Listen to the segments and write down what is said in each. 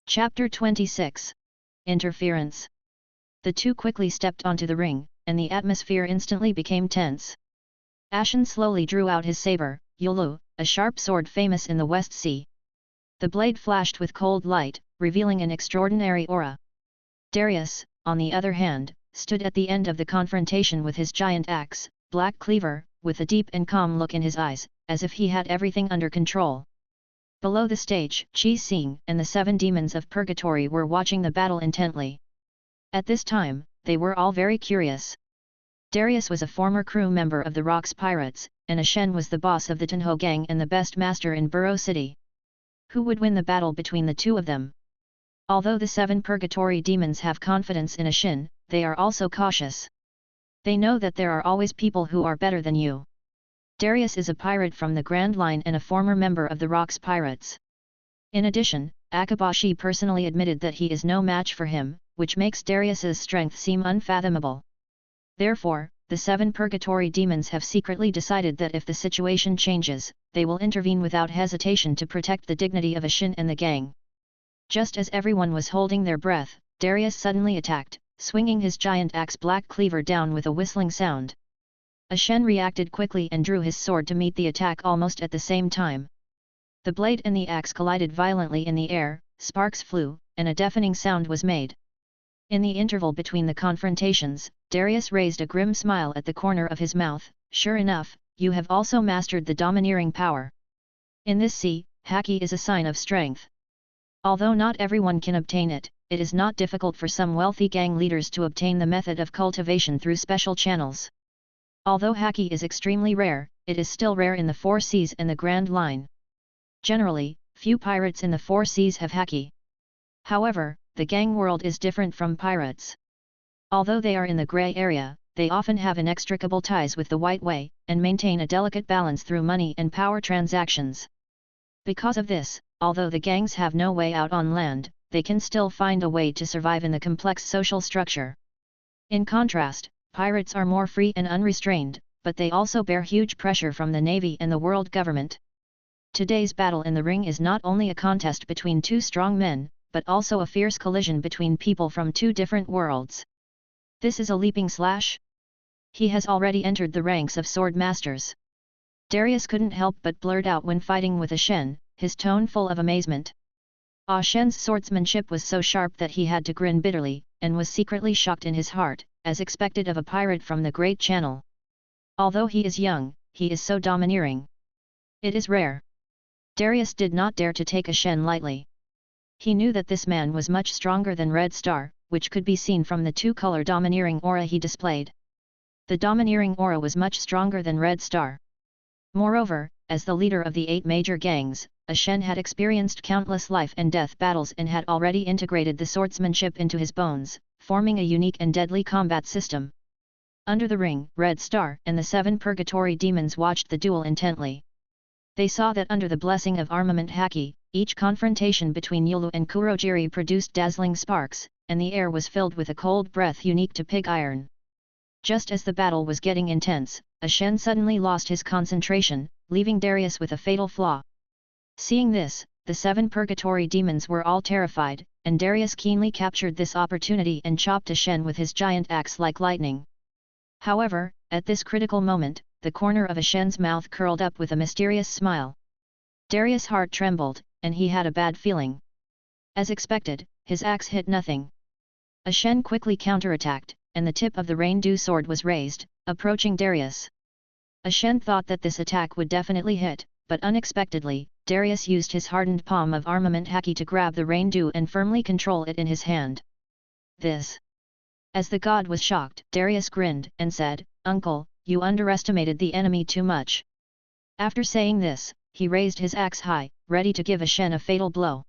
Chapter 26. Interference. The two quickly stepped onto the ring, and the atmosphere instantly became tense. Ashen slowly drew out his saber, Yulu, a sharp sword famous in the West Sea. The blade flashed with cold light, revealing an extraordinary aura. Darius, on the other hand, stood at the end of the confrontation with his giant axe, Black Cleaver, with a deep and calm look in his eyes, as if he had everything under control. Below the stage, Qi Xing and the 7 demons of purgatory were watching the battle intently. At this time, they were all very curious. Darius was a former crew member of the Roxas pirates, and Ashen was the boss of the Tenho gang and the best master in Burrow City. Who would win the battle between the two of them? Although the 7 purgatory demons have confidence in Ashen, they are also cautious. They know that there are always people who are better than you. Darius is a pirate from the Grand Line and a former member of the Roxas pirates. In addition, Akabashi personally admitted that he is no match for him, which makes Darius's strength seem unfathomable. Therefore, the 7 purgatory demons have secretly decided that if the situation changes, they will intervene without hesitation to protect the dignity of Ashen and the gang. Just as everyone was holding their breath, Darius suddenly attacked, swinging his giant axe Black Cleaver down with a whistling sound. Ashen reacted quickly and drew his sword to meet the attack almost at the same time. The blade and the axe collided violently in the air, sparks flew, and a deafening sound was made. In the interval between the confrontations, Darius raised a grim smile at the corner of his mouth. Sure enough, you have also mastered the domineering power. In this sea, haki is a sign of strength. Although not everyone can obtain it, it is not difficult for some wealthy gang leaders to obtain the method of cultivation through special channels. Although haki is extremely rare, it is still rare in the 4 Seas and the Grand Line. Generally, few pirates in the 4 Seas have haki. However, the gang world is different from pirates. Although they are in the grey area, they often have inextricable ties with the white way, and maintain a delicate balance through money and power transactions. Because of this, although the gangs have no way out on land, they can still find a way to survive in the complex social structure. In contrast, pirates are more free and unrestrained, but they also bear huge pressure from the navy and the world government. Today's battle in the ring is not only a contest between 2 strong men, but also a fierce collision between people from 2 different worlds. This is a leaping slash? He has already entered the ranks of sword masters. Darius couldn't help but blurt out when fighting with Ashen, his tone full of amazement. Ashen's swordsmanship was so sharp that he had to grin bitterly, and was secretly shocked in his heart, as expected of a pirate from the Great Channel. Although he is young, he is so domineering. It is rare. Darius did not dare to take Ashen lightly. He knew that this man was much stronger than Red Star, which could be seen from the 2-color domineering aura he displayed. The domineering aura was much stronger than Red Star. Moreover, as the leader of the 8 major gangs, Ashen had experienced countless life and death battles and had already integrated the swordsmanship into his bones, forming a unique and deadly combat system. Under the ring, Red Star and the 7 purgatory demons watched the duel intently. They saw that under the blessing of armament haki, each confrontation between Yulu and Kurogiri produced dazzling sparks, and the air was filled with a cold breath unique to pig iron. Just as the battle was getting intense, Ashen suddenly lost his concentration, leaving Darius with a fatal flaw. Seeing this, the 7 purgatory demons were all terrified, and Darius keenly captured this opportunity and chopped Ashen with his giant axe like lightning. However, at this critical moment, the corner of Ashen's mouth curled up with a mysterious smile. Darius' heart trembled, and he had a bad feeling. As expected, his axe hit nothing. Ashen quickly counterattacked, and the tip of the rain-dew sword was raised, approaching Darius. Ashen thought that this attack would definitely hit, but unexpectedly, Darius used his hardened palm of armament haki to grab the rain-dew and firmly control it in his hand. This. As the god was shocked, Darius grinned and said, "Uncle, you underestimated the enemy too much." After saying this, he raised his axe high, ready to give Ashen a fatal blow.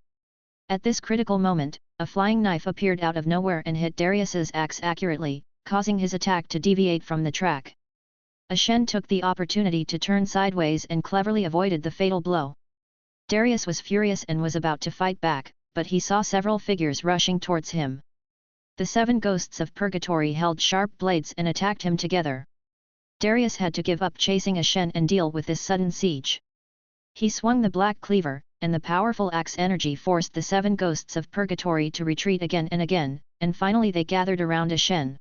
At this critical moment, a flying knife appeared out of nowhere and hit Darius's axe accurately, causing his attack to deviate from the track. Ashen took the opportunity to turn sideways and cleverly avoided the fatal blow. Darius was furious and was about to fight back, but he saw several figures rushing towards him. The 7 ghosts of purgatory held sharp blades and attacked him together. Darius had to give up chasing Ashen and deal with this sudden siege. He swung the Black Cleaver, and the powerful axe energy forced the 7 ghosts of purgatory to retreat again and again, and finally they gathered around Ashen.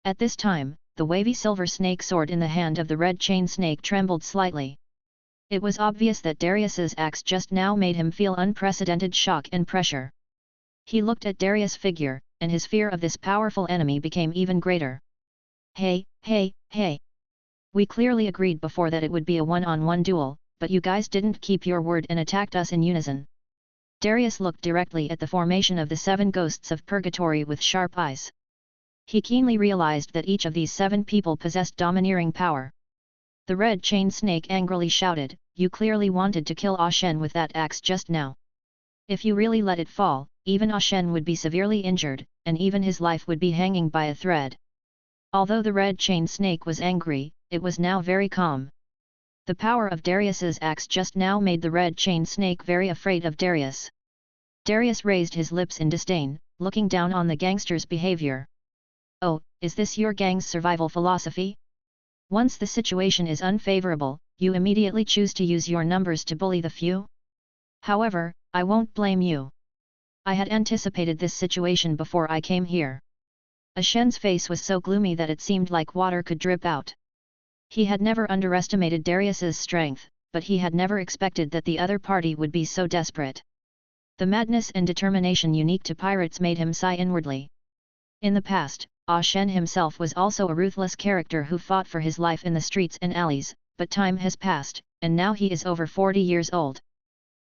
At this time, the wavy silver snake sword in the hand of the red chain snake trembled slightly. It was obvious that Darius's axe just now made him feel unprecedented shock and pressure. He looked at Darius' figure, and his fear of this powerful enemy became even greater. Hey, hey, hey! We clearly agreed before that it would be a one-on-one duel, but you guys didn't keep your word and attacked us in unison. Darius looked directly at the formation of the 7 ghosts of purgatory with sharp eyes. He keenly realized that each of these 7 people possessed domineering power. The red chain snake angrily shouted, "You clearly wanted to kill Ashen with that axe just now. If you really let it fall, even Ashen would be severely injured, and even his life would be hanging by a thread." Although the red chain snake was angry, it was now very calm. The power of Darius's axe just now made the red chain snake very afraid of Darius. Darius raised his lips in disdain, looking down on the gangster's behavior. "Oh, is this your gang's survival philosophy? Once the situation is unfavorable, you immediately choose to use your numbers to bully the few? However, I won't blame you. I had anticipated this situation before I came here." Ashen's face was so gloomy that it seemed like water could drip out. He had never underestimated Darius's strength, but he had never expected that the other party would be so desperate. The madness and determination unique to pirates made him sigh inwardly. In the past, Ashen himself was also a ruthless character who fought for his life in the streets and alleys, but time has passed, and now he is over 40 years old.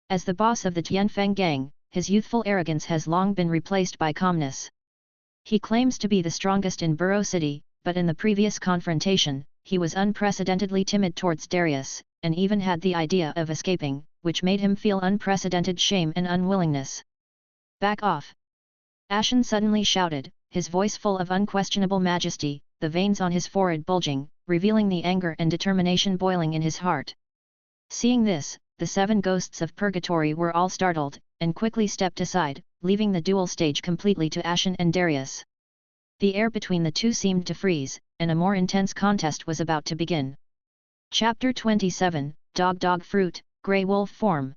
As the boss of the Tianfeng gang, his youthful arrogance has long been replaced by calmness. He claims to be the strongest in Burrow City, but in the previous confrontation, he was unprecedentedly timid towards Darius, and even had the idea of escaping, which made him feel unprecedented shame and unwillingness. "Back off!" Ashen suddenly shouted, his voice full of unquestionable majesty, the veins on his forehead bulging, revealing the anger and determination boiling in his heart. Seeing this, the 7 ghosts of purgatory were all startled, and quickly stepped aside, leaving the duel stage completely to Ashen and Darius. The air between the two seemed to freeze, and a more intense contest was about to begin. Chapter 27, Dog Fruit, Grey Wolf Form.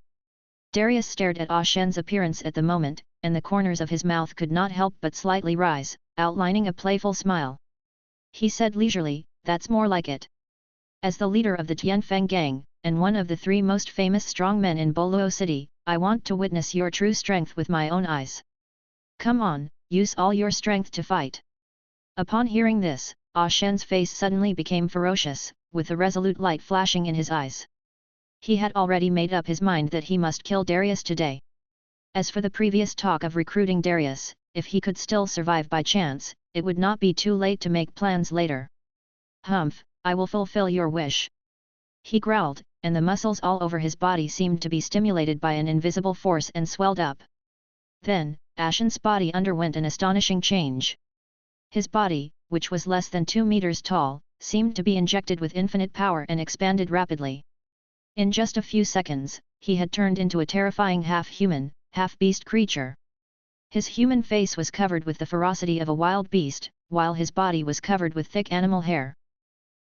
Darius stared at Ashen's appearance at the moment, and the corners of his mouth could not help but slightly rise, outlining a playful smile. He said leisurely, "That's more like it. As the leader of the Tianfeng gang, and one of the 3 most famous strongmen in Boluo City, I want to witness your true strength with my own eyes. Come on, use all your strength to fight." Upon hearing this, Ashen's face suddenly became ferocious, with a resolute light flashing in his eyes. He had already made up his mind that he must kill Darius today. As for the previous talk of recruiting Darius, if he could still survive by chance, it would not be too late to make plans later. "Humph, I will fulfill your wish," he growled, and the muscles all over his body seemed to be stimulated by an invisible force and swelled up. Then, Ashen's body underwent an astonishing change. His body, which was less than 2 meters tall, seemed to be injected with infinite power and expanded rapidly. In just a few seconds, he had turned into a terrifying half-human, half-beast creature. His human face was covered with the ferocity of a wild beast, while his body was covered with thick animal hair.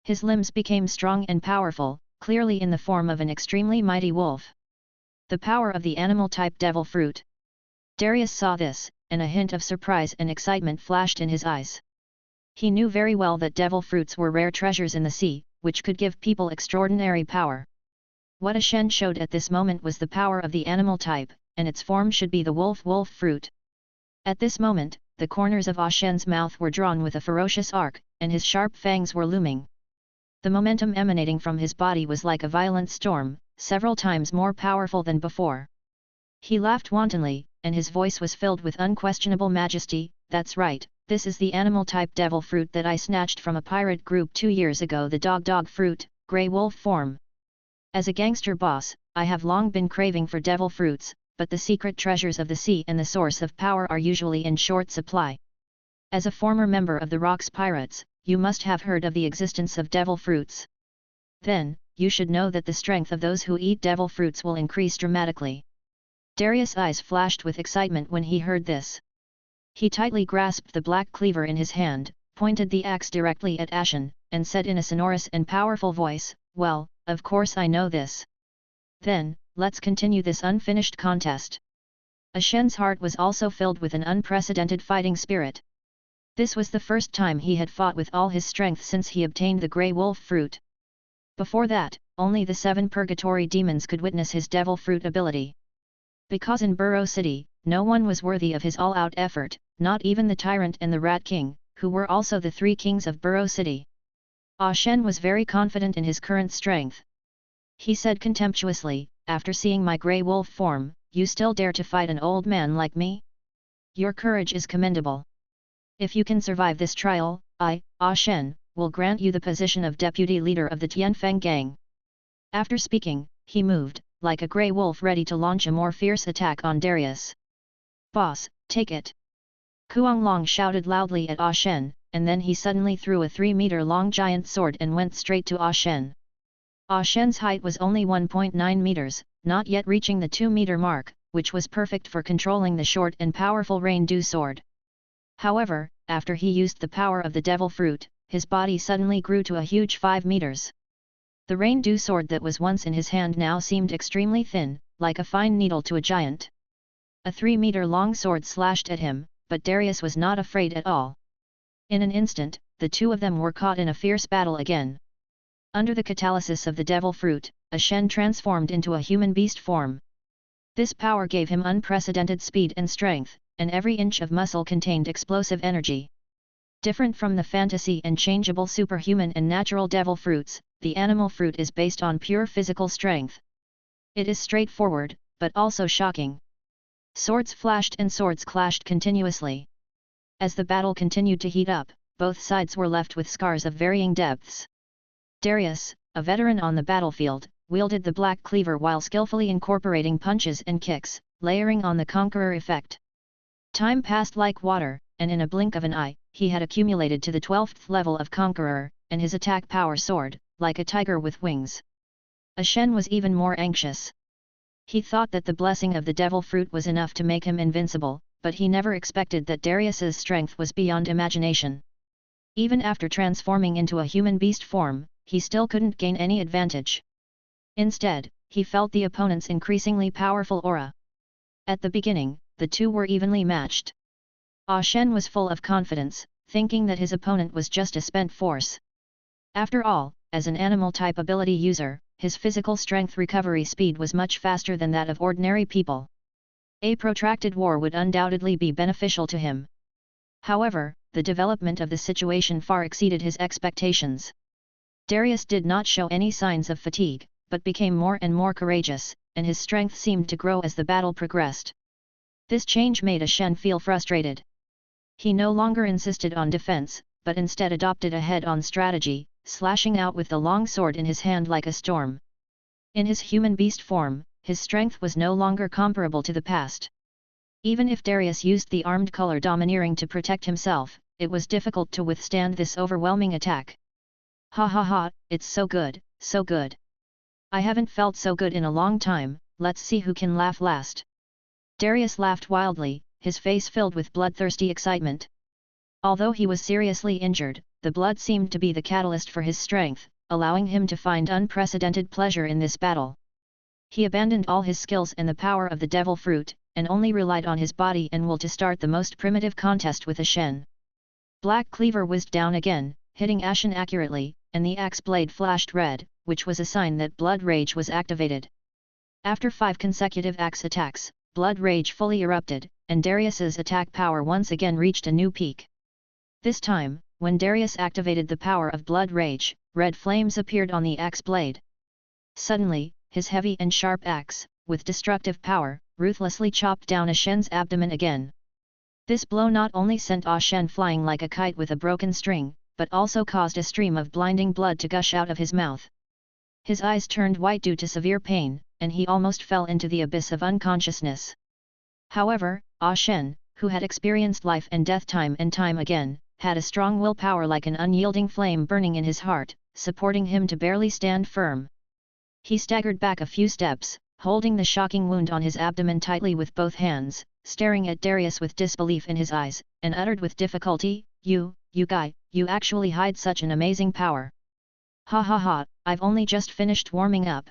His limbs became strong and powerful, clearly in the form of an extremely mighty wolf. The power of the animal-type devil fruit. Darius saw this, and a hint of surprise and excitement flashed in his eyes. He knew very well that devil fruits were rare treasures in the sea, which could give people extraordinary power. What Ashen showed at this moment was the power of the animal type, and its form should be the wolf fruit. At this moment, the corners of Ashen's mouth were drawn with a ferocious arc, and his sharp fangs were looming. The momentum emanating from his body was like a violent storm, several times more powerful than before. He laughed wantonly, and his voice was filled with unquestionable majesty. "That's right, this is the animal-type devil fruit that I snatched from a pirate group 2 years ago, the dog fruit, Grey Wolf Form. As a gangster boss, I have long been craving for devil fruits, but the secret treasures of the sea and the source of power are usually in short supply. As a former member of the Roxas pirates, you must have heard of the existence of devil fruits. Then, you should know that the strength of those who eat devil fruits will increase dramatically." Darius' eyes flashed with excitement when he heard this. He tightly grasped the black cleaver in his hand, pointed the axe directly at Ashen, and said in a sonorous and powerful voice, "Well, of course I know this." Then, let's continue this unfinished contest. Shen's heart was also filled with an unprecedented fighting spirit. This was the first time he had fought with all his strength since he obtained the Grey Wolf fruit. Before that, only the 7 purgatory demons could witness his devil fruit ability. Because in Burrow City, no one was worthy of his all-out effort, not even the Tyrant and the Rat King, who were also the 3 kings of Burrow City. Shen was very confident in his current strength. He said contemptuously, after seeing my Grey Wolf form, you still dare to fight an old man like me? Your courage is commendable. If you can survive this trial, I, Shen, will grant you the position of deputy leader of the Tianfeng gang. After speaking, he moved, like a grey wolf ready to launch a more fierce attack on Darius. Boss, take it! Kuang-long shouted loudly at Shen, and then he suddenly threw a 3-meter-long giant sword and went straight to Shen. Shen's height was only 1.9 meters, not yet reaching the 2-meter mark, which was perfect for controlling the short and powerful Rain-Dew sword. However, after he used the power of the devil fruit, his body suddenly grew to a huge 5 meters. The Rain-Dew sword that was once in his hand now seemed extremely thin, like a fine needle to a giant. A 3-meter-long sword slashed at him, but Darius was not afraid at all. In an instant, the two of them were caught in a fierce battle again. Under the catalysis of the devil fruit, Shen transformed into a human beast form. This power gave him unprecedented speed and strength, and every inch of muscle contained explosive energy. Different from the fantasy and changeable superhuman and natural devil fruits, the animal fruit is based on pure physical strength. It is straightforward, but also shocking. Swords flashed and swords clashed continuously. As the battle continued to heat up, both sides were left with scars of varying depths. Darius, a veteran on the battlefield, wielded the black cleaver while skillfully incorporating punches and kicks, layering on the conqueror effect. Time passed like water, and in a blink of an eye, he had accumulated to the 12th level of conqueror, and his attack power soared, like a tiger with wings. Shen was even more anxious. He thought that the blessing of the devil fruit was enough to make him invincible, but he never expected that Darius's strength was beyond imagination. Even after transforming into a human beast form, he still couldn't gain any advantage. Instead, he felt the opponent's increasingly powerful aura. At the beginning, the two were evenly matched. Shen was full of confidence, thinking that his opponent was just a spent force. After all, as an animal-type ability user, his physical strength recovery speed was much faster than that of ordinary people. A protracted war would undoubtedly be beneficial to him. However, the development of the situation far exceeded his expectations. Darius did not show any signs of fatigue, but became more and more courageous, and his strength seemed to grow as the battle progressed. This change made Shen feel frustrated. He no longer insisted on defense, but instead adopted a head-on strategy, slashing out with the long sword in his hand like a storm. In his human beast form, his strength was no longer comparable to the past. Even if Darius used the armed color domineering to protect himself, it was difficult to withstand this overwhelming attack. Ha ha ha, it's so good, so good. I haven't felt so good in a long time, let's see who can laugh last. Darius laughed wildly, his face filled with bloodthirsty excitement. Although he was seriously injured, the blood seemed to be the catalyst for his strength, allowing him to find unprecedented pleasure in this battle. He abandoned all his skills and the power of the devil fruit, and only relied on his body and will to start the most primitive contest with Shen. Black Cleaver whizzed down again, hitting Shen accurately, and the axe blade flashed red, which was a sign that Blood Rage was activated. After 5 consecutive axe attacks, Blood Rage fully erupted, and Darius's attack power once again reached a new peak. This time, when Darius activated the power of Blood Rage, red flames appeared on the axe blade. Suddenly, his heavy and sharp axe, with destructive power, ruthlessly chopped down Shen's abdomen again. This blow not only sent Shen flying like a kite with a broken string, but also caused a stream of blinding blood to gush out of his mouth. His eyes turned white due to severe pain, and he almost fell into the abyss of unconsciousness. However, Shen, who had experienced life and death time and time again, had a strong willpower like an unyielding flame burning in his heart, supporting him to barely stand firm. He staggered back a few steps, holding the shocking wound on his abdomen tightly with both hands, staring at Darius with disbelief in his eyes, and uttered with difficulty, You guy, you actually hide such an amazing power. Ha ha ha, I've only just finished warming up.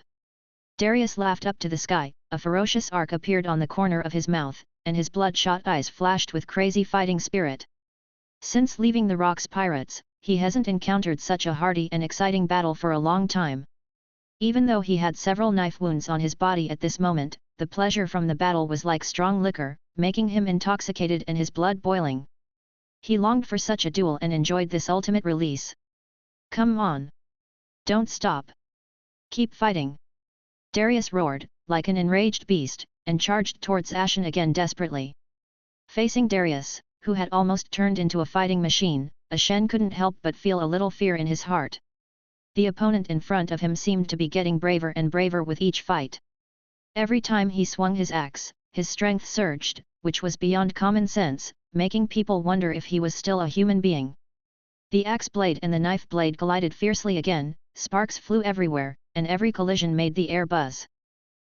Darius laughed up to the sky, a ferocious arc appeared on the corner of his mouth, and his bloodshot eyes flashed with crazy fighting spirit. Since leaving the Rocks Pirates, he hasn't encountered such a hearty and exciting battle for a long time. Even though he had several knife wounds on his body at this moment, the pleasure from the battle was like strong liquor, making him intoxicated and his blood boiling. He longed for such a duel and enjoyed this ultimate release. Come on! Don't stop! Keep fighting! Darius roared, like an enraged beast, and charged towards Ashen again desperately. Facing Darius, who had almost turned into a fighting machine, Ashen couldn't help but feel a little fear in his heart. The opponent in front of him seemed to be getting braver and braver with each fight. Every time he swung his axe, his strength surged, which was beyond common sense, making people wonder if he was still a human being. The axe blade and the knife blade collided fiercely again, sparks flew everywhere, and every collision made the air buzz.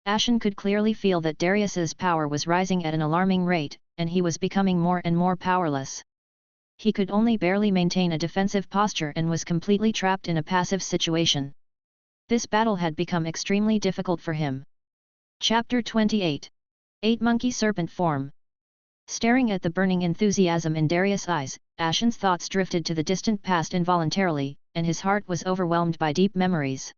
Ashen could clearly feel that Darius's power was rising at an alarming rate, and he was becoming more and more powerless. He could only barely maintain a defensive posture and was completely trapped in a passive situation. This battle had become extremely difficult for him. Chapter 28. 8 Monkey Serpent Form. Staring at the burning enthusiasm in Darius' eyes, Ashen's thoughts drifted to the distant past involuntarily, and his heart was overwhelmed by deep memories.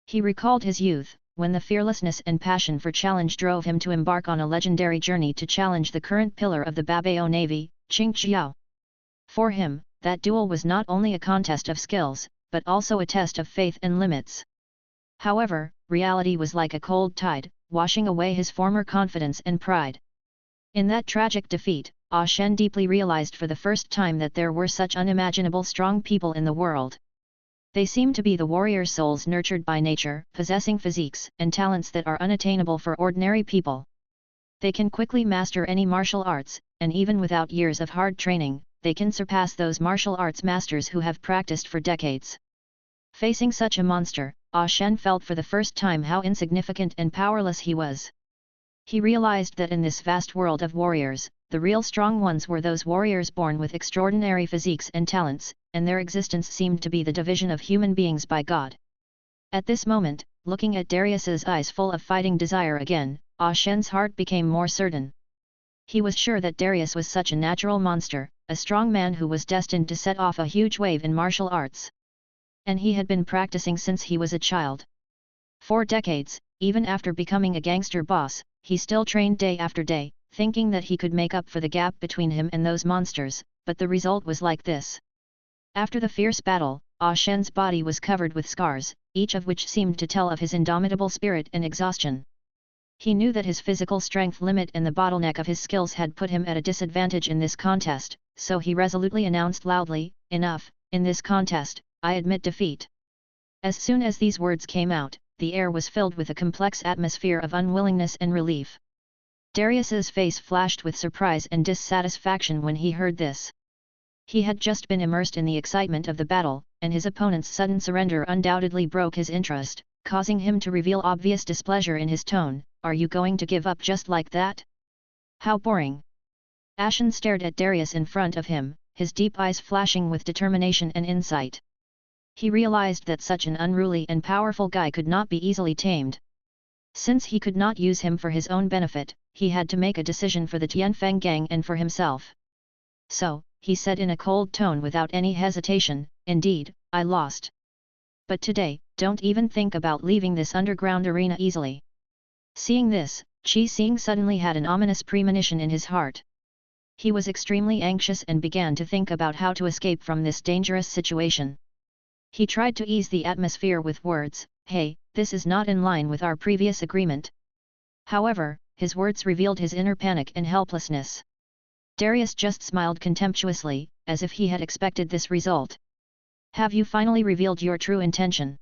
He recalled his youth, when the fearlessness and passion for challenge drove him to embark on a legendary journey to challenge the current pillar of the Babao Navy, Qing Xiao. For him, that duel was not only a contest of skills, but also a test of faith and limits. However, reality was like a cold tide, washing away his former confidence and pride. In that tragic defeat, Shen deeply realized for the first time that there were such unimaginable strong people in the world. They seem to be the warrior souls nurtured by nature, possessing physiques and talents that are unattainable for ordinary people. They can quickly master any martial arts, and even without years of hard training, they can surpass those martial arts masters who have practiced for decades. Facing such a monster, Shen felt for the first time how insignificant and powerless he was. He realized that in this vast world of warriors, the real strong ones were those warriors born with extraordinary physiques and talents, and their existence seemed to be the division of human beings by God. At this moment, looking at Darius's eyes full of fighting desire again, Shen's heart became more certain. He was sure that Darius was such a natural monster, a strong man who was destined to set off a huge wave in martial arts. And he had been practicing since he was a child. For decades, even after becoming a gangster boss, he still trained day after day, thinking that he could make up for the gap between him and those monsters, but the result was like this. After the fierce battle, Shen's body was covered with scars, each of which seemed to tell of his indomitable spirit and exhaustion. He knew that his physical strength limit and the bottleneck of his skills had put him at a disadvantage in this contest, so he resolutely announced loudly, "Enough, in this contest, I admit defeat." As soon as these words came out, the air was filled with a complex atmosphere of unwillingness and relief. Darius's face flashed with surprise and dissatisfaction when he heard this. He had just been immersed in the excitement of the battle, and his opponent's sudden surrender undoubtedly broke his interest, causing him to reveal obvious displeasure in his tone. "Are you going to give up just like that? How boring!" Ashen stared at Darius in front of him, his deep eyes flashing with determination and insight. He realized that such an unruly and powerful guy could not be easily tamed. Since he could not use him for his own benefit, he had to make a decision for the Tianfeng gang and for himself. "So," he said in a cold tone without any hesitation, "indeed, I lost. But today, don't even think about leaving this underground arena easily." Seeing this, Qi Xing suddenly had an ominous premonition in his heart. He was extremely anxious and began to think about how to escape from this dangerous situation. He tried to ease the atmosphere with words, "Hey, this is not in line with our previous agreement." However, his words revealed his inner panic and helplessness. Darius just smiled contemptuously, as if he had expected this result. "Have you finally revealed your true intention?"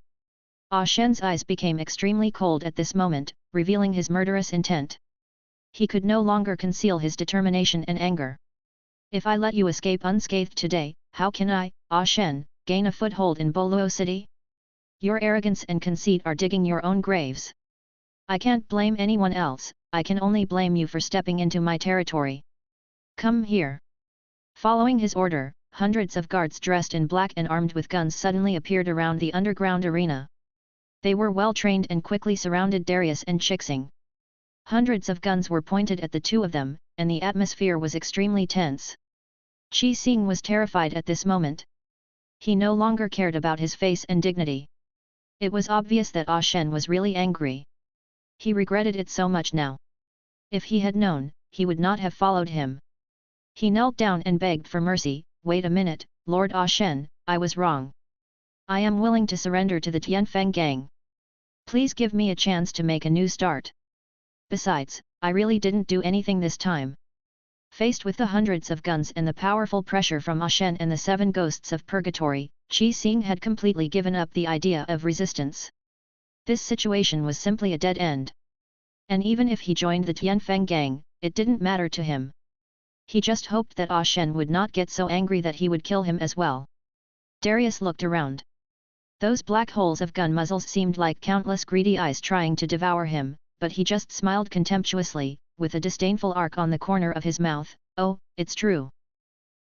Shen's eyes became extremely cold at this moment, revealing his murderous intent. He could no longer conceal his determination and anger. "If I let you escape unscathed today, how can I, Shen, gain a foothold in Boluo City? Your arrogance and conceit are digging your own graves. I can't blame anyone else, I can only blame you for stepping into my territory. Come here." Following his order, hundreds of guards dressed in black and armed with guns suddenly appeared around the underground arena. They were well trained and quickly surrounded Darius and Chixing. Hundreds of guns were pointed at the two of them, and the atmosphere was extremely tense. Qixing was terrified at this moment. He no longer cared about his face and dignity. It was obvious that Shen was really angry. He regretted it so much now. If he had known, he would not have followed him. He knelt down and begged for mercy. Wait a minute, Lord Shen, I was wrong. I am willing to surrender to the Tianfeng gang. Please give me a chance to make a new start. Besides, I really didn't do anything this time. Faced with the hundreds of guns and the powerful pressure from Shen and the 7 ghosts of purgatory, Qixing had completely given up the idea of resistance. This situation was simply a dead end. And even if he joined the Tianfeng gang, it didn't matter to him. He just hoped that Shen would not get so angry that he would kill him as well. Darius looked around. Those black holes of gun muzzles seemed like countless greedy eyes trying to devour him, but he just smiled contemptuously, with a disdainful arc on the corner of his mouth. Oh, it's true.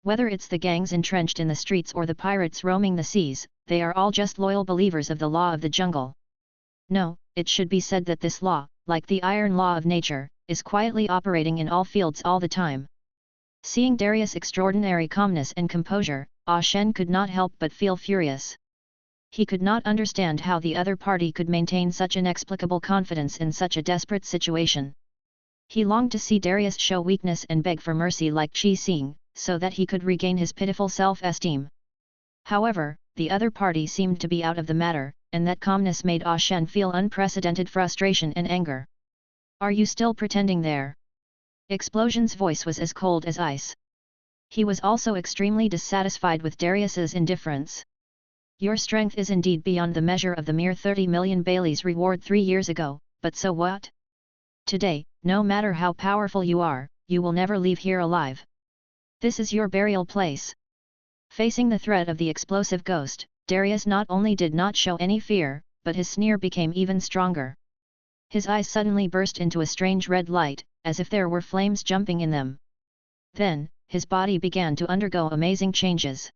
Whether it's the gangs entrenched in the streets or the pirates roaming the seas, they are all just loyal believers of the law of the jungle. No, it should be said that this law, like the iron law of nature, is quietly operating in all fields all the time. Seeing Darius' extraordinary calmness and composure, Shen could not help but feel furious. He could not understand how the other party could maintain such inexplicable confidence in such a desperate situation. He longed to see Darius show weakness and beg for mercy like Qixing, so that he could regain his pitiful self-esteem. However, the other party seemed to be out of the matter, and that calmness made Shen feel unprecedented frustration and anger. Are you still pretending there? Explosion's voice was as cold as ice. He was also extremely dissatisfied with Darius's indifference. Your strength is indeed beyond the measure of the mere 30 million Bailey's reward 3 years ago, but so what? Today, no matter how powerful you are, you will never leave here alive. This is your burial place. Facing the threat of the explosive ghost, Darius not only did not show any fear, but his sneer became even stronger. His eyes suddenly burst into a strange red light, as if there were flames jumping in them. Then, his body began to undergo amazing changes.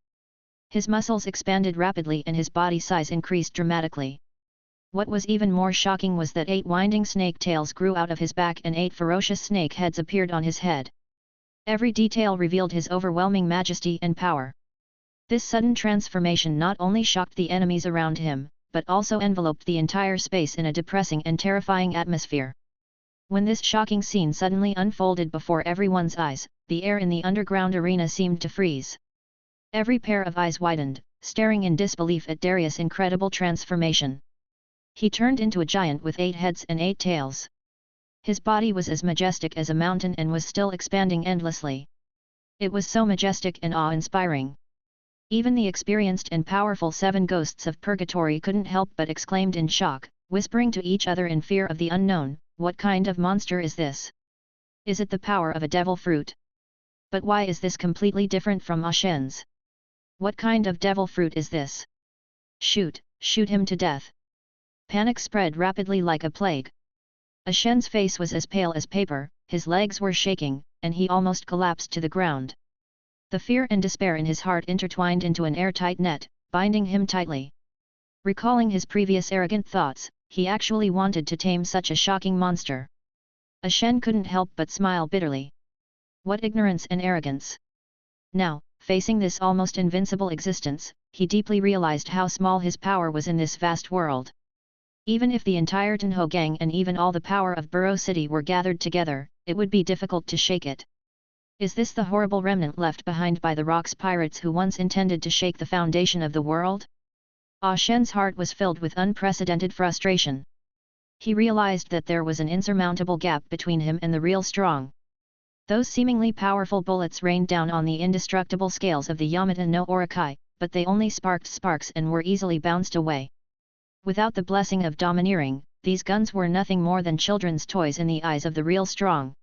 His muscles expanded rapidly and his body size increased dramatically. What was even more shocking was that 8 winding snake tails grew out of his back and 8 ferocious snake heads appeared on his head. Every detail revealed his overwhelming majesty and power. This sudden transformation not only shocked the enemies around him, but also enveloped the entire space in a depressing and terrifying atmosphere. When this shocking scene suddenly unfolded before everyone's eyes, the air in the underground arena seemed to freeze. Every pair of eyes widened, staring in disbelief at Darius' incredible transformation. He turned into a giant with 8 heads and 8 tails. His body was as majestic as a mountain and was still expanding endlessly. It was so majestic and awe-inspiring. Even the experienced and powerful 7 ghosts of purgatory couldn't help but exclaimed in shock, whispering to each other in fear of the unknown, what kind of monster is this? Is it the power of a devil fruit? But why is this completely different from Shen's? What kind of devil fruit is this? Shoot him to death. Panic spread rapidly like a plague. Shen's face was as pale as paper, his legs were shaking, and he almost collapsed to the ground. The fear and despair in his heart intertwined into an airtight net, binding him tightly. Recalling his previous arrogant thoughts, he actually wanted to tame such a shocking monster. Shen couldn't help but smile bitterly. What ignorance and arrogance! Now, facing this almost invincible existence, he deeply realized how small his power was in this vast world. Even if the entire Tenho gang and even all the power of Burrow City were gathered together, it would be difficult to shake it. Is this the horrible remnant left behind by the Rox pirates who once intended to shake the foundation of the world? Shen's heart was filled with unprecedented frustration. He realized that there was an insurmountable gap between him and the real strong. Those seemingly powerful bullets rained down on the indestructible scales of the Yamata no Orokai, but they only sparked sparks and were easily bounced away. Without the blessing of domineering, these guns were nothing more than children's toys in the eyes of the real strong.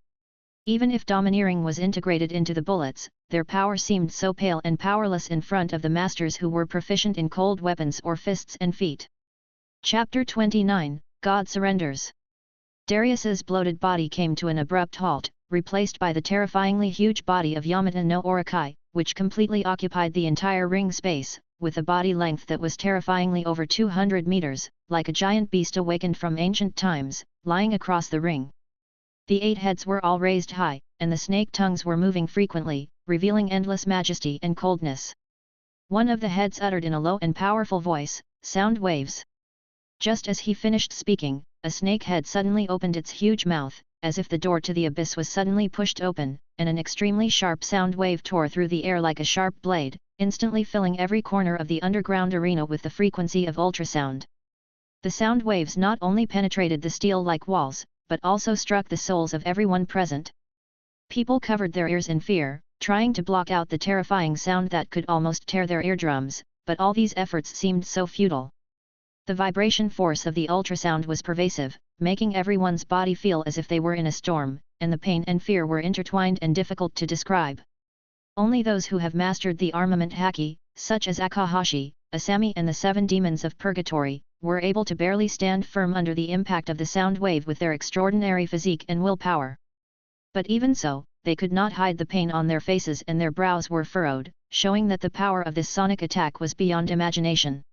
Even if domineering was integrated into the bullets, their power seemed so pale and powerless in front of the masters who were proficient in cold weapons or fists and feet. Chapter 29, God Surrenders. Darius's bloated body came to an abrupt halt, replaced by the terrifyingly huge body of Yamata no Orokai, which completely occupied the entire ring space, with a body length that was terrifyingly over 200 meters, like a giant beast awakened from ancient times, lying across the ring. The 8 heads were all raised high, and the snake tongues were moving frequently, revealing endless majesty and coldness. One of the heads uttered in a low and powerful voice, "Sound waves." Just as he finished speaking, a snake head suddenly opened its huge mouth, as if the door to the abyss was suddenly pushed open, and an extremely sharp sound wave tore through the air like a sharp blade, instantly filling every corner of the underground arena with the frequency of ultrasound. The sound waves not only penetrated the steel-like walls, but also struck the souls of everyone present. People covered their ears in fear, trying to block out the terrifying sound that could almost tear their eardrums, but all these efforts seemed so futile. The vibration force of the ultrasound was pervasive, making everyone's body feel as if they were in a storm, and the pain and fear were intertwined and difficult to describe. Only those who have mastered the armament haki, such as Akahashi, Asami and the 7 demons of purgatory, were able to barely stand firm under the impact of the sound wave with their extraordinary physique and willpower. But even so, they could not hide the pain on their faces and their brows were furrowed, showing that the power of this sonic attack was beyond imagination.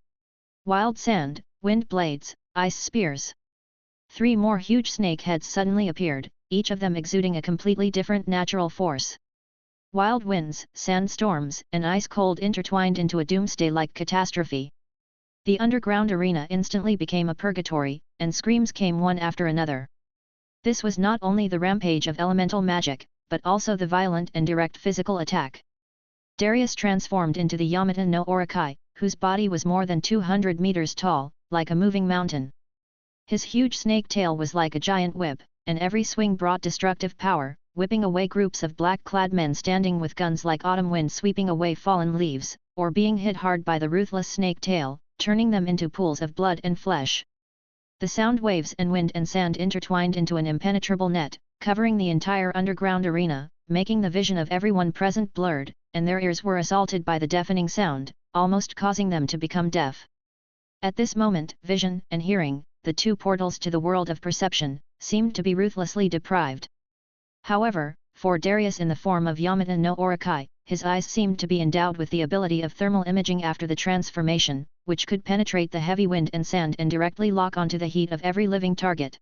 Wild sand, wind blades, ice spears. 3 more huge snake heads suddenly appeared, each of them exuding a completely different natural force. Wild winds, sandstorms, and ice cold intertwined into a doomsday-like catastrophe. The underground arena instantly became a purgatory, and screams came one after another. This was not only the rampage of elemental magic, but also the violent and direct physical attack. Darius transformed into the Yamata no Orokai, whose body was more than 200 meters tall, like a moving mountain. His huge snake tail was like a giant whip, and every swing brought destructive power, whipping away groups of black-clad men standing with guns like autumn wind sweeping away fallen leaves, or being hit hard by the ruthless snake tail, turning them into pools of blood and flesh. The sound waves and wind and sand intertwined into an impenetrable net, covering the entire underground arena, making the vision of everyone present blurred, and their ears were assaulted by the deafening sound, almost causing them to become deaf. At this moment, vision and hearing, the 2 portals to the world of perception, seemed to be ruthlessly deprived. However, for Darius in the form of Yamata no Orokai, his eyes seemed to be endowed with the ability of thermal imaging after the transformation, which could penetrate the heavy wind and sand and directly lock onto the heat of every living target.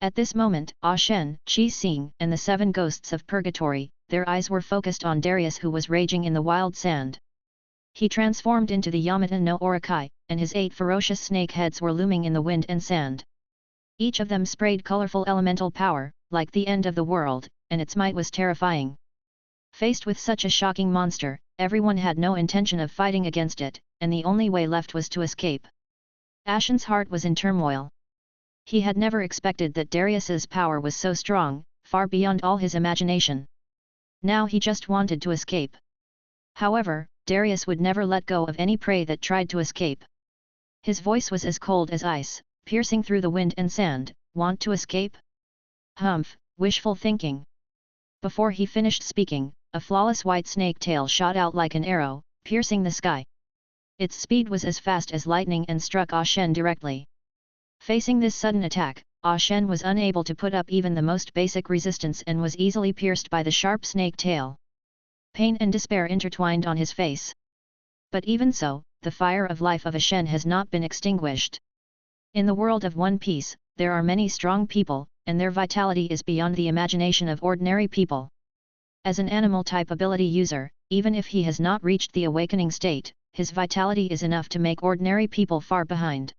At this moment, Ah Shen, Qi Xing, and the 7 ghosts of purgatory, their eyes were focused on Darius who was raging in the wild sand. He transformed into the Yamata no Orokai, and his 8 ferocious snake heads were looming in the wind and sand. Each of them sprayed colorful elemental power, like the end of the world, and its might was terrifying. Faced with such a shocking monster, everyone had no intention of fighting against it, and the only way left was to escape. Ashen's heart was in turmoil. He had never expected that Darius's power was so strong, far beyond all his imagination. Now he just wanted to escape. However, Darius would never let go of any prey that tried to escape. His voice was as cold as ice, piercing through the wind and sand. "Want to escape? Humph, wishful thinking." Before he finished speaking, a flawless white snake tail shot out like an arrow, piercing the sky. Its speed was as fast as lightning and struck Ah Shen directly. Facing this sudden attack, Ah Shen was unable to put up even the most basic resistance and was easily pierced by the sharp snake tail. Pain and despair intertwined on his face. But even so, the fire of life of Ah Shen has not been extinguished. In the world of One Piece, there are many strong people, and their vitality is beyond the imagination of ordinary people. As an animal-type ability user, even if he has not reached the awakening state, his vitality is enough to make ordinary people far behind.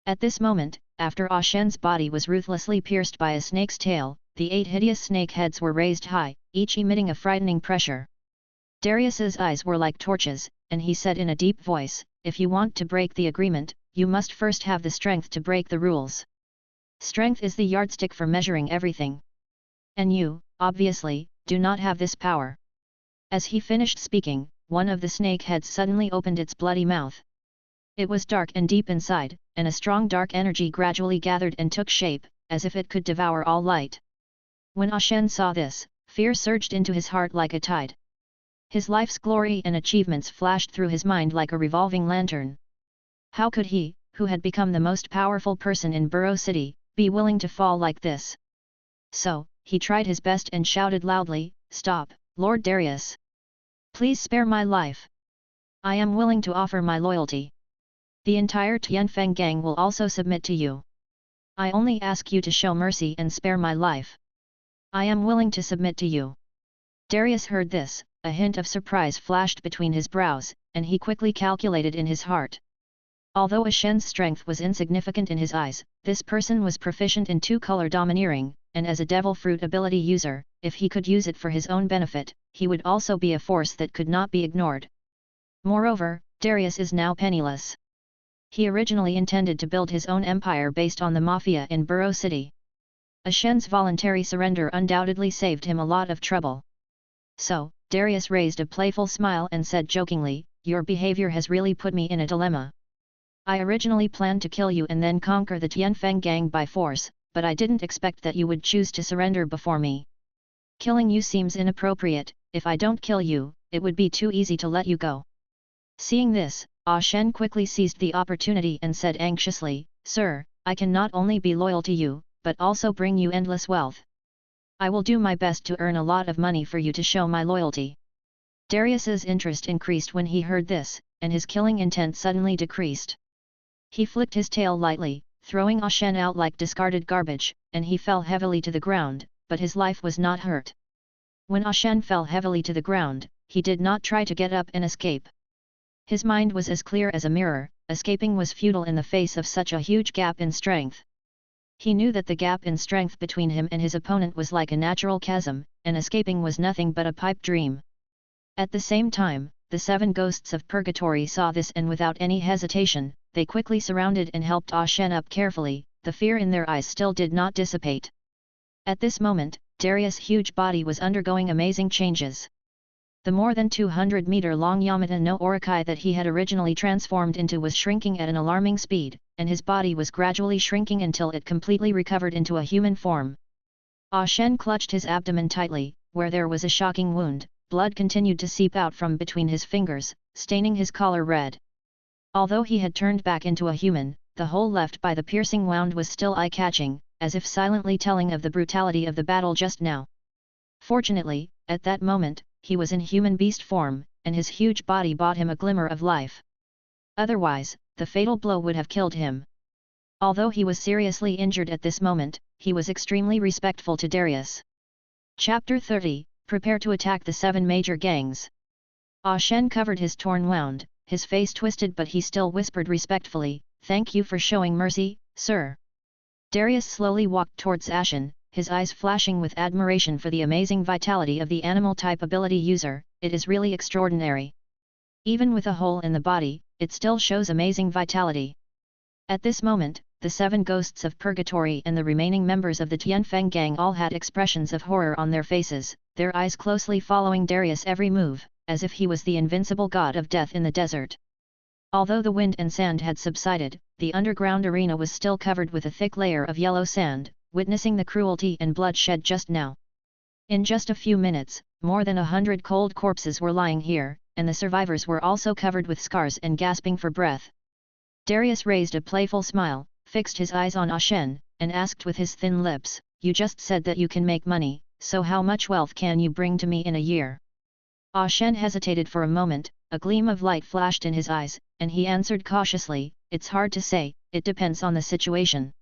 At this moment, after Ah Shen's body was ruthlessly pierced by a snake's tail, the 8 hideous snake heads were raised high, each emitting a frightening pressure. Darius's eyes were like torches, and he said in a deep voice, "If you want to break the agreement, you must first have the strength to break the rules. Strength is the yardstick for measuring everything. And you, obviously, do not have this power." As he finished speaking, one of the snake heads suddenly opened its bloody mouth. It was dark and deep inside, and a strong dark energy gradually gathered and took shape, as if it could devour all light. When Ah Shen saw this, fear surged into his heart like a tide. His life's glory and achievements flashed through his mind like a revolving lantern. How could he, who had become the most powerful person in Burrow City, be willing to fall like this? So, he tried his best and shouted loudly, "Stop, Lord Darius! Please spare my life! I am willing to offer my loyalty. The entire Tianfeng gang will also submit to you. I only ask you to show mercy and spare my life. I am willing to submit to you. Darius heard this, a hint of surprise flashed between his brows, and he quickly calculated in his heart. Although Ashen's strength was insignificant in his eyes, this person was proficient in two-color domineering, and as a devil fruit ability user, if he could use it for his own benefit, he would also be a force that could not be ignored. Moreover, Darius is now penniless. He originally intended to build his own empire based on the mafia in Burrow City. Ashen's voluntary surrender undoubtedly saved him a lot of trouble. So, Darius raised a playful smile and said jokingly, "Your behavior has really put me in a dilemma. I originally planned to kill you and then conquer the Tianfeng gang by force, but I didn't expect that you would choose to surrender before me. Killing you seems inappropriate. If I don't kill you, it would be too easy to let you go." Seeing this, Shen quickly seized the opportunity and said anxiously, "Sir, I can not only be loyal to you, but also bring you endless wealth. I will do my best to earn a lot of money for you to show my loyalty." Darius's interest increased when he heard this, and his killing intent suddenly decreased. He flicked his tail lightly, throwing Shen out like discarded garbage, and he fell heavily to the ground, but his life was not hurt. When Shen fell heavily to the ground, he did not try to get up and escape. His mind was as clear as a mirror, escaping was futile in the face of such a huge gap in strength. He knew that the gap in strength between him and his opponent was like a natural chasm, and escaping was nothing but a pipe dream. At the same time, the 7 ghosts of purgatory saw this and without any hesitation, they quickly surrounded and helped Shen up carefully. The fear in their eyes still did not dissipate. At this moment, Darius' huge body was undergoing amazing changes. The more than 200-meter-long Yamata no Orokai that he had originally transformed into was shrinking at an alarming speed, and his body was gradually shrinking until it completely recovered into a human form. Shen clutched his abdomen tightly, where there was a shocking wound. Blood continued to seep out from between his fingers, staining his collar red. Although he had turned back into a human, the hole left by the piercing wound was still eye-catching, as if silently telling of the brutality of the battle just now. Fortunately, at that moment, he was in human beast form, and his huge body brought him a glimmer of life. Otherwise, the fatal blow would have killed him. Although he was seriously injured at this moment, he was extremely respectful to Darius. Chapter 30, Prepare to attack the 7 major gangs. Shen covered his torn wound, his face twisted, but he still whispered respectfully, "Thank you for showing mercy, sir." Darius slowly walked towards Shen, his eyes flashing with admiration for the amazing vitality of the animal-type ability user. "It is really extraordinary. Even with a hole in the body, it still shows amazing vitality." At this moment, the 7 ghosts of purgatory and the remaining members of the Tianfeng gang all had expressions of horror on their faces, their eyes closely following Darius' every move, as if he was the invincible god of death in the desert. Although the wind and sand had subsided, the underground arena was still covered with a thick layer of yellow sand, witnessing the cruelty and bloodshed just now. In just a few minutes, more than 100 cold corpses were lying here, and the survivors were also covered with scars and gasping for breath. Darius raised a playful smile, fixed his eyes on Shen, and asked with his thin lips, "You just said that you can make money, so how much wealth can you bring to me in a year?" Shen hesitated for a moment, a gleam of light flashed in his eyes, and he answered cautiously, "It's hard to say, it depends on the situation.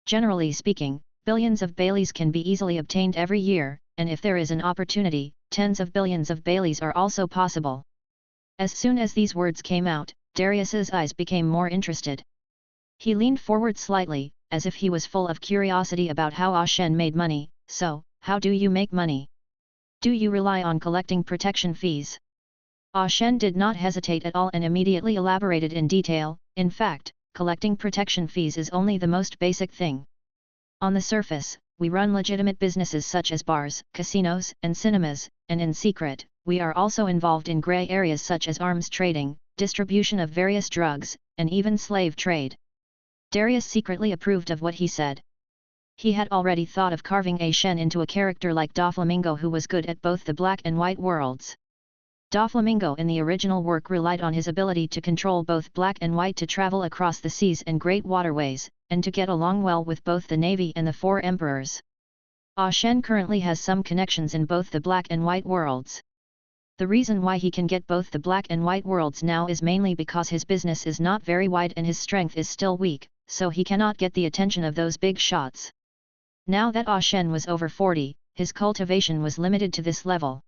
Generally speaking, billions of Baileys can be easily obtained every year, and if there is an opportunity, tens of billions of Baileys are also possible." As soon as these words came out, Darius's eyes became more interested. He leaned forward slightly, as if he was full of curiosity about how Shen made money. "So, how do you make money? Do you rely on collecting protection fees?" Shen did not hesitate at all and immediately elaborated in detail. "In fact, collecting protection fees is only the most basic thing. On the surface, we run legitimate businesses such as bars, casinos, and cinemas, and in secret, we are also involved in grey areas such as arms trading, distribution of various drugs, and even slave trade." Darius secretly approved of what he said. He had already thought of carving Shen into a character like Doflamingo, who was good at both the black and white worlds. Doflamingo in the original work relied on his ability to control both black and white to travel across the seas and great waterways, and to get along well with both the Navy and the Four Emperors. Shen currently has some connections in both the black and white worlds. The reason why he can get both the black and white worlds now is mainly because his business is not very wide and his strength is still weak, so he cannot get the attention of those big shots. Now that Ah Shen was over 40, his cultivation was limited to this level.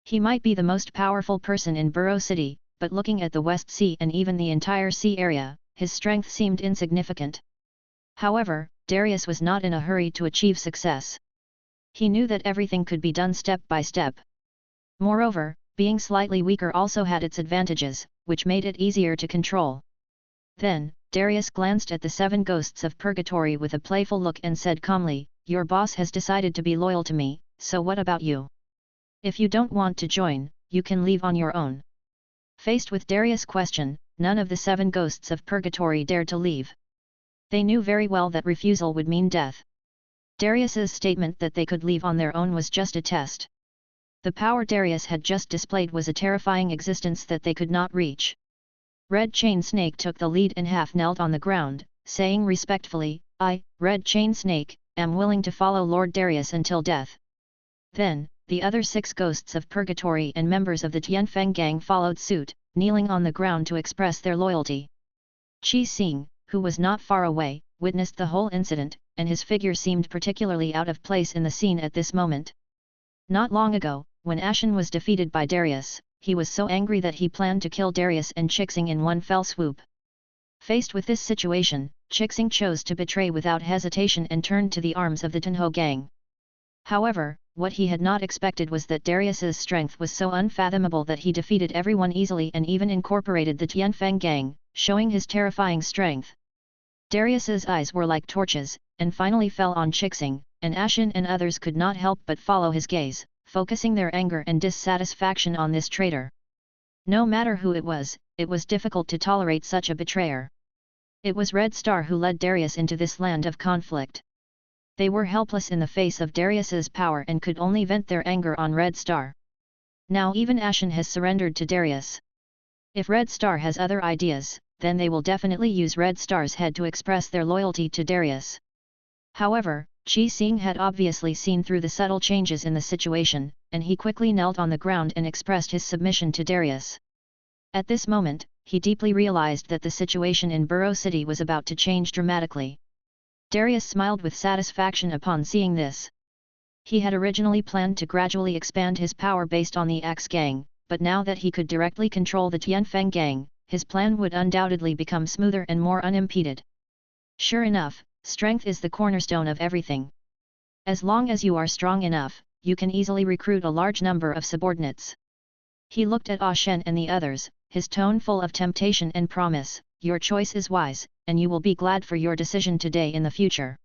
He might be the most powerful person in Burrow City, but looking at the West Sea and even the entire sea area, his strength seemed insignificant. However, Darius was not in a hurry to achieve success. He knew that everything could be done step by step. Moreover, being slightly weaker also had its advantages, which made it easier to control. Then, Darius glanced at the 7 ghosts of purgatory with a playful look and said calmly, "Your boss has decided to be loyal to me, so what about you? If you don't want to join, you can leave on your own." Faced with Darius' question, none of the 7 ghosts of purgatory dared to leave. They knew very well that refusal would mean death. Darius's statement that they could leave on their own was just a test. The power Darius had just displayed was a terrifying existence that they could not reach. Red Chain Snake took the lead and half knelt on the ground, saying respectfully, "I, Red Chain Snake, am willing to follow Lord Darius until death." Then, the other 6 ghosts of purgatory and members of the Tianfeng gang followed suit, kneeling on the ground to express their loyalty. Qi Xing, who was not far away, witnessed the whole incident, and his figure seemed particularly out of place in the scene at this moment. Not long ago, when Ashen was defeated by Darius, he was so angry that he planned to kill Darius and Qixing in one fell swoop. Faced with this situation, Qixing chose to betray without hesitation and turned to the arms of the Tenho gang. However, what he had not expected was that Darius's strength was so unfathomable that he defeated everyone easily and even incorporated the Tianfeng gang, showing his terrifying strength. Darius's eyes were like torches, and finally fell on Qixing, and Ashen and others could not help but follow his gaze, focusing their anger and dissatisfaction on this traitor. No matter who it was difficult to tolerate such a betrayer. It was Red Star who led Darius into this land of conflict. They were helpless in the face of Darius's power and could only vent their anger on Red Star. Now even Ashen has surrendered to Darius. If Red Star has other ideas, then they will definitely use Red Star's head to express their loyalty to Darius. However, Qi Xing had obviously seen through the subtle changes in the situation, and he quickly knelt on the ground and expressed his submission to Darius. At this moment, he deeply realized that the situation in Burrow City was about to change dramatically. Darius smiled with satisfaction upon seeing this. He had originally planned to gradually expand his power based on the Axe Gang, but now that he could directly control the Tianfeng Gang, his plan would undoubtedly become smoother and more unimpeded. Sure enough, strength is the cornerstone of everything. As long as you are strong enough, you can easily recruit a large number of subordinates. He looked at Ah Shen and the others, his tone full of temptation and promise, "Your choice is wise, and you will be glad for your decision today in the future.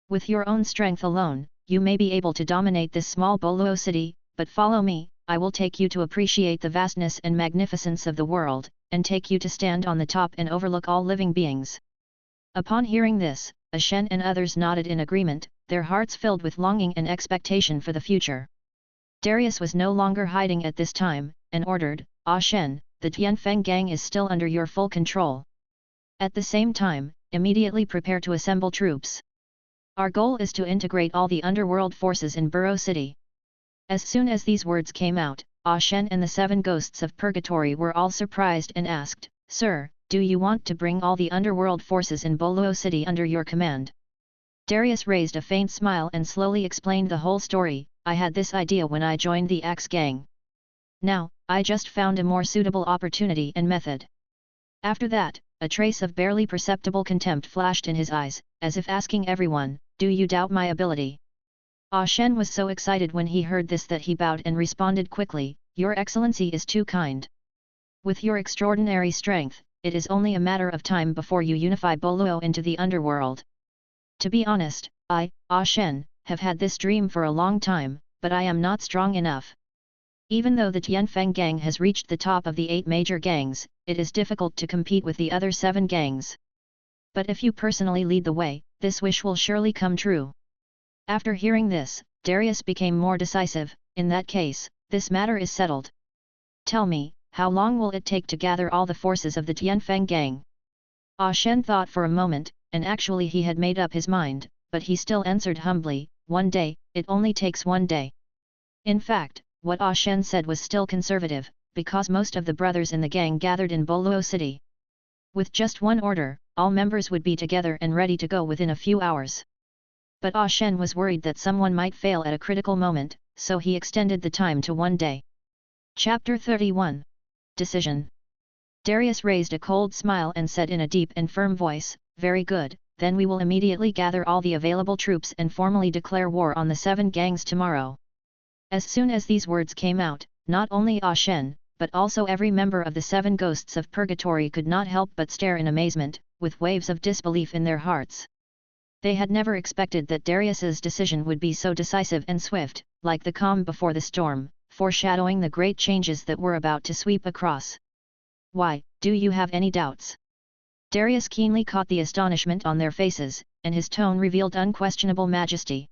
With your own strength alone, you may be able to dominate this small Boluo city, but follow me, I will take you to appreciate the vastness and magnificence of the world, and take you to stand on the top and overlook all living beings." Upon hearing this, Ah Shen and others nodded in agreement, their hearts filled with longing and expectation for the future. Darius was no longer hiding at this time, and ordered, "Ah Shen, the Tianfeng gang is still under your full control. At the same time, immediately prepare to assemble troops. Our goal is to integrate all the underworld forces in Burrow City." As soon as these words came out, Ah Shen and the 7 ghosts of purgatory were all surprised and asked, "Sir, do you want to bring all the underworld forces in Boluo City under your command?" Darius raised a faint smile and slowly explained the whole story, "I had this idea when I joined the Axe Gang. Now, I just found a more suitable opportunity and method." After that, a trace of barely perceptible contempt flashed in his eyes, as if asking everyone, "Do you doubt my ability?" Ah Shen was so excited when he heard this that he bowed and responded quickly, "Your Excellency is too kind. With your extraordinary strength, it is only a matter of time before you unify Boluo into the underworld. To be honest, I, Ah Shen, have had this dream for a long time, but I am not strong enough. Even though the Tianfeng gang has reached the top of the 8 major gangs, it is difficult to compete with the other 7 gangs. But if you personally lead the way, this wish will surely come true." After hearing this, Darius became more decisive, "In that case, this matter is settled. Tell me, how long will it take to gather all the forces of the Tianfeng gang?" Ah Shen thought for a moment, and actually he had made up his mind, but he still answered humbly, "1 day, it only takes 1 day. In fact, what Ah Shen said was still conservative, because most of the brothers in the gang gathered in Boluo City. With just one order, all members would be together and ready to go within a few hours. But Ah Shen was worried that someone might fail at a critical moment, so he extended the time to one day. Chapter 31. Decision. Darius raised a cold smile and said in a deep and firm voice, "Very good, then we will immediately gather all the available troops and formally declare war on the 7 gangs tomorrow." As soon as these words came out, not only Ah Shen, but also every member of the 7 ghosts of purgatory could not help but stare in amazement, with waves of disbelief in their hearts. They had never expected that Darius's decision would be so decisive and swift, like the calm before the storm, foreshadowing the great changes that were about to sweep across. "Why, do you have any doubts?" Darius keenly caught the astonishment on their faces, and his tone revealed unquestionable majesty.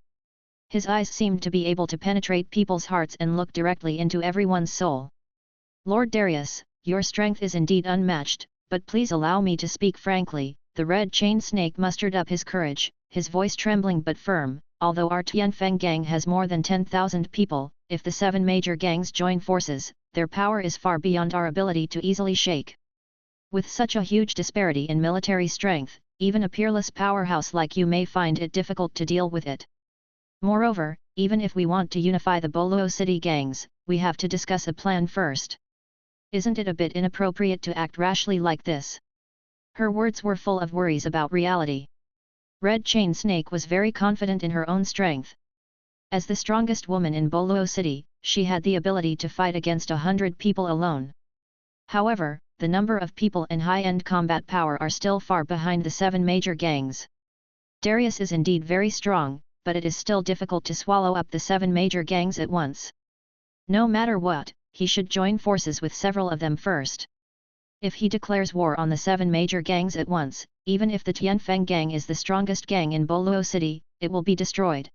His eyes seemed to be able to penetrate people's hearts and look directly into everyone's soul. "Lord Darius, your strength is indeed unmatched, but please allow me to speak frankly." The red chain snake mustered up his courage, his voice trembling but firm. "Although our Tianfeng gang has more than 10,000 people, if the 7 major gangs join forces, their power is far beyond our ability to easily shake. With such a huge disparity in military strength, even a peerless powerhouse like you may find it difficult to deal with it. Moreover, even if we want to unify the Boluo City gangs, we have to discuss a plan first. Isn't it a bit inappropriate to act rashly like this?" Her words were full of worries about reality. Red Chain Snake was very confident in her own strength. As the strongest woman in Boluo City, she had the ability to fight against 100 people alone. However, the number of people and high-end combat power are still far behind the 7 major gangs. Darius is indeed very strong, but it is still difficult to swallow up the 7 major gangs at once. No matter what, he should join forces with several of them first. If he declares war on the 7 major gangs at once, even if the Tianfeng gang is the strongest gang in Boluo City, it will be destroyed.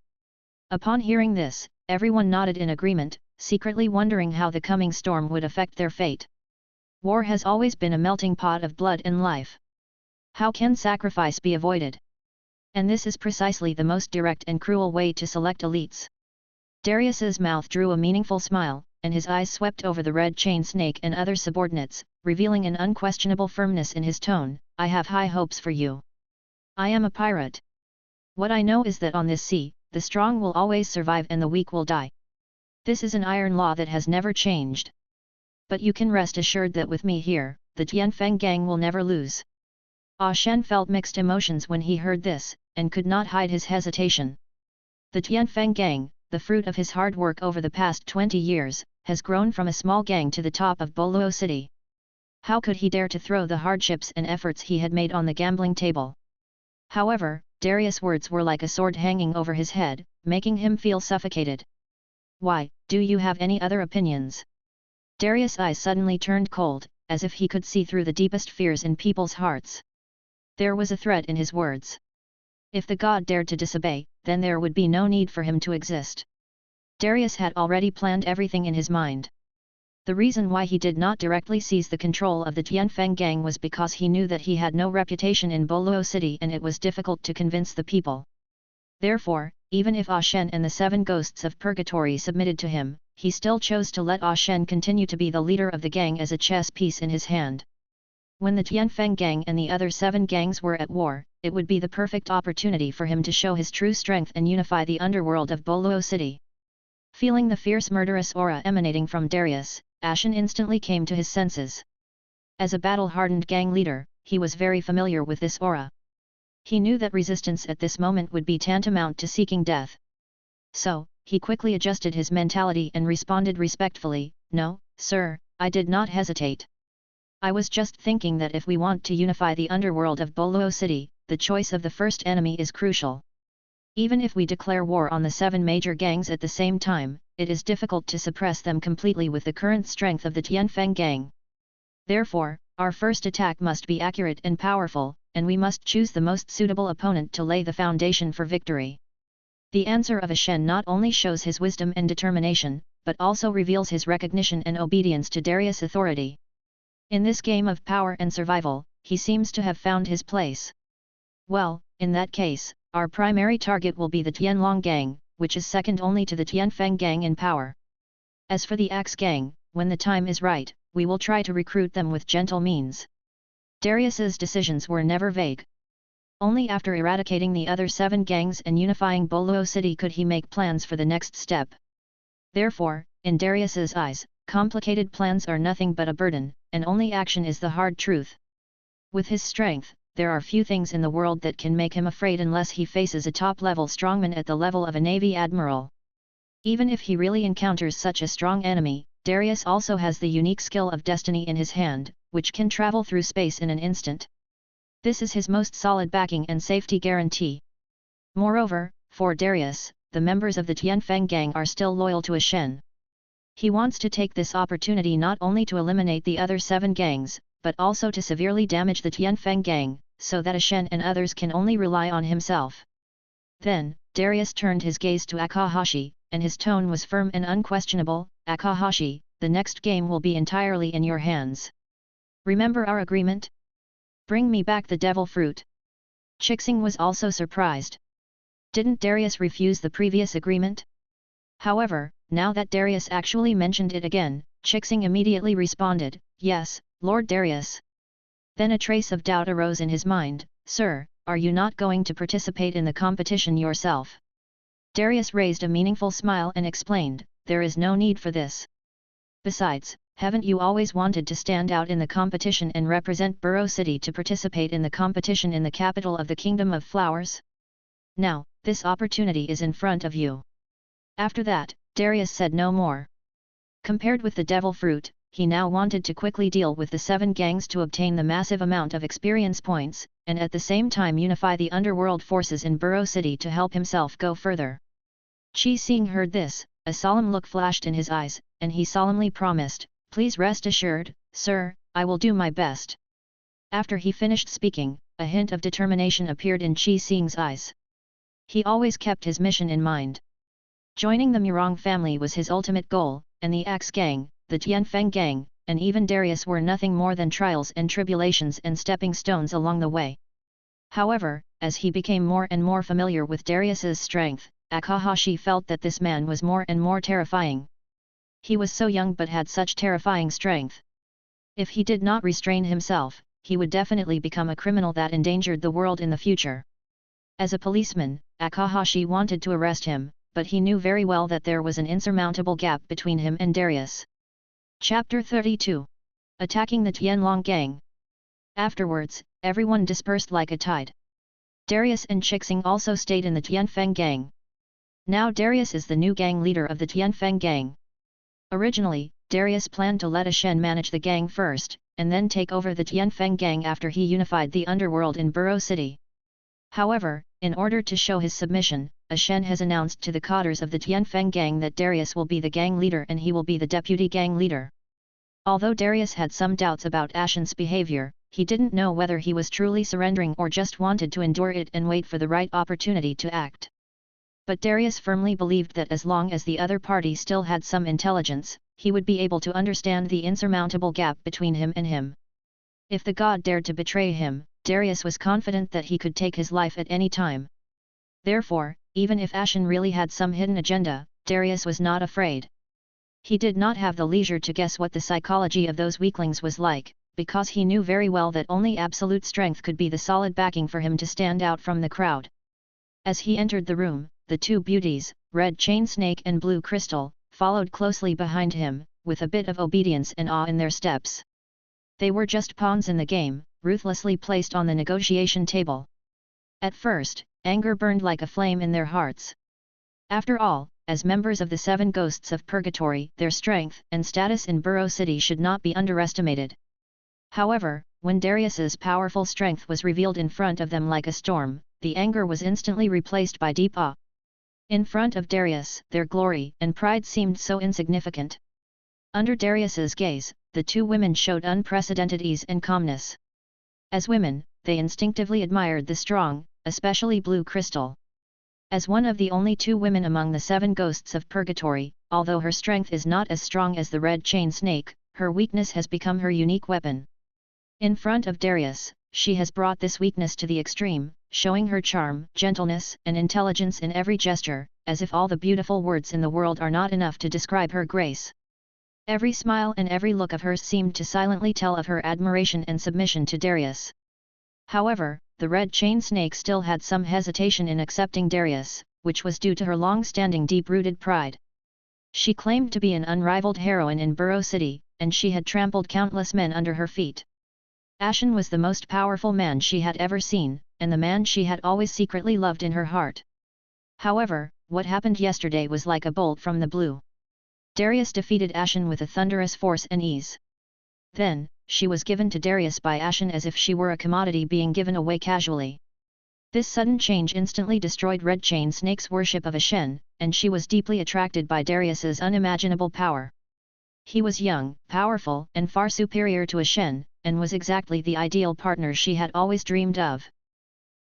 Upon hearing this, everyone nodded in agreement, secretly wondering how the coming storm would affect their fate. War has always been a melting pot of blood and life. How can sacrifice be avoided? And this is precisely the most direct and cruel way to select elites. Darius's mouth drew a meaningful smile, and his eyes swept over the red chain snake and other subordinates, revealing an unquestionable firmness in his tone. "I have high hopes for you. I am a pirate. What I know is that on this sea, the strong will always survive and the weak will die. This is an iron law that has never changed. But you can rest assured that with me here, the Tianfeng gang will never lose." Ah Shen felt mixed emotions when he heard this, and could not hide his hesitation. The Tianfeng gang, the fruit of his hard work over the past 20 years, has grown from a small gang to the top of Boluo City. How could he dare to throw the hardships and efforts he had made on the gambling table? However, Darius' words were like a sword hanging over his head, making him feel suffocated. "Why, do you have any other opinions?" Darius' eyes suddenly turned cold, as if he could see through the deepest fears in people's hearts. There was a threat in his words. If the god dared to disobey, then there would be no need for him to exist. Darius had already planned everything in his mind. The reason why he did not directly seize the control of the Tianfeng gang was because he knew that he had no reputation in Boluo City and it was difficult to convince the people. Therefore, even if Ah Shen and the 7 ghosts of purgatory submitted to him, he still chose to let Ah Shen continue to be the leader of the gang as a chess piece in his hand. When the Tianfeng gang and the other 7 gangs were at war, it would be the perfect opportunity for him to show his true strength and unify the underworld of Boluo City. Feeling the fierce murderous aura emanating from Darius, Ashen instantly came to his senses. As a battle-hardened gang leader, he was very familiar with this aura. He knew that resistance at this moment would be tantamount to seeking death. So, he quickly adjusted his mentality and responded respectfully, "No, sir, I did not hesitate. I was just thinking that if we want to unify the underworld of Boluo City, the choice of the first enemy is crucial. Even if we declare war on the 7 major gangs at the same time, it is difficult to suppress them completely with the current strength of the Tianfeng gang. Therefore, our first attack must be accurate and powerful, and we must choose the most suitable opponent to lay the foundation for victory." The answer of Shen not only shows his wisdom and determination, but also reveals his recognition and obedience to Darius' authority. In this game of power and survival, he seems to have found his place. "Well, in that case, our primary target will be the Tianlong gang, which is second only to the Tianfeng gang in power. As for the Axe Gang, when the time is right, we will try to recruit them with gentle means. Darius's decisions were never vague. Only after eradicating the other 7 gangs and unifying Boluo City could he make plans for the next step. Therefore, in Darius's eyes, complicated plans are nothing but a burden, and only action is the hard truth. With his strength, there are few things in the world that can make him afraid unless he faces a top-level strongman at the level of a Navy admiral. Even if he really encounters such a strong enemy, Darius also has the unique skill of destiny in his hand, which can travel through space in an instant. This is his most solid backing and safety guarantee. Moreover, for Darius, the members of the Tianfeng gang are still loyal to Shen. He wants to take this opportunity not only to eliminate the other 7 gangs, but also to severely damage the Tianfeng gang, so that Shen and others can only rely on himself. Then, Darius turned his gaze to Akahashi, and his tone was firm and unquestionable. Akahashi, the next game will be entirely in your hands. Remember our agreement? Bring me back the devil fruit. Chixing was also surprised. Didn't Darius refuse the previous agreement? However, now that Darius actually mentioned it again, Chixing immediately responded, "Yes, Lord Darius." Then a trace of doubt arose in his mind. "Sir, are you not going to participate in the competition yourself?" Darius raised a meaningful smile and explained, "There is no need for this. Besides, haven't you always wanted to stand out in the competition and represent Borough City to participate in the competition in the capital of the Kingdom of Flowers? Now, this opportunity is in front of you." After that, Darius said no more. Compared with the devil fruit, he now wanted to quickly deal with the 7 gangs to obtain the massive amount of experience points, and at the same time unify the underworld forces in Borough City to help himself go further. Qi Xing heard this, a solemn look flashed in his eyes, and he solemnly promised, "Please rest assured, sir, I will do my best." After he finished speaking, a hint of determination appeared in Qi Xing's eyes. He always kept his mission in mind. Joining the Murong family was his ultimate goal, and the Axe Gang, the Tianfeng Gang, and even Darius were nothing more than trials and tribulations and stepping stones along the way. However, as he became more and more familiar with Darius's strength, Akahashi felt that this man was more and more terrifying. He was so young but had such terrifying strength. If he did not restrain himself, he would definitely become a criminal that endangered the world in the future. As a policeman, Akahashi wanted to arrest him, but he knew very well that there was an insurmountable gap between him and Darius. Chapter 32. Attacking the Tianlong Gang. Afterwards, everyone dispersed like a tide. Darius and Chixing also stayed in the Tianfeng Gang. Now Darius is the new gang leader of the Tianfeng Gang. Originally, Darius planned to let Shen manage the gang first, and then take over the Tianfeng Gang after he unified the underworld in Borough City. However, in order to show his submission, Shen has announced to the cadres of the Tianfeng Gang that Darius will be the gang leader and he will be the deputy gang leader. Although Darius had some doubts about Ashen's behavior, he didn't know whether he was truly surrendering or just wanted to endure it and wait for the right opportunity to act. But Darius firmly believed that as long as the other party still had some intelligence, he would be able to understand the insurmountable gap between him and him. If the god dared to betray him, Darius was confident that he could take his life at any time. Therefore, even if Ashen really had some hidden agenda, Darius was not afraid. He did not have the leisure to guess what the psychology of those weaklings was like, because he knew very well that only absolute strength could be the solid backing for him to stand out from the crowd. As he entered the room, the 2 beauties, Red Chain Snake and Blue Crystal, followed closely behind him, with a bit of obedience and awe in their steps. They were just pawns in the game, ruthlessly placed on the negotiation table. At first, anger burned like a flame in their hearts. After all, as members of the 7 Ghosts of Purgatory, their strength and status in Borough City should not be underestimated. However, when Darius's powerful strength was revealed in front of them like a storm, the anger was instantly replaced by deep awe. In front of Darius, their glory and pride seemed so insignificant. Under Darius's gaze, the 2 women showed unprecedented ease and calmness. As women, they instinctively admired the strong, especially Blue Crystal. As one of the only 2 women among the 7 Ghosts of Purgatory, although her strength is not as strong as the Red Chain Snake, her weakness has become her unique weapon. In front of Darius, she has brought this weakness to the extreme, showing her charm, gentleness and intelligence in every gesture, as if all the beautiful words in the world are not enough to describe her grace. Every smile and every look of hers seemed to silently tell of her admiration and submission to Darius. However, the red chain snake still had some hesitation in accepting Darius, which was due to her long-standing deep-rooted pride. She claimed to be an unrivaled heroine in Burrow City, and she had trampled countless men under her feet. Ashen was the most powerful man she had ever seen, and the man she had always secretly loved in her heart. However, what happened yesterday was like a bolt from the blue. Darius defeated Ashen with a thunderous force and ease. Then, she was given to Darius by Ashen as if she were a commodity being given away casually. This sudden change instantly destroyed Red Chain Snake's worship of Ashen, and she was deeply attracted by Darius's unimaginable power. He was young, powerful, and far superior to Ashen, and was exactly the ideal partner she had always dreamed of.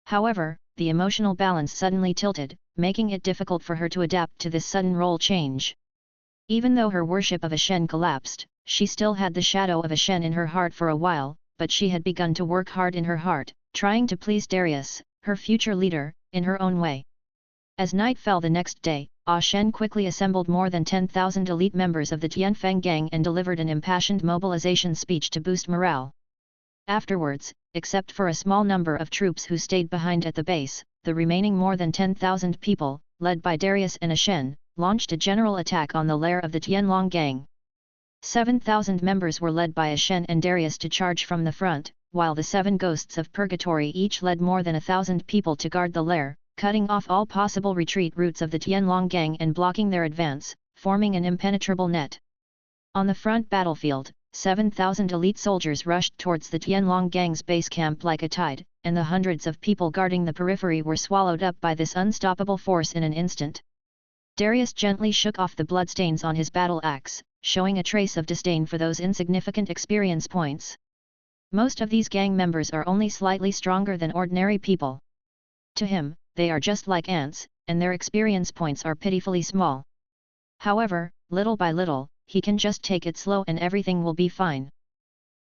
However, the emotional balance suddenly tilted, making it difficult for her to adapt to this sudden role change. Even though her worship of Ashen collapsed, she still had the shadow of Ashen in her heart for a while, but she had begun to work hard in her heart, trying to please Darius, her future leader, in her own way. As night fell the next day, Ashen quickly assembled more than 10,000 elite members of the Tianfeng gang and delivered an impassioned mobilization speech to boost morale. Afterwards, except for a small number of troops who stayed behind at the base, the remaining more than 10,000 people, led by Darius and Ashen, launched a general attack on the lair of the Tianlong gang. 7,000 members were led by Ashen and Darius to charge from the front, while the 7 ghosts of purgatory each led more than 1,000 people to guard the lair, cutting off all possible retreat routes of the Tianlong gang and blocking their advance, forming an impenetrable net. On the front battlefield, 7,000 elite soldiers rushed towards the Tianlong gang's base camp like a tide, and the hundreds of people guarding the periphery were swallowed up by this unstoppable force in an instant. Darius gently shook off the bloodstains on his battle axe, showing a trace of disdain for those insignificant experience points. Most of these gang members are only slightly stronger than ordinary people. To him, they are just like ants, and their experience points are pitifully small. However, little by little, he can just take it slow and everything will be fine.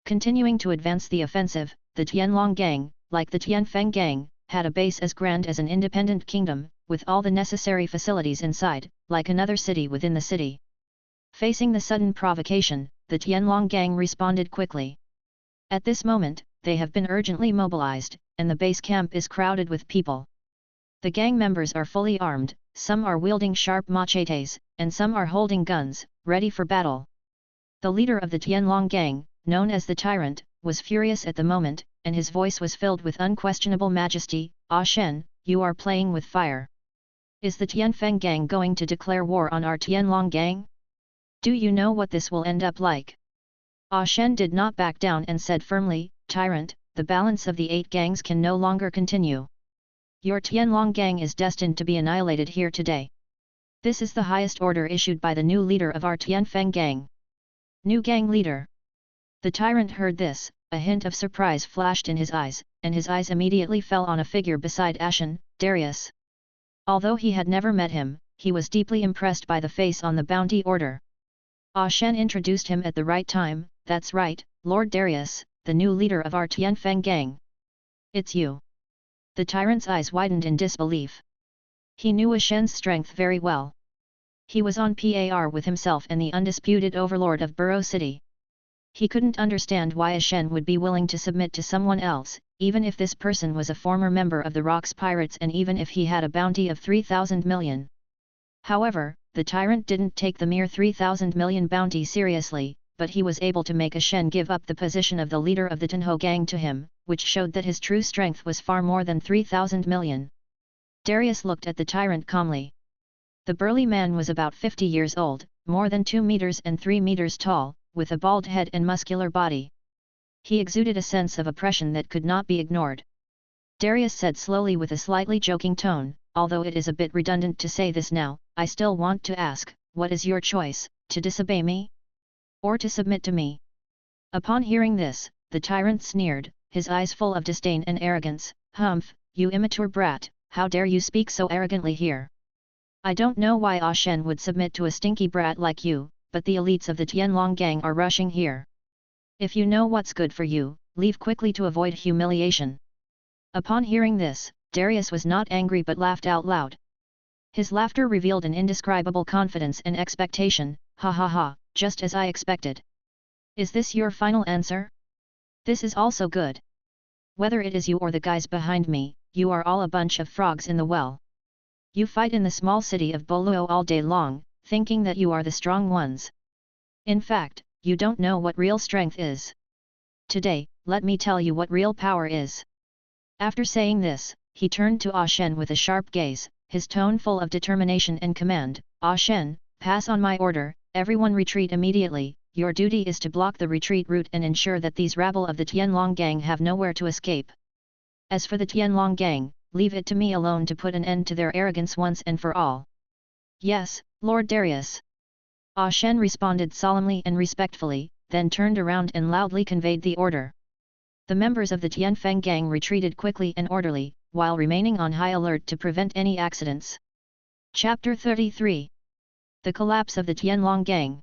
Continuing to advance the offensive, the Tianlong gang, like the Tianfeng gang, had a base as grand as an independent kingdom, with all the necessary facilities inside, like another city within the city. Facing the sudden provocation, the Tianlong gang responded quickly. At this moment, they have been urgently mobilized, and the base camp is crowded with people. The gang members are fully armed, some are wielding sharp machetes, and some are holding guns, ready for battle. The leader of the Tianlong gang, known as the Tyrant, was furious at the moment, and his voice was filled with unquestionable majesty. Ashen, you are playing with fire. Is the Tianfeng gang going to declare war on our Tianlong gang? Do you know what this will end up like? Ashen did not back down and said firmly, Tyrant, the balance of the 8 gangs can no longer continue. Your Tianlong gang is destined to be annihilated here today. This is the highest order issued by the new leader of our Tianfeng gang. New gang leader. The Tyrant heard this, a hint of surprise flashed in his eyes, and his eyes immediately fell on a figure beside Ashen, Darius. Although he had never met him, he was deeply impressed by the face on the bounty order. Ashen introduced him at the right time. That's right, Lord Darius, the new leader of our Tianfeng gang. It's you. The Tyrant's eyes widened in disbelief. He knew Ashen's strength very well. He was on par with himself and the undisputed overlord of Burrow City. He couldn't understand why Ashen would be willing to submit to someone else, even if this person was a former member of the Rox Pirates and even if he had a bounty of 3,000 million. However, the Tyrant didn't take the mere 3,000 million bounty seriously, but he was able to make Ashen give up the position of the leader of the Tenho gang to him, which showed that his true strength was far more than 3,000 million. Darius looked at the Tyrant calmly. The burly man was about 50 years old, more than 2 meters and 3 meters tall, with a bald head and muscular body. He exuded a sense of oppression that could not be ignored. Darius said slowly with a slightly joking tone, although it is a bit redundant to say this now, I still want to ask, what is your choice, to disobey me? Or to submit to me? Upon hearing this, the Tyrant sneered, his eyes full of disdain and arrogance, Humph, you immature brat, how dare you speak so arrogantly here? I don't know why Ashen would submit to a stinky brat like you, but the elites of the Tianlong gang are rushing here. If you know what's good for you, leave quickly to avoid humiliation. Upon hearing this, Darius was not angry but laughed out loud. His laughter revealed an indescribable confidence and expectation, ha ha ha, just as I expected. Is this your final answer? This is also good. Whether it is you or the guys behind me, you are all a bunch of frogs in the well. You fight in the small city of Boluo all day long, thinking that you are the strong ones. In fact, you don't know what real strength is. Today, let me tell you what real power is. After saying this, he turned to Ah Shen with a sharp gaze, his tone full of determination and command. Ah Shen, pass on my order, everyone retreat immediately. Your duty is to block the retreat route and ensure that these rabble of the Tianlong gang have nowhere to escape. As for the Tianlong gang, leave it to me alone to put an end to their arrogance once and for all. Yes, Lord Darius. Ah Shen responded solemnly and respectfully, then turned around and loudly conveyed the order. The members of the Tianfeng gang retreated quickly and orderly, while remaining on high alert to prevent any accidents. Chapter 33. The collapse of the Tianlong gang.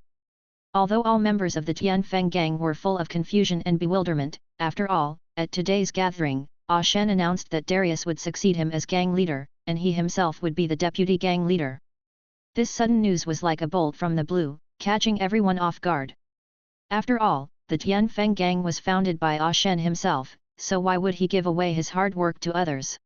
Although all members of the Tianfeng gang were full of confusion and bewilderment, after all, at today's gathering, Ah Shen announced that Darius would succeed him as gang leader, and he himself would be the deputy gang leader. This sudden news was like a bolt from the blue, catching everyone off guard. After all, the Tianfeng gang was founded by Ah Shen himself, so why would he give away his hard work to others?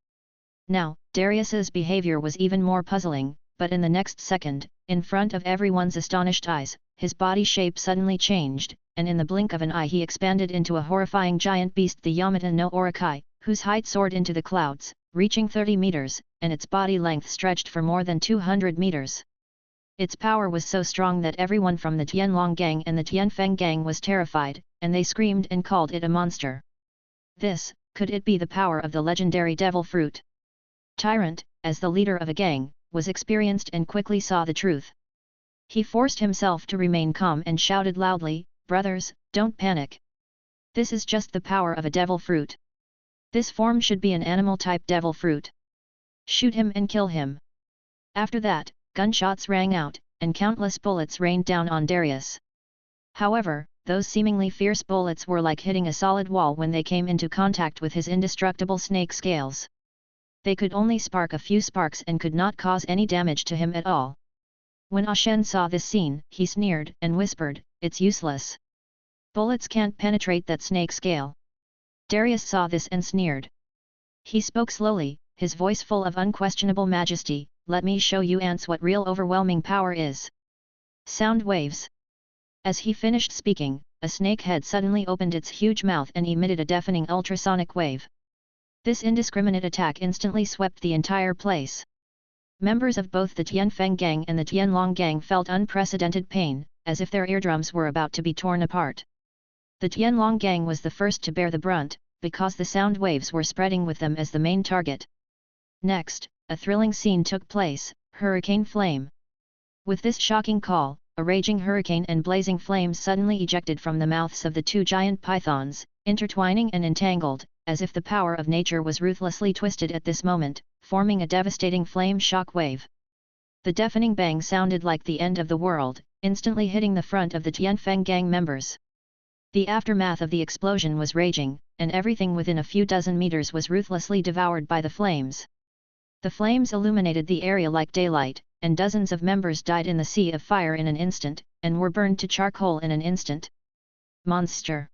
Now, Darius's behavior was even more puzzling, but in the next second, in front of everyone's astonished eyes, his body shape suddenly changed, and in the blink of an eye he expanded into a horrifying giant beast, the Yamata no Orakai, whose height soared into the clouds, reaching 30 meters, and its body length stretched for more than 200 meters. Its power was so strong that everyone from the Tianlong gang and the Tianfeng gang was terrified, and they screamed and called it a monster. Could it be the power of the legendary devil fruit? Tyrant, as the leader of a gang, was experienced and quickly saw the truth. He forced himself to remain calm and shouted loudly, "Brothers, don't panic. This is just the power of a devil fruit. This form should be an animal-type devil fruit. Shoot him and kill him." After that, gunshots rang out, and countless bullets rained down on Darius. However, those seemingly fierce bullets were like hitting a solid wall when they came into contact with his indestructible snake scales. They could only spark a few sparks and could not cause any damage to him at all. When Ah Shen saw this scene, he sneered and whispered, "It's useless. Bullets can't penetrate that snake scale." Darius saw this and sneered. He spoke slowly, his voice full of unquestionable majesty, "Let me show you ants what real overwhelming power is. Sound waves." As he finished speaking, a snake head suddenly opened its huge mouth and emitted a deafening ultrasonic wave. This indiscriminate attack instantly swept the entire place. Members of both the Tianfeng gang and the Tianlong gang felt unprecedented pain, as if their eardrums were about to be torn apart. The Tianlong gang was the first to bear the brunt, because the sound waves were spreading with them as the main target. Next, a thrilling scene took place, Hurricane Flame. With this shocking call, a raging hurricane and blazing flames suddenly ejected from the mouths of the two giant pythons, intertwining and entangled, as if the power of nature was ruthlessly twisted at this moment, forming a devastating flame shock wave. The deafening bang sounded like the end of the world, instantly hitting the front of the Tianfeng gang members. The aftermath of the explosion was raging, and everything within a few dozen meters was ruthlessly devoured by the flames. The flames illuminated the area like daylight, and dozens of members died in the sea of fire in an instant, and were burned to charcoal in an instant. Monster!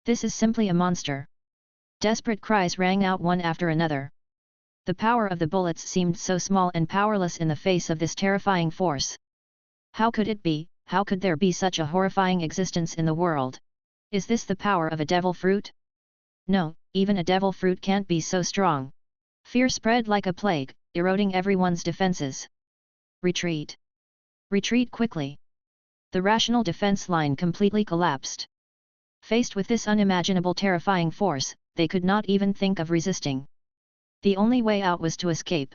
This is simply a monster! Desperate cries rang out one after another. The power of the bullets seemed so small and powerless in the face of this terrifying force. How could it be? How could there be such a horrifying existence in the world? Is this the power of a devil fruit? No, even a devil fruit can't be so strong. Fear spread like a plague, eroding everyone's defenses. Retreat! Retreat quickly! The rational defense line completely collapsed. Faced with this unimaginable terrifying force, they could not even think of resisting. The only way out was to escape.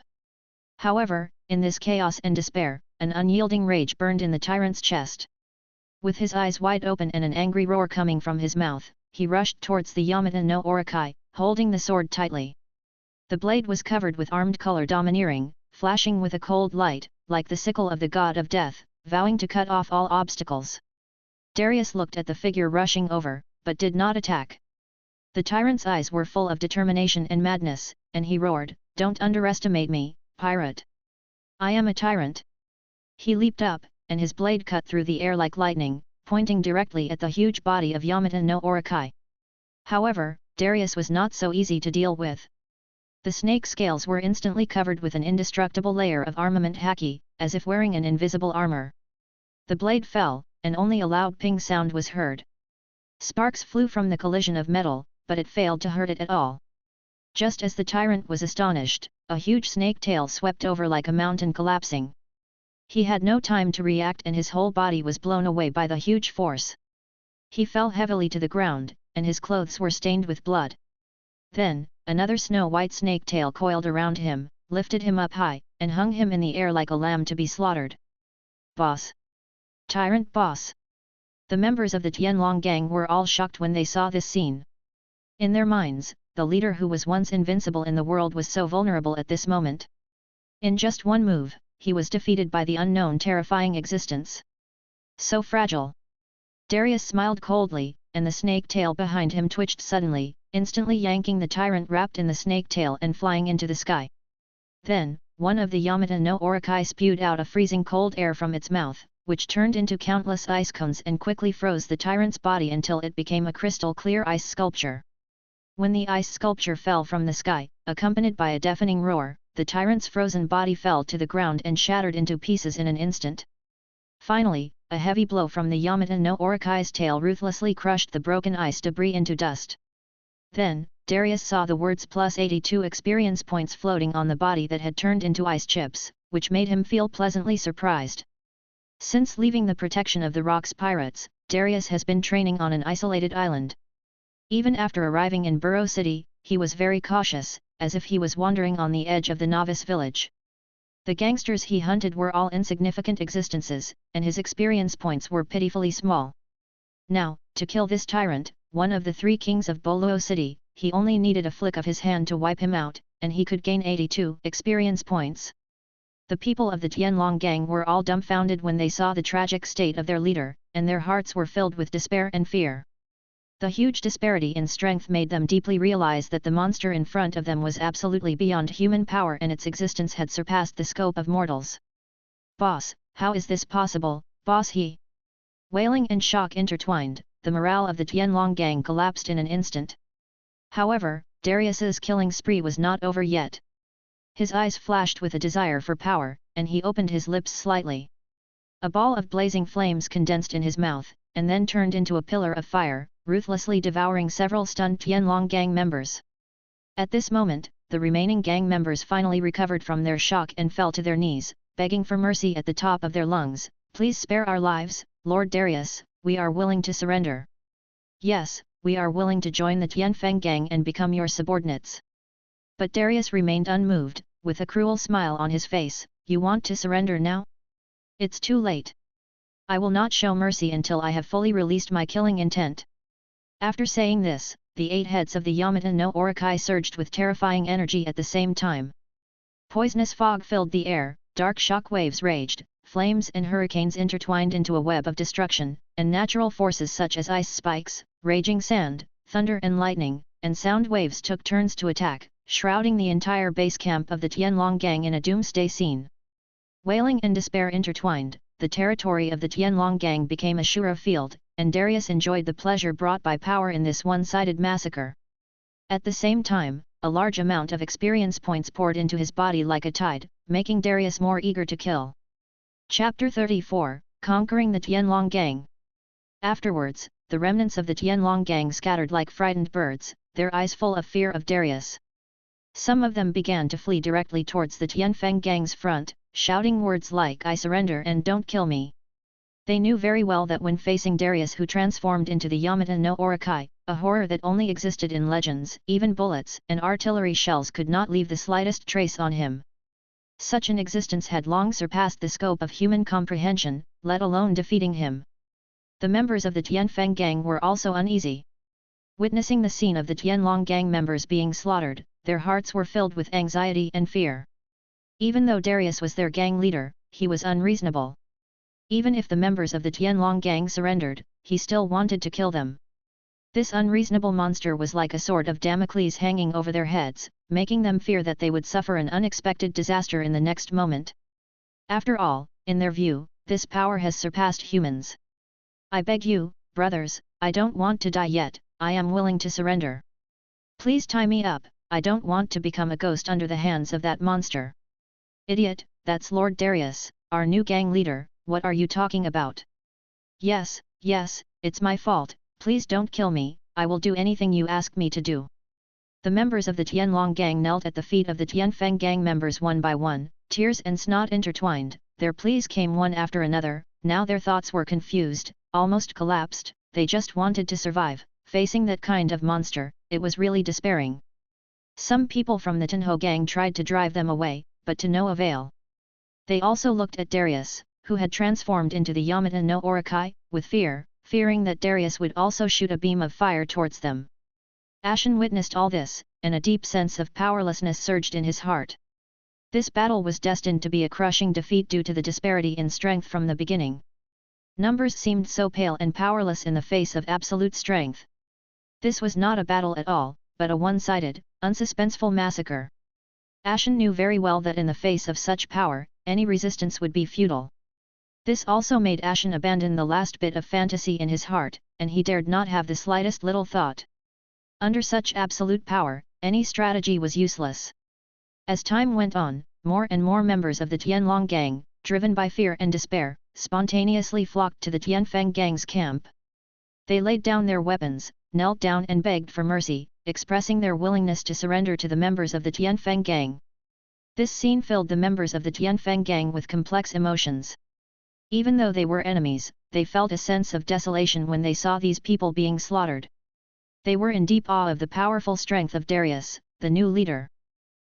However, in this chaos and despair, an unyielding rage burned in the tyrant's chest. With his eyes wide open and an angry roar coming from his mouth, he rushed towards the Yamata no Orakai, holding the sword tightly. The blade was covered with armed color domineering, flashing with a cold light, like the sickle of the god of death, vowing to cut off all obstacles. Darius looked at the figure rushing over, but did not attack. The tyrant's eyes were full of determination and madness, and he roared, "Don't underestimate me, pirate! I am a tyrant!" He leaped up, and his blade cut through the air like lightning, pointing directly at the huge body of Yamata no Orokai. However, Darius was not so easy to deal with. The snake scales were instantly covered with an indestructible layer of armament haki, as if wearing an invisible armor. The blade fell, and only a loud ping sound was heard. Sparks flew from the collision of metal, but it failed to hurt it at all. Just as the tyrant was astonished, a huge snake tail swept over like a mountain collapsing. He had no time to react and his whole body was blown away by the huge force. He fell heavily to the ground, and his clothes were stained with blood. Then, another snow-white snake tail coiled around him, lifted him up high, and hung him in the air like a lamb to be slaughtered. Boss! Tyrant boss! The members of the Tianlong gang were all shocked when they saw this scene. In their minds, the leader who was once invincible in the world was so vulnerable at this moment. In just one move, he was defeated by the unknown terrifying existence. So fragile. Darius smiled coldly, and the snake tail behind him twitched suddenly, instantly yanking the tyrant wrapped in the snake tail and flying into the sky. Then, one of the Yamata no Orokai spewed out a freezing cold air from its mouth, which turned into countless ice cones and quickly froze the tyrant's body until it became a crystal-clear ice sculpture. When the ice sculpture fell from the sky, accompanied by a deafening roar, the tyrant's frozen body fell to the ground and shattered into pieces in an instant. Finally, a heavy blow from the Yamata no Orokai's tail ruthlessly crushed the broken ice debris into dust. Then, Darius saw the words +82 experience points floating on the body that had turned into ice chips, which made him feel pleasantly surprised. Since leaving the protection of the Rocks pirates, Darius has been training on an isolated island. Even after arriving in Burrow City, he was very cautious, as if he was wandering on the edge of the novice village. The gangsters he hunted were all insignificant existences, and his experience points were pitifully small. Now, to kill this tyrant, one of the 3 kings of Boluo City, he only needed a flick of his hand to wipe him out, and he could gain 82 experience points. The people of the Tianlong gang were all dumbfounded when they saw the tragic state of their leader, and their hearts were filled with despair and fear. The huge disparity in strength made them deeply realize that the monster in front of them was absolutely beyond human power and its existence had surpassed the scope of mortals. Boss, how is this possible, boss he? Wailing and shock intertwined, the morale of the Tianlong gang collapsed in an instant. However, Darius's killing spree was not over yet. His eyes flashed with a desire for power, and he opened his lips slightly. A ball of blazing flames condensed in his mouth, and then turned into a pillar of fire, ruthlessly devouring several stunned Tianlong gang members. At this moment, the remaining gang members finally recovered from their shock and fell to their knees, begging for mercy at the top of their lungs. Please spare our lives, Lord Darius, we are willing to surrender. Yes, we are willing to join the Tianfeng gang and become your subordinates. But Darius remained unmoved, with a cruel smile on his face. You want to surrender now? It's too late. I will not show mercy until I have fully released my killing intent. After saying this, the 8 heads of the Yamata no Orokai surged with terrifying energy at the same time. Poisonous fog filled the air, dark shock waves raged, flames and hurricanes intertwined into a web of destruction, and natural forces such as ice spikes, raging sand, thunder and lightning, and sound waves took turns to attack, shrouding the entire base camp of the Tianlong gang in a doomsday scene. Wailing and despair intertwined, the territory of the Tianlong gang became a Shura field, and Darius enjoyed the pleasure brought by power in this one-sided massacre. At the same time, a large amount of experience points poured into his body like a tide, making Darius more eager to kill. Chapter 34, Conquering the Tianlong Gang. Afterwards, the remnants of the Tianlong gang scattered like frightened birds, their eyes full of fear of Darius. Some of them began to flee directly towards the Tianfeng gang's front, shouting words like "I surrender" and "Don't kill me." They knew very well that when facing Darius, who transformed into the Yamata no Orokai, a horror that only existed in legends, even bullets and artillery shells could not leave the slightest trace on him. Such an existence had long surpassed the scope of human comprehension, let alone defeating him. The members of the Tianfeng gang were also uneasy. Witnessing the scene of the Tianlong gang members being slaughtered, their hearts were filled with anxiety and fear. Even though Darius was their gang leader, he was unreasonable. Even if the members of the Tianlong gang surrendered, he still wanted to kill them. This unreasonable monster was like a sword of Damocles hanging over their heads, making them fear that they would suffer an unexpected disaster in the next moment. After all, in their view, this power has surpassed humans. I beg you, brothers, I don't want to die yet, I am willing to surrender. Please tie me up, I don't want to become a ghost under the hands of that monster. Idiot, that's Lord Darius, our new gang leader, what are you talking about? Yes, it's my fault, please don't kill me, I will do anything you ask me to do. The members of the Tianlong gang knelt at the feet of the Tianfeng gang members one by one, tears and snot intertwined, their pleas came one after another, now their thoughts were confused, almost collapsed, they just wanted to survive, facing that kind of monster, it was really despairing. Some people from the Tenho gang tried to drive them away, but to no avail. They also looked at Darius, who had transformed into the Yamata no Orokai, with fear, fearing that Darius would also shoot a beam of fire towards them. Ashen witnessed all this, and a deep sense of powerlessness surged in his heart. This battle was destined to be a crushing defeat due to the disparity in strength from the beginning. Numbers seemed so pale and powerless in the face of absolute strength. This was not a battle at all, but a one-sided, unsuspenseful massacre. Ashen knew very well that in the face of such power, any resistance would be futile. This also made Ashen abandon the last bit of fantasy in his heart, and he dared not have the slightest little thought. Under such absolute power, any strategy was useless. As time went on, more and more members of the Tianlong gang, driven by fear and despair, spontaneously flocked to the Tianfeng gang's camp. They laid down their weapons, knelt down and begged for mercy, expressing their willingness to surrender to the members of the Tianfeng gang. This scene filled the members of the Tianfeng gang with complex emotions. Even though they were enemies, they felt a sense of desolation when they saw these people being slaughtered. They were in deep awe of the powerful strength of Darius, the new leader.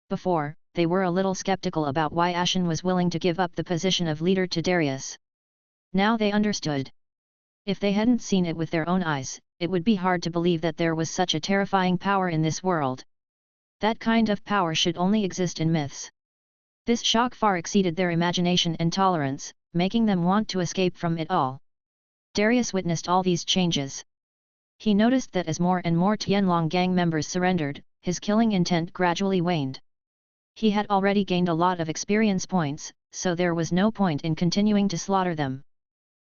Before, they were a little skeptical about why Ashen was willing to give up the position of leader to Darius. Now they understood. If they hadn't seen it with their own eyes, it would be hard to believe that there was such a terrifying power in this world. That kind of power should only exist in myths. This shock far exceeded their imagination and tolerance, making them want to escape from it all. Darius witnessed all these changes. He noticed that as more and more Tianlong gang members surrendered, his killing intent gradually waned. He had already gained a lot of experience points, so there was no point in continuing to slaughter them.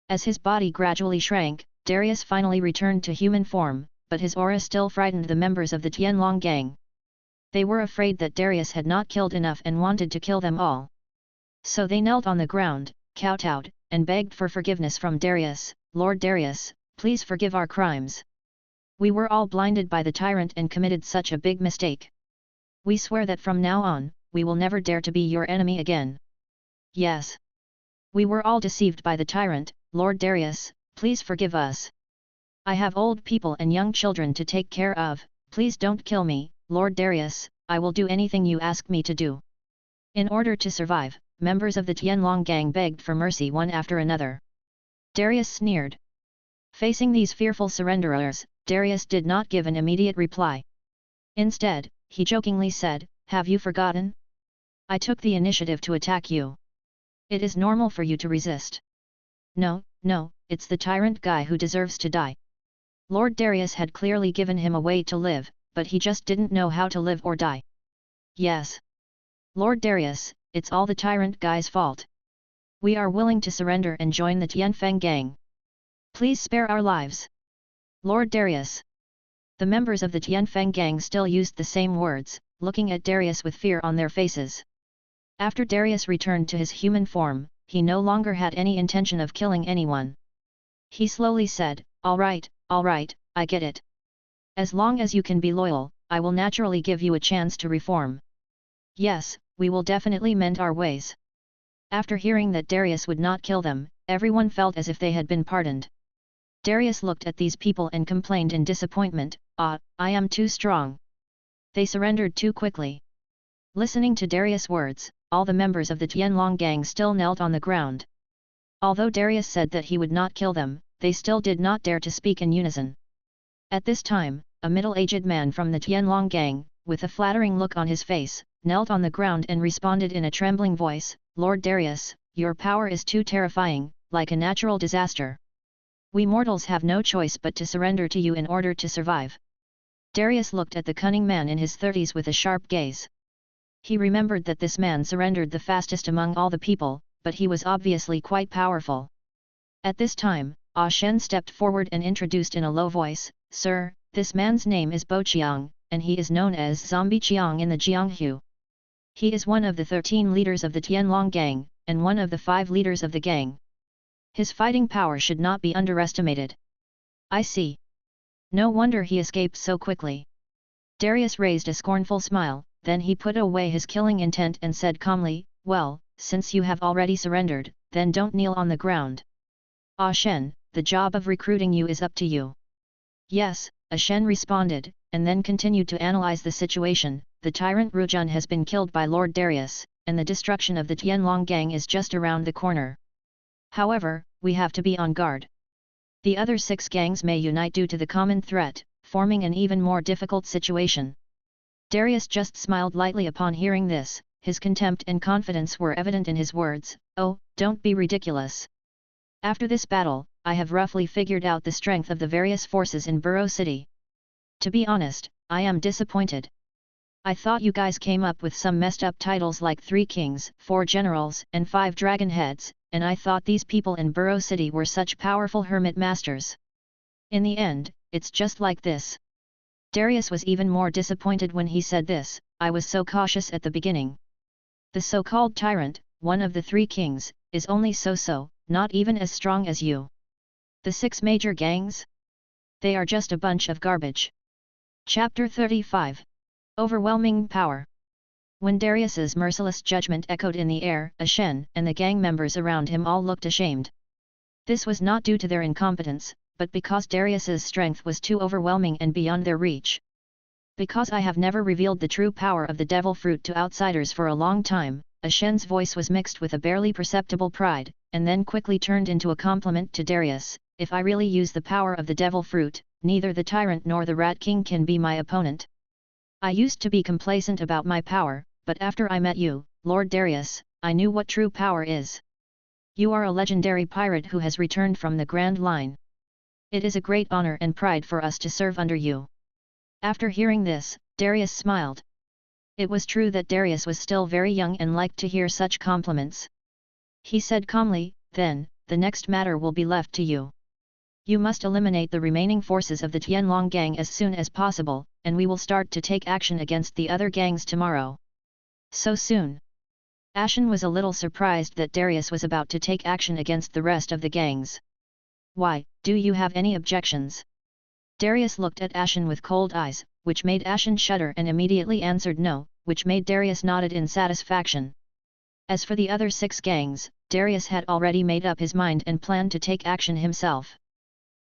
As his body gradually shrank, Darius finally returned to human form, but his aura still frightened the members of the Tianlong gang. They were afraid that Darius had not killed enough and wanted to kill them all. So they knelt on the ground, kowtowed, and begged for forgiveness from Darius. Lord Darius, please forgive our crimes. We were all blinded by the tyrant and committed such a big mistake. We swear that from now on, we will never dare to be your enemy again. Yes. We were all deceived by the tyrant, Lord Darius, please forgive us. I have old people and young children to take care of, please don't kill me, Lord Darius, I will do anything you ask me to do. In order to survive, members of the Tianlong gang begged for mercy one after another. Darius sneered. Facing these fearful surrenderers, Darius did not give an immediate reply. Instead, he jokingly said, "Have you forgotten? I took the initiative to attack you. It is normal for you to resist." No, it's the tyrant guy who deserves to die. Lord Darius had clearly given him a way to live, but he just didn't know how to live or die. Yes. Lord Darius, it's all the tyrant guy's fault. We are willing to surrender and join the Tianfeng gang. Please spare our lives. Lord Darius. The members of the Tianfeng gang still used the same words, looking at Darius with fear on their faces. After Darius returned to his human form, he no longer had any intention of killing anyone. He slowly said, all right, I get it. As long as you can be loyal, I will naturally give you a chance to reform. Yes, we will definitely mend our ways. After hearing that Darius would not kill them, everyone felt as if they had been pardoned. Darius looked at these people and complained in disappointment, I am too strong. They surrendered too quickly. Listening to Darius' words, all the members of the Tianlong gang still knelt on the ground. Although Darius said that he would not kill them, they still did not dare to speak in unison. At this time, a middle-aged man from the Tianlong gang, with a flattering look on his face, knelt on the ground and responded in a trembling voice, Lord Darius, your power is too terrifying, like a natural disaster. We mortals have no choice but to surrender to you in order to survive. Darius looked at the cunning man in his 30s with a sharp gaze. He remembered that this man surrendered the fastest among all the people, but he was obviously quite powerful. At this time, Shen stepped forward and introduced in a low voice, "Sir, this man's name is Bo Qiang, and he is known as Zombie Qiang in the Jianghu. He is one of the 13 leaders of the Tianlong gang, and one of the 5 leaders of the gang. His fighting power should not be underestimated." "I see. No wonder he escaped so quickly." Darius raised a scornful smile, then he put away his killing intent and said calmly, "Well, since you have already surrendered, then don't kneel on the ground. Shen, the job of recruiting you is up to you." "Yes," Shen responded, and then continued to analyze the situation. "The tyrant Rujun has been killed by Lord Darius, and the destruction of the Tianlong gang is just around the corner. However, we have to be on guard. The other 6 gangs may unite due to the common threat, forming an even more difficult situation." Darius just smiled lightly upon hearing this. His contempt and confidence were evident in his words. "Oh, don't be ridiculous. After this battle, I have roughly figured out the strength of the various forces in Burrow City. To be honest, I am disappointed. I thought you guys came up with some messed up titles like 3 kings, 4 generals, and 5 dragon heads, and I thought these people in Burrow City were such powerful hermit masters. In the end, it's just like this." Darius was even more disappointed when he said this. "I was so cautious at the beginning. The so-called tyrant, one of the 3 kings, is only so-so, not even as strong as you. The 6 major gangs? They are just a bunch of garbage." Chapter 35. Overwhelming Power. When Darius's merciless judgment echoed in the air, Shen and the gang members around him all looked ashamed. This was not due to their incompetence, but because Darius's strength was too overwhelming and beyond their reach. "Because I have never revealed the true power of the devil fruit to outsiders for a long time," Shen's voice was mixed with a barely perceptible pride, and then quickly turned into a compliment to Darius. "If I really use the power of the devil fruit, neither the tyrant nor the rat king can be my opponent. I used to be complacent about my power, but after I met you, Lord Darius, I knew what true power is. You are a legendary pirate who has returned from the Grand Line. It is a great honor and pride for us to serve under you." After hearing this, Darius smiled. It was true that Darius was still very young and liked to hear such compliments. He said calmly, "Then, the next matter will be left to you. You must eliminate the remaining forces of the Tianlong gang as soon as possible, and we will start to take action against the other gangs tomorrow." "So soon?" Ashen was a little surprised that Darius was about to take action against the rest of the gangs. "Why, do you have any objections?" Darius looked at Ashen with cold eyes, which made Ashen shudder and immediately answered no, which made Darius nodded in satisfaction. As for the other 6 gangs, Darius had already made up his mind and planned to take action himself.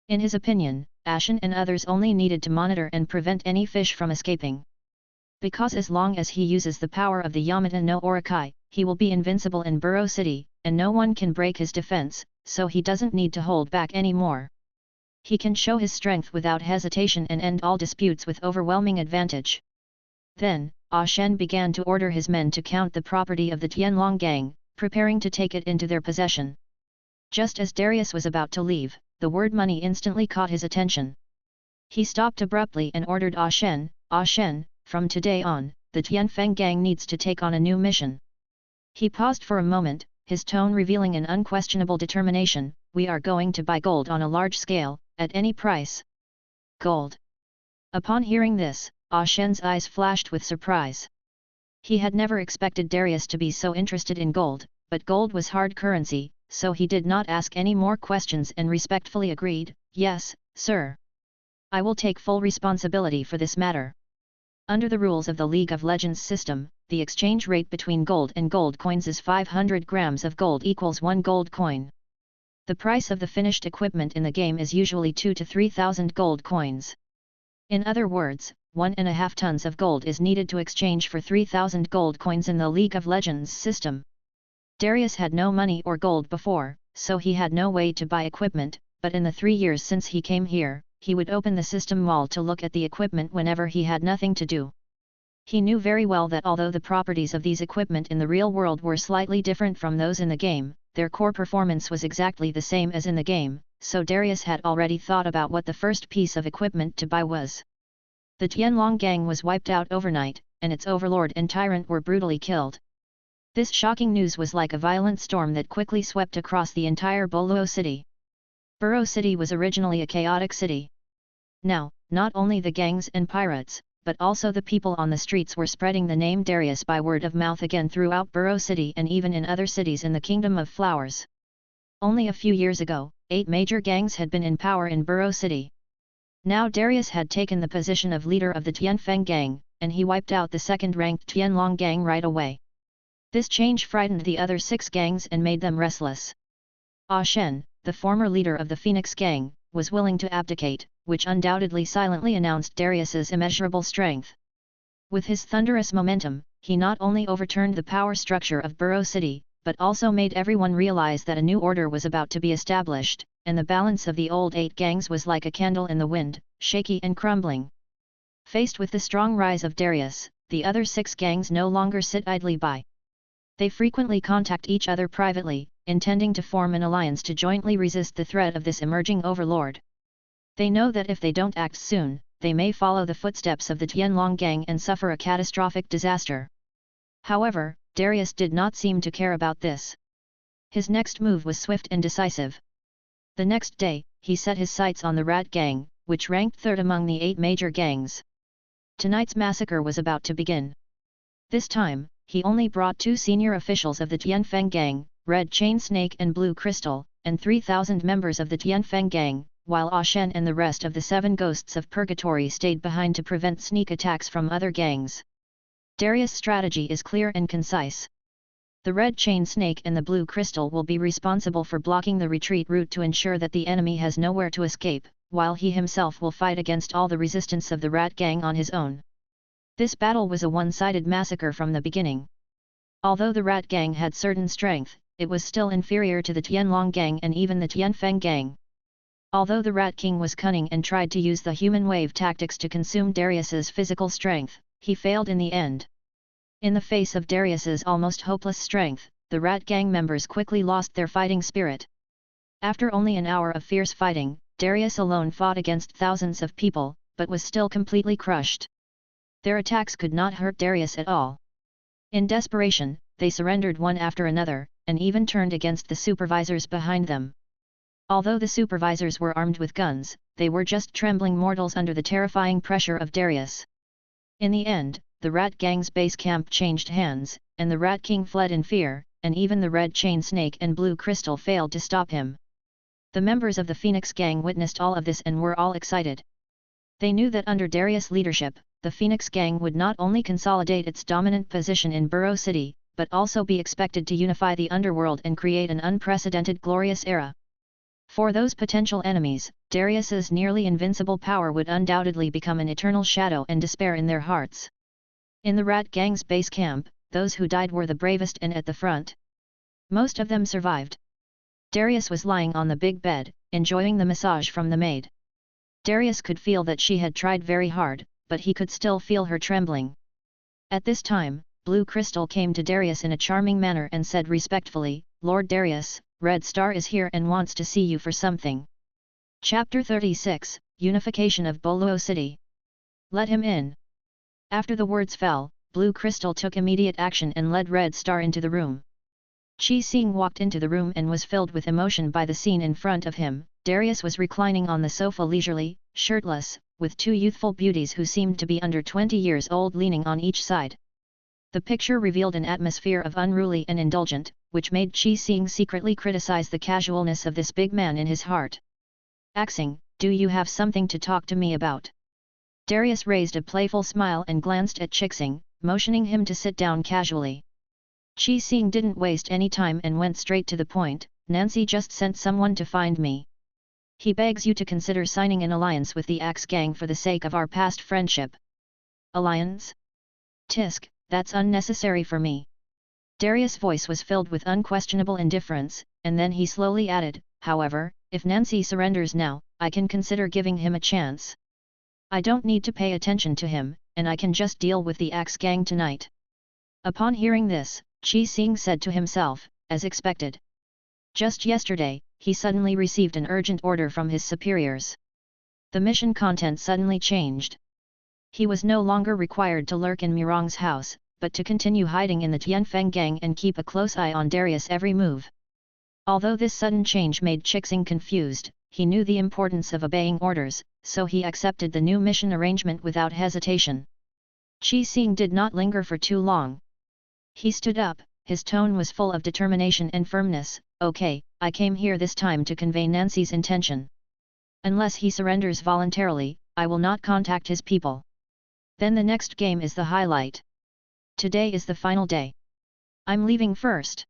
In his opinion, Ashen and others only needed to monitor and prevent any fish from escaping. Because as long as he uses the power of the Yamata no Orokai, he will be invincible in Burrow City, and no one can break his defense, so he doesn't need to hold back anymore. He can show his strength without hesitation and end all disputes with overwhelming advantage. Then, Shen began to order his men to count the property of the Tianlong gang, preparing to take it into their possession. Just as Darius was about to leave, the word money instantly caught his attention. He stopped abruptly and ordered Shen, "From today on, the Tianfeng gang needs to take on a new mission." He paused for a moment, his tone revealing an unquestionable determination. "We are going to buy gold on a large scale, at any price." "Gold?" Upon hearing this, Shen's eyes flashed with surprise. He had never expected Darius to be so interested in gold, but gold was hard currency, so he did not ask any more questions and respectfully agreed, "Yes, sir. I will take full responsibility for this matter." Under the rules of the League of Legends system, the exchange rate between gold and gold coins is 500 grams of gold equals 1 gold coin. The price of the finished equipment in the game is usually 2,000 to 3,000 gold coins. In other words, 1.5 tons of gold is needed to exchange for 3,000 gold coins in the League of Legends system. Darius had no money or gold before, so he had no way to buy equipment, but in the 3 years since he came here, he would open the system wall to look at the equipment whenever he had nothing to do. He knew very well that although the properties of these equipment in the real world were slightly different from those in the game, their core performance was exactly the same as in the game, so Darius had already thought about what the first piece of equipment to buy was. The Tianlong gang was wiped out overnight, and its overlord and tyrant were brutally killed. This shocking news was like a violent storm that quickly swept across the entire Boluo city. Borough City was originally a chaotic city. Now, not only the gangs and pirates, but also the people on the streets were spreading the name Darius by word of mouth again throughout Borough City and even in other cities in the Kingdom of Flowers. Only a few years ago, 8 major gangs had been in power in Borough City. Now Darius had taken the position of leader of the Tianfeng gang, and he wiped out the second-ranked Tianlong gang right away. This change frightened the other 6 gangs and made them restless. Shen, the former leader of the Phoenix gang, was willing to abdicate, which undoubtedly silently announced Darius's immeasurable strength. With his thunderous momentum, he not only overturned the power structure of Borough City, but also made everyone realize that a new order was about to be established, and the balance of the old 8 gangs was like a candle in the wind, shaky and crumbling. Faced with the strong rise of Darius, the other 6 gangs no longer sit idly by. They frequently contact each other privately, intending to form an alliance to jointly resist the threat of this emerging overlord. They know that if they don't act soon, they may follow the footsteps of the Tianlong gang and suffer a catastrophic disaster. However, Darius did not seem to care about this. His next move was swift and decisive. The next day, he set his sights on the Rat Gang, which ranked 3rd among the 8 major gangs. Tonight's massacre was about to begin. This time, he only brought 2 senior officials of the Tianfeng gang, Red Chain Snake and Blue Crystal, and 3,000 members of the Tianfeng gang, while Shen and the rest of the 7 ghosts of purgatory stayed behind to prevent sneak attacks from other gangs. Darius' strategy is clear and concise. The Red Chain Snake and the Blue Crystal will be responsible for blocking the retreat route to ensure that the enemy has nowhere to escape, while he himself will fight against all the resistance of the Rat Gang on his own. This battle was a one-sided massacre from the beginning. Although the Rat Gang had certain strength, it was still inferior to the Tianlong Gang and even the Tianfeng Gang. Although the Rat King was cunning and tried to use the human wave tactics to consume Darius's physical strength, he failed in the end. In the face of Darius's almost hopeless strength, the Rat Gang members quickly lost their fighting spirit. After only an hour of fierce fighting, Darius alone fought against thousands of people, but was still completely crushed. Their attacks could not hurt Darius at all. In desperation, they surrendered one after another, and even turned against the supervisors behind them. Although the supervisors were armed with guns, they were just trembling mortals under the terrifying pressure of Darius. In the end, the Rat Gang's base camp changed hands, and the Rat King fled in fear, and even the Red Chain Snake and Blue Crystal failed to stop him. The members of the Phoenix Gang witnessed all of this and were all excited. They knew that under Darius' leadership, the Phoenix Gang would not only consolidate its dominant position in Borough City, but also be expected to unify the underworld and create an unprecedented glorious era. For those potential enemies, Darius's nearly invincible power would undoubtedly become an eternal shadow and despair in their hearts. In the Rat Gang's base camp, those who died were the bravest and at the front. Most of them survived. Darius was lying on the big bed, enjoying the massage from the maid. Darius could feel that she had tried very hard, but he could still feel her trembling. At this time, Blue Crystal came to Darius in a charming manner and said respectfully, "Lord Darius, Red Star is here and wants to see you for something." Chapter 36, Unification of Boluo City. Let him in. After the words fell, Blue Crystal took immediate action and led Red Star into the room. Qi Xing walked into the room and was filled with emotion by the scene in front of him. Darius was reclining on the sofa leisurely, shirtless, with 2 youthful beauties who seemed to be under 20 years old leaning on each side. The picture revealed an atmosphere of unruly and indulgent, which made Qi Xing secretly criticize the casualness of this big man in his heart. "Axing, do you have something to talk to me about?" Darius raised a playful smile and glanced at Qixing, motioning him to sit down casually. Qi Xing didn't waste any time and went straight to the point. "Nancy just sent someone to find me. He begs you to consider signing an alliance with the Axe Gang for the sake of our past friendship." "Alliance? Tisk, that's unnecessary for me." Darius' voice was filled with unquestionable indifference, and then he slowly added, "However, if Nancy surrenders now, I can consider giving him a chance. I don't need to pay attention to him, and I can just deal with the Axe Gang tonight." Upon hearing this, Qi Xing said to himself, as expected. Just yesterday, he suddenly received an urgent order from his superiors. The mission content suddenly changed. He was no longer required to lurk in Mirong's house, but to continue hiding in the Tianfeng gang and keep a close eye on Darius' every move. Although this sudden change made Chixing confused, he knew the importance of obeying orders, so he accepted the new mission arrangement without hesitation. Chixing did not linger for too long. He stood up, his tone was full of determination and firmness. "Okay, I came here this time to convey Nancy's intention. Unless he surrenders voluntarily, I will not contact his people. Then the next game is the highlight. Today is the final day. I'm leaving first."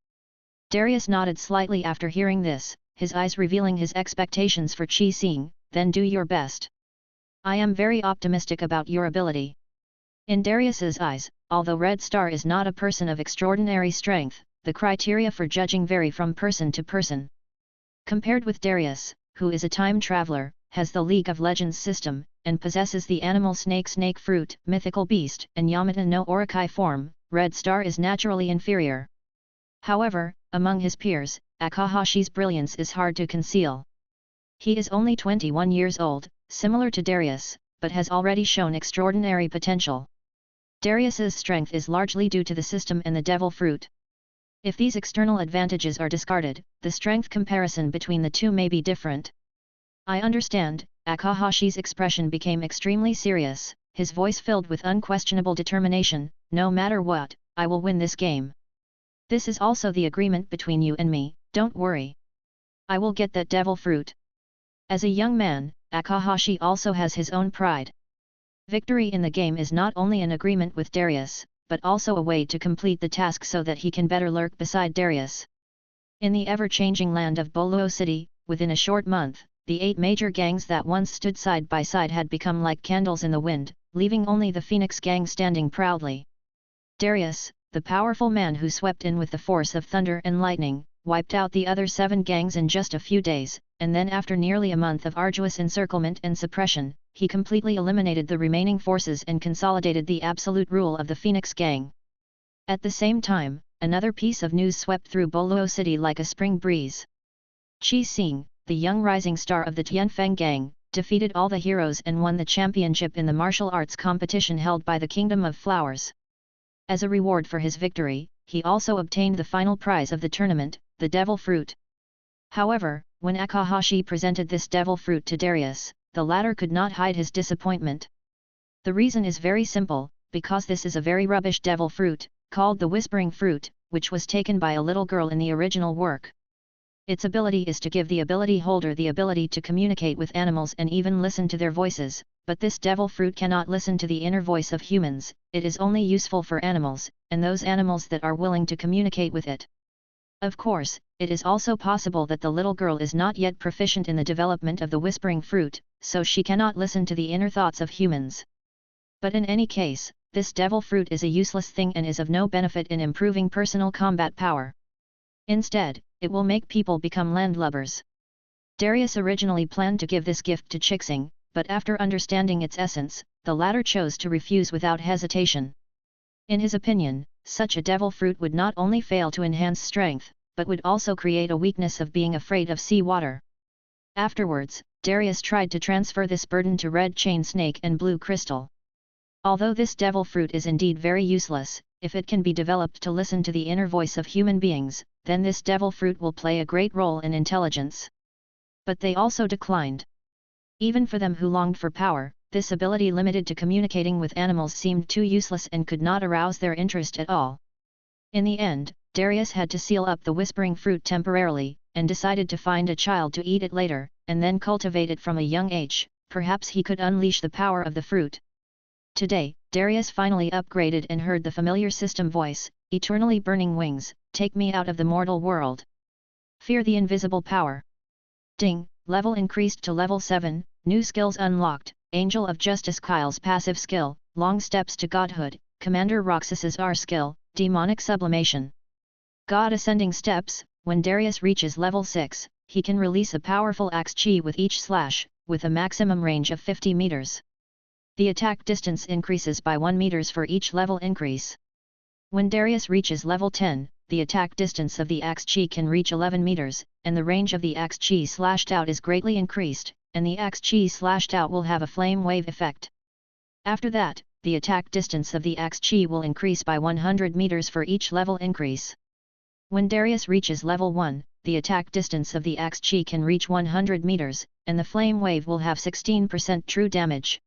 Darius nodded slightly after hearing this, his eyes revealing his expectations for Chixing. "Then do your best. I am very optimistic about your ability." In Darius's eyes, although Red Star is not a person of extraordinary strength, the criteria for judging vary from person to person. Compared with Darius, who is a time traveler, has the League of Legends system, and possesses the animal snake fruit, mythical beast, and Yamata no Orokai form, Red Star is naturally inferior. However, among his peers, Akahashi's brilliance is hard to conceal. He is only 21 years old, similar to Darius, but has already shown extraordinary potential. Darius's strength is largely due to the system and the devil fruit. If these external advantages are discarded, the strength comparison between the two may be different. "I understand." Akahashi's expression became extremely serious, his voice filled with unquestionable determination. "No matter what, I will win this game. This is also the agreement between you and me, don't worry. I will get that devil fruit." As a young man, Akahashi also has his own pride. Victory in the game is not only an agreement with Darius, but also a way to complete the task so that he can better lurk beside Darius. In the ever-changing land of Boluo City, within a short month, the 8 major gangs that once stood side by side had become like candles in the wind, leaving only the Phoenix gang standing proudly. Darius, the powerful man who swept in with the force of thunder and lightning, wiped out the other 7 gangs in just a few days, and then after nearly a month of arduous encirclement and suppression, he completely eliminated the remaining forces and consolidated the absolute rule of the Phoenix gang. At the same time, another piece of news swept through Boluo City like a spring breeze. Chixing, the young rising star of the Tianfeng gang, defeated all the heroes and won the championship in the martial arts competition held by the Kingdom of Flowers. As a reward for his victory, he also obtained the final prize of the tournament, the devil fruit. However, when Akahashi presented this devil fruit to Darius, the latter could not hide his disappointment. The reason is very simple, because this is a very rubbish devil fruit, called the Whispering Fruit, which was taken by a little girl in the original work. Its ability is to give the ability holder the ability to communicate with animals and even listen to their voices, but this devil fruit cannot listen to the inner voice of humans. It is only useful for animals, and those animals that are willing to communicate with it. Of course, it is also possible that the little girl is not yet proficient in the development of the Whispering Fruit, so she cannot listen to the inner thoughts of humans. But in any case, this devil fruit is a useless thing and is of no benefit in improving personal combat power. Instead, it will make people become landlubbers. Darius originally planned to give this gift to Chixing, but after understanding its essence, the latter chose to refuse without hesitation. In his opinion, such a devil fruit would not only fail to enhance strength, but would also create a weakness of being afraid of sea water. Afterwards, Darius tried to transfer this burden to Red Chain Snake and Blue Crystal. Although this devil fruit is indeed very useless, if it can be developed to listen to the inner voice of human beings, then this devil fruit will play a great role in intelligence. But they also declined. Even for them who longed for power, this ability limited to communicating with animals seemed too useless and could not arouse their interest at all. In the end, Darius had to seal up the Whispering Fruit temporarily, and decided to find a child to eat it later, and then cultivate it from a young age. Perhaps he could unleash the power of the fruit. Today, Darius finally upgraded and heard the familiar system voice, "Eternally burning wings, take me out of the mortal world. Fear the invisible power." Ding, level increased to level 7, new skills unlocked, Angel of Justice Kyle's passive skill, Long Steps to Godhood, Commander Roxas's R skill, Demonic Sublimation. God Ascending Steps, when Darius reaches level 6, he can release a powerful axe chi with each slash, with a maximum range of 50 meters. The attack distance increases by 1 meters for each level increase. When Darius reaches level 10, the attack distance of the axe chi can reach 11 meters, and the range of the axe chi slashed out is greatly increased, and the axe chi slashed out will have a flame wave effect. After that, the attack distance of the axe chi will increase by 100 meters for each level increase. When Darius reaches level 1, the attack distance of the axe chi can reach 100 meters, and the flame wave will have 16% true damage.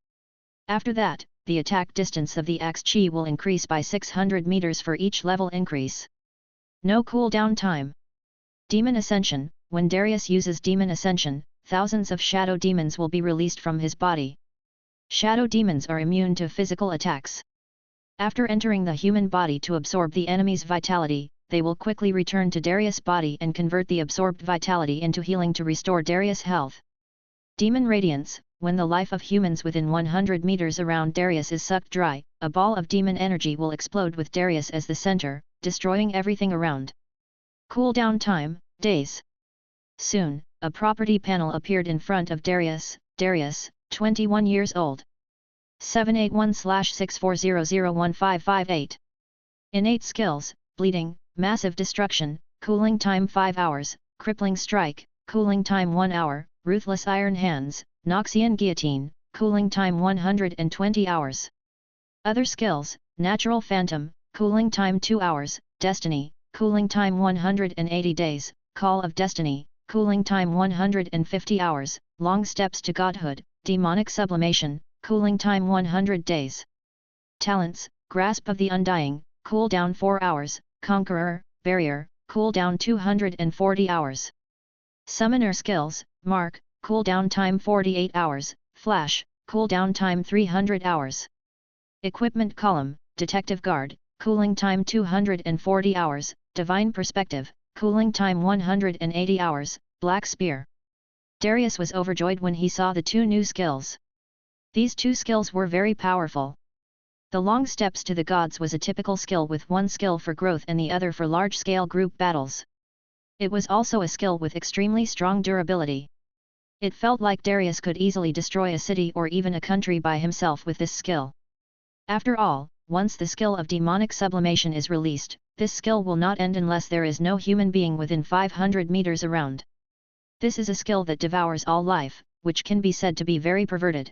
After that, the attack distance of the axe chi will increase by 600 meters for each level increase. No cooldown time. Demon Ascension. When Darius uses Demon Ascension, thousands of shadow demons will be released from his body. Shadow demons are immune to physical attacks. After entering the human body to absorb the enemy's vitality, they will quickly return to Darius' body and convert the absorbed vitality into healing to restore Darius' health. Demon Radiance. When the life of humans within 100 meters around Darius is sucked dry, a ball of demon energy will explode with Darius as the center, destroying everything around. Cooldown time, days. Soon, a property panel appeared in front of Darius. Darius, 21 years old. 781/64001558. Innate skills: Bleeding, Massive Destruction, Cooling time 5 hours, Crippling Strike, Cooling time 1 hour, Ruthless Iron Hands, Noxian Guillotine, Cooling time 120 hours. Other skills: Natural Phantom, Cooling time 2 hours, Destiny, Cooling time 180 days, Call of Destiny, Cooling time 150 hours, Long Steps to Godhood, Demonic Sublimation, Cooling time 100 days. Talents: Grasp of the Undying, Cooldown 4 hours, Conqueror, Barrier, Cooldown 240 hours. Summoner skills: Mark, Cooldown time 48 hours, Flash, Cooldown time 300 hours. Equipment column: Detective Guard, Cooling time 240 hours, Divine Perspective, Cooling time 180 hours, Black Spear. Darius was overjoyed when he saw the 2 new skills. These 2 skills were very powerful. The Long Steps to the Gods was a typical skill with one skill for growth and the other for large-scale group battles. It was also a skill with extremely strong durability. It felt like Darius could easily destroy a city or even a country by himself with this skill. After all, once the skill of demonic sublimation is released, this skill will not end unless there is no human being within 500 meters around. This is a skill that devours all life, which can be said to be very perverted.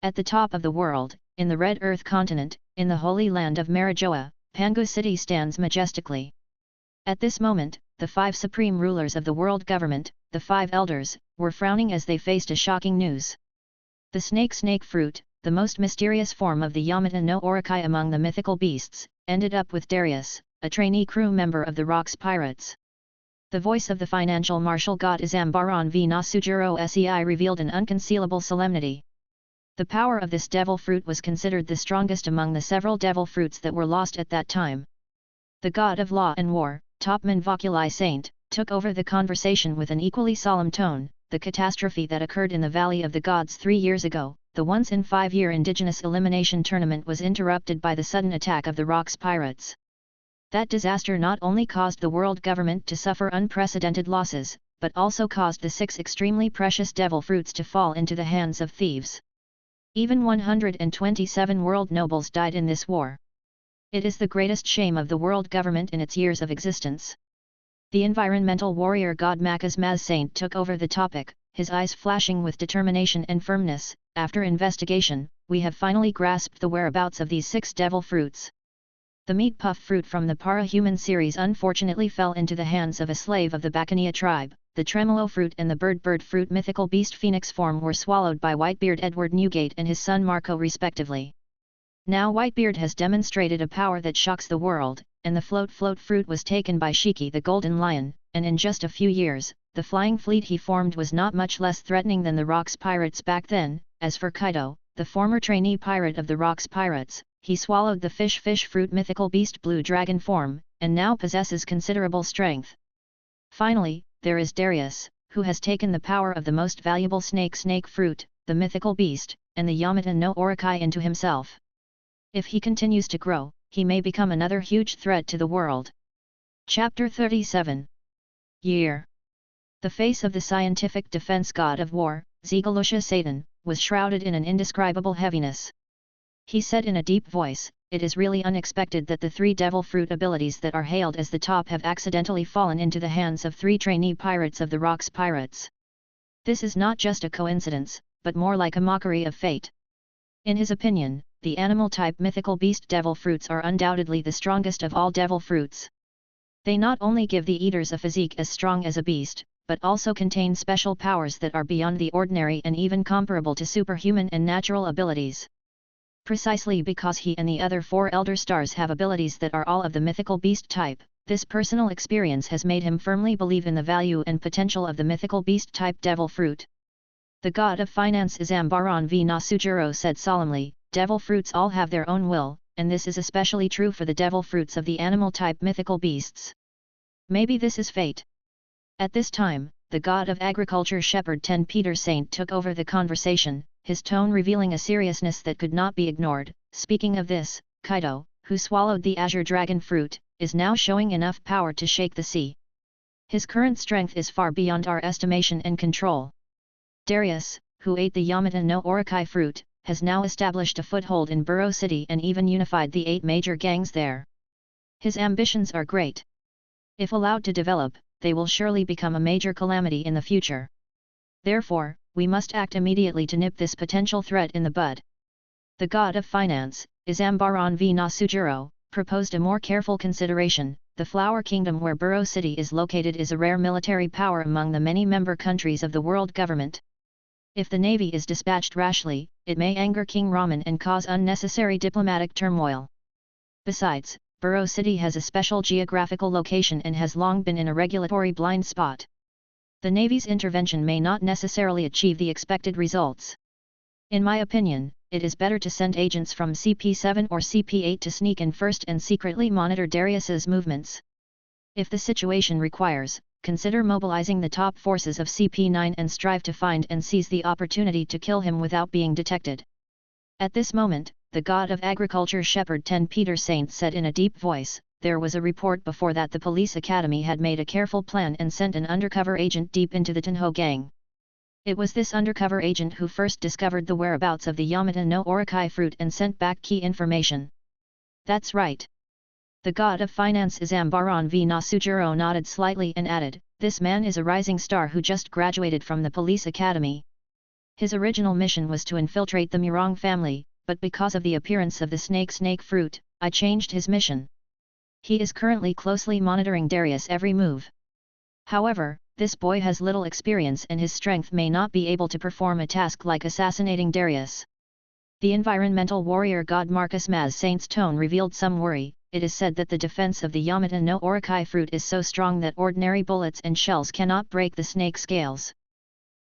At the top of the world, in the Red Earth continent, in the holy land of Marijoa, Pangu City stands majestically. At this moment, the 5 supreme rulers of the world government, the 5 elders, were frowning as they faced a shocking news. The snake fruit, the most mysterious form of the Yamata no Orokai among the mythical beasts, ended up with Darius, a trainee crew member of the Rocks Pirates. The voice of the financial martial god Izambaran v Nasujiro Sei revealed an unconcealable solemnity. The power of this devil fruit was considered the strongest among the several devil fruits that were lost at that time. The god of law and war, Topman Voculi Saint, took over the conversation with an equally solemn tone. The catastrophe that occurred in the Valley of the Gods 3 years ago, the once-in-5-year indigenous elimination tournament, was interrupted by the sudden attack of the Rocks Pirates. That disaster not only caused the world government to suffer unprecedented losses, but also caused the 6 extremely precious devil fruits to fall into the hands of thieves. Even 127 world nobles died in this war. It is the greatest shame of the world government in its years of existence. The environmental warrior god Makas Maz Saint took over the topic, his eyes flashing with determination and firmness. After investigation, we have finally grasped the whereabouts of these 6 devil fruits. The meat puff fruit from the para-human series unfortunately fell into the hands of a slave of the Bacania tribe. The tremolo fruit and the bird fruit mythical beast phoenix form were swallowed by Whitebeard Edward Newgate and his son Marco respectively. Now Whitebeard has demonstrated a power that shocks the world, and the float fruit was taken by Shiki the Golden Lion, and in just a few years, the flying fleet he formed was not much less threatening than the Rocks Pirates back then. As for Kaido, the former trainee pirate of the Rocks Pirates, he swallowed the fish fruit mythical beast blue dragon form, and now possesses considerable strength. Finally, there is Darius, who has taken the power of the most valuable snake fruit, the mythical beast, and the Yamata no Orokai into himself. If he continues to grow, he may become another huge threat to the world. Chapter 37. Year. The face of the scientific defense god of war, Zegalusha Satan, was shrouded in an indescribable heaviness. He said in a deep voice, "It is really unexpected that the 3 devil fruit abilities that are hailed as the top have accidentally fallen into the hands of 3 trainee pirates of the Rocks Pirates. This is not just a coincidence, but more like a mockery of fate." In his opinion, the animal-type mythical beast devil fruits are undoubtedly the strongest of all devil fruits. They not only give the eaters a physique as strong as a beast, but also contain special powers that are beyond the ordinary and even comparable to superhuman and natural abilities. Precisely because he and the other 4 elder stars have abilities that are all of the mythical beast type, this personal experience has made him firmly believe in the value and potential of the mythical beast type devil fruit. The god of finance Isambaran V. Nasujiro said solemnly, "Devil fruits all have their own will, and this is especially true for the devil fruits of the animal-type mythical beasts. Maybe this is fate." At this time, the god of agriculture Shepherd 10 Peter Saint took over the conversation, his tone revealing a seriousness that could not be ignored. "Speaking of this, Kaido, who swallowed the azure dragon fruit, is now showing enough power to shake the sea. His current strength is far beyond our estimation and control. Darius, who ate the Yamata no Orokai fruit, has now established a foothold in Burrow City and even unified the 8 major gangs there. His ambitions are great. If allowed to develop, they will surely become a major calamity in the future. Therefore, we must act immediately to nip this potential threat in the bud." The god of finance, Isambaran V. Nasujiro, proposed a more careful consideration. The Flower Kingdom where Burrow City is located is a rare military power among the many member countries of the world government. If the navy is dispatched rashly, it may anger King Ramen and cause unnecessary diplomatic turmoil. Besides, Burrow City has a special geographical location and has long been in a regulatory blind spot. The navy's intervention may not necessarily achieve the expected results. In my opinion, it is better to send agents from CP7 or CP8 to sneak in first and secretly monitor Darius's movements. If the situation requires, consider mobilizing the top forces of CP9 and strive to find and seize the opportunity to kill him without being detected." At this moment, the god of agriculture Shepherd 10 Peter Saint said in a deep voice, "There was a report before that the police academy had made a careful plan and sent an undercover agent deep into the Tenho gang. It was this undercover agent who first discovered the whereabouts of the Yamata no Orokai fruit and sent back key information." "That's right." The god of finance Isambaran V. Nasujiro nodded slightly and added, "This man is a rising star who just graduated from the police academy. His original mission was to infiltrate the Murong family, but because of the appearance of the snake fruit, I changed his mission. He is currently closely monitoring Darius' every move. However, this boy has little experience and his strength may not be able to perform a task like assassinating Darius." The environmental warrior god Marcus Maz Saint's tone revealed some worry. "It is said that the defense of the Yamata no Orokai fruit is so strong that ordinary bullets and shells cannot break the snake scales.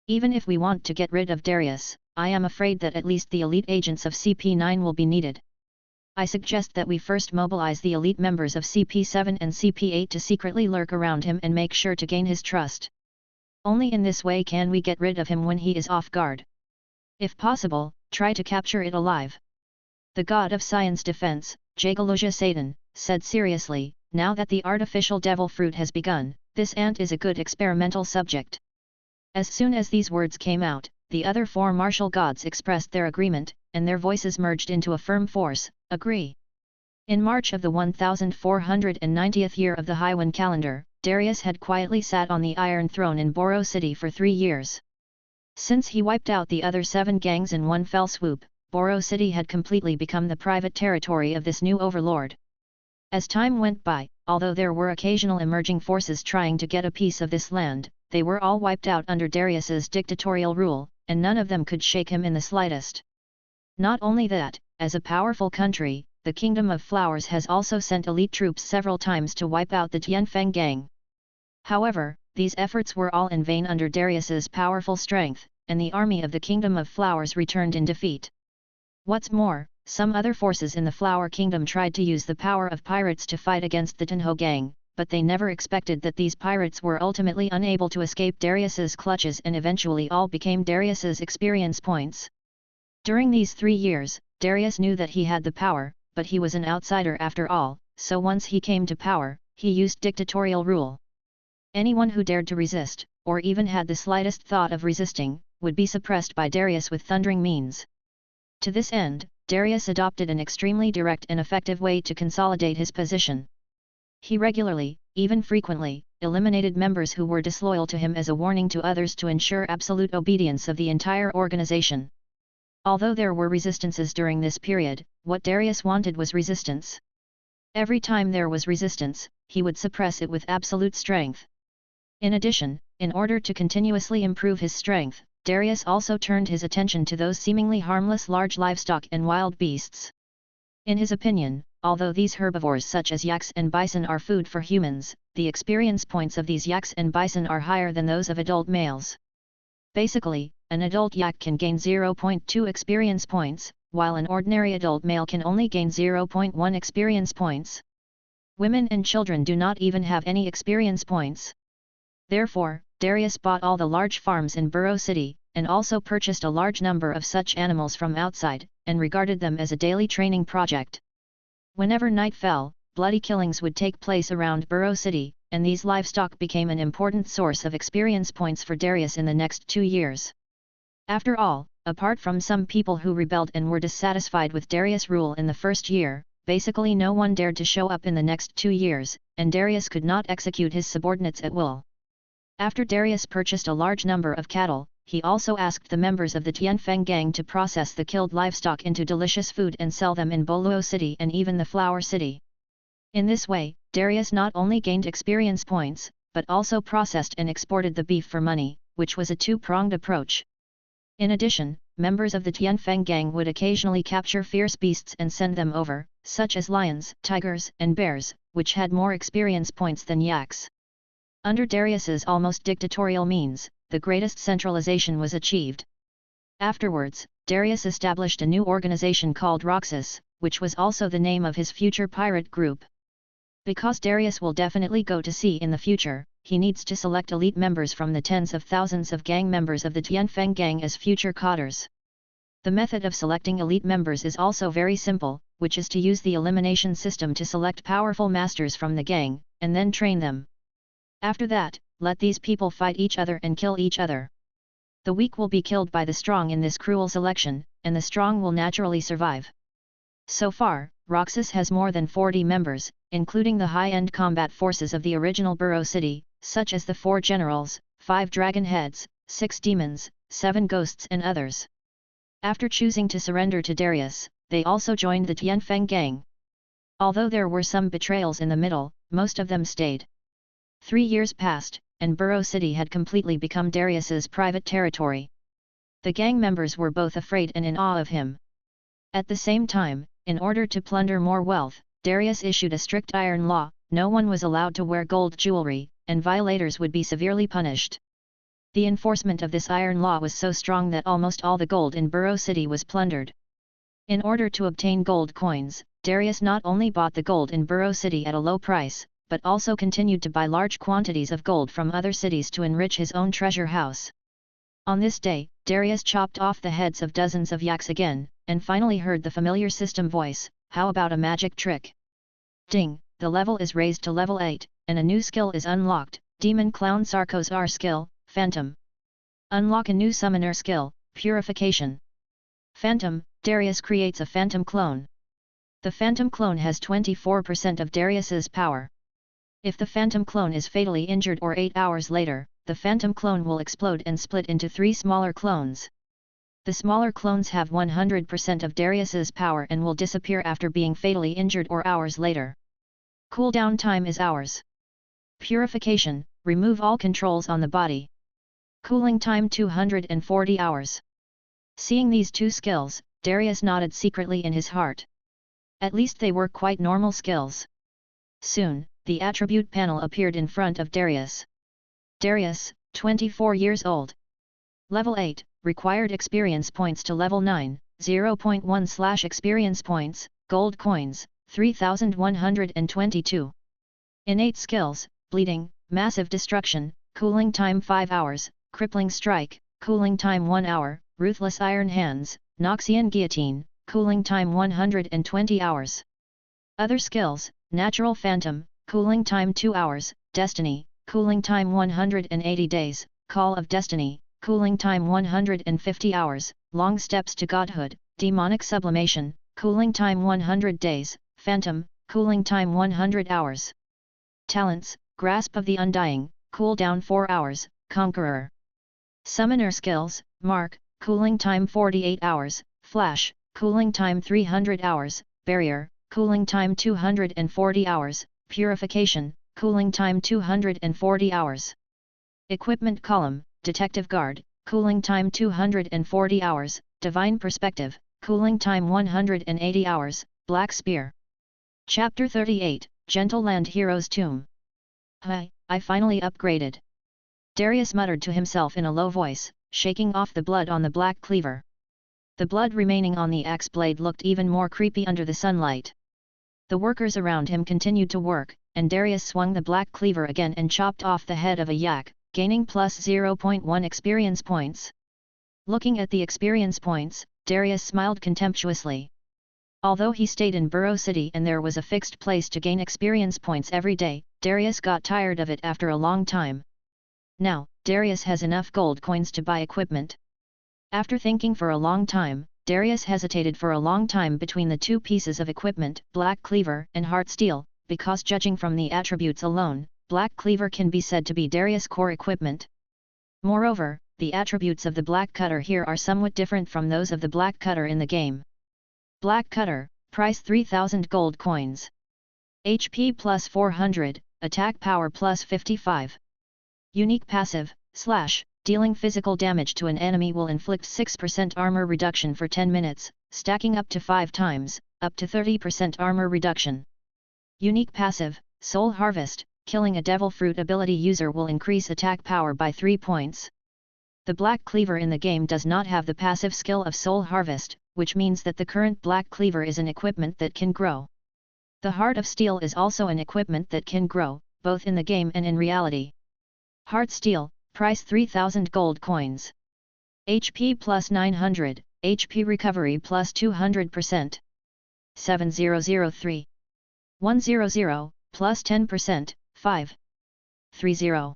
Even if we want to get rid of Darius, I am afraid that at least the elite agents of CP9 will be needed. I suggest that we first mobilize the elite members of CP7 and CP8 to secretly lurk around him and make sure to gain his trust. Only in this way can we get rid of him when he is off guard. If possible, try to capture it alive." The god of science defense, Jagaloja Satan, said seriously, "Now that the artificial devil fruit has begun, this ant is a good experimental subject." As soon as these words came out, the other 4 martial gods expressed their agreement, and their voices merged into a firm force, "Agree." In March of the 1490th year of the Heian calendar, Darius had quietly sat on the Iron Throne in Burrow City for 3 years. Since he wiped out the other 7 gangs in one fell swoop, Burrow City had completely become the private territory of this new overlord. As time went by, although there were occasional emerging forces trying to get a piece of this land, they were all wiped out under Darius's dictatorial rule, and none of them could shake him in the slightest. Not only that, as a powerful country, the Kingdom of Flowers has also sent elite troops several times to wipe out the Tianfeng gang. However, these efforts were all in vain under Darius's powerful strength, and the army of the Kingdom of Flowers returned in defeat. What's more, some other forces in the Flower Kingdom tried to use the power of pirates to fight against the Tenho gang, but they never expected that these pirates were ultimately unable to escape Darius's clutches and eventually all became Darius's experience points. During these 3 years, Darius knew that he had the power, but he was an outsider after all, so once he came to power, he used dictatorial rule. Anyone who dared to resist, or even had the slightest thought of resisting, would be suppressed by Darius with thundering means. To this end, Darius adopted an extremely direct and effective way to consolidate his position. He regularly, even frequently, eliminated members who were disloyal to him as a warning to others to ensure absolute obedience of the entire organization. Although there were resistances during this period, what Darius wanted was resistance. Every time there was resistance, he would suppress it with absolute strength. In addition, in order to continuously improve his strength, Darius also turned his attention to those seemingly harmless large livestock and wild beasts. In his opinion, although these herbivores such as yaks and bison are food for humans, the experience points of these yaks and bison are higher than those of adult males. Basically, an adult yak can gain 0.2 experience points, while an ordinary adult male can only gain 0.1 experience points. Women and children do not even have any experience points. Therefore, Darius bought all the large farms in Burrow City, and also purchased a large number of such animals from outside, and regarded them as a daily training project. Whenever night fell, bloody killings would take place around Burrow City, and these livestock became an important source of experience points for Darius in the next 2 years. After all, apart from some people who rebelled and were dissatisfied with Darius' rule in the first year, basically no one dared to show up in the next 2 years, and Darius could not execute his subordinates at will. After Darius purchased a large number of cattle, he also asked the members of the Tianfeng gang to process the killed livestock into delicious food and sell them in Boluo City and even the Flower City. In this way, Darius not only gained experience points, but also processed and exported the beef for money, which was a two-pronged approach. In addition, members of the Tianfeng gang would occasionally capture fierce beasts and send them over, such as lions, tigers, and bears, which had more experience points than yaks. Under Darius's almost dictatorial means, the greatest centralization was achieved. Afterwards, Darius established a new organization called Roxas, which was also the name of his future pirate group. Because Darius will definitely go to sea in the future, he needs to select elite members from the tens of thousands of gang members of the Tianfeng gang as future cadres. The method of selecting elite members is also very simple, which is to use the elimination system to select powerful masters from the gang, and then train them. After that, let these people fight each other and kill each other. The weak will be killed by the strong in this cruel selection, and the strong will naturally survive. So far, Roxas has more than 40 members, including the high-end combat forces of the original Burrow City, such as the 4 generals, 5 dragon heads, 6 demons, 7 ghosts and others. After choosing to surrender to Darius, they also joined the Tianfeng gang. Although there were some betrayals in the middle, most of them stayed. 3 years passed, and Burrow City had completely become Darius's private territory. The gang members were both afraid and in awe of him. At the same time, in order to plunder more wealth, Darius issued a strict iron law: no one was allowed to wear gold jewelry, and violators would be severely punished. The enforcement of this iron law was so strong that almost all the gold in Burrow City was plundered. In order to obtain gold coins, Darius not only bought the gold in Burrow City at a low price, but also continued to buy large quantities of gold from other cities to enrich his own treasure house. On this day, Darius chopped off the heads of dozens of yaks again, and finally heard the familiar system voice: how about a magic trick? Ding, the level is raised to level 8, and a new skill is unlocked: Demon Clown Sarko's R skill, Phantom. Unlock a new summoner skill, Purification. Phantom, Darius creates a Phantom clone. The Phantom clone has 24% of Darius's power. If the Phantom clone is fatally injured or 8 hours later, the Phantom clone will explode and split into 3 smaller clones. The smaller clones have 100% of Darius's power and will disappear after being fatally injured or hours later. Cooldown time is hours. Purification, remove all controls on the body. Cooling time 240 hours. Seeing these 2 skills, Darius nodded secretly in his heart. At least they were quite normal skills. Soon, the attribute panel appeared in front of Darius. Darius, 24 years old. Level 8, required experience points to level 9, 0.1 experience points, gold coins, 3122. Innate skills: bleeding, massive destruction, cooling time 5 hours, crippling strike, cooling time 1 hour, ruthless iron hands, Noxian guillotine, cooling time 120 hours. Other skills: natural phantom, cooling time 2 hours, destiny, cooling time 180 days, call of destiny, cooling time 150 hours, long steps to godhood, demonic sublimation, cooling time 100 days, phantom, cooling time 100 hours. Talents: grasp of the undying, cooldown 4 hours, conqueror. Summoner skills: mark, cooling time 48 hours, flash, cooling time 300 hours, barrier, cooling time 240 hours, purification, cooling time 240 hours. Equipment column, detective guard, cooling time 240 hours, divine perspective, cooling time 180 hours, black spear. Chapter 38, Gentle Land Hero's Tomb. Hi, I finally upgraded. Darius muttered to himself in a low voice, shaking off the blood on the black cleaver. The blood remaining on the axe blade looked even more creepy under the sunlight. The workers around him continued to work, and Darius swung the black cleaver again and chopped off the head of a yak, gaining plus 0.1 experience points. Looking at the experience points, Darius smiled contemptuously. Although he stayed in Burrow City and there was a fixed place to gain experience points every day, Darius got tired of it after a long time. Now, Darius has enough gold coins to buy equipment. After thinking for a long time, Darius hesitated for a long time between the two pieces of equipment, Black Cleaver and Heart Steel, because judging from the attributes alone, Black Cleaver can be said to be Darius' core equipment. Moreover, the attributes of the Black Cutter here are somewhat different from those of the Black Cutter in the game. Black Cutter, price 3000 gold coins. HP plus 400, attack power plus 55. Unique passive, slash, dealing physical damage to an enemy will inflict 6% armor reduction for 10 minutes, stacking up to 5 times, up to 30% armor reduction. Unique passive, Soul Harvest, killing a Devil Fruit ability user will increase attack power by 3 points. The Black Cleaver in the game does not have the passive skill of Soul Harvest, which means that the current Black Cleaver is an equipment that can grow. The Heart of Steel is also an equipment that can grow, both in the game and in reality. Heart Steel, price 3000 gold coins. HP plus 900, HP recovery plus 200%. 7003. 100, plus 10%, 5. 30.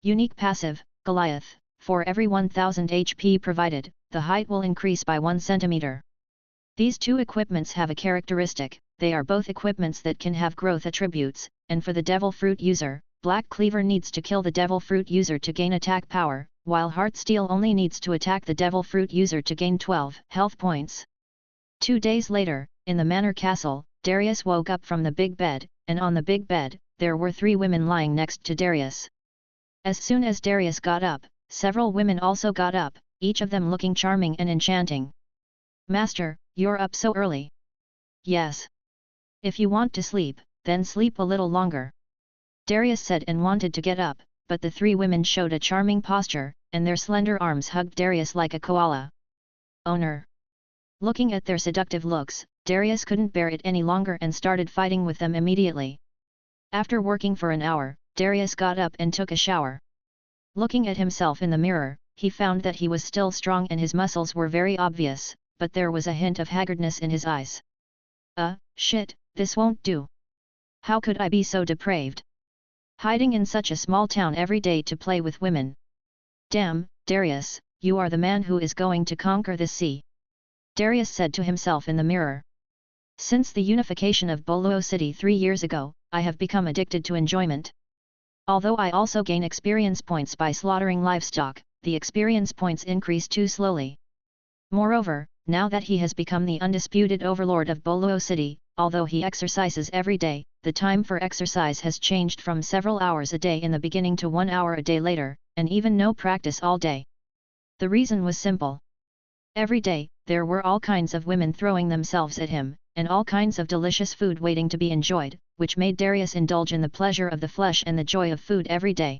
Unique passive, Goliath, for every 1000 HP provided, the height will increase by 1 cm. These two equipments have a characteristic, they are both equipments that can have growth attributes, and for the Devil Fruit user, Black Cleaver needs to kill the Devil Fruit user to gain attack power, while Heart Steel only needs to attack the Devil Fruit user to gain 12 health points. 2 days later, in the Manor Castle, Darius woke up from the big bed, and on the big bed, there were 3 women lying next to Darius. As soon as Darius got up, several women also got up, each of them looking charming and enchanting. Master, you're up so early. Yes. If you want to sleep, then sleep a little longer. Darius said and wanted to get up, but the 3 women showed a charming posture, and their slender arms hugged Darius like a koala. Owner. Looking at their seductive looks, Darius couldn't bear it any longer and started fighting with them immediately. After working for an hour, Darius got up and took a shower. Looking at himself in the mirror, he found that he was still strong and his muscles were very obvious, but there was a hint of haggardness in his eyes. Shit, this won't do. How could I be so depraved? Hiding in such a small town every day to play with women. Damn, Darius, you are the man who is going to conquer the sea. Darius said to himself in the mirror. Since the unification of Bolo City 3 years ago, I have become addicted to enjoyment. Although I also gain experience points by slaughtering livestock, the experience points increase too slowly. Moreover, now that he has become the undisputed overlord of Bolo City, although he exercises every day, the time for exercise has changed from several hours a day in the beginning to 1 hour a day later, and even no practice all day. The reason was simple. Every day, there were all kinds of women throwing themselves at him, and all kinds of delicious food waiting to be enjoyed, which made Darius indulge in the pleasure of the flesh and the joy of food every day.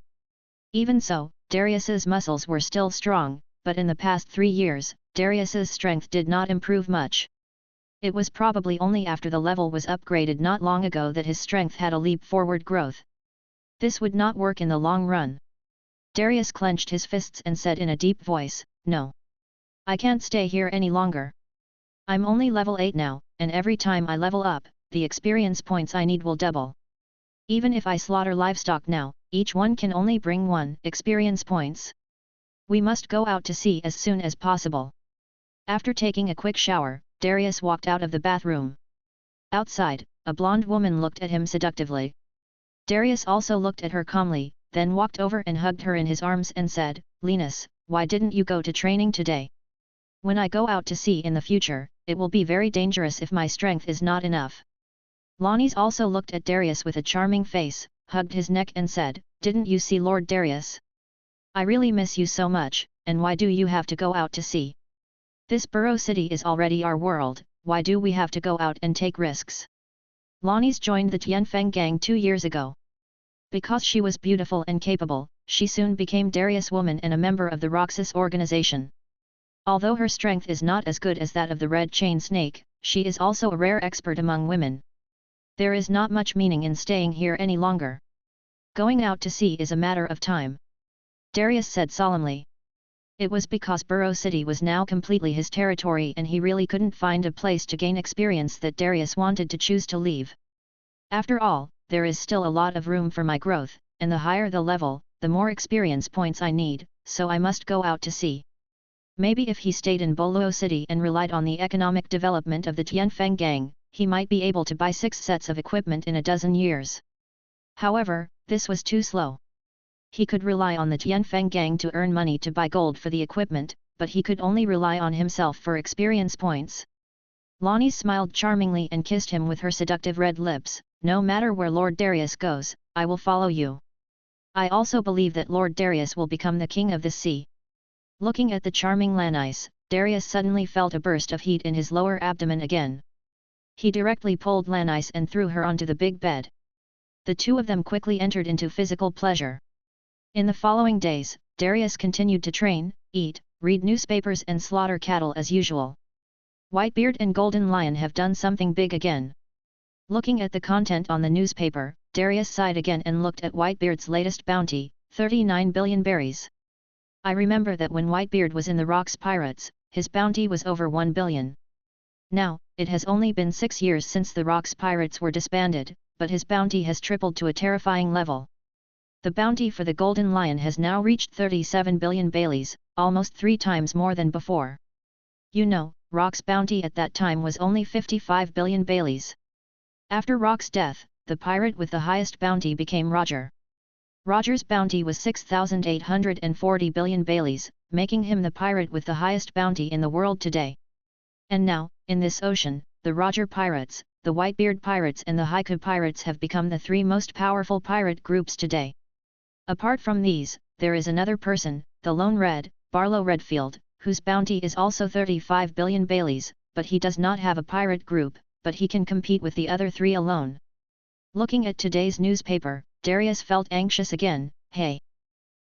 Even so, Darius's muscles were still strong, but in the past 3 years, Darius's strength did not improve much. It was probably only after the level was upgraded not long ago that his strength had a leap forward growth. This would not work in the long run. Darius clenched his fists and said in a deep voice, No. I can't stay here any longer. I'm only level 8 now, and every time I level up, the experience points I need will double. Even if I slaughter livestock now, each one can only bring 1 experience points. We must go out to sea as soon as possible. After taking a quick shower, Darius walked out of the bathroom. Outside, a blonde woman looked at him seductively. Darius also looked at her calmly, then walked over and hugged her in his arms and said, Linus, why didn't you go to training today? When I go out to sea in the future, it will be very dangerous if my strength is not enough. Lonnie also looked at Darius with a charming face, hugged his neck and said, "Didn't you see Lord Darius? I really miss you so much, and why do you have to go out to sea? This Burrow City is already our world, why do we have to go out and take risks?" Lonnie's joined the Tianfeng gang 2 years ago. Because she was beautiful and capable, she soon became Darius' woman and a member of the Roxas organization. Although her strength is not as good as that of the Red Chain Snake, she is also a rare expert among women. There is not much meaning in staying here any longer. Going out to sea is a matter of time. Darius said solemnly. It was because Burrow City was now completely his territory and he really couldn't find a place to gain experience that Darius wanted to choose to leave. After all, there is still a lot of room for my growth, and the higher the level, the more experience points I need, so I must go out to sea. Maybe if he stayed in Boluo City and relied on the economic development of the Tianfeng gang, he might be able to buy 6 sets of equipment in a dozen years. However, this was too slow. He could rely on the Tianfeng gang to earn money to buy gold for the equipment, but he could only rely on himself for experience points. Lonnie smiled charmingly and kissed him with her seductive red lips. "No matter where Lord Darius goes, I will follow you. I also believe that Lord Darius will become the king of the sea." Looking at the charming Lanice, Darius suddenly felt a burst of heat in his lower abdomen again. He directly pulled Lanice and threw her onto the big bed. The two of them quickly entered into physical pleasure. In the following days, Darius continued to train, eat, read newspapers and slaughter cattle as usual. Whitebeard and Golden Lion have done something big again. Looking at the content on the newspaper, Darius sighed again and looked at Whitebeard's latest bounty, 39 billion berries. I remember that when Whitebeard was in the Rocks Pirates, his bounty was over 1 billion. Now, it has only been 6 years since the Rocks Pirates were disbanded, but his bounty has tripled to a terrifying level. The bounty for the Golden Lion has now reached 37 billion baileys, almost 3 times more than before. You know, Rock's bounty at that time was only 55 billion baileys. After Rock's death, the pirate with the highest bounty became Roger. Roger's bounty was 6,840 billion baileys, making him the pirate with the highest bounty in the world today. And now, in this ocean, the Roger Pirates, the Whitebeard Pirates and the Haiku Pirates have become the 3 most powerful pirate groups today. Apart from these, there is another person, the Lone Red, Barlow Redfield, whose bounty is also 35 billion baileys, but he does not have a pirate group, but he can compete with the other 3 alone. Looking at today's newspaper, Darius felt anxious again. Hey!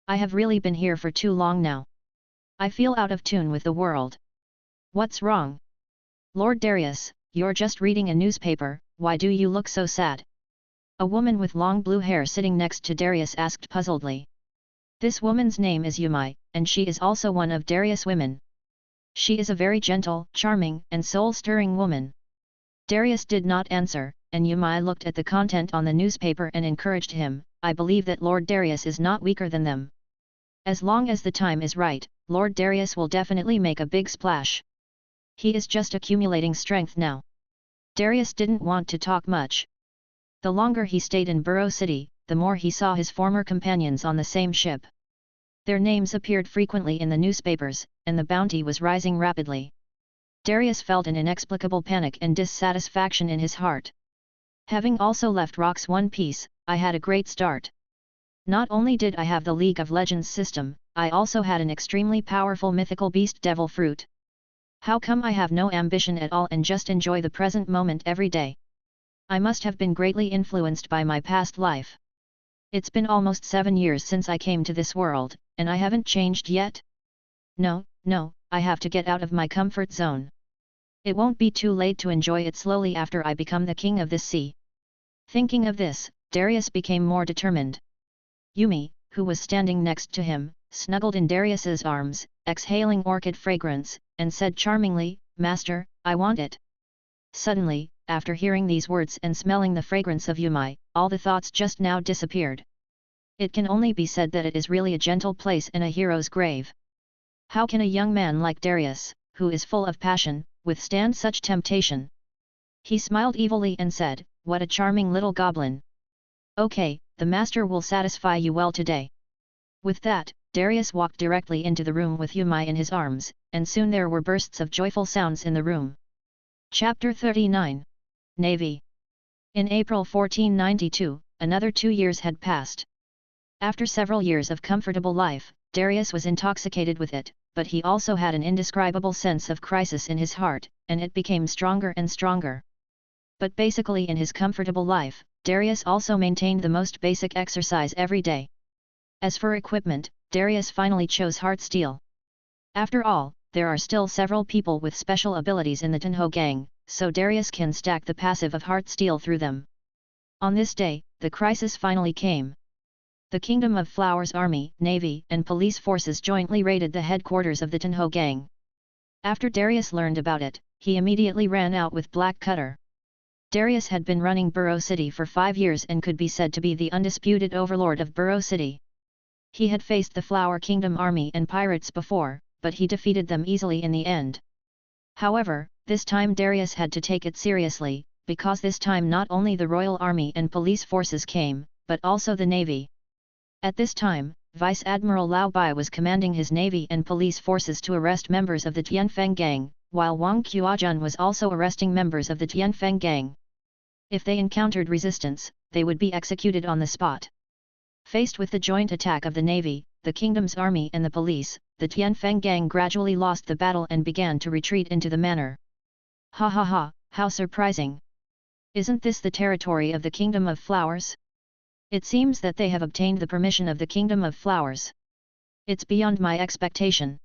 I have really been here for too long now. I feel out of tune with the world. What's wrong? Lord Darius, you're just reading a newspaper, why do you look so sad? A woman with long blue hair sitting next to Darius asked puzzledly. This woman's name is Yumai, and she is also one of Darius' women. She is a very gentle, charming, and soul-stirring woman. Darius did not answer, and Yumai looked at the content on the newspaper and encouraged him. I believe that Lord Darius is not weaker than them. As long as the time is right, Lord Darius will definitely make a big splash. He is just accumulating strength now. Darius didn't want to talk much. The longer he stayed in Burrow City, the more he saw his former companions on the same ship. Their names appeared frequently in the newspapers, and the bounty was rising rapidly. Darius felt an inexplicable panic and dissatisfaction in his heart. Having also left Rocks One Piece, I had a great start. Not only did I have the League of Legends system, I also had an extremely powerful mythical beast Devil Fruit. How come I have no ambition at all and just enjoy the present moment every day? I must have been greatly influenced by my past life. It's been almost 7 years since I came to this world, and I haven't changed yet? No, I have to get out of my comfort zone. It won't be too late to enjoy it slowly after I become the king of this sea. Thinking of this, Darius became more determined. Yumi, who was standing next to him, snuggled in Darius's arms, exhaling orchid fragrance, and said charmingly, "Master, I want it." Suddenly, after hearing these words and smelling the fragrance of Yumai, all the thoughts just now disappeared. It can only be said that it is really a gentle place and a hero's grave. How can a young man like Darius, who is full of passion, withstand such temptation? He smiled evilly and said, "What a charming little goblin. Okay, the master will satisfy you well today." With that, Darius walked directly into the room with Yumai in his arms, and soon there were bursts of joyful sounds in the room. Chapter 39. Navy. In April 1492, another 2 years had passed. After several years of comfortable life, Darius was intoxicated with it, but he also had an indescribable sense of crisis in his heart, and it became stronger and stronger. But basically in his comfortable life, Darius also maintained the most basic exercise every day. As for equipment, Darius finally chose heart steel. After all, there are still several people with special abilities in the Tenho gang, so Darius can stack the passive of heart steel through them. On this day, the crisis finally came. The Kingdom of Flowers Army, Navy, and police forces jointly raided the headquarters of the Tenho gang. After Darius learned about it, he immediately ran out with Black Cutter. Darius had been running Burrow City for 5 years and could be said to be the undisputed overlord of Burrow City. He had faced the Flower Kingdom army and pirates before, but he defeated them easily in the end. However, this time Darius had to take it seriously, because this time not only the Royal Army and police forces came, but also the Navy. At this time, Vice Admiral Lao Bai was commanding his navy and police forces to arrest members of the Tianfeng gang, while Wang Qiajun was also arresting members of the Tianfeng gang. If they encountered resistance, they would be executed on the spot. Faced with the joint attack of the navy, the kingdom's army and the police, the Tianfeng gang gradually lost the battle and began to retreat into the manor. Ha ha ha, how surprising! Isn't this the territory of the Kingdom of Flowers? It seems that they have obtained the permission of the Kingdom of Flowers. It's beyond my expectation.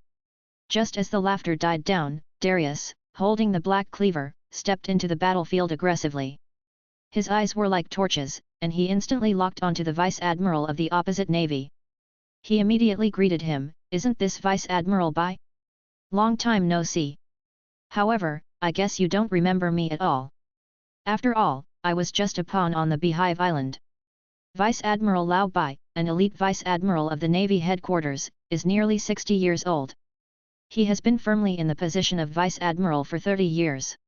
Just as the laughter died down, Darius, holding the black cleaver, stepped into the battlefield aggressively. His eyes were like torches, and he instantly locked onto the Vice Admiral of the opposite navy. He immediately greeted him, "Isn't this Vice Admiral Bai? Long time no see. However, I guess you don't remember me at all. After all, I was just a pawn on the Beehive Island." Vice Admiral Lao Bai, an elite Vice Admiral of the Navy headquarters, is nearly 60 years old. He has been firmly in the position of Vice Admiral for 30 years.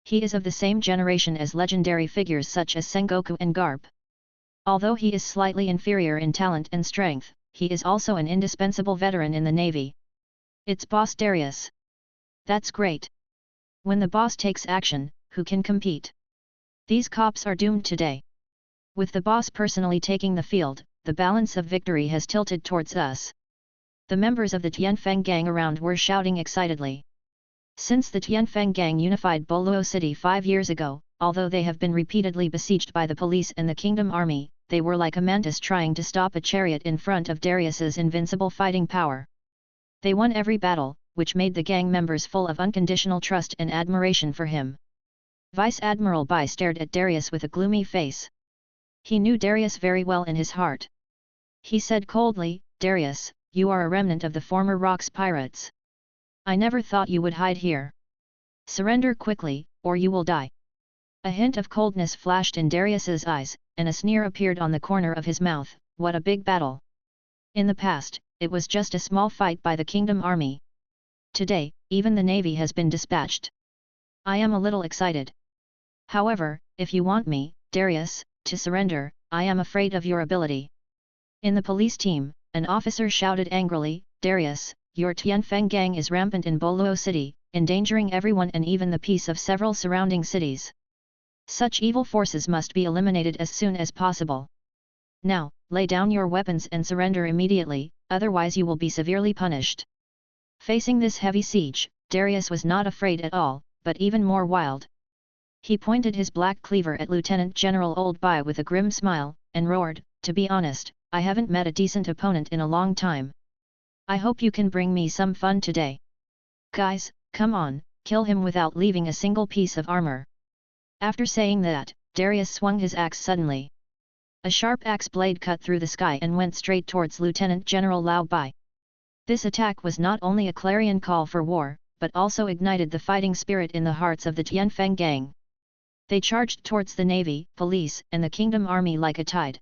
He is of the same generation as legendary figures such as Sengoku and Garp. Although he is slightly inferior in talent and strength, he is also an indispensable veteran in the Navy. It's Boss Darius. That's great. When the boss takes action, who can compete? These cops are doomed today. With the boss personally taking the field, the balance of victory has tilted towards us. The members of the Tianfeng gang around were shouting excitedly. Since the Tianfeng gang unified Boluo City 5 years ago, although they have been repeatedly besieged by the police and the Kingdom Army, they were like a mantis trying to stop a chariot in front of Darius's invincible fighting power. They won every battle, which made the gang members full of unconditional trust and admiration for him. Vice Admiral Bai stared at Darius with a gloomy face. He knew Darius very well in his heart. He said coldly, "Darius, you are a remnant of the former Rox pirates. I never thought you would hide here. Surrender quickly, or you will die." A hint of coldness flashed in Darius's eyes, and a sneer appeared on the corner of his mouth. What a big battle! In the past, it was just a small fight by the Kingdom Army. Today, even the Navy has been dispatched. I am a little excited. However, if you want me, Darius, to surrender, I am afraid of your ability. In the police team, an officer shouted angrily, "Darius, your Tianfeng gang is rampant in Boluo City, endangering everyone and even the peace of several surrounding cities. Such evil forces must be eliminated as soon as possible. Now, lay down your weapons and surrender immediately, otherwise you will be severely punished." Facing this heavy siege, Darius was not afraid at all, but even more wild. He pointed his black cleaver at Lieutenant General Old Bai with a grim smile, and roared, "To be honest, I haven't met a decent opponent in a long time. I hope you can bring me some fun today. Guys, come on, kill him without leaving a single piece of armor." After saying that, Darius swung his axe suddenly. A sharp axe blade cut through the sky and went straight towards Lieutenant General Lao Bai. This attack was not only a clarion call for war, but also ignited the fighting spirit in the hearts of the Tianfeng gang. They charged towards the Navy, police, and the Kingdom Army like a tide.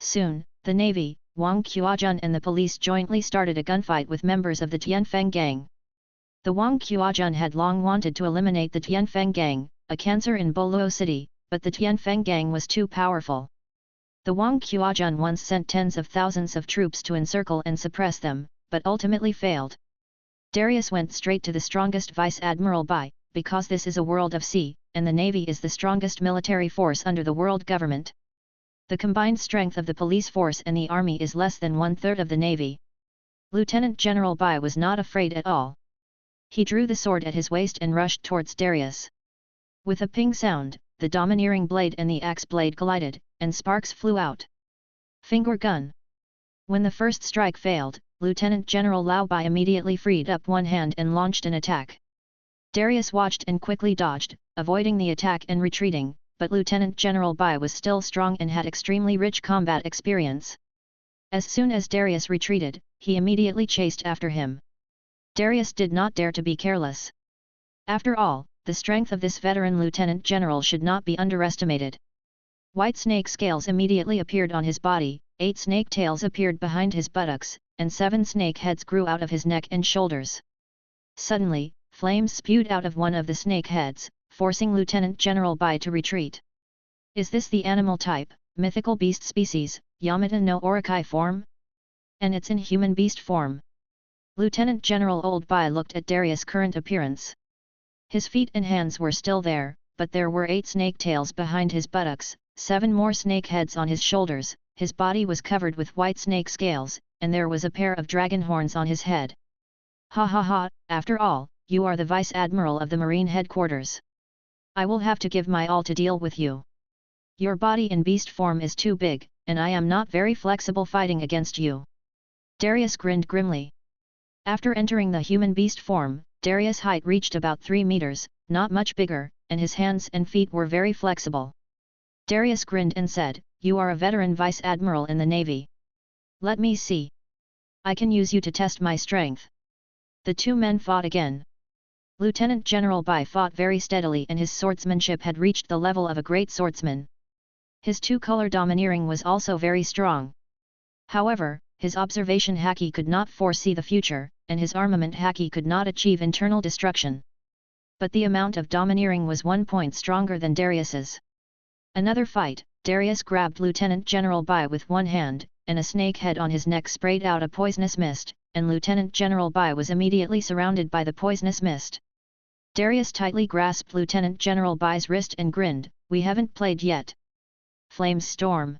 Soon, the Navy, Wang Qiajun and the police jointly started a gunfight with members of the Tianfeng gang. The Wang Qiajun had long wanted to eliminate the Tianfeng gang, a cancer in Boluo City, but the Tianfeng gang was too powerful. The Wang Qiajun once sent tens of thousands of troops to encircle and suppress them, but ultimately failed. Darius went straight to the strongest Vice Admiral Bai, because this is a world of sea, and the navy is the strongest military force under the world government. The combined strength of the police force and the army is less than one-third of the navy. Lieutenant General Bai was not afraid at all. He drew the sword at his waist and rushed towards Darius. With a ping sound, the domineering blade and the axe blade collided, and sparks flew out. Finger gun. When the first strike failed, Lieutenant General Lao Bai immediately freed up one hand and launched an attack. Darius watched and quickly dodged, avoiding the attack and retreating, but Lieutenant General Bai was still strong and had extremely rich combat experience. As soon as Darius retreated, he immediately chased after him. Darius did not dare to be careless. After all, the strength of this veteran lieutenant general should not be underestimated. White snake scales immediately appeared on his body, 8 snake tails appeared behind his buttocks, and 7 snake heads grew out of his neck and shoulders. Suddenly, flames spewed out of one of the snake heads, forcing Lieutenant General Bai to retreat. Is this the animal type, mythical beast species, Yamata no Orokai form? And it's in human beast form. Lieutenant General Old Bai looked at Darius' current appearance. His feet and hands were still there, but there were 8 snake tails behind his buttocks, 7 more snake heads on his shoulders, his body was covered with white snake scales, and there was a pair of dragon horns on his head. Ha ha ha, after all, you are the Vice Admiral of the Marine Headquarters. I will have to give my all to deal with you. Your body in beast form is too big, and I am not very flexible fighting against you. Darius grinned grimly. After entering the human beast form, Darius' height reached about 3 meters, not much bigger, and his hands and feet were very flexible. Darius grinned and said, "You are a veteran Vice Admiral in the Navy. Let me see. I can use you to test my strength." The two men fought again. Lieutenant General Bai fought very steadily and his swordsmanship had reached the level of a great swordsman. His two-color domineering was also very strong. However, his observation haki could not foresee the future, and his armament haki could not achieve internal destruction. But the amount of domineering was 1 point stronger than Darius's. Another fight, Darius grabbed Lieutenant General Bai with one hand, and a snake head on his neck sprayed out a poisonous mist, and Lieutenant General Bai was immediately surrounded by the poisonous mist. Darius tightly grasped Lieutenant General Bai's wrist and grinned, "We haven't played yet." Flames storm.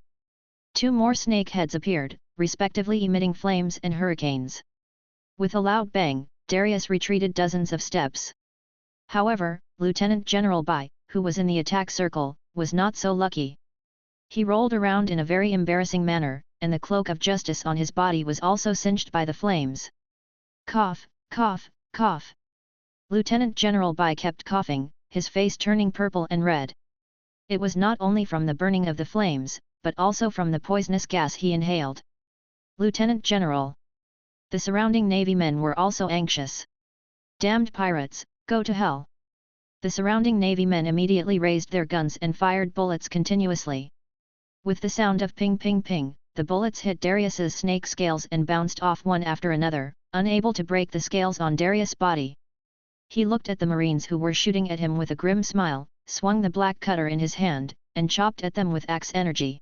2 more snake heads appeared, respectively emitting flames and hurricanes. With a loud bang, Darius retreated dozens of steps. However, Lieutenant General Bai, who was in the attack circle, was not so lucky. He rolled around in a very embarrassing manner, and the cloak of justice on his body was also singed by the flames. Cough, cough, cough. Lieutenant General Bai kept coughing, his face turning purple and red. It was not only from the burning of the flames, but also from the poisonous gas he inhaled. Lieutenant General. The surrounding Navy men were also anxious. Damned pirates, go to hell. The surrounding Navy men immediately raised their guns and fired bullets continuously. With the sound of ping ping ping, the bullets hit Darius's snake scales and bounced off one after another, unable to break the scales on Darius' body. He looked at the Marines who were shooting at him with a grim smile, swung the black cutter in his hand, and chopped at them with axe energy.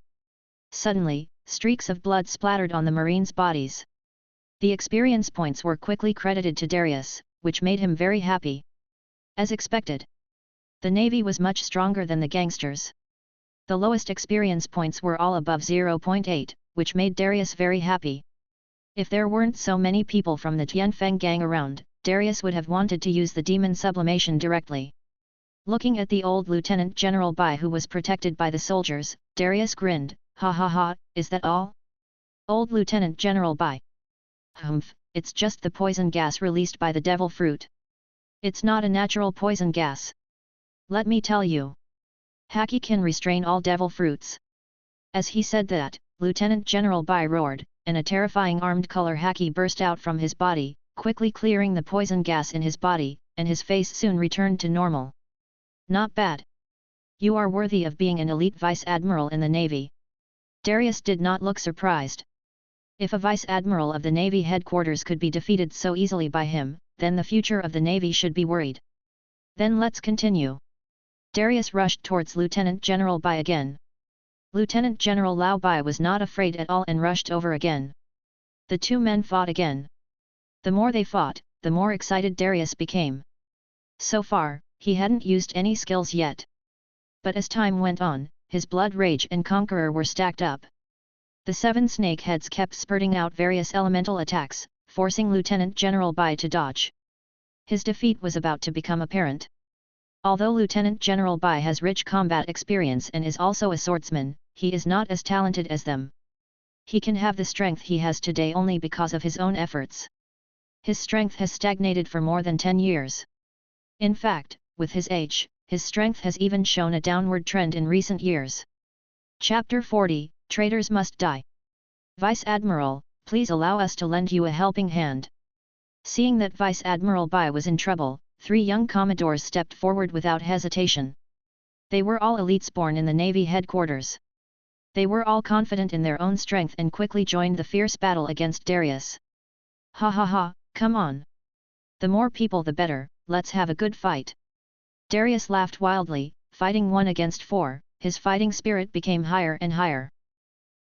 Suddenly, streaks of blood splattered on the Marines' bodies. The experience points were quickly credited to Darius, which made him very happy. As expected, the Navy was much stronger than the gangsters. The lowest experience points were all above 0.8, which made Darius very happy. If there weren't so many people from the Tianfeng gang around, Darius would have wanted to use the demon sublimation directly. Looking at the old Lieutenant General Bai who was protected by the soldiers, Darius grinned, "Ha ha ha, is that all?" Old Lieutenant General Bai. "Humph, it's just the poison gas released by the devil fruit. It's not a natural poison gas. Let me tell you. Haki can restrain all devil fruits." As he said that, Lieutenant General Bai roared, and a terrifying armed color haki burst out from his body, quickly clearing the poison gas in his body, and his face soon returned to normal. "Not bad. You are worthy of being an elite Vice Admiral in the Navy." Darius did not look surprised. If a Vice Admiral of the Navy headquarters could be defeated so easily by him, then the future of the Navy should be worried. "Then let's continue." Darius rushed towards Lieutenant General Bai again. Lieutenant General Lao Bai was not afraid at all and rushed over again. The two men fought again. The more they fought, the more excited Darius became. So far, he hadn't used any skills yet. But as time went on, his blood rage and conqueror were stacked up. The 7 snake heads kept spurting out various elemental attacks, forcing Lieutenant General Bai to dodge. His defeat was about to become apparent. Although Lieutenant General Bai has rich combat experience and is also a swordsman, he is not as talented as them. He can have the strength he has today only because of his own efforts. His strength has stagnated for more than 10 years. In fact, with his age, his strength has even shown a downward trend in recent years. Chapter 40, Traitors Must Die. Vice Admiral, please allow us to lend you a helping hand. Seeing that Vice Admiral Bai was in trouble, 3 young commodores stepped forward without hesitation. They were all elites born in the Navy headquarters. They were all confident in their own strength and quickly joined the fierce battle against Darius. Ha ha ha, come on. The more people the better, let's have a good fight. Darius laughed wildly, fighting 1 against 4, his fighting spirit became higher and higher.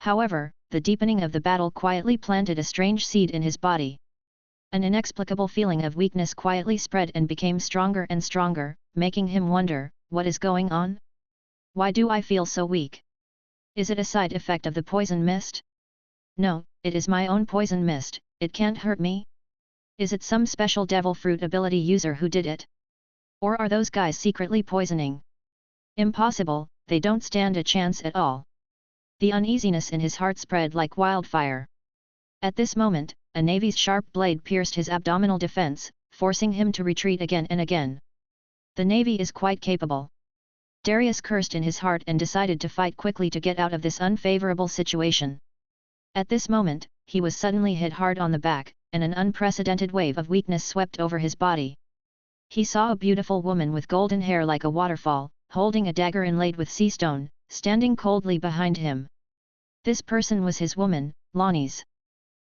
However, the deepening of the battle quietly planted a strange seed in his body. An inexplicable feeling of weakness quietly spread and became stronger and stronger, making him wonder, what is going on? Why do I feel so weak? Is it a side effect of the poison mist? No, it is my own poison mist, it can't hurt me. Is it some special devil fruit ability user who did it? Or are those guys secretly poisoning? Impossible, they don't stand a chance at all. The uneasiness in his heart spread like wildfire. At this moment, a navy's sharp blade pierced his abdominal defense, forcing him to retreat again and again. The navy is quite capable. Darius cursed in his heart and decided to fight quickly to get out of this unfavorable situation. At this moment, he was suddenly hit hard on the back, and an unprecedented wave of weakness swept over his body. He saw a beautiful woman with golden hair like a waterfall, holding a dagger inlaid with sea stone, standing coldly behind him. This person was his woman, Lonnie's.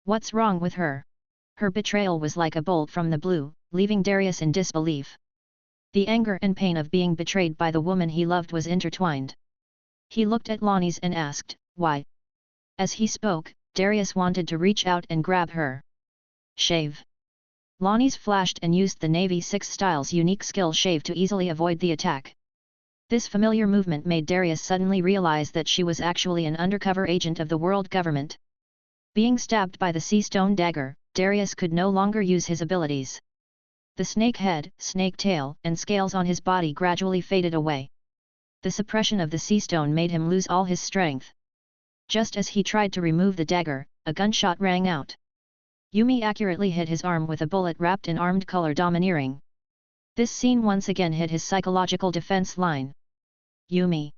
What's wrong with her? Her betrayal was like a bolt from the blue, leaving Darius in disbelief. The anger and pain of being betrayed by the woman he loved was intertwined. He looked at Lonnie's and asked, why? As he spoke, Darius wanted to reach out and grab her. Shave. Lonnie's flashed and used the Navy 6 Style's unique skill Shave to easily avoid the attack. This familiar movement made Darius suddenly realize that she was actually an undercover agent of the world government. Being stabbed by the sea stone dagger, Darius could no longer use his abilities. The snake head, snake tail, and scales on his body gradually faded away. The suppression of the sea stone made him lose all his strength. Just as he tried to remove the dagger, a gunshot rang out. Yumi accurately hit his arm with a bullet wrapped in armed color domineering. This scene once again hit his psychological defense line. Yumi.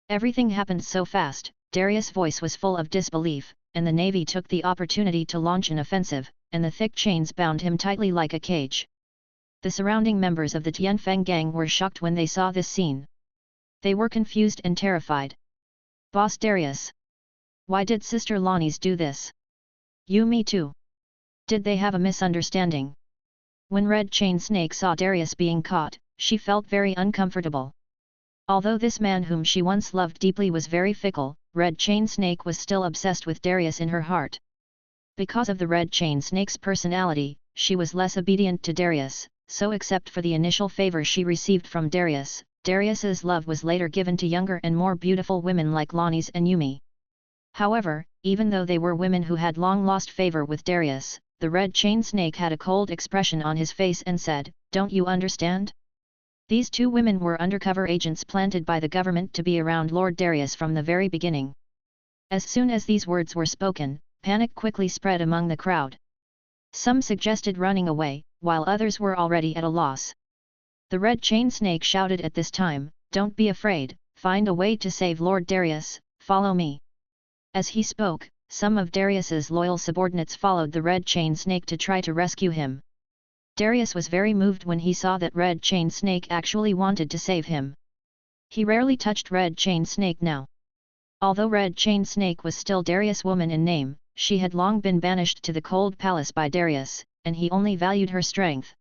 Everything happened so fast, Darius' voice was full of disbelief, and the navy took the opportunity to launch an offensive, and the thick chains bound him tightly like a cage. The surrounding members of the Tianfeng gang were shocked when they saw this scene. They were confused and terrified. Boss Darius. Why did Sister Lonnie's do this? Yumi too. Did they have a misunderstanding? When Red Chain Snake saw Darius being caught, she felt very uncomfortable. Although this man whom she once loved deeply was very fickle, Red Chain Snake was still obsessed with Darius in her heart. Because of the Red Chain Snake's personality, she was less obedient to Darius, so except for the initial favor she received from Darius, Darius's love was later given to younger and more beautiful women like Lonnie's and Yumi. However, even though they were women who had long lost favor with Darius, the Red Chain Snake had a cold expression on his face and said, "Don't you understand? These two women were undercover agents planted by the government to be around Lord Darius from the very beginning." As soon as these words were spoken, panic quickly spread among the crowd. Some suggested running away, while others were already at a loss. The Red Chain Snake shouted at this time, "Don't be afraid, find a way to save Lord Darius, follow me." As he spoke, some of Darius's loyal subordinates followed the Red Chain Snake to try to rescue him. Darius was very moved when he saw that Red Chain Snake actually wanted to save him. He rarely touched Red Chain Snake now. Although Red Chain Snake was still Darius' woman in name, she had long been banished to the cold palace by Darius, and he only valued her strength.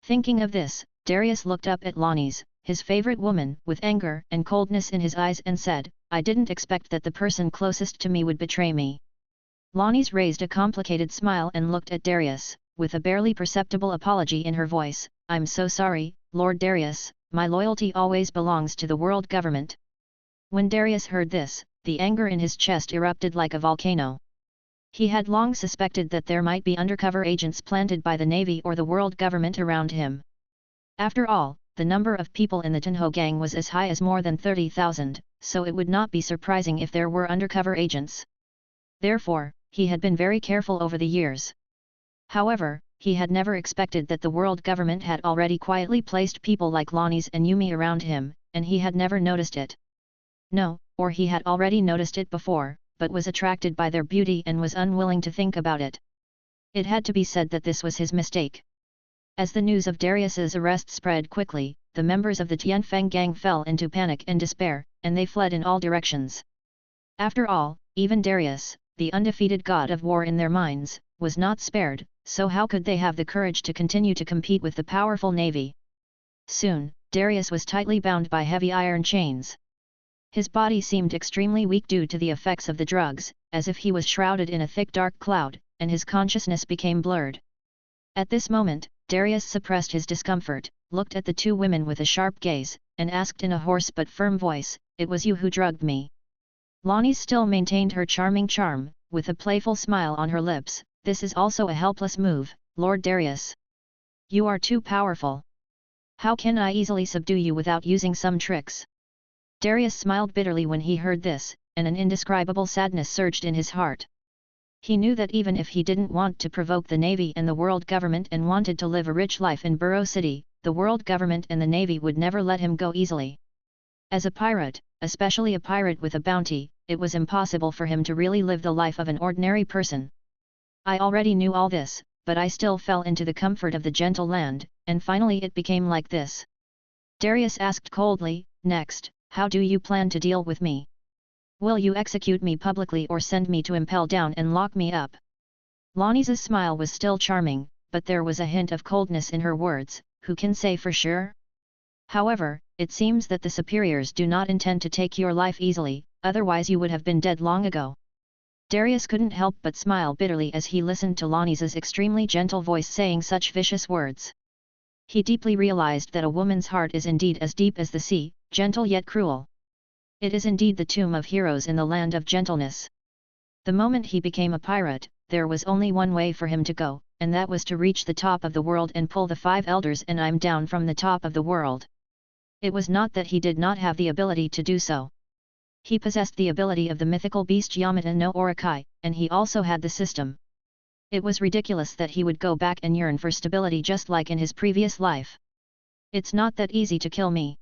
Thinking of this, Darius looked up at Lonnie's, his favorite woman, with anger and coldness in his eyes and said, I didn't expect that the person closest to me would betray me. Lonnie's raised a complicated smile and looked at Darius, with a barely perceptible apology in her voice. I'm so sorry, Lord Darius, my loyalty always belongs to the world government. When Darius heard this, the anger in his chest erupted like a volcano. He had long suspected that there might be undercover agents planted by the Navy or the world government around him. After all, the number of people in the Tenho gang was as high as more than 30,000, so it would not be surprising if there were undercover agents. Therefore, he had been very careful over the years. However, he had never expected that the world government had already quietly placed people like Lonnie's and Yumi around him, and he had never noticed it. No, or he had already noticed it before, but was attracted by their beauty and was unwilling to think about it. It had to be said that this was his mistake. As the news of Darius's arrest spread quickly, the members of the Tianfeng gang fell into panic and despair, and they fled in all directions. After all, even Darius, the undefeated god of war in their minds, was not spared, so how could they have the courage to continue to compete with the powerful navy? Soon, Darius was tightly bound by heavy iron chains. His body seemed extremely weak due to the effects of the drugs, as if he was shrouded in a thick dark cloud, and his consciousness became blurred. At this moment, Darius suppressed his discomfort, looked at the two women with a sharp gaze, and asked in a hoarse but firm voice, "It was you who drugged me?" Lonnie still maintained her charming charm, with a playful smile on her lips. "This is also a helpless move, Lord Darius. You are too powerful. How can I easily subdue you without using some tricks?" Darius smiled bitterly when he heard this, and an indescribable sadness surged in his heart. He knew that even if he didn't want to provoke the Navy and the world government and wanted to live a rich life in Burrow City, the world government and the Navy would never let him go easily. As a pirate, especially a pirate with a bounty, it was impossible for him to really live the life of an ordinary person. I already knew all this, but I still fell into the comfort of the gentle land, and finally it became like this. Darius asked coldly, "Next, how do you plan to deal with me? Will you execute me publicly or send me to Impel Down and lock me up?" Lonnie's smile was still charming, but there was a hint of coldness in her words. Who can say for sure? However, it seems that the superiors do not intend to take your life easily, otherwise you would have been dead long ago. Darius couldn't help but smile bitterly as he listened to Lonnie's extremely gentle voice saying such vicious words. He deeply realized that a woman's heart is indeed as deep as the sea, gentle yet cruel. It is indeed the tomb of heroes in the land of gentleness. The moment he became a pirate, there was only one way for him to go, and that was to reach the top of the world and pull the 5 elders and I'm down from the top of the world. It was not that he did not have the ability to do so. He possessed the ability of the mythical beast Yamata no Orokai, and he also had the system. It was ridiculous that he would go back and yearn for stability just like in his previous life. It's not that easy to kill me.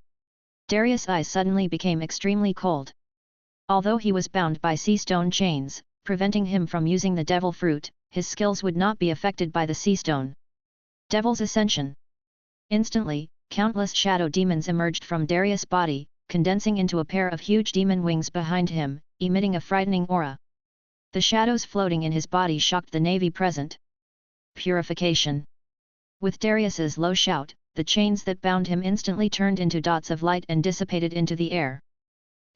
Darius' eyes suddenly became extremely cold. Although he was bound by sea stone chains, preventing him from using the devil fruit, his skills would not be affected by the sea stone. Devil's Ascension. Instantly, countless shadow demons emerged from Darius' body, condensing into a pair of huge demon wings behind him, emitting a frightening aura. The shadows floating in his body shocked the Navy present. Purification. With Darius's low shout, the chains that bound him instantly turned into dots of light and dissipated into the air.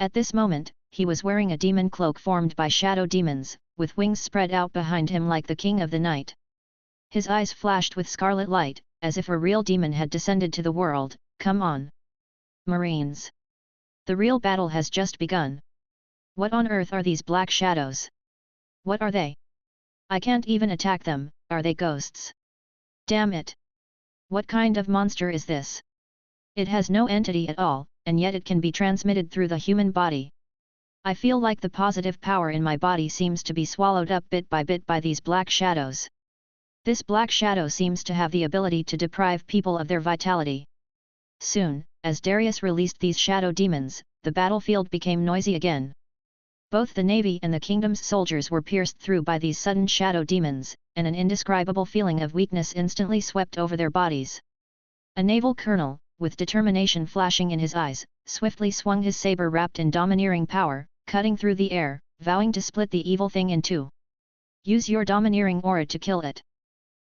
At this moment, he was wearing a demon cloak formed by shadow demons, with wings spread out behind him like the king of the night. His eyes flashed with scarlet light, as if a real demon had descended to the world. Come on, Marines! The real battle has just begun. What on earth are these black shadows? What are they? I can't even attack them. Are they ghosts? Damn it! What kind of monster is this? It has no entity at all, and yet it can be transmitted through the human body. I feel like the positive power in my body seems to be swallowed up bit by these black shadows. This black shadow seems to have the ability to deprive people of their vitality. Soon, as Darius released these shadow demons, the battlefield became noisy again. Both the Navy and the Kingdom's soldiers were pierced through by these sudden shadow demons, and an indescribable feeling of weakness instantly swept over their bodies. A naval colonel, with determination flashing in his eyes, swiftly swung his saber wrapped in domineering power, cutting through the air, vowing to split the evil thing in two. Use your domineering aura to kill it!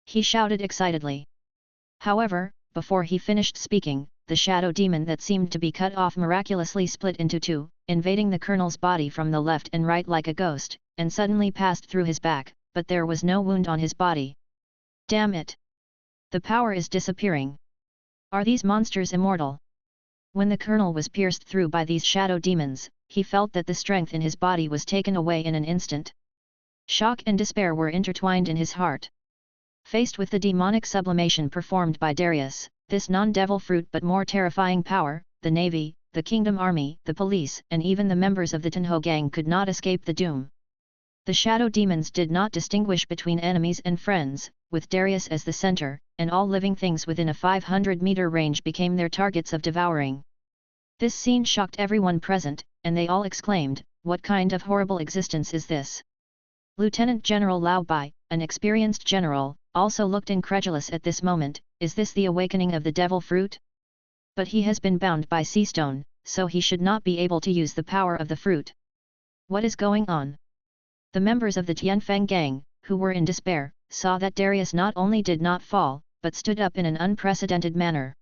He shouted excitedly. However, before he finished speaking, the shadow demon that seemed to be cut off miraculously split into two, invading the colonel's body from the left and right like a ghost, and suddenly passed through his back, but there was no wound on his body. Damn it! The power is disappearing. Are these monsters immortal? When the colonel was pierced through by these shadow demons, he felt that the strength in his body was taken away in an instant. Shock and despair were intertwined in his heart. Faced with the demonic sublimation performed by Darius, this non-devil fruit but more terrifying power, the navy, the kingdom army, the police, and even the members of the Tenho gang could not escape the doom. The shadow demons did not distinguish between enemies and friends, with Darius as the center, and all living things within a 500-meter range became their targets of devouring. This scene shocked everyone present, and they all exclaimed, "What kind of horrible existence is this?" Lieutenant General Lao Bai, an experienced general, also looked incredulous at this moment. Is this the awakening of the devil fruit? But he has been bound by sea stone, so he should not be able to use the power of the fruit. What is going on? The members of the Tianfeng gang, who were in despair, saw that Darius not only did not fall, but stood up in an unprecedented manner.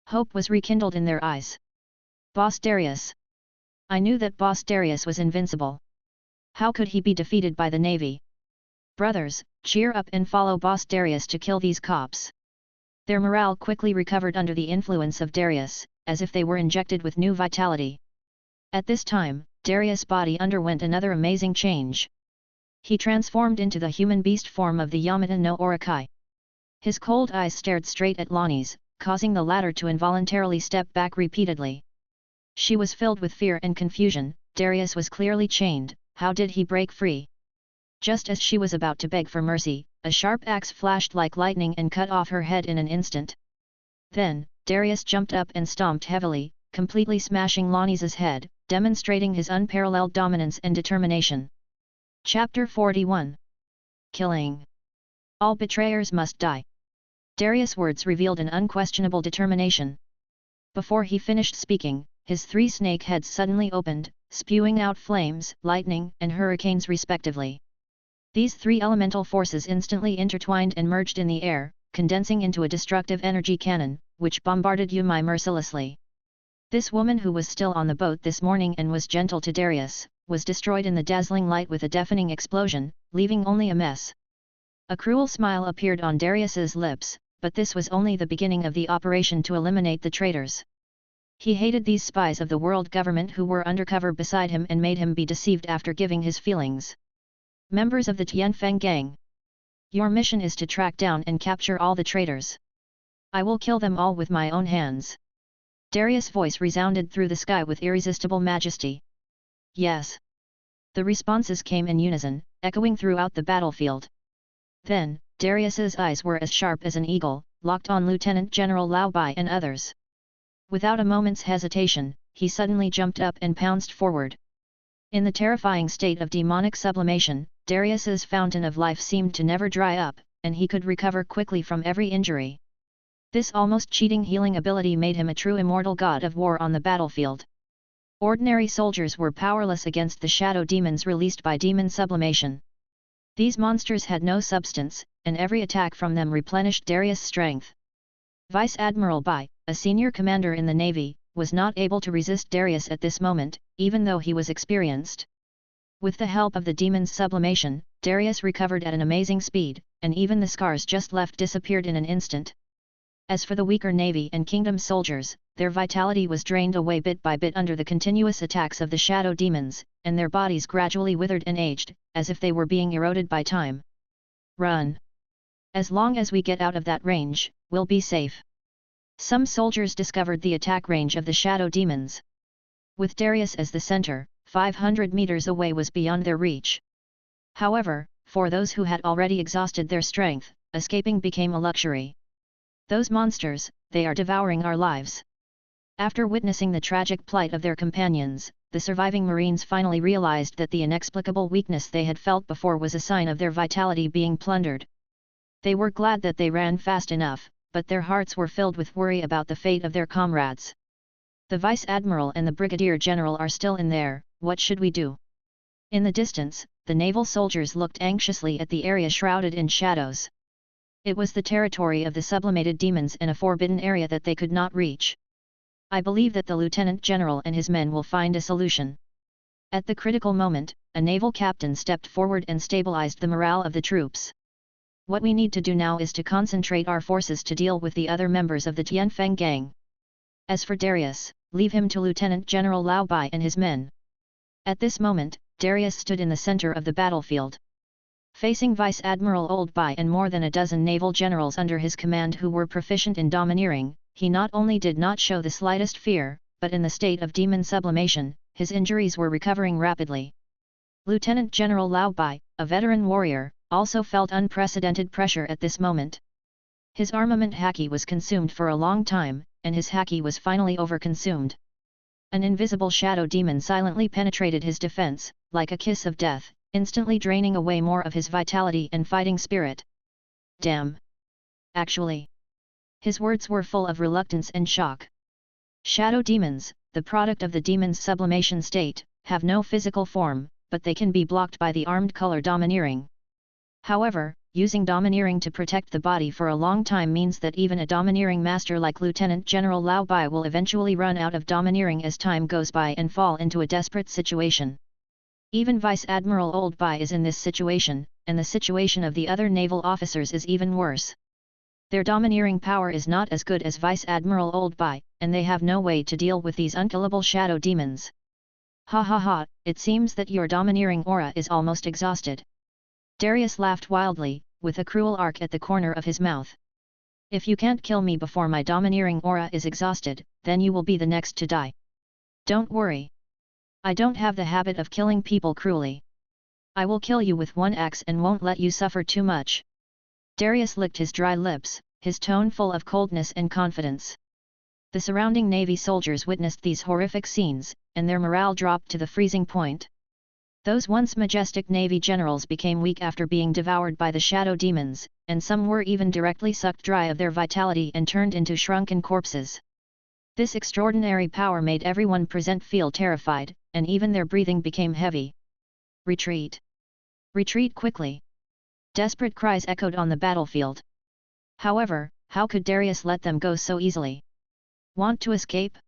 Hope was rekindled in their eyes. Boss Darius! I knew that Boss Darius was invincible. How could he be defeated by the navy? Brothers, cheer up and follow Boss Darius to kill these cops. Their morale quickly recovered under the influence of Darius, as if they were injected with new vitality. At this time, Darius' body underwent another amazing change. He transformed into the human beast form of the Yamata no Orokai. His cold eyes stared straight at Lonnie's, causing the latter to involuntarily step back repeatedly. She was filled with fear and confusion. Darius was clearly chained. How did he break free? Just as she was about to beg for mercy, a sharp axe flashed like lightning and cut off her head in an instant. Then, Darius jumped up and stomped heavily, completely smashing Lonnie's head, demonstrating his unparalleled dominance and determination. Chapter 41. Killing. All betrayers must die. Darius' words revealed an unquestionable determination. Before he finished speaking, his 3 snake heads suddenly opened, spewing out flames, lightning, and hurricanes respectively. These 3 elemental forces instantly intertwined and merged in the air, condensing into a destructive energy cannon, which bombarded Yumei mercilessly. This woman who was still on the boat this morning and was gentle to Darius, was destroyed in the dazzling light with a deafening explosion, leaving only a mess. A cruel smile appeared on Darius's lips, but this was only the beginning of the operation to eliminate the traitors. He hated these spies of the world government who were undercover beside him and made him be deceived after giving his feelings. Members of the Tianfeng gang. Your mission is to track down and capture all the traitors. I will kill them all with my own hands. Darius' voice resounded through the sky with irresistible majesty. Yes. The responses came in unison, echoing throughout the battlefield. Then, Darius's eyes were as sharp as an eagle, locked on Lieutenant General Lao Bai and others. Without a moment's hesitation, he suddenly jumped up and pounced forward. In the terrifying state of demonic sublimation, Darius's fountain of life seemed to never dry up, and he could recover quickly from every injury. This almost cheating healing ability made him a true immortal god of war on the battlefield. Ordinary soldiers were powerless against the shadow demons released by demon sublimation. These monsters had no substance, and every attack from them replenished Darius' strength. Vice Admiral Bai, a senior commander in the navy, was not able to resist Darius at this moment, even though he was experienced. With the help of the demon's sublimation, Darius recovered at an amazing speed, and even the scars just left disappeared in an instant. As for the weaker navy and kingdom soldiers, their vitality was drained away bit by bit under the continuous attacks of the shadow demons, and their bodies gradually withered and aged, as if they were being eroded by time. Run! As long as we get out of that range, we'll be safe. Some soldiers discovered the attack range of the shadow demons. With Darius as the center, 500 meters away was beyond their reach. However, for those who had already exhausted their strength, escaping became a luxury. Those monsters, they are devouring our lives. After witnessing the tragic plight of their companions, the surviving Marines finally realized that the inexplicable weakness they had felt before was a sign of their vitality being plundered. They were glad that they ran fast enough, but their hearts were filled with worry about the fate of their comrades. The Vice Admiral and the Brigadier General are still in there. What should we do? In the distance, the naval soldiers looked anxiously at the area shrouded in shadows. It was the territory of the sublimated demons and a forbidden area that they could not reach. I believe that the Lieutenant General and his men will find a solution. At the critical moment, a naval captain stepped forward and stabilized the morale of the troops. What we need to do now is to concentrate our forces to deal with the other members of the Tianfeng gang. As for Darius, leave him to Lieutenant General Lao Bai and his men. At this moment, Darius stood in the center of the battlefield. Facing Vice Admiral Old Bai and more than a dozen naval generals under his command who were proficient in domineering, he not only did not show the slightest fear, but in the state of demon sublimation, his injuries were recovering rapidly. Lieutenant General Lao Bai, a veteran warrior, also felt unprecedented pressure at this moment. His armament haki was consumed for a long time, and his haki was finally overconsumed. An invisible shadow demon silently penetrated his defense, like a kiss of death, instantly draining away more of his vitality and fighting spirit. Damn! Actually, his words were full of reluctance and shock. Shadow demons, the product of the demon's sublimation state, have no physical form, but they can be blocked by the armed color domineering. However, using domineering to protect the body for a long time means that even a domineering master like Lieutenant General Lao Bai will eventually run out of domineering as time goes by and fall into a desperate situation. Even Vice Admiral Old Bai is in this situation, and the situation of the other naval officers is even worse. Their domineering power is not as good as Vice Admiral Old Bai, and they have no way to deal with these unkillable shadow demons. Ha ha ha, it seems that your domineering aura is almost exhausted. Darius laughed wildly, with a cruel arc at the corner of his mouth. If you can't kill me before my domineering aura is exhausted, then you will be the next to die. Don't worry. I don't have the habit of killing people cruelly. I will kill you with one axe and won't let you suffer too much. Darius licked his dry lips, his tone full of coldness and confidence. The surrounding Navy soldiers witnessed these horrific scenes, and their morale dropped to the freezing point. Those once majestic Navy generals became weak after being devoured by the shadow demons, and some were even directly sucked dry of their vitality and turned into shrunken corpses. This extraordinary power made everyone present feel terrified, and even their breathing became heavy. Retreat! Retreat quickly! Desperate cries echoed on the battlefield. However, how could Darius let them go so easily? Want to escape?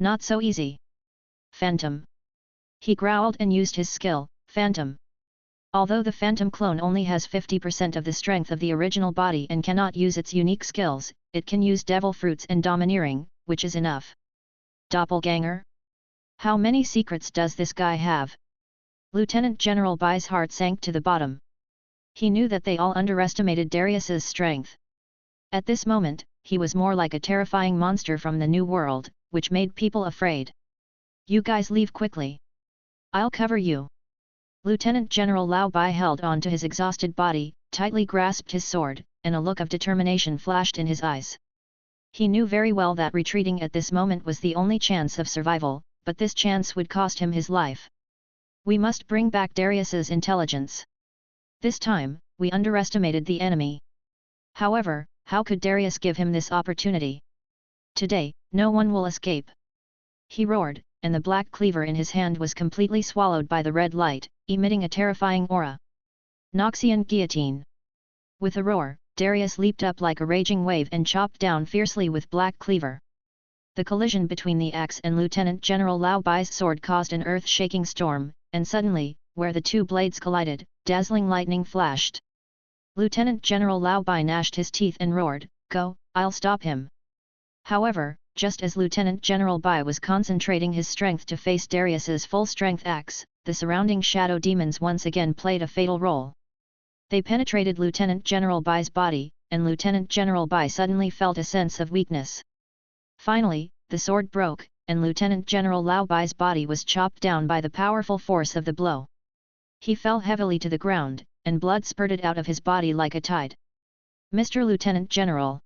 Not so easy. Phantom! He growled and used his skill, Phantom. Although the Phantom clone only has 50% of the strength of the original body and cannot use its unique skills, it can use devil fruits and domineering, which is enough. Doppelganger? How many secrets does this guy have? Lieutenant General Bai's heart sank to the bottom. He knew that they all underestimated Darius's strength. At this moment, he was more like a terrifying monster from the New World, which made people afraid. You guys leave quickly. I'll cover you. Lieutenant General Lao Bai held on to his exhausted body, tightly grasped his sword, and a look of determination flashed in his eyes. He knew very well that retreating at this moment was the only chance of survival, but this chance would cost him his life. We must bring back Darius's intelligence. This time, we underestimated the enemy. However, how could Darius give him this opportunity? Today, no one will escape. He roared, and the black cleaver in his hand was completely swallowed by the red light, emitting a terrifying aura. Noxian guillotine. With a roar, Darius leaped up like a raging wave and chopped down fiercely with black cleaver. The collision between the axe and Lieutenant General Lao Bai's sword caused an earth-shaking storm, and suddenly, where the two blades collided, dazzling lightning flashed. Lieutenant General Lao Bai gnashed his teeth and roared, "Go, I'll stop him." However, just as Lieutenant General Bai was concentrating his strength to face Darius's full-strength axe, the surrounding shadow demons once again played a fatal role. They penetrated Lieutenant General Bai's body, and Lieutenant General Bai suddenly felt a sense of weakness. Finally, the sword broke, and Lieutenant General Lao Bai's body was chopped down by the powerful force of the blow. He fell heavily to the ground, and blood spurted out of his body like a tide. "Mr. Lieutenant General!"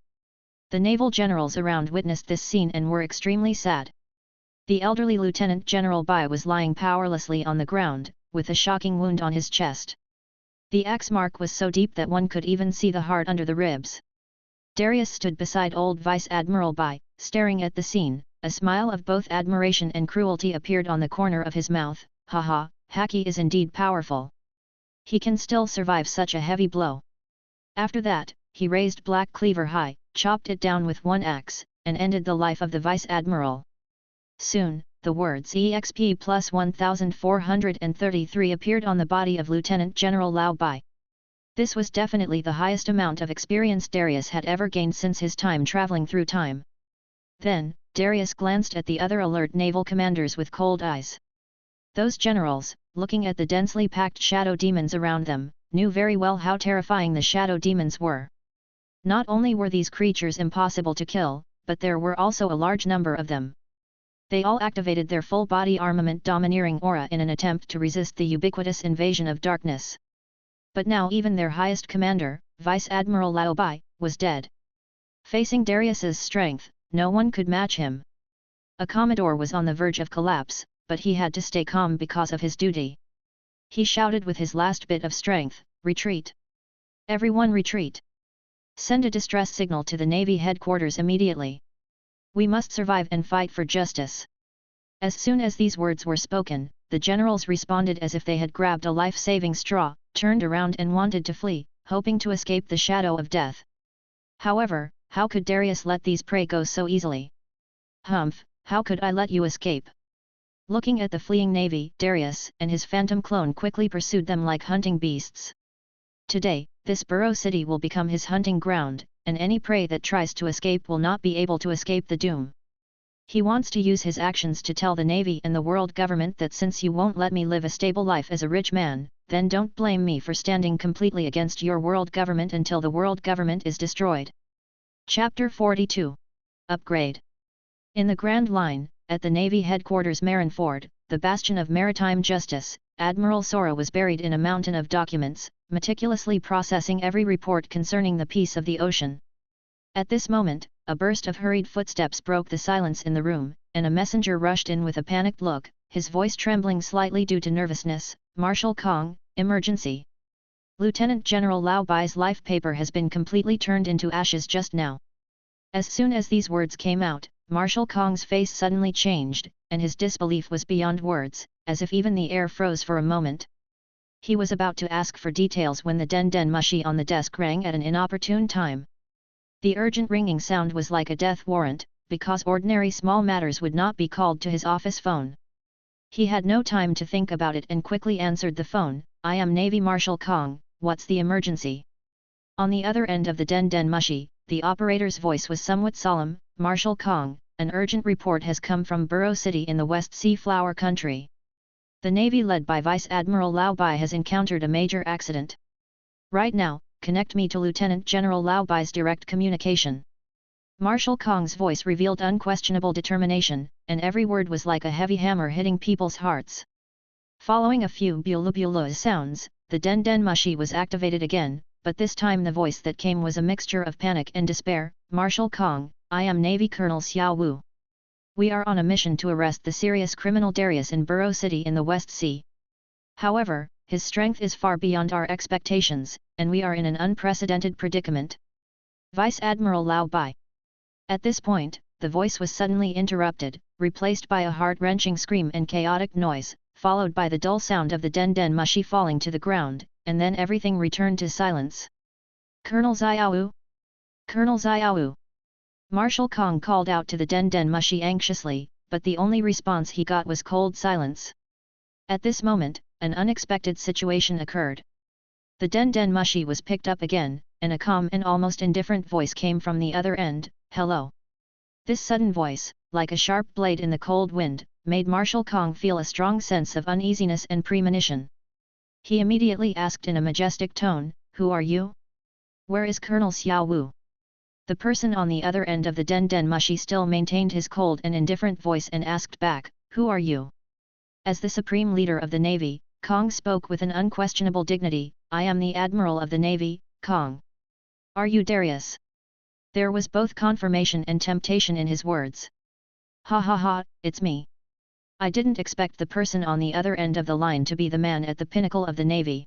The naval generals around witnessed this scene and were extremely sad. The elderly Lieutenant General Bai was lying powerlessly on the ground, with a shocking wound on his chest. The axe mark was so deep that one could even see the heart under the ribs. Darius stood beside old Vice Admiral Bai, staring at the scene. A smile of both admiration and cruelty appeared on the corner of his mouth. "Haha, haki is indeed powerful. He can still survive such a heavy blow." After that, he raised Black Cleaver high, chopped it down with one axe, and ended the life of the Vice Admiral. Soon, the words EXP plus 1433 appeared on the body of Lieutenant General Lao Bai. This was definitely the highest amount of experience Darius had ever gained since his time traveling through time. Then, Darius glanced at the other alert naval commanders with cold eyes. Those generals, looking at the densely packed shadow demons around them, knew very well how terrifying the shadow demons were. Not only were these creatures impossible to kill, but there were also a large number of them. They all activated their full-body armament domineering aura in an attempt to resist the ubiquitous invasion of darkness. But now even their highest commander, Vice Admiral Lao Bai, was dead. Facing Darius's strength, no one could match him. A commodore was on the verge of collapse, but he had to stay calm because of his duty. He shouted with his last bit of strength, "Retreat! Everyone retreat! Send a distress signal to the Navy headquarters immediately. We must survive and fight for justice." As soon as these words were spoken, the generals responded as if they had grabbed a life-saving straw, turned around and wanted to flee, hoping to escape the shadow of death. However, how could Darius let these prey go so easily? "Humph, how could I let you escape?" Looking at the fleeing navy, Darius and his phantom clone quickly pursued them like hunting beasts. Today, this burrow city will become his hunting ground, and any prey that tries to escape will not be able to escape the doom. He wants to use his actions to tell the Navy and the world government that since you won't let me live a stable life as a rich man, then don't blame me for standing completely against your world government until the world government is destroyed. Chapter 42. Upgrade. In the Grand Line, at the Navy headquarters Marineford, the bastion of maritime justice, Admiral Sora was buried in a mountain of documents, meticulously processing every report concerning the peace of the ocean. At this moment, a burst of hurried footsteps broke the silence in the room, and a messenger rushed in with a panicked look, his voice trembling slightly due to nervousness. "Marshal Kong, emergency. Lieutenant General Lao Bai's life paper has been completely turned into ashes just now." As soon as these words came out, Marshal Kong's face suddenly changed, and his disbelief was beyond words, as if even the air froze for a moment. He was about to ask for details when the den mushi on the desk rang at an inopportune time. The urgent ringing sound was like a death warrant, because ordinary small matters would not be called to his office phone. He had no time to think about it and quickly answered the phone. "I am Navy Marshal Kong, what's the emergency?" On the other end of the den mushi, the operator's voice was somewhat solemn. "Marshal Kong, an urgent report has come from Burrow City in the West Sea Flower Country. The Navy led by Vice Admiral Lao Bai has encountered a major accident. Right now, connect me to Lieutenant General Lao Bai's direct communication." Marshal Kong's voice revealed unquestionable determination, and every word was like a heavy hammer hitting people's hearts. Following a few bula-bula sounds, the den mushi was activated again, but this time the voice that came was a mixture of panic and despair. "Marshal Kong, I am Navy Colonel Xiao Wu. We are on a mission to arrest the serious criminal Darius in Burrow City in the West Sea. However, his strength is far beyond our expectations, and we are in an unprecedented predicament. Vice Admiral Lao Bai." At this point, the voice was suddenly interrupted, replaced by a heart-wrenching scream and chaotic noise, followed by the dull sound of the den mushi falling to the ground, and then everything returned to silence. "Colonel Xiao! Colonel Xiao!" Marshal Kong called out to the den mushi anxiously, but the only response he got was cold silence. At this moment, an unexpected situation occurred. The den mushi was picked up again, and a calm and almost indifferent voice came from the other end. "Hello." This sudden voice, like a sharp blade in the cold wind, made Marshal Kong feel a strong sense of uneasiness and premonition. He immediately asked in a majestic tone, "Who are you? Where is Colonel Xiao Wu?" The person on the other end of the den mushi still maintained his cold and indifferent voice and asked back, "Who are you?" As the supreme leader of the Navy, Kong spoke with an unquestionable dignity. "I am the Admiral of the Navy, Kong. Are you Darius?" There was both confirmation and temptation in his words. "Ha ha ha, it's me. I didn't expect the person on the other end of the line to be the man at the pinnacle of the Navy."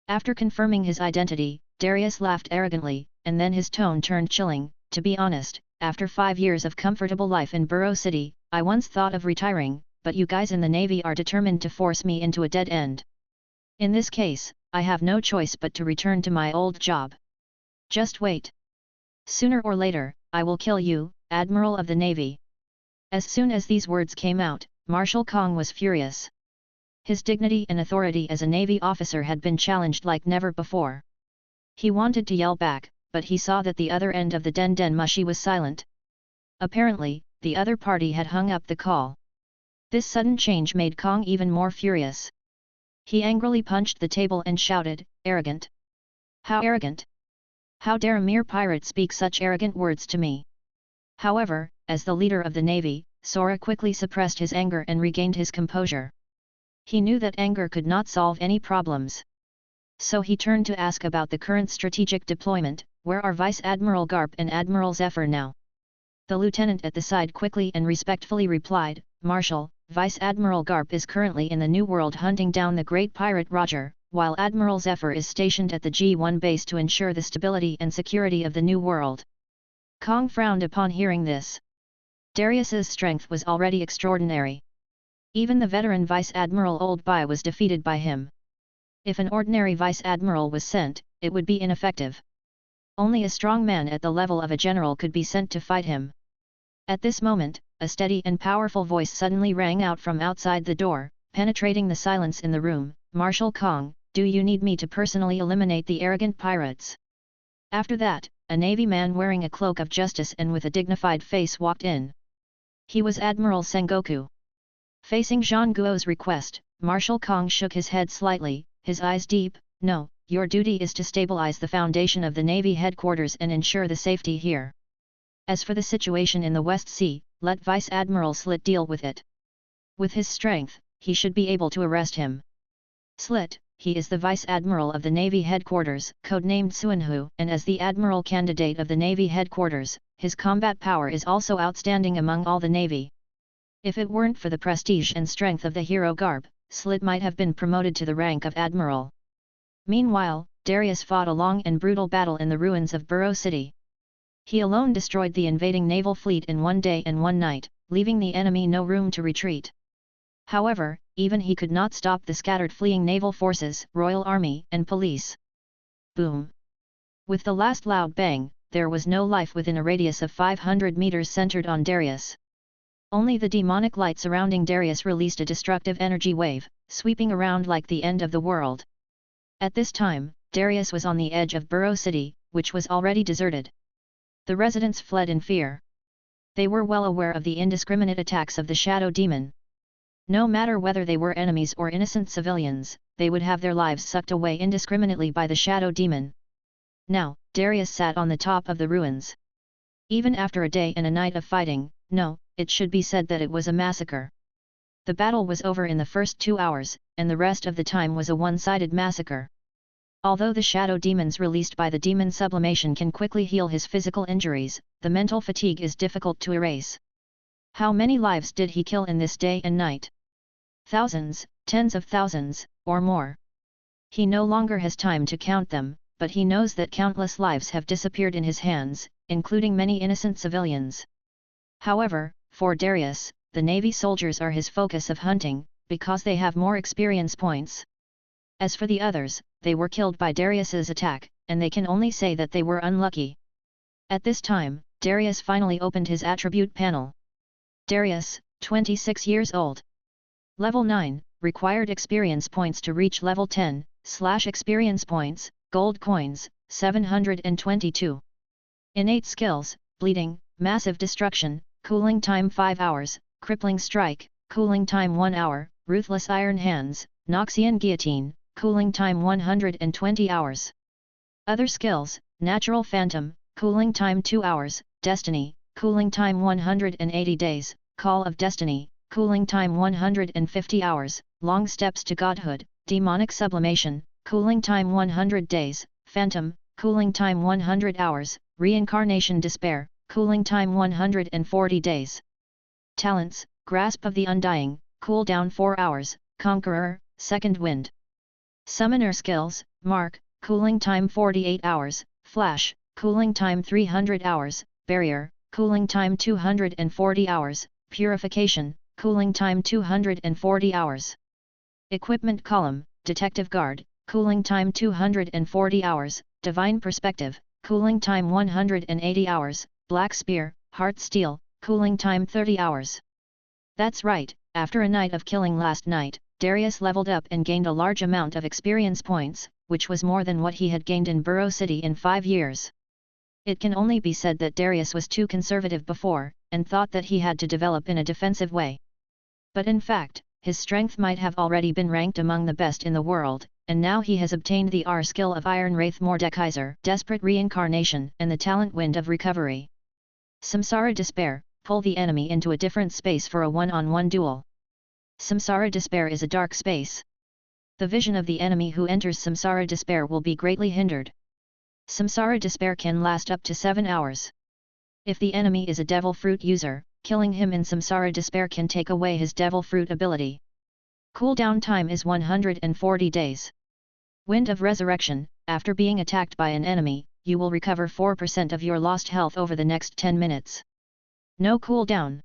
After confirming his identity, Darius laughed arrogantly, and then his tone turned chilling. "To be honest, after 5 years of comfortable life in Burrow City, I once thought of retiring, but you guys in the Navy are determined to force me into a dead end. In this case, I have no choice but to return to my old job. Just wait. Sooner or later, I will kill you, Admiral of the Navy. As soon as these words came out, Marshal Kong was furious. His dignity and authority as a Navy officer had been challenged like never before. He wanted to yell back, but he saw that the other end of the den mushi was silent. Apparently, the other party had hung up the call. This sudden change made Kong even more furious. He angrily punched the table and shouted, "Arrogant! How arrogant! How dare a mere pirate speak such arrogant words to me?" However, as the leader of the navy, Sora quickly suppressed his anger and regained his composure. He knew that anger could not solve any problems. So he turned to ask about the current strategic deployment. Where are Vice Admiral Garp and Admiral Zephyr now? The lieutenant at the side quickly and respectfully replied, "Marshal, Vice Admiral Garp is currently in the New World hunting down the great pirate Roger, while Admiral Zephyr is stationed at the G1 base to ensure the stability and security of the New World." Kong frowned upon hearing this. Darius's strength was already extraordinary. Even the veteran Vice Admiral Old Bai was defeated by him. If an ordinary Vice Admiral was sent, it would be ineffective. Only a strong man at the level of a general could be sent to fight him. At this moment, a steady and powerful voice suddenly rang out from outside the door, penetrating the silence in the room. "Marshal Kong, do you need me to personally eliminate the arrogant pirates?" After that, a navy man wearing a cloak of justice and with a dignified face walked in. He was Admiral Sengoku. Facing Zhang Guo's request, Marshal Kong shook his head slightly, his eyes deep. "No, your duty is to stabilize the foundation of the Navy headquarters and ensure the safety here. As for the situation in the West Sea, let Vice Admiral Slit deal with it. With his strength, he should be able to arrest him." Slit, he is the Vice Admiral of the Navy headquarters, codenamed Suanhu, and as the Admiral candidate of the Navy headquarters, his combat power is also outstanding among all the Navy. If it weren't for the prestige and strength of the hero Garp, Slit might have been promoted to the rank of Admiral. Meanwhile, Darius fought a long and brutal battle in the ruins of Burrow City. He alone destroyed the invading naval fleet in one day and one night, leaving the enemy no room to retreat. However, even he could not stop the scattered fleeing naval forces, royal army, and police. Boom! With the last loud bang, there was no life within a radius of 500 meters centered on Darius. Only the demonic light surrounding Darius released a destructive energy wave, sweeping around like the end of the world. At this time, Darius was on the edge of Burrow City, which was already deserted. The residents fled in fear. They were well aware of the indiscriminate attacks of the Shadow Demon. No matter whether they were enemies or innocent civilians, they would have their lives sucked away indiscriminately by the Shadow Demon. Now, Darius sat on the top of the ruins. Even after a day and a night of fighting, no, it should be said that it was a massacre. The battle was over in the first 2 hours, and the rest of the time was a one-sided massacre. Although the shadow demons released by the demon sublimation can quickly heal his physical injuries, the mental fatigue is difficult to erase. How many lives did he kill in this day and night? Thousands, tens of thousands, or more. He no longer has time to count them, but he knows that countless lives have disappeared in his hands, including many innocent civilians. However, for Darius, the Navy soldiers are his focus of hunting, because they have more experience points. As for the others, they were killed by Darius's attack, and they can only say that they were unlucky. At this time, Darius finally opened his attribute panel. Darius, 26 years old. Level 9, required experience points to reach level 10, /experience points, gold coins, 722. Innate skills, bleeding, massive destruction, cooling time 5 hours, crippling strike, cooling time 1 hour, ruthless iron hands, Noxian guillotine, cooling time 120 hours. Other skills, natural phantom, cooling time 2 hours, destiny, cooling time 180 days, call of destiny, cooling time 150 hours, long steps to godhood, demonic sublimation, cooling time 100 days, phantom, cooling time 100 hours, reincarnation despair, cooling time 140 days. Talents, grasp of the undying, cool down 4 hours, conqueror, second wind. Summoner skills, mark, cooling time 48 hours, flash, cooling time 300 hours, barrier, cooling time 240 hours, purification, cooling time 240 hours. Equipment column, detective guard, cooling time 240 hours, divine perspective, cooling time 180 hours, black spear, heart steel, cooling time 30 hours. That's right, after a night of killing last night, Darius leveled up and gained a large amount of experience points, which was more than what he had gained in Burrow City in 5 years. It can only be said that Darius was too conservative before, and thought that he had to develop in a defensive way. But in fact, his strength might have already been ranked among the best in the world, and now he has obtained the R skill of Iron Wraith Mordekaiser, Desperate Reincarnation, and the talent Wind of Recovery. Samsara Despair, pull the enemy into a different space for a one-on-one duel. Samsara Despair is a dark space. The vision of the enemy who enters Samsara Despair will be greatly hindered. Samsara Despair can last up to 7 hours. If the enemy is a Devil Fruit user, killing him in Samsara Despair can take away his Devil Fruit ability. Cooldown time is 140 days. Wind of Resurrection, after being attacked by an enemy, you will recover 4% of your lost health over the next 10 minutes. No cooldown.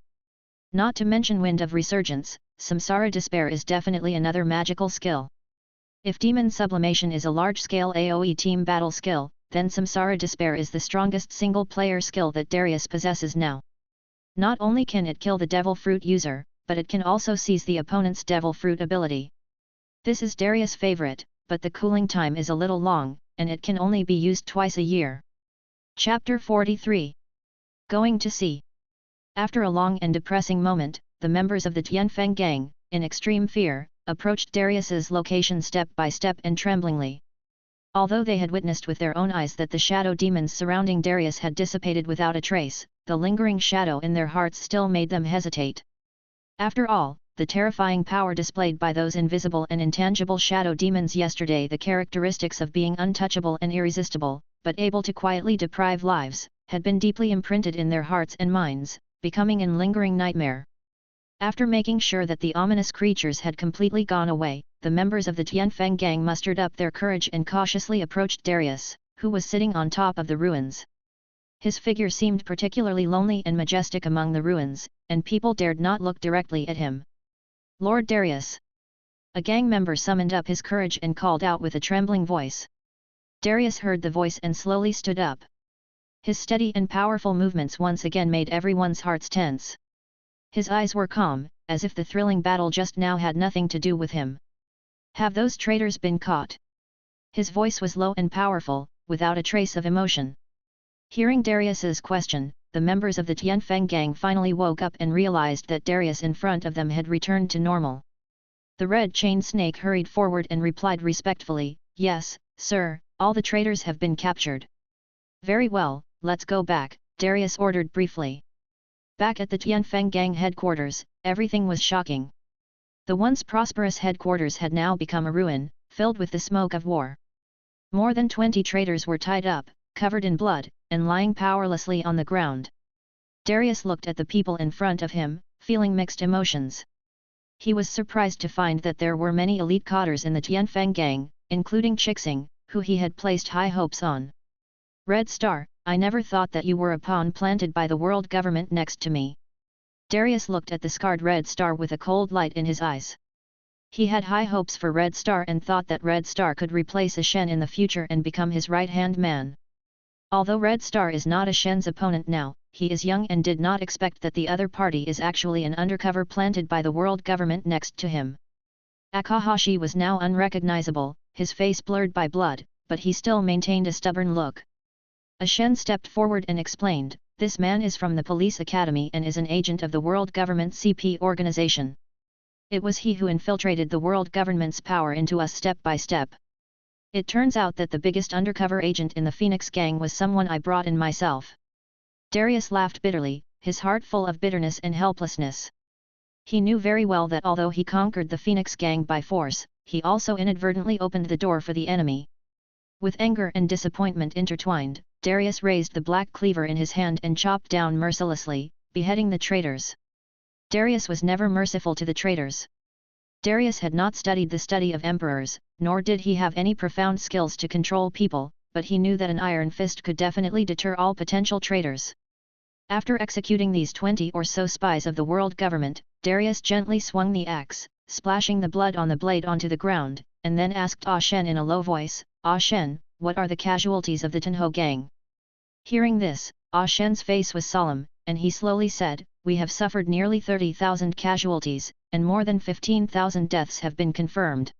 Not to mention Wind of Resurgence, Samsara Despair is definitely another magical skill. If Demon Sublimation is a large-scale AoE team battle skill, then Samsara Despair is the strongest single-player skill that Darius possesses now. Not only can it kill the Devil Fruit user, but it can also seize the opponent's Devil Fruit ability. This is Darius' favorite, but the cooling time is a little long, and it can only be used twice a year. Chapter 43. Going to Sea. After a long and depressing moment, the members of the Tianfeng gang, in extreme fear, approached Darius's location step by step and tremblingly. Although they had witnessed with their own eyes that the shadow demons surrounding Darius had dissipated without a trace, the lingering shadow in their hearts still made them hesitate. After all, the terrifying power displayed by those invisible and intangible shadow demons yesterday, the characteristics of being untouchable and irresistible, but able to quietly deprive lives, had been deeply imprinted in their hearts and minds, becoming a lingering nightmare. After making sure that the ominous creatures had completely gone away, the members of the Tianfeng gang mustered up their courage and cautiously approached Darius, who was sitting on top of the ruins. His figure seemed particularly lonely and majestic among the ruins, and people dared not look directly at him. Lord Darius. A gang member summoned up his courage and called out with a trembling voice. Darius heard the voice and slowly stood up. His steady and powerful movements once again made everyone's hearts tense. His eyes were calm, as if the thrilling battle just now had nothing to do with him. Have those traitors been caught? His voice was low and powerful, without a trace of emotion. Hearing Darius's question, the members of the Tianfeng gang finally woke up and realized that Darius in front of them had returned to normal. The red chain snake hurried forward and replied respectfully, "Yes, sir, all the traitors have been captured." "Very well, let's go back," Darius ordered briefly. Back at the Tianfeng gang headquarters, everything was shocking. The once prosperous headquarters had now become a ruin, filled with the smoke of war. More than 20 traitors were tied up, covered in blood, and lying powerlessly on the ground. Darius looked at the people in front of him, feeling mixed emotions. He was surprised to find that there were many elite cadres in the Tianfeng gang, including Chixing, who he had placed high hopes on. "Red Star, I never thought that you were a pawn planted by the world government next to me." Darius looked at the scarred Red Star with a cold light in his eyes. He had high hopes for Red Star and thought that Red Star could replace a Shen in the future and become his right-hand man. Although Red Star is not a Shen's opponent now, he is young and did not expect that the other party is actually an undercover planted by the world government next to him. Akahashi was now unrecognizable, his face blurred by blood, but he still maintained a stubborn look. A Shen stepped forward and explained, "This man is from the police academy and is an agent of the world government CP organization. It was he who infiltrated the world government's power into us step by step. It turns out that the biggest undercover agent in the Phoenix gang was someone I brought in myself." Darius laughed bitterly, his heart full of bitterness and helplessness. He knew very well that although he conquered the Phoenix gang by force, he also inadvertently opened the door for the enemy. With anger and disappointment intertwined, Darius raised the black cleaver in his hand and chopped down mercilessly, beheading the traitors. Darius was never merciful to the traitors. Darius had not studied the study of emperors, nor did he have any profound skills to control people, but he knew that an iron fist could definitely deter all potential traitors. After executing these 20 or so spies of the world government, Darius gently swung the axe, splashing the blood on the blade onto the ground, and then asked Ah Shen in a low voice, "Ah Shen, what are the casualties of the Tenho gang?" Hearing this, Ah Shen's face was solemn, and he slowly said, "We have suffered nearly 30,000 casualties, and more than 15,000 deaths have been confirmed."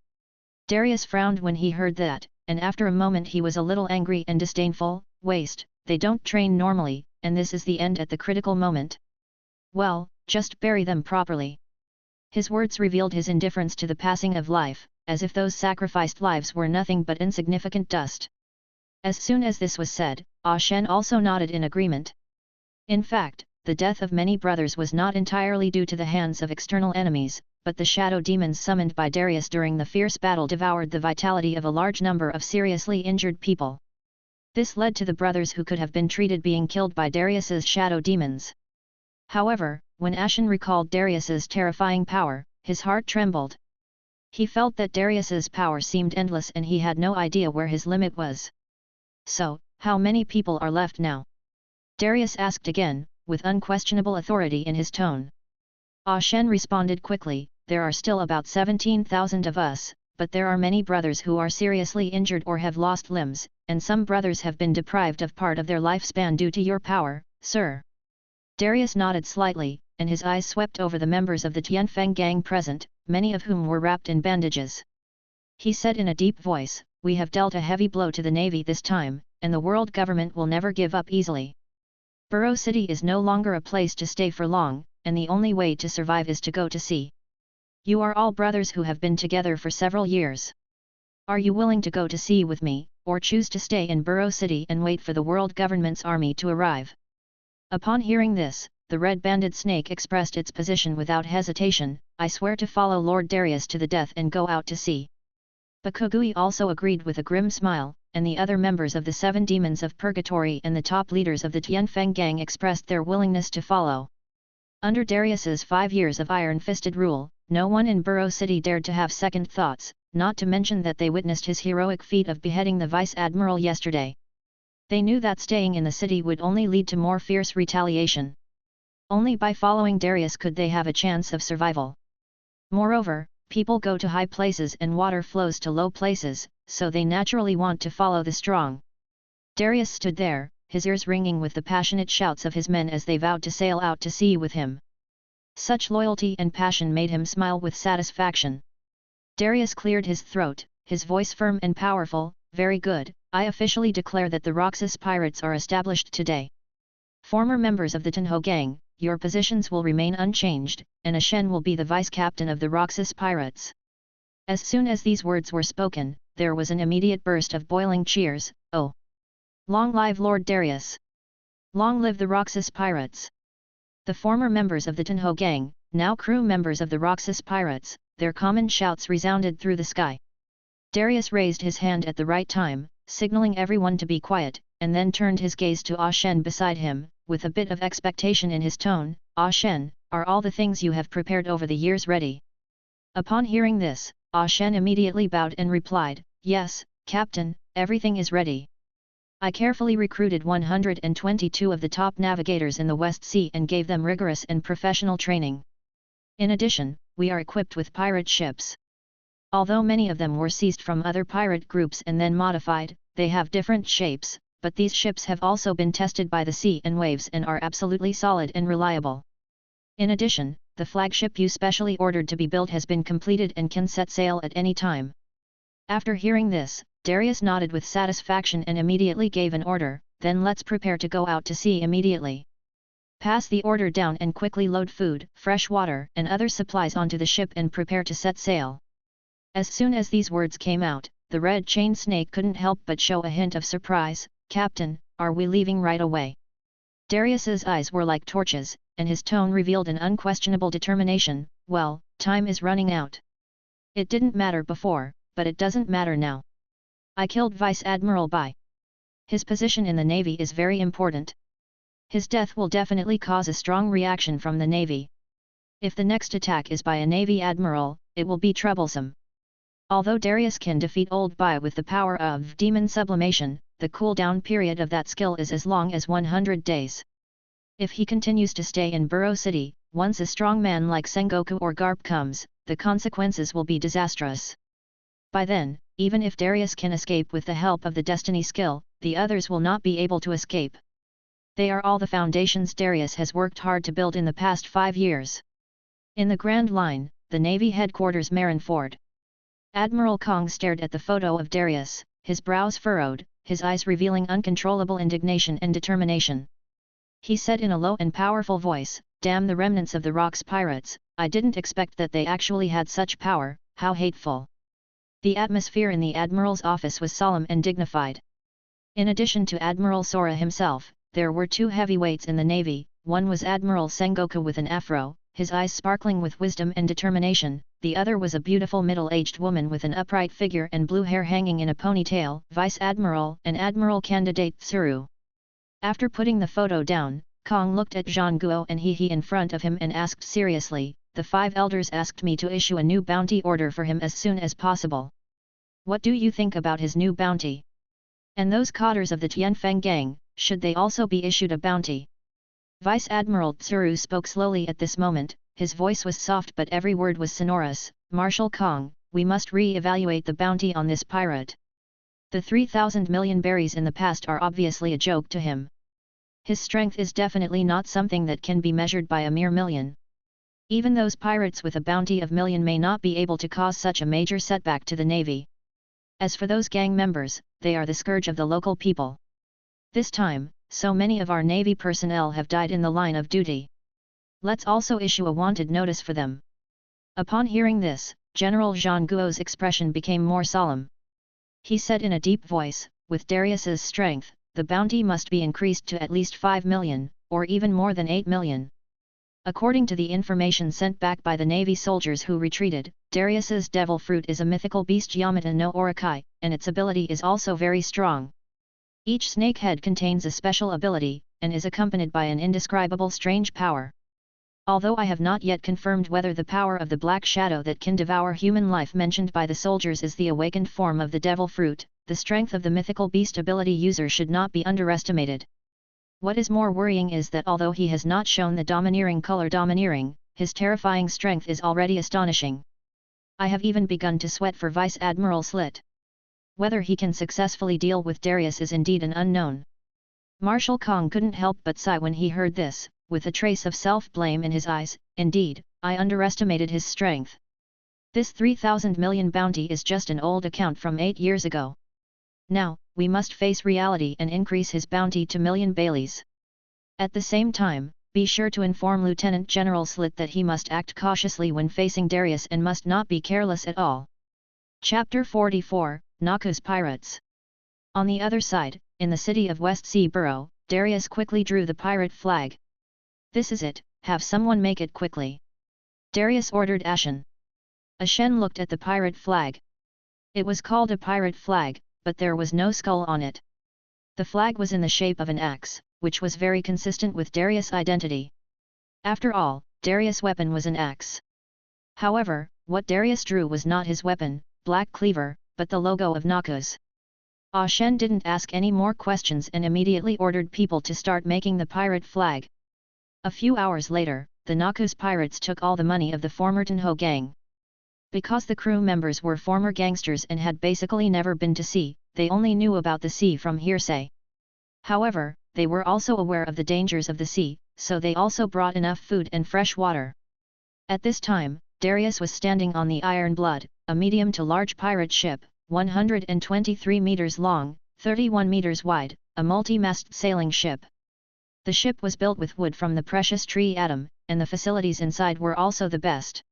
Darius frowned when he heard that, and after a moment he was a little angry and disdainful. "Waste, they don't train normally, and this is the end at the critical moment. Well, just bury them properly." His words revealed his indifference to the passing of life, as if those sacrificed lives were nothing but insignificant dust. As soon as this was said, Ah Shen also nodded in agreement. In fact, the death of many brothers was not entirely due to the hands of external enemies, but the shadow demons summoned by Darius during the fierce battle devoured the vitality of a large number of seriously injured people. This led to the brothers who could have been treated being killed by Darius's shadow demons. However, when Ashen recalled Darius's terrifying power, his heart trembled. He felt that Darius's power seemed endless and he had no idea where his limit was. "So, how many people are left now?" Darius asked again, with unquestionable authority in his tone. Ah Shen responded quickly, "There are still about 17,000 of us, but there are many brothers who are seriously injured or have lost limbs, and some brothers have been deprived of part of their lifespan due to your power, sir." Darius nodded slightly, and his eyes swept over the members of the Tianfeng gang present, many of whom were wrapped in bandages. He said in a deep voice, "We have dealt a heavy blow to the navy this time, and the world government will never give up easily. Burrow City is no longer a place to stay for long, and the only way to survive is to go to sea. You are all brothers who have been together for several years. Are you willing to go to sea with me, or choose to stay in Burrow City and wait for the world government's army to arrive?" Upon hearing this, the red-banded snake expressed its position without hesitation, "I swear to follow Lord Darius to the death and go out to sea." Bakugui also agreed with a grim smile, and the other members of the 7 demons of purgatory and the top leaders of the Tianfeng gang expressed their willingness to follow. Under Darius's 5 years of iron-fisted rule, no one in Burrow City dared to have second thoughts, not to mention that they witnessed his heroic feat of beheading the vice-admiral yesterday. They knew that staying in the city would only lead to more fierce retaliation. Only by following Darius could they have a chance of survival. Moreover, people go to high places and water flows to low places, so they naturally want to follow the strong. Darius stood there, his ears ringing with the passionate shouts of his men as they vowed to sail out to sea with him. Such loyalty and passion made him smile with satisfaction. Darius cleared his throat, his voice firm and powerful, "Very good, I officially declare that the Roxas pirates are established today. Former members of the Tenho gang, your positions will remain unchanged, and Ashen will be the vice-captain of the Roxas pirates." As soon as these words were spoken, there was an immediate burst of boiling cheers. "Oh! Long live Lord Darius! Long live the Roxas pirates!" The former members of the Tenho gang, now crew members of the Roxas pirates, their common shouts resounded through the sky. Darius raised his hand at the right time, signaling everyone to be quiet, and then turned his gaze to Ah Shen beside him, with a bit of expectation in his tone. "Ah Shen, are all the things you have prepared over the years ready?" Upon hearing this, Ah Shen immediately bowed and replied, "Yes, Captain, everything is ready. I carefully recruited 122 of the top navigators in the West Sea and gave them rigorous and professional training. In addition, we are equipped with pirate ships. Although many of them were seized from other pirate groups and then modified, they have different shapes, but these ships have also been tested by the sea and waves and are absolutely solid and reliable. In addition, the flagship you specially ordered to be built has been completed and can set sail at any time." After hearing this, Darius nodded with satisfaction and immediately gave an order, "Then let's prepare to go out to sea immediately. Pass the order down and quickly load food, fresh water and other supplies onto the ship and prepare to set sail." As soon as these words came out, the red-chained snake couldn't help but show a hint of surprise. "Captain, are we leaving right away?" Darius's eyes were like torches, and his tone revealed an unquestionable determination. "Well, time is running out. It didn't matter before, but it doesn't matter now. I killed Vice Admiral Bai. His position in the Navy is very important. His death will definitely cause a strong reaction from the Navy. If the next attack is by a Navy Admiral, it will be troublesome." Although Darius can defeat Old Bai with the power of demon sublimation, the cooldown period of that skill is as long as 100 days. If he continues to stay in Burrow City, once a strong man like Sengoku or Garp comes, the consequences will be disastrous. By then, even if Darius can escape with the help of the Destiny skill, the others will not be able to escape. They are all the foundations Darius has worked hard to build in the past 5 years. In the Grand Line, the Navy headquarters Marineford. Admiral Kong stared at the photo of Darius, his brows furrowed, his eyes revealing uncontrollable indignation and determination. He said in a low and powerful voice, "Damn the remnants of the Rocks pirates, I didn't expect that they actually had such power, how hateful." The atmosphere in the Admiral's office was solemn and dignified. In addition to Admiral Sora himself, there were 2 heavyweights in the Navy. One was Admiral Sengoku with an afro, his eyes sparkling with wisdom and determination. The other was a beautiful middle-aged woman with an upright figure and blue hair hanging in a ponytail, Vice Admiral and Admiral Candidate Tsuru. After putting the photo down, Kong looked at Zhang Guo and He in front of him and asked seriously, "The 5 elders asked me to issue a new bounty order for him as soon as possible. What do you think about his new bounty? And those cotters of the Tianfeng gang, should they also be issued a bounty?" Vice Admiral Tsuru spoke slowly at this moment, his voice was soft but every word was sonorous. "Marshal Kong, we must re-evaluate the bounty on this pirate. The 3,000 million berries in the past are obviously a joke to him. His strength is definitely not something that can be measured by a mere million. Even those pirates with a bounty of million may not be able to cause such a major setback to the Navy. As for those gang members, they are the scourge of the local people. This time, so many of our Navy personnel have died in the line of duty. Let's also issue a wanted notice for them." Upon hearing this, General Zhang Guo's expression became more solemn. He said in a deep voice, "With Darius's strength, the bounty must be increased to at least 5 million, or even more than 8 million. According to the information sent back by the Navy soldiers who retreated, Darius's devil fruit is a mythical beast Yamata no Orokai, and its ability is also very strong. Each snake head contains a special ability, and is accompanied by an indescribable strange power. Although I have not yet confirmed whether the power of the black shadow that can devour human life mentioned by the soldiers is the awakened form of the devil fruit, the strength of the mythical beast ability user should not be underestimated. What is more worrying is that although he has not shown the domineering color domineering, his terrifying strength is already astonishing. I have even begun to sweat for Vice Admiral Slit. Whether he can successfully deal with Darius is indeed an unknown." Marshal Kong couldn't help but sigh when he heard this, with a trace of self-blame in his eyes. "Indeed, I underestimated his strength. This 3,000 million bounty is just an old account from 8 years ago. Now, we must face reality and increase his bounty to million Baileys. At the same time, be sure to inform Lieutenant General Slit that he must act cautiously when facing Darius and must not be careless at all." Chapter 44, Naku's Pirates. On the other side, in the city of West Sea Borough, Darius quickly drew the pirate flag. "This is it, have someone make it quickly," Darius ordered Ashen. Ashen looked at the pirate flag. It was called a pirate flag, but there was no skull on it. The flag was in the shape of an axe, which was very consistent with Darius' identity. After all, Darius' weapon was an axe. However, what Darius drew was not his weapon, Black Cleaver, but the logo of Naku's. Shen didn't ask any more questions and immediately ordered people to start making the pirate flag. A few hours later, the Naku's pirates took all the money of the former Tenho gang. Because the crew members were former gangsters and had basically never been to sea, they only knew about the sea from hearsay. However, they were also aware of the dangers of the sea, so they also brought enough food and fresh water. At this time, Darius was standing on the Iron Blood, a medium to large pirate ship, 123 meters long, 31 meters wide, a multi-mast sailing ship. The ship was built with wood from the precious tree Atom, and the facilities inside were also the best.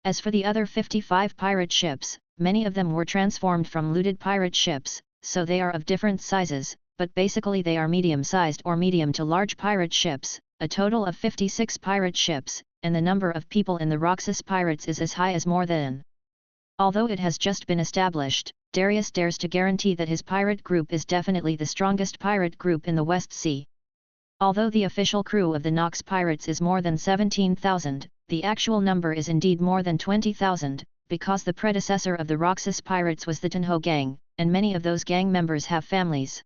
As for the other 55 pirate ships, many of them were transformed from looted pirate ships, so they are of different sizes, but basically they are medium-sized or medium to large pirate ships, a total of 56 pirate ships, and the number of people in the Roxas pirates is as high as more than. Although it has just been established, Darius dares to guarantee that his pirate group is definitely the strongest pirate group in the West Sea. Although the official crew of the Nox pirates is more than 17,000, the actual number is indeed more than 20,000, because the predecessor of the Roxas pirates was the Tenho gang, and many of those gang members have families.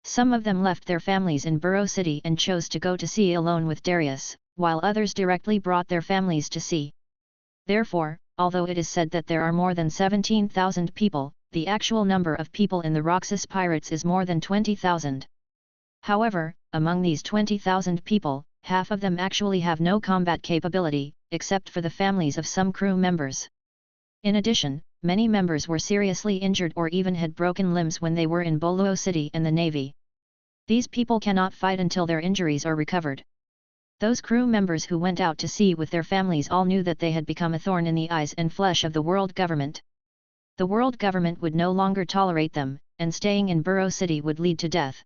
Some of them left their families in Borough City and chose to go to sea alone with Darius, while others directly brought their families to sea. Therefore, although it is said that there are more than 17,000 people, the actual number of people in the Roxas pirates is more than 20,000. However, among these 20,000 people, half of them actually have no combat capability, except for the families of some crew members. In addition, many members were seriously injured or even had broken limbs when they were in Boluo City and the Navy. These people cannot fight until their injuries are recovered. Those crew members who went out to sea with their families all knew that they had become a thorn in the eyes and flesh of the world government. The world government would no longer tolerate them, and staying in Borough City would lead to death.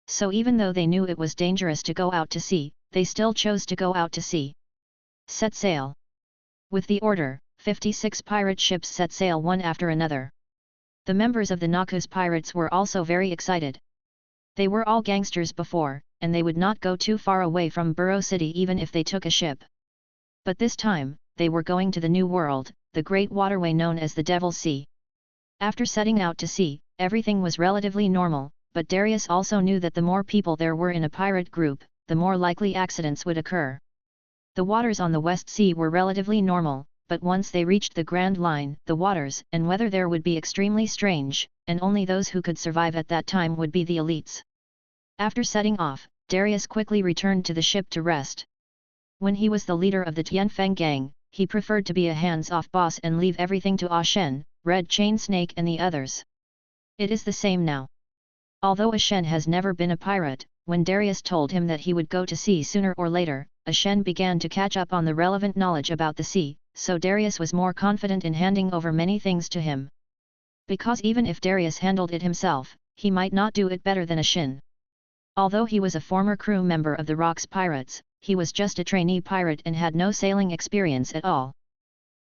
So even though they knew it was dangerous to go out to sea, they still chose to go out to sea. Set sail. With the order, 56 pirate ships set sail one after another. The members of the Naku's pirates were also very excited. They were all gangsters before, and they would not go too far away from Borough City even if they took a ship. But this time, they were going to the New World, the great waterway known as the Devil's Sea. After setting out to sea, everything was relatively normal, but Darius also knew that the more people there were in a pirate group, the more likely accidents would occur. The waters on the West Sea were relatively normal, but once they reached the Grand Line, the waters and weather there would be extremely strange, and only those who could survive at that time would be the elites. After setting off, Darius quickly returned to the ship to rest. When he was the leader of the Tianfeng gang, he preferred to be a hands-off boss and leave everything to Ah Shen, Red Chain Snake and the others. It is the same now. Although Ah Shen has never been a pirate, when Darius told him that he would go to sea sooner or later, Ah Shen began to catch up on the relevant knowledge about the sea, so Darius was more confident in handing over many things to him. Because even if Darius handled it himself, he might not do it better than Ah Shen. Although he was a former crew member of the Roxas pirates, he was just a trainee pirate and had no sailing experience at all.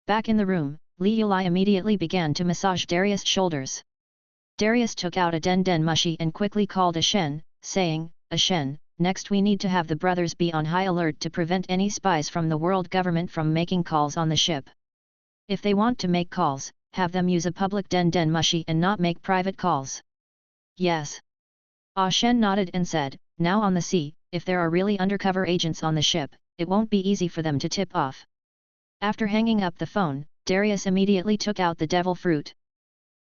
Back in the room, Li Yulai immediately began to massage Darius' shoulders. Darius took out a den mushi and quickly called Ah Shen, saying, "Ah Shen, next we need to have the brothers be on high alert to prevent any spies from the world government from making calls on the ship. If they want to make calls, have them use a public den mushi and not make private calls." "Yes." Ah Shen nodded and said, "Now on the sea, if there are really undercover agents on the ship, it won't be easy for them to tip off." After hanging up the phone, Darius immediately took out the devil fruit.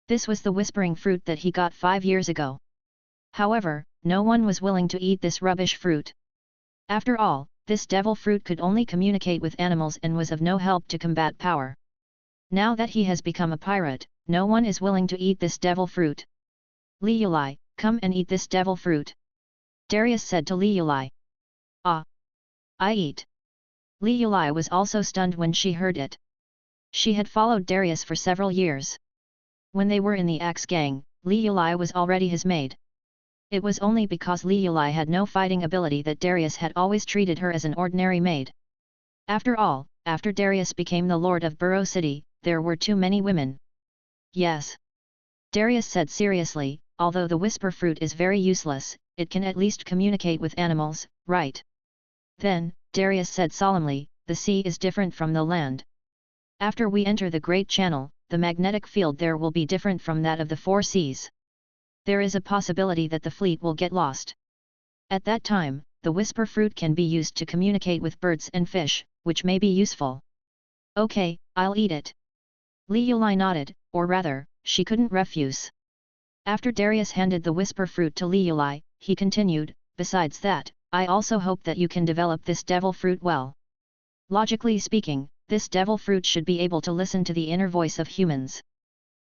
This was the whispering fruit that he got 5 years ago. However, no one was willing to eat this rubbish fruit. After all, this devil fruit could only communicate with animals and was of no help to combat power. Now that he has become a pirate, no one is willing to eat this devil fruit. "Li Yulai, come and eat this devil fruit," Darius said to Li Yulai. "Ah! I eat." Li Yulai was also stunned when she heard it. She had followed Darius for several years. When they were in the Axe gang, Li Yulai was already his maid. It was only because Li Yulai had no fighting ability that Darius had always treated her as an ordinary maid. After all, after Darius became the lord of Borough City, there were too many women. "Yes," Darius said seriously, "although the whisper fruit is very useless, it can at least communicate with animals, right?" Then, Darius said solemnly, "The sea is different from the land. After we enter the Great Channel, the magnetic field there will be different from that of the four seas. There is a possibility that the fleet will get lost. At that time, the whisper fruit can be used to communicate with birds and fish, which may be useful." "Okay, I'll eat it." Li Yulai nodded, or rather, she couldn't refuse. After Darius handed the whisper fruit to Li Yulai, he continued, "Besides that, I also hope that you can develop this devil fruit well. Logically speaking, this devil fruit should be able to listen to the inner voice of humans.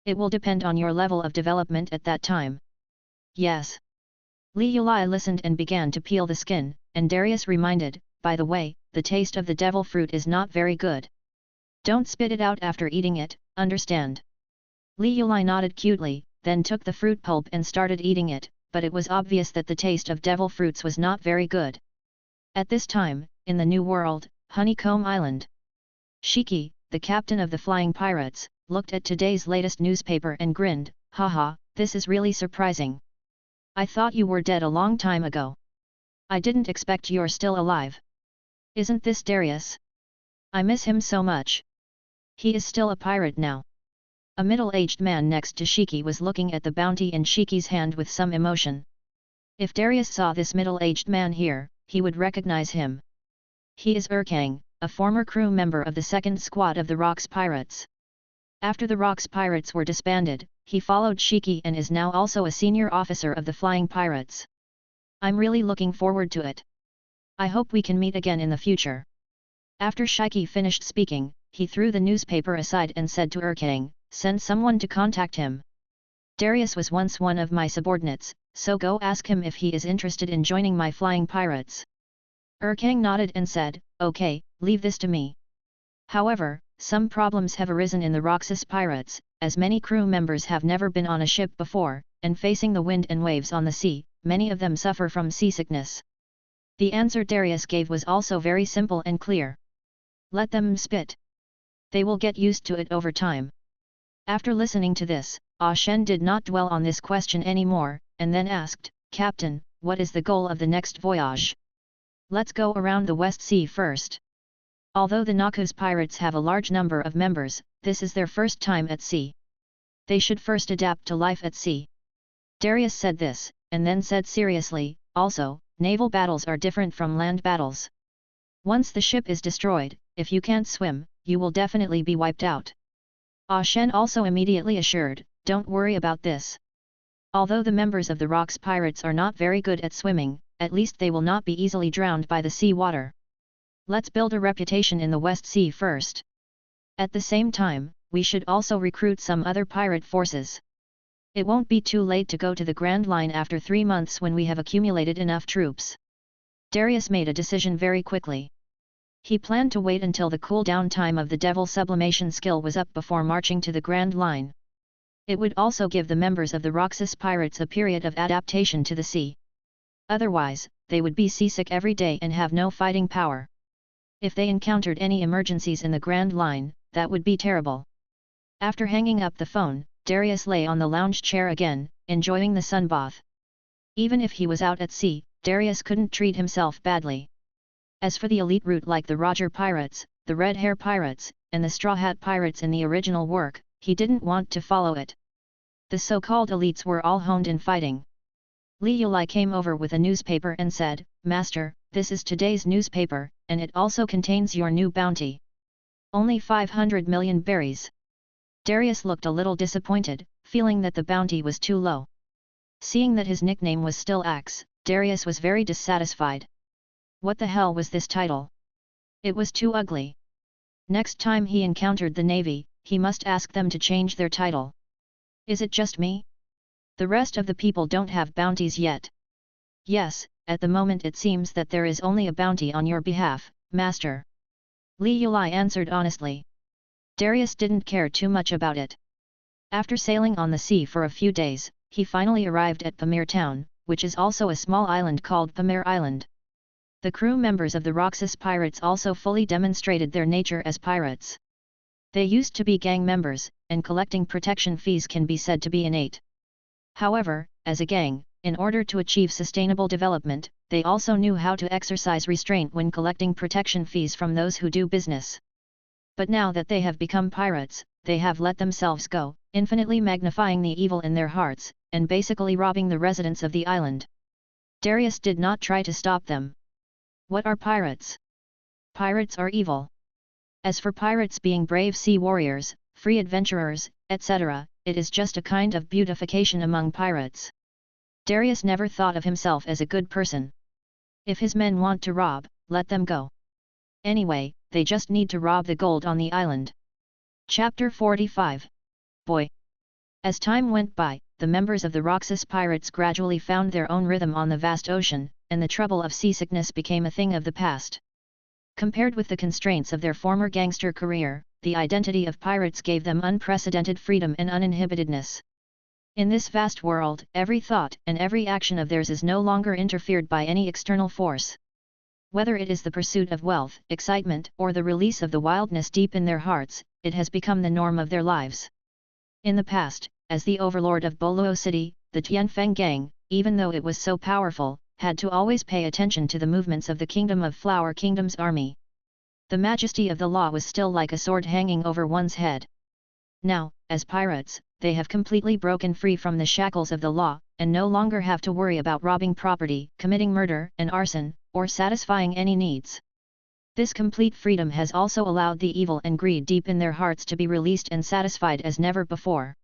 It will depend on your level of development at that time." "Yes." Li Yulai listened and began to peel the skin, and Darius reminded, "By the way, the taste of the devil fruit is not very good. Don't spit it out after eating it, understand?" Li Yulai nodded cutely, then took the fruit pulp and started eating it, but it was obvious that the taste of devil fruits was not very good. At this time, in the New World, Honeycomb Island, Shiki, the captain of the flying pirates, looked at today's latest newspaper and grinned, "Haha, this is really surprising. I thought you were dead a long time ago. I didn't expect you're still alive. Isn't this Darius? I miss him so much. He is still a pirate now." A middle-aged man next to Shiki was looking at the bounty in Shiki's hand with some emotion. If Darius saw this middle-aged man here, he would recognize him. He is Urkang, a former crew member of the second squad of the Roxas pirates. After the Roxas pirates were disbanded, he followed Shiki and is now also a senior officer of the flying pirates. I'm really looking forward to it. I hope we can meet again in the future. After Shiki finished speaking, he threw the newspaper aside and said to Erkang, send someone to contact him. Darius was once one of my subordinates, so go ask him if he is interested in joining my flying pirates. Erkang nodded and said, okay, leave this to me. However, some problems have arisen in the Roxas pirates, as many crew members have never been on a ship before, and facing the wind and waves on the sea, many of them suffer from seasickness. The answer Darius gave was also very simple and clear. Let them spit. They will get used to it over time. After listening to this, Shen did not dwell on this question anymore, and then asked, Captain, what is the goal of the next voyage? Let's go around the West Sea first. Although the Naku's pirates have a large number of members, this is their first time at sea. They should first adapt to life at sea. Darius said this, and then said seriously, also, naval battles are different from land battles. Once the ship is destroyed, if you can't swim, you will definitely be wiped out. Shen also immediately assured, don't worry about this. Although the members of the Rox pirates are not very good at swimming, at least they will not be easily drowned by the sea water. Let's build a reputation in the West Sea first. At the same time, we should also recruit some other pirate forces. It won't be too late to go to the Grand Line after 3 months when we have accumulated enough troops. Darius made a decision very quickly. He planned to wait until the cool-down time of the Devil sublimation skill was up before marching to the Grand Line. It would also give the members of the Roxas pirates a period of adaptation to the sea. Otherwise, they would be seasick every day and have no fighting power. If they encountered any emergencies in the Grand Line, that would be terrible. After hanging up the phone, Darius lay on the lounge chair again, enjoying the sunbath. Even if he was out at sea, Darius couldn't treat himself badly. As for the elite route like the Roger Pirates, the Red Hair Pirates, and the Straw Hat Pirates in the original work, he didn't want to follow it. The so-called elites were all honed in fighting. Li Yulai came over with a newspaper and said, Master, this is today's newspaper, and it also contains your new bounty. Only 500 million berries. Darius looked a little disappointed, feeling that the bounty was too low. Seeing that his nickname was still Axe, Darius was very dissatisfied. What the hell was this title? It was too ugly. Next time he encountered the Navy, he must ask them to change their title. Is it just me? The rest of the people don't have bounties yet. Yes, at the moment it seems that there is only a bounty on your behalf, Master. Li Yulai answered honestly. Darius didn't care too much about it. After sailing on the sea for a few days, he finally arrived at Pamir town, which is also a small island called Pamir Island. The crew members of the Roxas pirates also fully demonstrated their nature as pirates. They used to be gang members, and collecting protection fees can be said to be innate. However, as a gang, in order to achieve sustainable development, they also knew how to exercise restraint when collecting protection fees from those who do business. But now that they have become pirates, they have let themselves go, infinitely magnifying the evil in their hearts, and basically robbing the residents of the island. Darius did not try to stop them. What are pirates? Pirates are evil. As for pirates being brave sea warriors, free adventurers, etc., it is just a kind of beautification among pirates. Darius never thought of himself as a good person. If his men want to rob, let them go. Anyway, they just need to rob the gold on the island. Chapter 45. Boy. As time went by, the members of the Roxas pirates gradually found their own rhythm on the vast ocean, and the trouble of seasickness became a thing of the past. Compared with the constraints of their former gangster career, the identity of pirates gave them unprecedented freedom and uninhibitedness. In this vast world, every thought and every action of theirs is no longer interfered by any external force. Whether it is the pursuit of wealth, excitement, or the release of the wildness deep in their hearts, it has become the norm of their lives. In the past, as the overlord of Boluo City, the Tianfeng Gang, even though it was so powerful, had to always pay attention to the movements of the Kingdom of Flower Kingdom's army. The majesty of the law was still like a sword hanging over one's head. Now, as pirates, they have completely broken free from the shackles of the law, and no longer have to worry about robbing property, committing murder and arson, or satisfying any needs. This complete freedom has also allowed the evil and greed deep in their hearts to be released and satisfied as never before.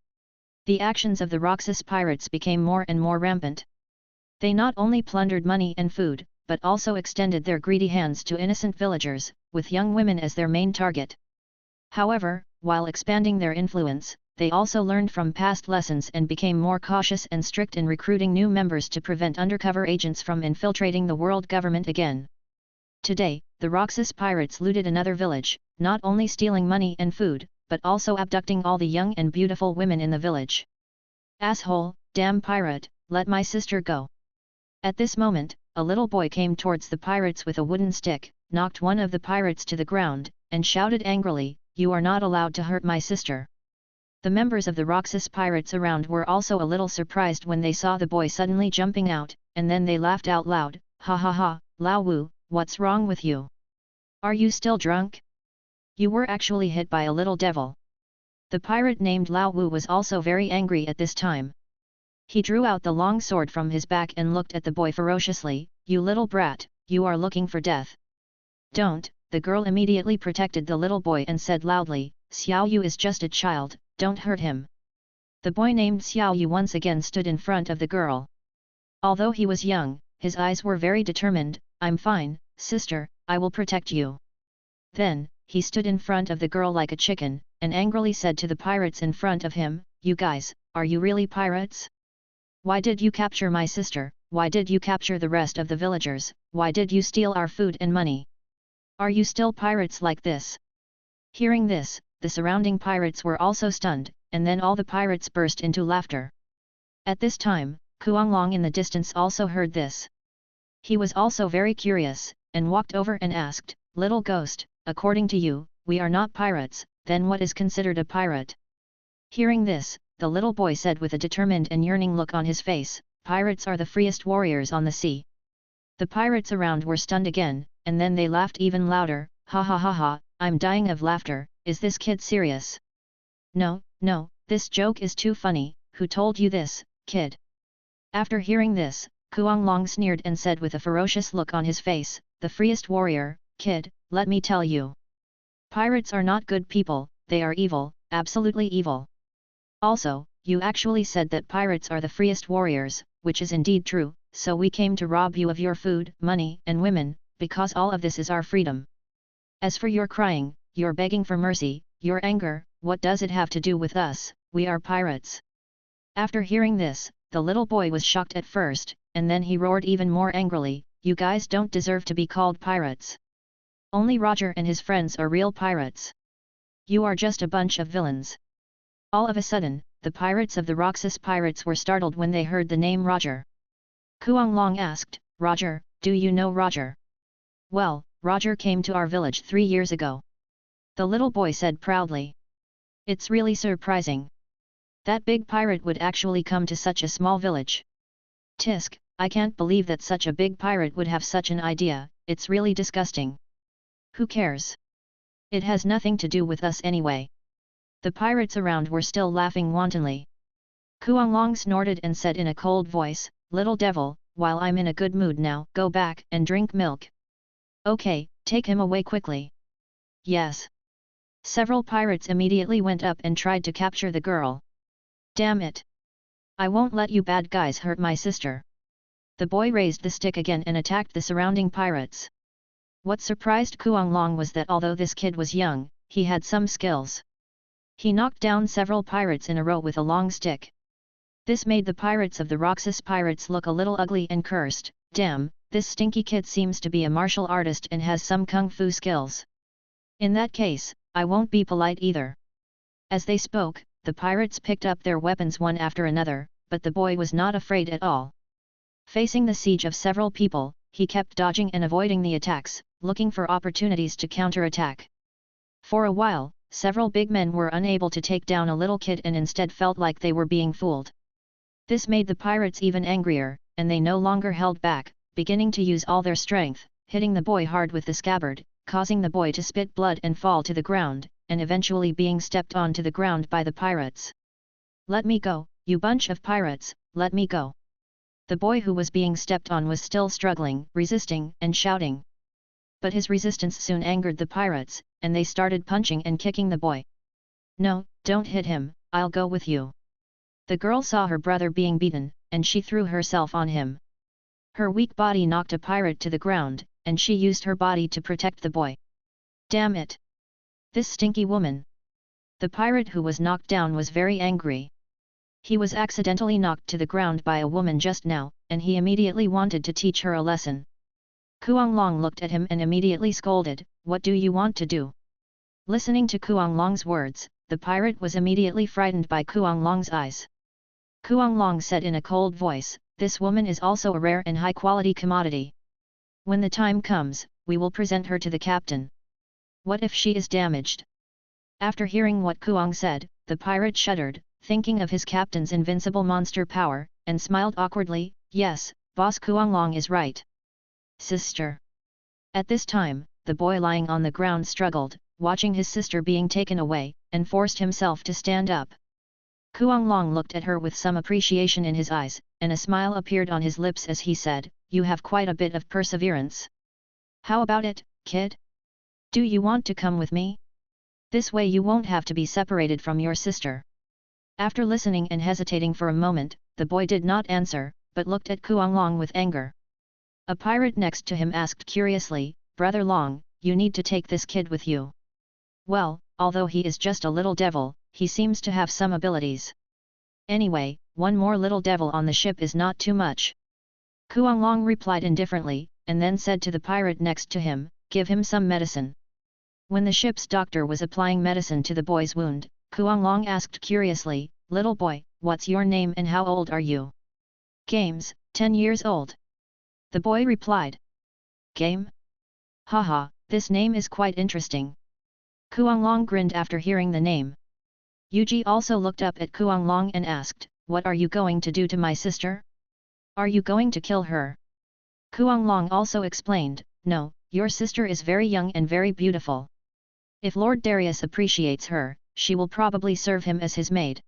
The actions of the Roxas pirates became more and more rampant. They not only plundered money and food, but also extended their greedy hands to innocent villagers, with young women as their main target. However, while expanding their influence, they also learned from past lessons and became more cautious and strict in recruiting new members to prevent undercover agents from infiltrating the world government again. Today, the Roxas pirates looted another village, not only stealing money and food, but also abducting all the young and beautiful women in the village. Asshole, damn pirate, let my sister go. At this moment, a little boy came towards the pirates with a wooden stick, knocked one of the pirates to the ground, and shouted angrily, "You are not allowed to hurt my sister." The members of the Roxas pirates around were also a little surprised when they saw the boy suddenly jumping out, and then they laughed out loud, "Ha ha ha, Lao Wu, what's wrong with you? Are you still drunk? You were actually hit by a little devil." The pirate named Lao Wu was also very angry at this time. He drew out the long sword from his back and looked at the boy ferociously, "You little brat, you are looking for death." "Don't," the girl immediately protected the little boy and said loudly, "Xiao Yu is just a child, don't hurt him." The boy named Xiao Yu once again stood in front of the girl. Although he was young, his eyes were very determined, "I'm fine, sister, I will protect you." Then, he stood in front of the girl like a chicken, and angrily said to the pirates in front of him, "You guys, are you really pirates? Why did you capture my sister? Why did you capture the rest of the villagers? Why did you steal our food and money? Are you still pirates like this?" Hearing this, the surrounding pirates were also stunned, and then all the pirates burst into laughter. At this time, Kuanglong in the distance also heard this. He was also very curious, and walked over and asked, "Little ghost, according to you, we are not pirates, then what is considered a pirate?" Hearing this, the little boy said with a determined and yearning look on his face, "Pirates are the freest warriors on the sea." The pirates around were stunned again, and then they laughed even louder, "Ha ha ha ha, I'm dying of laughter, is this kid serious? No, no, this joke is too funny, who told you this, kid?" After hearing this, Kuanglong sneered and said with a ferocious look on his face, "The freest warrior, kid, let me tell you. Pirates are not good people, they are evil, absolutely evil. Also, you actually said that pirates are the freest warriors, which is indeed true, so we came to rob you of your food, money and women, because all of this is our freedom. As for your crying, your begging for mercy, your anger, what does it have to do with us, we are pirates." After hearing this, the little boy was shocked at first, and then he roared even more angrily, "You guys don't deserve to be called pirates. Only Roger and his friends are real pirates. You are just a bunch of villains." All of a sudden, the pirates of the Roxas pirates were startled when they heard the name Roger. Kuanglong asked, "Roger, do you know Roger?" "Well, Roger came to our village 3 years ago." The little boy said proudly. "It's really surprising. That big pirate would actually come to such a small village. Tisk, I can't believe that such a big pirate would have such an idea, it's really disgusting. Who cares? It has nothing to do with us anyway." The pirates around were still laughing wantonly. Kuanglong snorted and said in a cold voice, "Little devil, while I'm in a good mood now, go back and drink milk. Okay, take him away quickly." "Yes." Several pirates immediately went up and tried to capture the girl. "Damn it! I won't let you bad guys hurt my sister." The boy raised the stick again and attacked the surrounding pirates. What surprised Kuanglong was that although this kid was young, he had some skills. He knocked down several pirates in a row with a long stick. This made the pirates of the Roxas pirates look a little ugly and cursed, "Damn, this stinky kid seems to be a martial artist and has some kung fu skills. In that case, I won't be polite either." As they spoke, the pirates picked up their weapons one after another, but the boy was not afraid at all. Facing the siege of several people, he kept dodging and avoiding the attacks, looking for opportunities to counterattack. For a while, several big men were unable to take down a little kid and instead felt like they were being fooled. This made the pirates even angrier, and they no longer held back, beginning to use all their strength, hitting the boy hard with the scabbard, causing the boy to spit blood and fall to the ground, and eventually being stepped on to the ground by the pirates. "Let me go, you bunch of pirates, let me go." The boy who was being stepped on was still struggling, resisting, and shouting. But his resistance soon angered the pirates, and they started punching and kicking the boy. "No, don't hit him, I'll go with you." The girl saw her brother being beaten, and she threw herself on him. Her weak body knocked a pirate to the ground, and she used her body to protect the boy. Damn it! This stinky woman! The pirate who was knocked down was very angry. He was accidentally knocked to the ground by a woman just now, and he immediately wanted to teach her a lesson. Kuang-long looked at him and immediately scolded, "What do you want to do?" Listening to Kuang-long's words, the pirate was immediately frightened by Kuang-long's eyes. Kuang-long said in a cold voice, "This woman is also a rare and high-quality commodity. When the time comes, we will present her to the captain. What if she is damaged?" After hearing what Kuang said, the pirate shuddered, thinking of his captain's invincible monster power, and smiled awkwardly, "Yes, boss, Kuang-long is right. Sister." At this time, the boy lying on the ground struggled, watching his sister being taken away, and forced himself to stand up. Kuang-long looked at her with some appreciation in his eyes, and a smile appeared on his lips as he said, "You have quite a bit of perseverance. How about it, kid? Do you want to come with me? This way you won't have to be separated from your sister." After listening and hesitating for a moment, the boy did not answer, but looked at Kuang-long with anger. A pirate next to him asked curiously, "Brother Long, you need to take this kid with you. Well, although he is just a little devil, he seems to have some abilities. Anyway, one more little devil on the ship is not too much." Kuang-long replied indifferently, and then said to the pirate next to him, "Give him some medicine." When the ship's doctor was applying medicine to the boy's wound, Kuang-long asked curiously, "Little boy, what's your name and how old are you?" "Games, 10 years old." The boy replied. "Game? Haha, this name is quite interesting." Kuang-long grinned after hearing the name. Yuji also looked up at Kuang-long and asked, "What are you going to do to my sister? Are you going to kill her?" Kuang-long also explained, "No, your sister is very young and very beautiful. If Lord Darius appreciates her, she will probably serve him as his maid.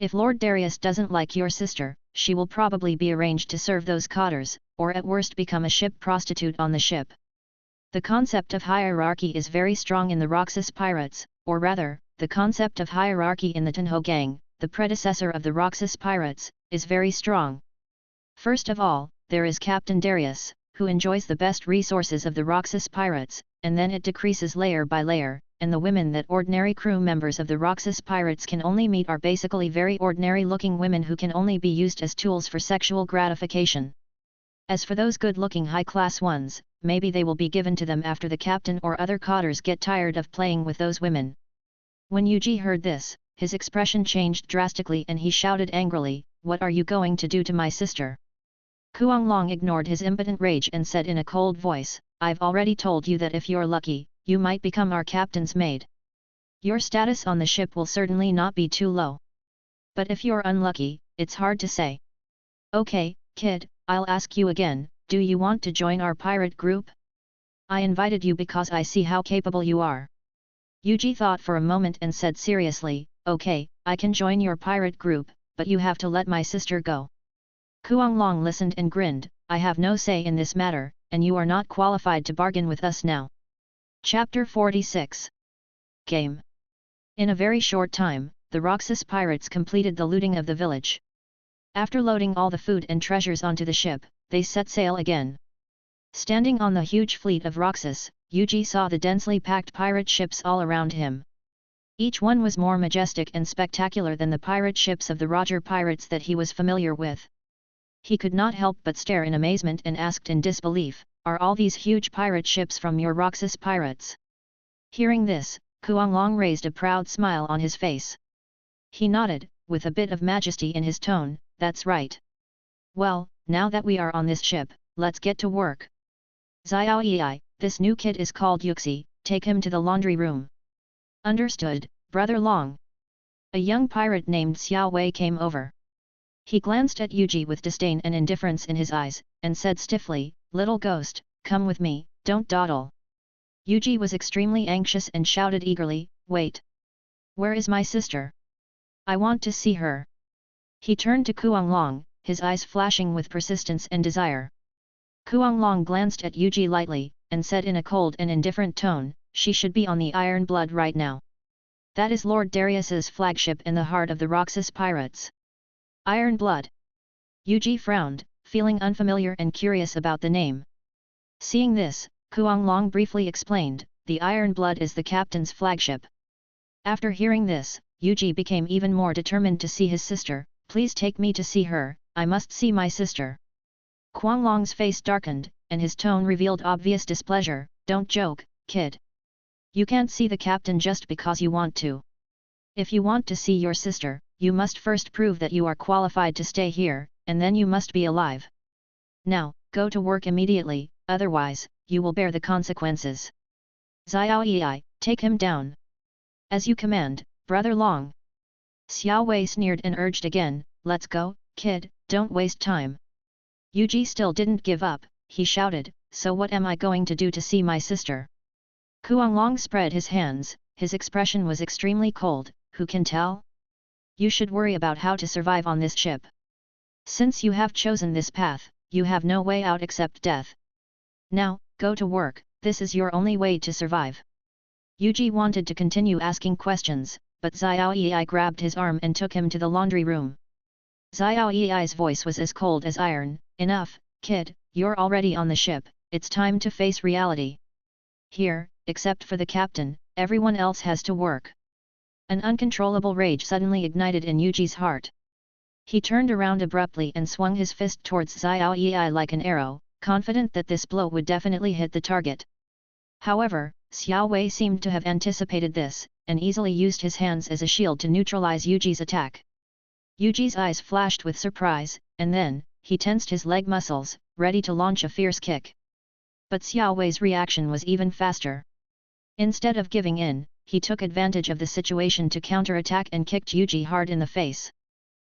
If Lord Darius doesn't like your sister, she will probably be arranged to serve those cotters, or at worst become a ship prostitute on the ship." The concept of hierarchy is very strong in the Roxas pirates, or rather, the concept of hierarchy in the Tenho gang, the predecessor of the Roxas pirates, is very strong. First of all, there is Captain Darius, who enjoys the best resources of the Roxas pirates, and then it decreases layer by layer, and the women that ordinary crew members of the Roxas pirates can only meet are basically very ordinary-looking women who can only be used as tools for sexual gratification. As for those good-looking high-class ones, maybe they will be given to them after the captain or other cotters get tired of playing with those women. When Yuji heard this, his expression changed drastically and he shouted angrily, "What are you going to do to my sister?" Kuang-long ignored his impotent rage and said in a cold voice, "I've already told you that if you're lucky, you might become our captain's maid. Your status on the ship will certainly not be too low. But if you're unlucky, it's hard to say. Okay, kid, I'll ask you again, do you want to join our pirate group? I invited you because I see how capable you are." Yuji thought for a moment and said seriously, "Okay, I can join your pirate group, but you have to let my sister go." Kuang-long listened and grinned, "I have no say in this matter, and you are not qualified to bargain with us now." Chapter 46. Game. In a very short time, the Roxas pirates completed the looting of the village. After loading all the food and treasures onto the ship, they set sail again. Standing on the huge fleet of Roxas, Yuji saw the densely packed pirate ships all around him. Each one was more majestic and spectacular than the pirate ships of the Roger pirates that he was familiar with. He could not help but stare in amazement and asked in disbelief, "Are all these huge pirate ships from your Roxas pirates?" Hearing this, Kuang-long raised a proud smile on his face. He nodded, with a bit of majesty in his tone, "That's right. Well, now that we are on this ship, let's get to work. Xiao Yi, this new kid is called Yuxi, take him to the laundry room." "Understood, Brother Long." A young pirate named Xiao Wei came over. He glanced at Yuji with disdain and indifference in his eyes, and said stiffly, "Little ghost, come with me, don't dawdle." Yuji was extremely anxious and shouted eagerly, "Wait! Where is my sister? I want to see her." He turned to Kuang-long, his eyes flashing with persistence and desire. Kuang-long glanced at Yuji lightly, and said in a cold and indifferent tone, "She should be on the Iron Blood right now. That is Lord Darius's flagship in the heart of the Roxas pirates." Iron Blood. Yuji frowned, feeling unfamiliar and curious about the name. Seeing this, Kuang-long briefly explained, the Iron Blood is the captain's flagship. After hearing this, Yuji became even more determined to see his sister. Please take me to see her, I must see my sister. Kuang-long's face darkened, and his tone revealed obvious displeasure. Don't joke, kid. You can't see the captain just because you want to. If you want to see your sister, you must first prove that you are qualified to stay here, and then you must be alive. Now, go to work immediately, otherwise, you will bear the consequences. Xiao Yi, take him down. As you command, Brother Long. Xiao Wei sneered and urged again, let's go, kid, don't waste time. Yuji still didn't give up, he shouted, so what am I going to do to see my sister? Kuang-long spread his hands, his expression was extremely cold, who can tell? You should worry about how to survive on this ship. Since you have chosen this path, you have no way out except death. Now, go to work, this is your only way to survive. Yuji wanted to continue asking questions, but Xiao Yi grabbed his arm and took him to the laundry room. Xiao Yi's voice was as cold as iron, enough, kid, you're already on the ship, it's time to face reality. Here, except for the captain, everyone else has to work. An uncontrollable rage suddenly ignited in Yuji's heart. He turned around abruptly and swung his fist towards Xiao Yi like an arrow, confident that this blow would definitely hit the target. However, Xiao Wei seemed to have anticipated this, and easily used his hands as a shield to neutralize Yuji's attack. Yuji's eyes flashed with surprise, and then, he tensed his leg muscles, ready to launch a fierce kick. But Xiao Wei's reaction was even faster. Instead of giving in, he took advantage of the situation to counter-attack and kicked Yuji hard in the face.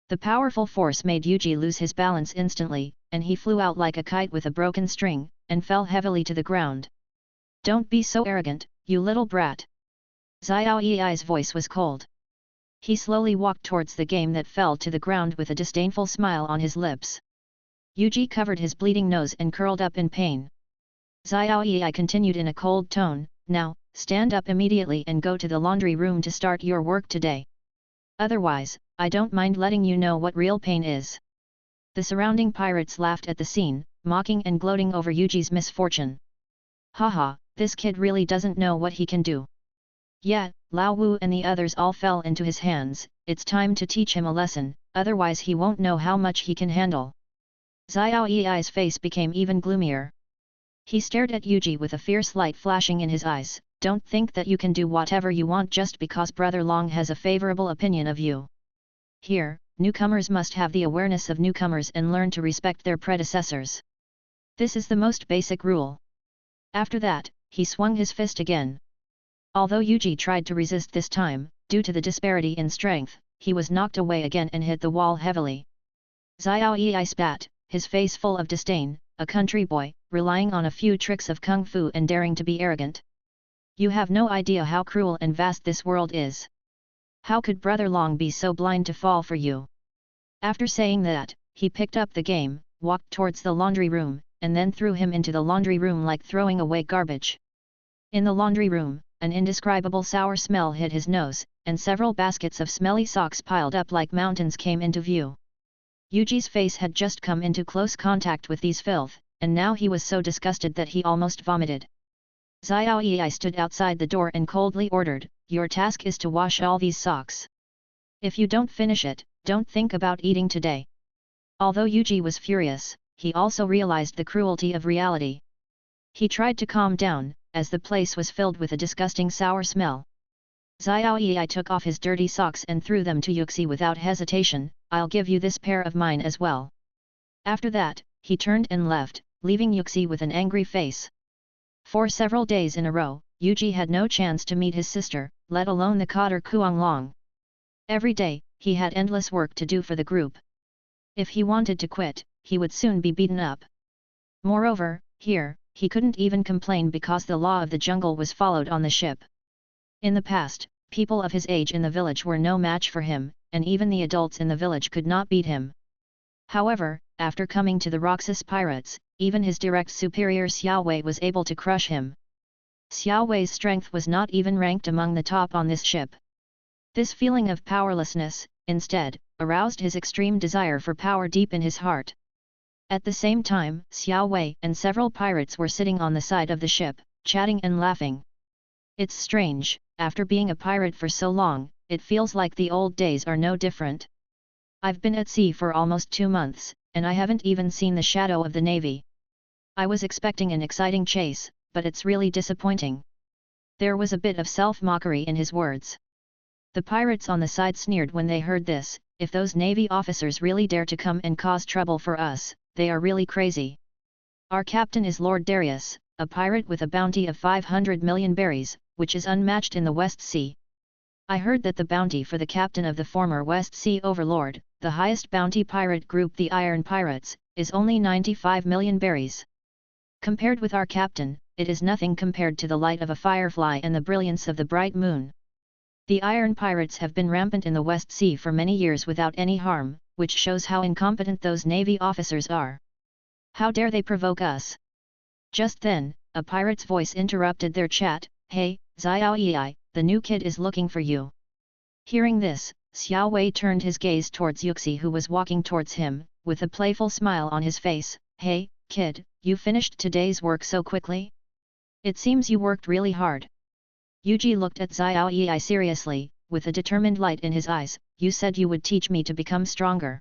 The powerful force made Yuji lose his balance instantly, and he flew out like a kite with a broken string, and fell heavily to the ground. Don't be so arrogant, you little brat. Xiao Yi's voice was cold. He slowly walked towards the game that fell to the ground with a disdainful smile on his lips. Yuji covered his bleeding nose and curled up in pain. Xiao Yi continued in a cold tone, now, stand up immediately and go to the laundry room to start your work today. Otherwise, I don't mind letting you know what real pain is. The surrounding pirates laughed at the scene, mocking and gloating over Yuji's misfortune. Haha, this kid really doesn't know what he can do. Yeah, Lao Wu and the others all fell into his hands, it's time to teach him a lesson, otherwise he won't know how much he can handle. Xiao Yi's face became even gloomier. He stared at Yuji with a fierce light flashing in his eyes. Don't think that you can do whatever you want just because Brother Long has a favorable opinion of you. Here, newcomers must have the awareness of newcomers and learn to respect their predecessors. This is the most basic rule. After that, he swung his fist again. Although Yuji tried to resist this time, due to the disparity in strength, he was knocked away again and hit the wall heavily. Xiao Yi spat, his face full of disdain, a country boy, relying on a few tricks of kung fu and daring to be arrogant. You have no idea how cruel and vast this world is. How could Brother Long be so blind to fall for you? After saying that, he picked up the game, walked towards the laundry room, and then threw him into the laundry room like throwing away garbage. In the laundry room, an indescribable sour smell hit his nose, and several baskets of smelly socks piled up like mountains came into view. Yuji's face had just come into close contact with these filth, and now he was so disgusted that he almost vomited. Xiao Yi stood outside the door and coldly ordered, your task is to wash all these socks. If you don't finish it, don't think about eating today. Although Yuji was furious, he also realized the cruelty of reality. He tried to calm down, as the place was filled with a disgusting sour smell. Xiao Yi took off his dirty socks and threw them to Yuxi without hesitation, I'll give you this pair of mine as well. After that, he turned and left, leaving Yuxi with an angry face. For several days in a row, Yuji had no chance to meet his sister, let alone the cotter Kuang-long. Every day, he had endless work to do for the group. If he wanted to quit, he would soon be beaten up. Moreover, here, he couldn't even complain because the law of the jungle was followed on the ship. In the past, people of his age in the village were no match for him, and even the adults in the village could not beat him. However, after coming to the Roxas pirates, even his direct superior Xiao Wei was able to crush him. Xiao Wei's strength was not even ranked among the top on this ship. This feeling of powerlessness, instead, aroused his extreme desire for power deep in his heart. At the same time, Xiao Wei and several pirates were sitting on the side of the ship, chatting and laughing. It's strange, after being a pirate for so long, it feels like the old days are no different. I've been at sea for almost 2 months, and I haven't even seen the shadow of the navy. I was expecting an exciting chase, but it's really disappointing. There was a bit of self-mockery in his words. The pirates on the side sneered when they heard this. If those navy officers really dare to come and cause trouble for us, they are really crazy. Our captain is Lord Darius, a pirate with a bounty of 500 million berries, which is unmatched in the West Sea. I heard that the bounty for the captain of the former West Sea Overlord, the highest bounty pirate group, the Iron Pirates, is only 95 million berries. Compared with our captain, it is nothing compared to the light of a firefly and the brilliance of the bright moon. The Iron Pirates have been rampant in the West Sea for many years without any harm, which shows how incompetent those navy officers are. How dare they provoke us? Just then, a pirate's voice interrupted their chat. Hey, Xiao Yi, the new kid is looking for you. Hearing this, Xiao Wei turned his gaze towards Yuxi, who was walking towards him, with a playful smile on his face. Hey, kid, you finished today's work so quickly? It seems you worked really hard. Yuji looked at Xiao Yi seriously, with a determined light in his eyes. You said you would teach me to become stronger.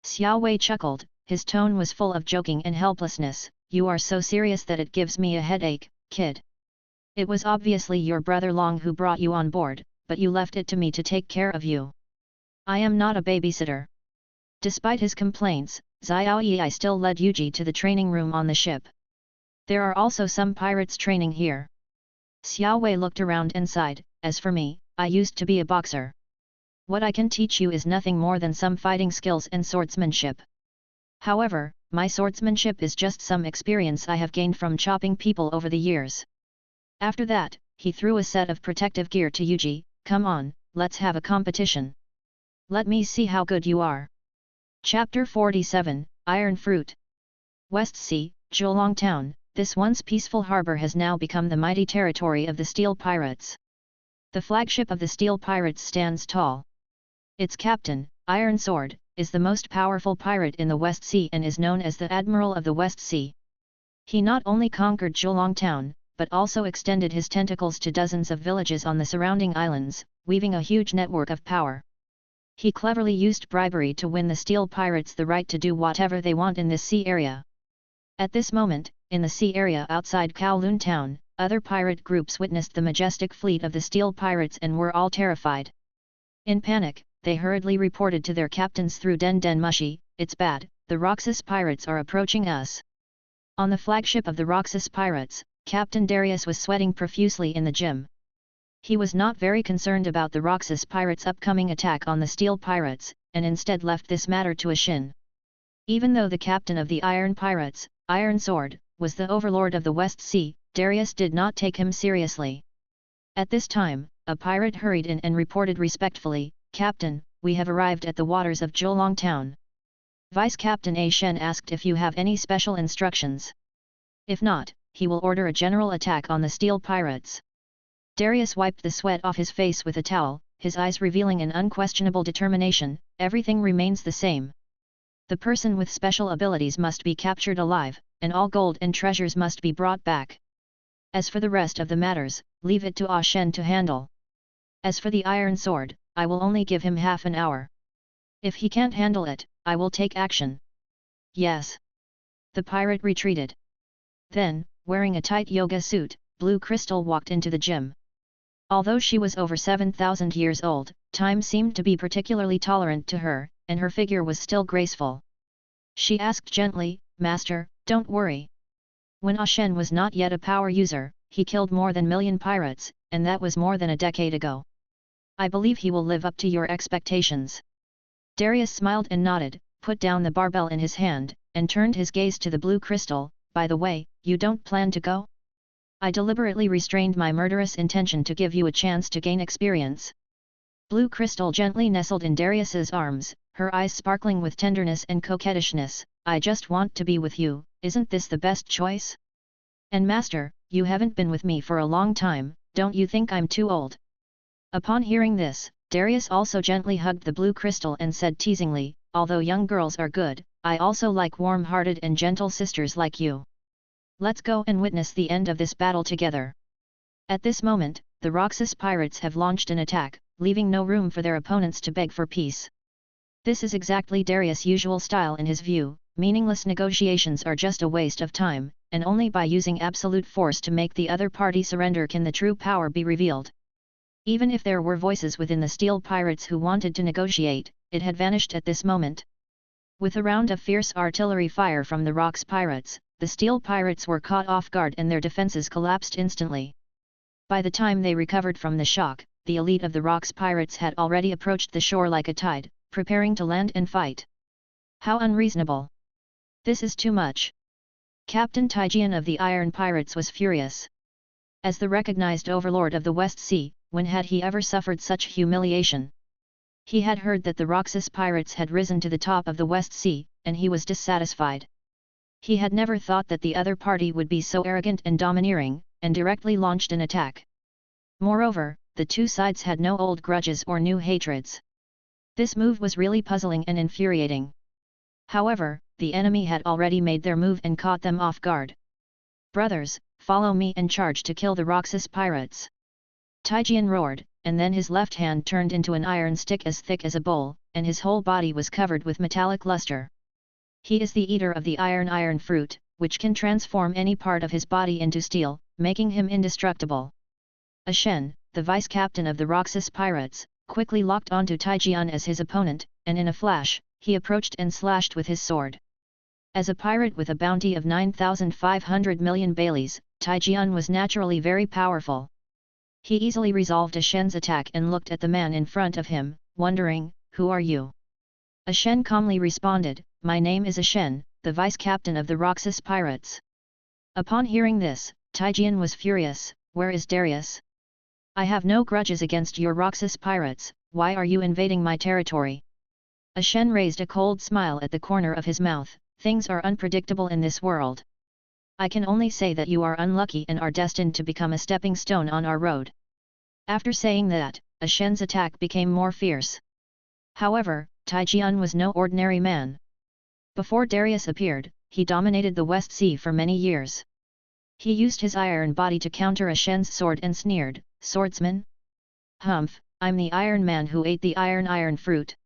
Xiao Wei chuckled, his tone was full of joking and helplessness. You are so serious that it gives me a headache, kid. It was obviously your brother Long who brought you on board, but you left it to me to take care of you. I am not a babysitter. Despite his complaints, Xiao Yi still led Yuji to the training room on the ship. There are also some pirates training here. Xiao Wei looked around and sighed. As for me, I used to be a boxer. What I can teach you is nothing more than some fighting skills and swordsmanship. However, my swordsmanship is just some experience I have gained from chopping people over the years. After that, he threw a set of protective gear to Yuji. Come on, let's have a competition. Let me see how good you are. Chapter 47, Iron Fruit. West Sea, Zhuolong Town. This once peaceful harbor has now become the mighty territory of the Steel Pirates. The flagship of the Steel Pirates stands tall. Its captain, Iron Sword, is the most powerful pirate in the West Sea and is known as the Admiral of the West Sea. He not only conquered Zhuolong Town, but also extended his tentacles to dozens of villages on the surrounding islands, weaving a huge network of power. He cleverly used bribery to win the Steel Pirates the right to do whatever they want in this sea area. At this moment, in the sea area outside Kowloon Town, other pirate groups witnessed the majestic fleet of the Steel Pirates and were all terrified. In panic, they hurriedly reported to their captains through Den Den Mushi, "It's bad, the Roxas pirates are approaching us." On the flagship of the Roxas pirates, Captain Darius was sweating profusely in the gym. He was not very concerned about the Roxas pirates' upcoming attack on the Steel Pirates, and instead left this matter to Ashin. Even though the captain of the Iron Pirates, Iron Sword, was the overlord of the West Sea, Darius did not take him seriously. At this time, a pirate hurried in and reported respectfully, "Captain, we have arrived at the waters of Zhuolong Town." Vice Captain A. Shen asked if you have any special instructions. If not, he will order a general attack on the Steel Pirates. Darius wiped the sweat off his face with a towel, his eyes revealing an unquestionable determination. Everything remains the same. The person with special abilities must be captured alive, and all gold and treasures must be brought back. As for the rest of the matters, leave it to Ah Shen to handle. As for the Iron Sword, I will only give him half an hour. If he can't handle it, I will take action. Yes. The pirate retreated. Then, wearing a tight yoga suit, Blue Crystal walked into the gym. Although she was over 7,000 years old, time seemed to be particularly tolerant to her, and her figure was still graceful. She asked gently, "Master, don't worry. When Ah Shen was not yet a power user, he killed more than 1,000,000 pirates, and that was more than a decade ago. I believe he will live up to your expectations." Darius smiled and nodded, put down the barbell in his hand, and turned his gaze to the Blue Crystal. "By the way, you don't plan to go? I deliberately restrained my murderous intention to give you a chance to gain experience." Blue Crystal gently nestled in Darius's arms, her eyes sparkling with tenderness and coquettishness. "I just want to be with you, isn't this the best choice? And Master, you haven't been with me for a long time, don't you think I'm too old?" Upon hearing this, Darius also gently hugged the Blue Crystal and said teasingly, "Although young girls are good, I also like warm-hearted and gentle sisters like you. Let's go and witness the end of this battle together. At this moment, the Roxas pirates have launched an attack, leaving no room for their opponents to beg for peace. This is exactly Darius' usual style in his view. Meaningless negotiations are just a waste of time, and only by using absolute force to make the other party surrender can the true power be revealed. Even if there were voices within the Steel Pirates who wanted to negotiate, it had vanished at this moment. With a round of fierce artillery fire from the Rox pirates, the Steel Pirates were caught off guard and their defenses collapsed instantly. By the time they recovered from the shock, the elite of the Rox pirates had already approached the shore like a tide, preparing to land and fight. How unreasonable! This is too much. Captain Taijian of the Iron Pirates was furious. As the recognized overlord of the West Sea, when had he ever suffered such humiliation? He had heard that the Roxas pirates had risen to the top of the West Sea, and he was dissatisfied. He had never thought that the other party would be so arrogant and domineering, and directly launched an attack. Moreover, the two sides had no old grudges or new hatreds. This move was really puzzling and infuriating. However, the enemy had already made their move and caught them off guard. Brothers, follow me and charge to kill the Roxas pirates! Taijian roared, and then his left hand turned into an iron stick as thick as a bowl, and his whole body was covered with metallic luster. He is the eater of the iron fruit, which can transform any part of his body into steel, making him indestructible. Ashen, the vice-captain of the Roxas pirates, quickly locked onto Taijian as his opponent, and in a flash, he approached and slashed with his sword. As a pirate with a bounty of 9,500 million baileys, Taijian was naturally very powerful. He easily resolved Ashen's attack and looked at the man in front of him, wondering, "Who are you?" Ashen calmly responded, "My name is Ashen, the vice-captain of the Roxas pirates." Upon hearing this, Taijian was furious. "Where is Darius? I have no grudges against your Roxas pirates, why are you invading my territory?" Ashen raised a cold smile at the corner of his mouth. "Things are unpredictable in this world. I can only say that you are unlucky and are destined to become a stepping stone on our road." After saying that, Ashen's attack became more fierce. However, Taijian was no ordinary man. Before Darius appeared, he dominated the West Sea for many years. He used his iron body to counter Ashen's sword and sneered, "Swordsman? Humph, I'm the Iron Man who ate the iron fruit.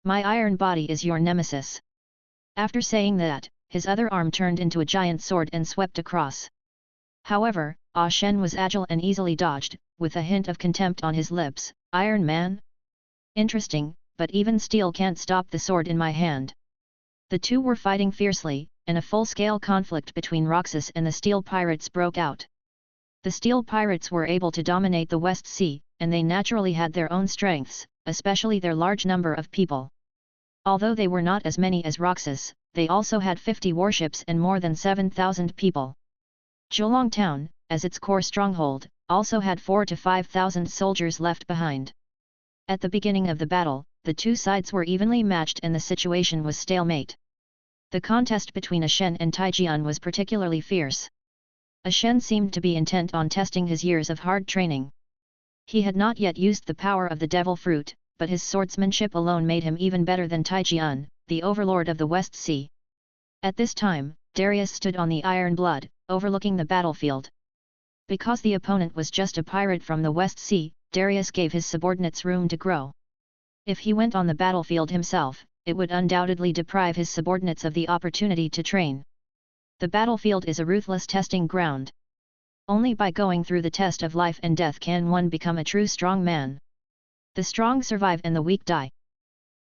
My iron body is your nemesis." After saying that, his other arm turned into a giant sword and swept across. However, Ashen was agile and easily dodged, with a hint of contempt on his lips. "Iron Man? Interesting, but even steel can't stop the sword in my hand." The two were fighting fiercely, and a full-scale conflict between Roxas and the Steel Pirates broke out. The Steel Pirates were able to dominate the West Sea, and they naturally had their own strengths, especially their large number of people. Although they were not as many as Roxas, they also had 50 warships and more than 7,000 people. Zhuolong Town, as its core stronghold, also had 4,000 to 5,000 soldiers left behind. At the beginning of the battle, the two sides were evenly matched and the situation was stalemate. The contest between Ashen and Taijian was particularly fierce. Ashen seemed to be intent on testing his years of hard training. He had not yet used the power of the devil fruit, but his swordsmanship alone made him even better than Taijian, the overlord of the West Sea. At this time, Darius stood on the Iron Blood, overlooking the battlefield. Because the opponent was just a pirate from the West Sea, Darius gave his subordinates room to grow. If he went on the battlefield himself, it would undoubtedly deprive his subordinates of the opportunity to train. The battlefield is a ruthless testing ground. Only by going through the test of life and death can one become a true strong man. The strong survive and the weak die.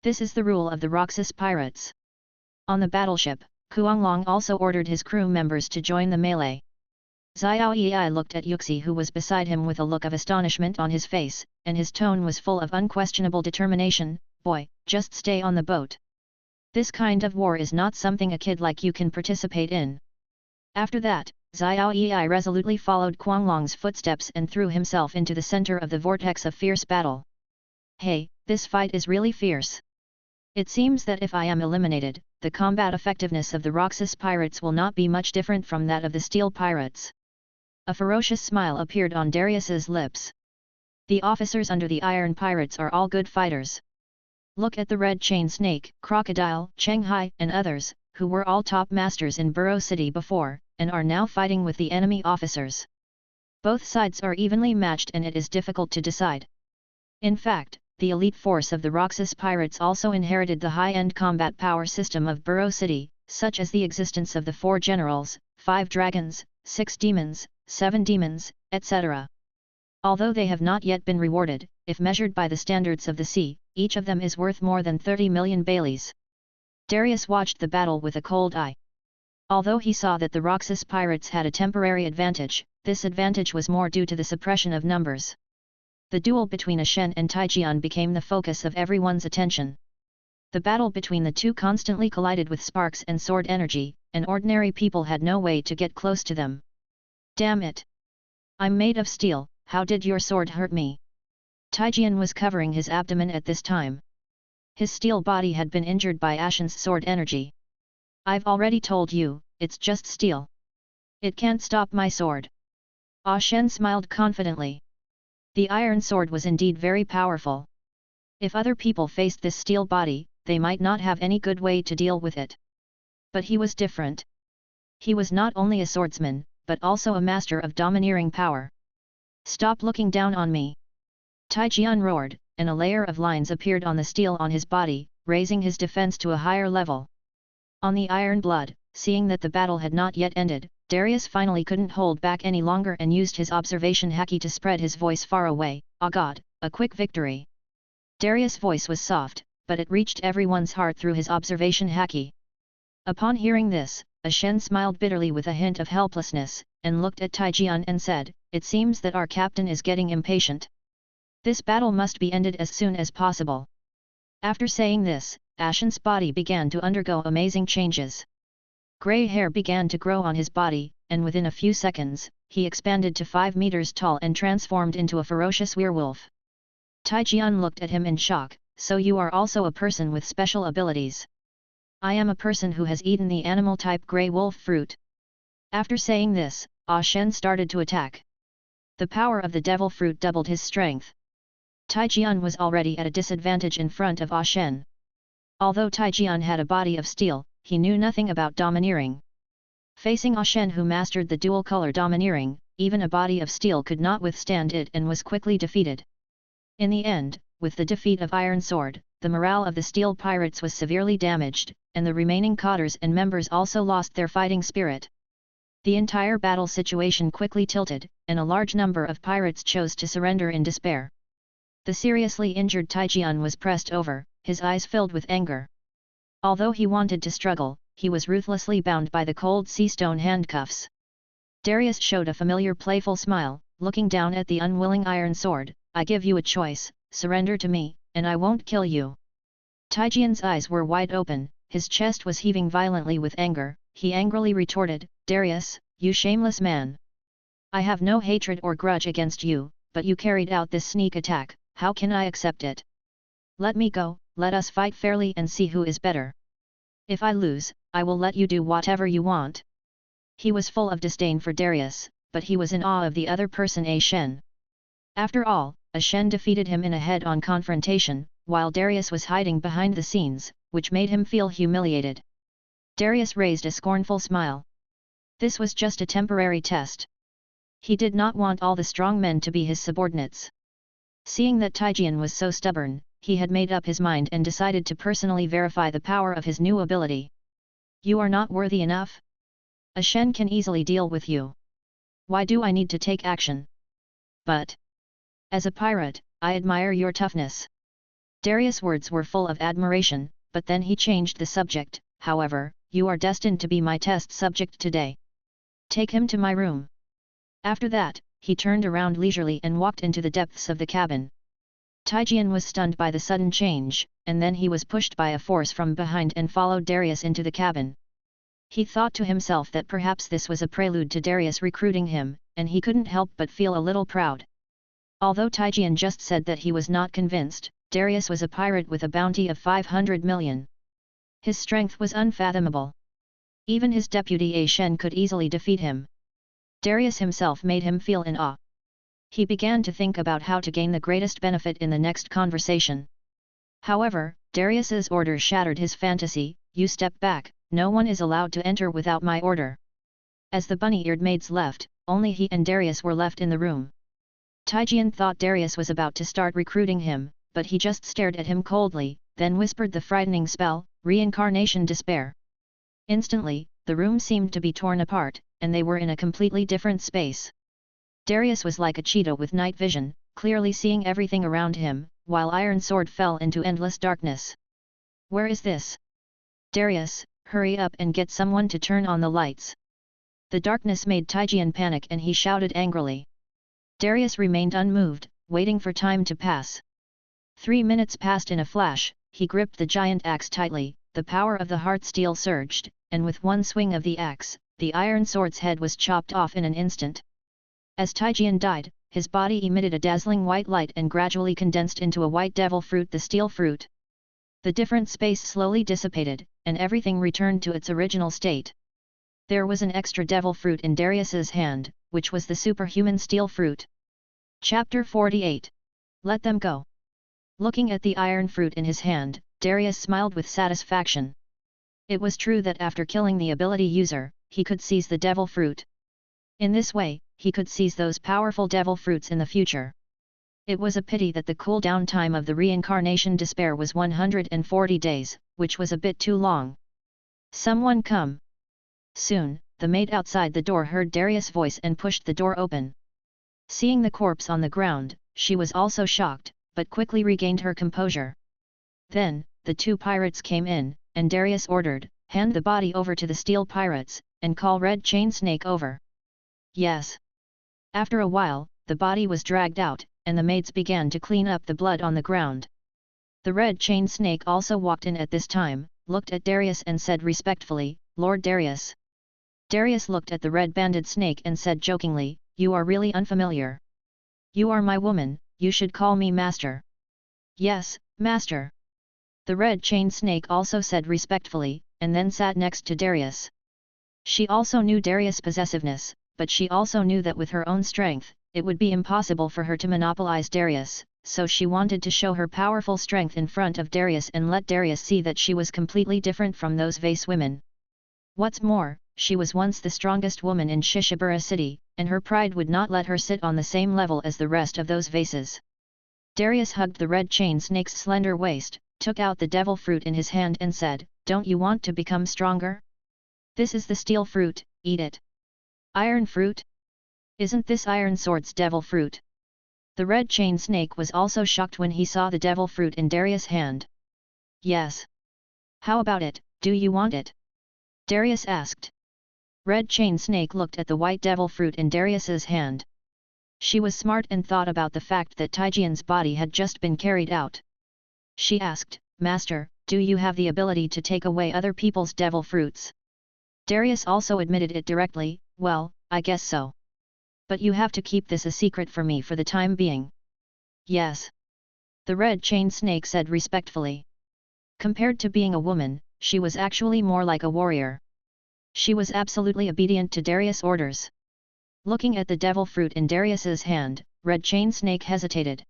This is the rule of the Roxas pirates. On the battleship, Kuanglong also ordered his crew members to join the melee. Xiao Yi looked at Yuxi who was beside him with a look of astonishment on his face, and his tone was full of unquestionable determination. "Boy, just stay on the boat. This kind of war is not something a kid like you can participate in." After that, Xiao Yi resolutely followed Kuanglong's footsteps and threw himself into the center of the vortex of fierce battle. "Hey, this fight is really fierce. It seems that if I am eliminated, the combat effectiveness of the Roxas pirates will not be much different from that of the Steel Pirates." A ferocious smile appeared on Darius's lips. "The officers under the Iron Pirates are all good fighters. Look at the Red Chain Snake, Crocodile, Shanghai, and others, who were all top masters in Burrow City before, and are now fighting with the enemy officers. Both sides are evenly matched and it is difficult to decide. In fact, the elite force of the Roxas pirates also inherited the high-end combat power system of Burrow City, such as the existence of the 4 generals, 5 dragons, 6 demons, 7 demons, etc. Although they have not yet been rewarded, if measured by the standards of the sea, each of them is worth more than 30 million Baileys. Darius watched the battle with a cold eye. Although he saw that the Roxas pirates had a temporary advantage, this advantage was more due to the suppression of numbers. The duel between Ashen and Taijian became the focus of everyone's attention. The battle between the two constantly collided with sparks and sword energy, and ordinary people had no way to get close to them. Damn it! I'm made of steel, how did your sword hurt me? Taijian was covering his abdomen at this time. His steel body had been injured by Ashen's sword energy. I've already told you, it's just steel. It can't stop my sword. Ashen smiled confidently. The iron sword was indeed very powerful. If other people faced this steel body, they might not have any good way to deal with it. But he was different. He was not only a swordsman, but also a master of domineering power. Stop looking down on me! Taijian roared, and a layer of lines appeared on the steel on his body, raising his defense to a higher level. On the Iron Blood, seeing that the battle had not yet ended, Darius finally couldn't hold back any longer and used his observation haki to spread his voice far away. "Ah God, a quick victory!" Darius' voice was soft, but it reached everyone's heart through his observation haki. Upon hearing this, Ashen smiled bitterly with a hint of helplessness, and looked at Taijian and said, "It seems that our captain is getting impatient. This battle must be ended as soon as possible." After saying this, Ashen's body began to undergo amazing changes. Grey hair began to grow on his body, and within a few seconds, he expanded to 5 meters tall and transformed into a ferocious werewolf. Taijian looked at him in shock. "So you are also a person with special abilities?" "I am a person who has eaten the animal-type grey wolf fruit." After saying this, Ashen started to attack. The power of the devil fruit doubled his strength. Taijian was already at a disadvantage in front of Ashen. Although Taijian had a body of steel, he knew nothing about domineering. Facing Ashen, who mastered the dual-color domineering, even a body of steel could not withstand it and was quickly defeated. In the end, with the defeat of Iron Sword, the morale of the steel pirates was severely damaged, and the remaining cotters and members also lost their fighting spirit. The entire battle situation quickly tilted, and a large number of pirates chose to surrender in despair. The seriously injured Taijian was pressed over, his eyes filled with anger. Although he wanted to struggle, he was ruthlessly bound by the cold sea stone handcuffs. Darius showed a familiar playful smile, looking down at the unwilling Iron Sword. "I give you a choice, surrender to me, and I won't kill you." Taijian's eyes were wide open, his chest was heaving violently with anger. He angrily retorted, "Darius, you shameless man! I have no hatred or grudge against you, but you carried out this sneak attack, how can I accept it? Let me go, let us fight fairly and see who is better. If I lose, I will let you do whatever you want." He was full of disdain for Darius, but he was in awe of the other person, Ashen. After all, Ashen defeated him in a head-on confrontation, while Darius was hiding behind the scenes, which made him feel humiliated. Darius raised a scornful smile. This was just a temporary test. He did not want all the strong men to be his subordinates. Seeing that Taijian was so stubborn, he had made up his mind and decided to personally verify the power of his new ability. "You are not worthy enough? Ashen can easily deal with you. Why do I need to take action? But as a pirate, I admire your toughness." Darius' words were full of admiration, but then he changed the subject. "However, you are destined to be my test subject today. Take him to my room." After that, he turned around leisurely and walked into the depths of the cabin. Taijian was stunned by the sudden change, and then he was pushed by a force from behind and followed Darius into the cabin. He thought to himself that perhaps this was a prelude to Darius recruiting him, and he couldn't help but feel a little proud. Although Taijian just said that he was not convinced, Darius was a pirate with a bounty of 500 million. His strength was unfathomable. Even his deputy Ashen could easily defeat him. Darius himself made him feel in awe. He began to think about how to gain the greatest benefit in the next conversation. However, Darius's order shattered his fantasy. You step back, no one is allowed to enter without my order. As the bunny-eared maids left, only he and Darius were left in the room. Taijian thought Darius was about to start recruiting him, but he just stared at him coldly, then whispered the frightening spell, Reincarnation Despair. Instantly, the room seemed to be torn apart, and they were in a completely different space. Darius was like a cheetah with night vision, clearly seeing everything around him, while Iron Sword fell into endless darkness. Where is this? Darius, hurry up and get someone to turn on the lights. The darkness made Taijian panic and he shouted angrily. Darius remained unmoved, waiting for time to pass. 3 minutes passed in a flash. He gripped the giant axe tightly, the power of the heart steel surged, and with one swing of the axe, the iron sword's head was chopped off in an instant. As Taijian died, his body emitted a dazzling white light and gradually condensed into a white devil fruit, the steel fruit. The different space slowly dissipated, and everything returned to its original state. There was an extra devil fruit in Darius's hand, which was the superhuman steel fruit. Chapter 48. Let them go. Looking at the iron fruit in his hand, Darius smiled with satisfaction. It was true that after killing the ability user, he could seize the devil fruit. In this way, he could seize those powerful devil fruits in the future. It was a pity that the cooldown time of the reincarnation despair was 140 days, which was a bit too long. Someone come. Soon, the maid outside the door heard Darius' voice and pushed the door open. Seeing the corpse on the ground, she was also shocked, but quickly regained her composure. Then, the two pirates came in, and Darius ordered, hand the body over to the steel pirates, and call Red Chain Snake over. Yes. After a while, the body was dragged out, and the maids began to clean up the blood on the ground. The Red Chain Snake also walked in at this time, looked at Darius and said respectfully, Lord Darius. Darius looked at the red-banded snake and said jokingly, you are really unfamiliar. You are my woman, you should call me master. Yes, master. The Red Chain Snake also said respectfully, and then sat next to Darius. She also knew Darius' possessiveness, but she also knew that with her own strength, it would be impossible for her to monopolize Darius, so she wanted to show her powerful strength in front of Darius and let Darius see that she was completely different from those vase women. What's more, she was once the strongest woman in Shishibura city, and her pride would not let her sit on the same level as the rest of those vases. Darius hugged the Red Chain Snake's slender waist, took out the devil fruit in his hand and said, don't you want to become stronger? This is the steel fruit, eat it. Iron fruit? Isn't this Iron Sword's devil fruit? The Red Chain Snake was also shocked when he saw the devil fruit in Darius' hand. Yes. How about it, do you want it? Darius asked. Red Chain Snake looked at the white devil fruit in Darius's hand. She was smart and thought about the fact that Taijian's body had just been carried out. She asked, Master, do you have the ability to take away other people's devil fruits? Darius also admitted it directly, well, I guess so. But you have to keep this a secret for me for the time being. Yes. The Red Chain Snake said respectfully. Compared to being a woman, she was actually more like a warrior. She was absolutely obedient to Darius' orders. Looking at the devil fruit in Darius's hand, Red Chain Snake hesitated.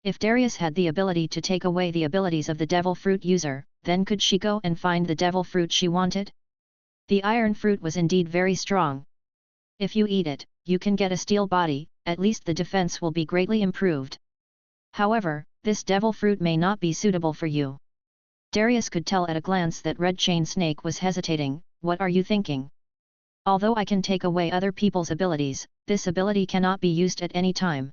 If Darius had the ability to take away the abilities of the devil fruit user, then could she go and find the devil fruit she wanted? The iron fruit was indeed very strong. If you eat it, you can get a steel body, at least the defense will be greatly improved. However, this devil fruit may not be suitable for you. Darius could tell at a glance that Red Chain Snake was hesitating. What are you thinking? Although I can take away other people's abilities, this ability cannot be used at any time.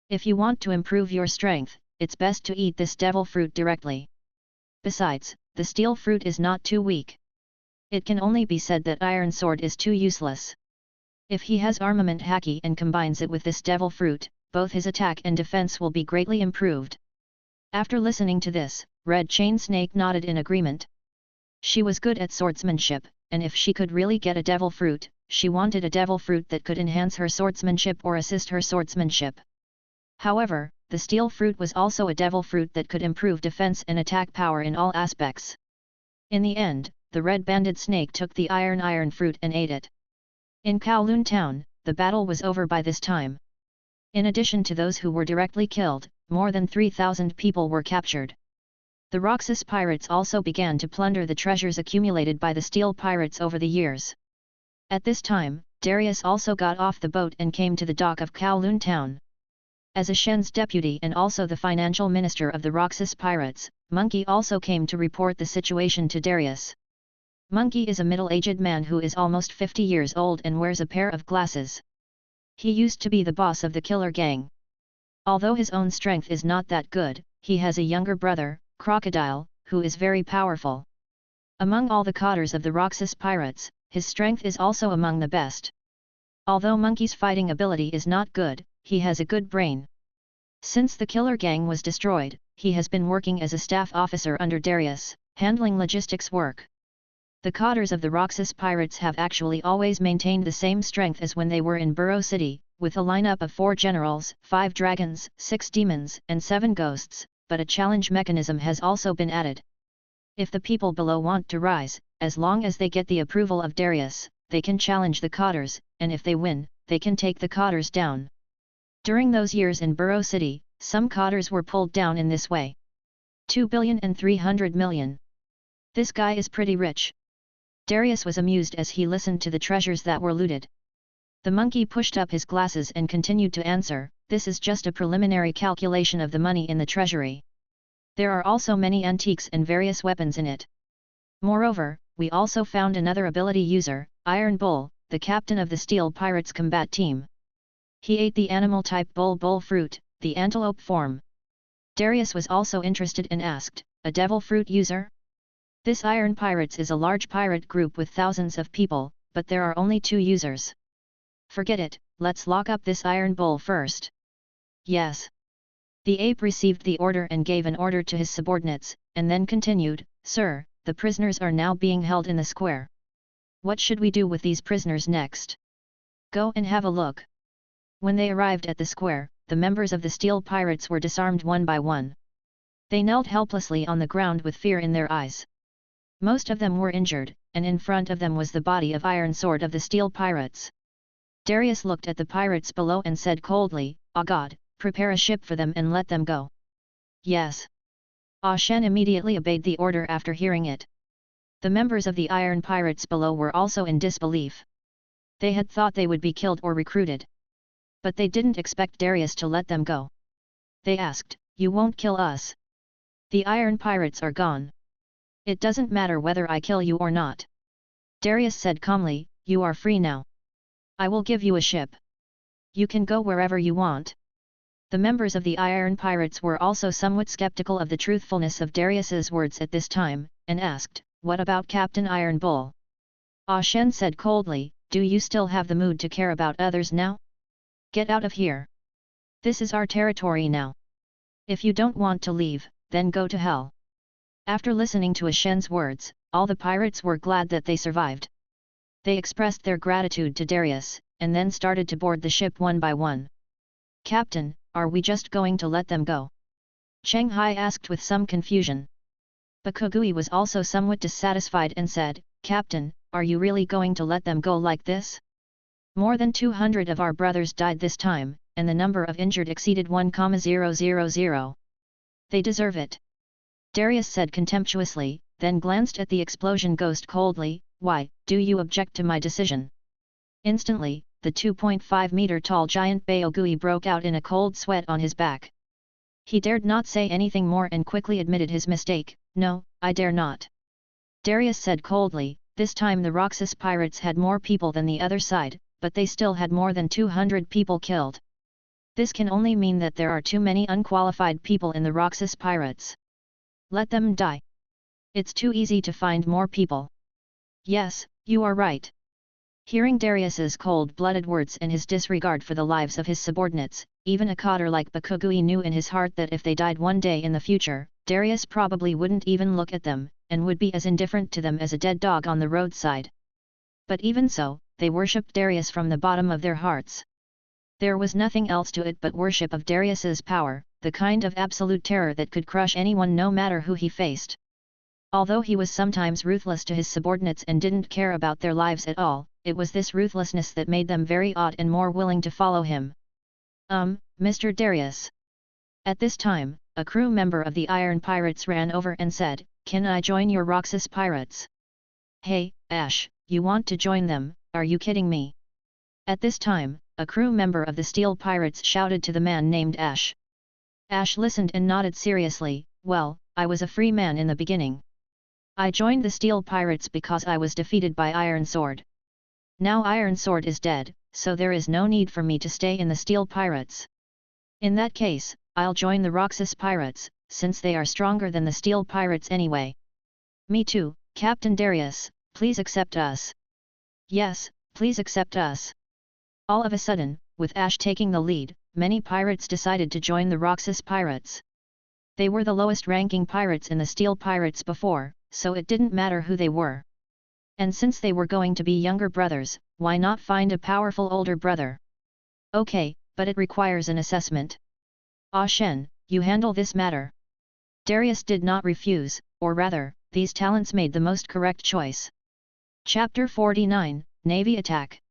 If you want to improve your strength, it's best to eat this devil fruit directly. Besides, the steel fruit is not too weak. It can only be said that Iron Sword is too useless. If he has armament haki and combines it with this devil fruit, both his attack and defense will be greatly improved. After listening to this, Red Chain Snake nodded in agreement. She was good at swordsmanship, and if she could really get a devil fruit, she wanted a devil fruit that could enhance her swordsmanship or assist her swordsmanship. However, the steel fruit was also a devil fruit that could improve defense and attack power in all aspects. In the end, the red-banded snake took the iron fruit and ate it. In Kowloon town, the battle was over by this time. In addition to those who were directly killed, more than 3,000 people were captured. The Roxas pirates also began to plunder the treasures accumulated by the steel pirates over the years. At this time, Darius also got off the boat and came to the dock of Kowloon town. As a Shen's deputy and also the financial minister of the Roxas pirates, Monkey also came to report the situation to Darius. Monkey is a middle-aged man who is almost 50 years old and wears a pair of glasses. He used to be the boss of the killer gang. Although his own strength is not that good, he has a younger brother, Crocodile, who is very powerful. Among all the cotters of the Roxas pirates, his strength is also among the best. Although Monkey's fighting ability is not good, he has a good brain. Since the killer gang was destroyed, he has been working as a staff officer under Darius, handling logistics work. The cotters of the Roxas pirates have actually always maintained the same strength as when they were in Burrow City, with a lineup of 4 generals, 5 dragons, 6 demons, and 7 ghosts, but a challenge mechanism has also been added. If the people below want to rise, as long as they get the approval of Darius, they can challenge the cotters, and if they win, they can take the cotters down. During those years in Burrow City, some cotters were pulled down in this way. 2,300 million. This guy is pretty rich. Darius was amused as he listened to the treasures that were looted. The monkey pushed up his glasses and continued to answer, "This is just a preliminary calculation of the money in the treasury. There are also many antiques and various weapons in it. Moreover, we also found another ability user, Iron Bull, the captain of the Steel Pirates combat team. He ate the animal-type bull fruit, the antelope form." Darius was also interested and asked, "A devil fruit user?" This Iron Pirates is a large pirate group with thousands of people, but there are only 2 users. Forget it, let's lock up this Iron Bull first. Yes. The ape received the order and gave an order to his subordinates, and then continued, "Sir, the prisoners are now being held in the square. What should we do with these prisoners next? Go and have a look." When they arrived at the square, the members of the Steel Pirates were disarmed one by one. They knelt helplessly on the ground with fear in their eyes. Most of them were injured, and in front of them was the body of Iron Sword of the Steel Pirates. Darius looked at the pirates below and said coldly, "Ah God, prepare a ship for them and let them go." "Yes." Ah Shen immediately obeyed the order after hearing it. The members of the Iron Pirates below were also in disbelief. They had thought they would be killed or recruited. But they didn't expect Darius to let them go. They asked, "You won't kill us? The Iron Pirates are gone. It doesn't matter whether I kill you or not." Darius said calmly, "You are free now. I will give you a ship. You can go wherever you want." The members of the Iron Pirates were also somewhat skeptical of the truthfulness of Darius's words at this time, and asked, "What about Captain Iron Bull?" Ah Shen said coldly, "Do you still have the mood to care about others now? Get out of here. This is our territory now. If you don't want to leave, then go to hell." After listening to Ah Shen's words, all the pirates were glad that they survived. They expressed their gratitude to Darius, and then started to board the ship one by one. "Captain, are we just going to let them go?" Cheng Hai asked with some confusion. Bakugui was also somewhat dissatisfied and said, "Captain, are you really going to let them go like this? More than 200 of our brothers died this time, and the number of injured exceeded 1,000. They deserve it." Darius said contemptuously, then glanced at the explosion ghost coldly, "Why, do you object to my decision?" Instantly, the 2.5-meter-tall giant Baogui broke out in a cold sweat on his back. He dared not say anything more and quickly admitted his mistake, "No, I dare not." Darius said coldly, "This time the Roxas pirates had more people than the other side, but they still had more than 200 people killed. This can only mean that there are too many unqualified people in the Roxas pirates. Let them die. It's too easy to find more people." "Yes, you are right." Hearing Darius's cold-blooded words and his disregard for the lives of his subordinates, even a cotter like Bakugui knew in his heart that if they died one day in the future, Darius probably wouldn't even look at them, and would be as indifferent to them as a dead dog on the roadside. But even so, they worshipped Darius from the bottom of their hearts. There was nothing else to it but worship of Darius's power, the kind of absolute terror that could crush anyone no matter who he faced. Although he was sometimes ruthless to his subordinates and didn't care about their lives at all, it was this ruthlessness that made them very odd and more willing to follow him. Mr. Darius." At this time, a crew member of the Iron Pirates ran over and said, "Can I join your Roxas pirates?" "Hey, Ash, you want to join them, are you kidding me?" At this time, a crew member of the Steel Pirates shouted to the man named Ash. Ash listened and nodded seriously, "Well, I was a free man in the beginning. I joined the Steel Pirates because I was defeated by Iron Sword. Now Iron Sword is dead, so there is no need for me to stay in the Steel Pirates. In that case, I'll join the Roxas Pirates, since they are stronger than the Steel Pirates anyway." "Me too, Captain Darius, please accept us." "Yes, please accept us." All of a sudden, with Ash taking the lead, many pirates decided to join the Roxas Pirates. They were the lowest ranking pirates in the Steel Pirates before, so it didn't matter who they were. And since they were going to be younger brothers, why not find a powerful older brother? "Okay, but it requires an assessment. Ah Shen, you handle this matter." Darius did not refuse, or rather, these talents made the most correct choice. Chapter 49, Navy Attack.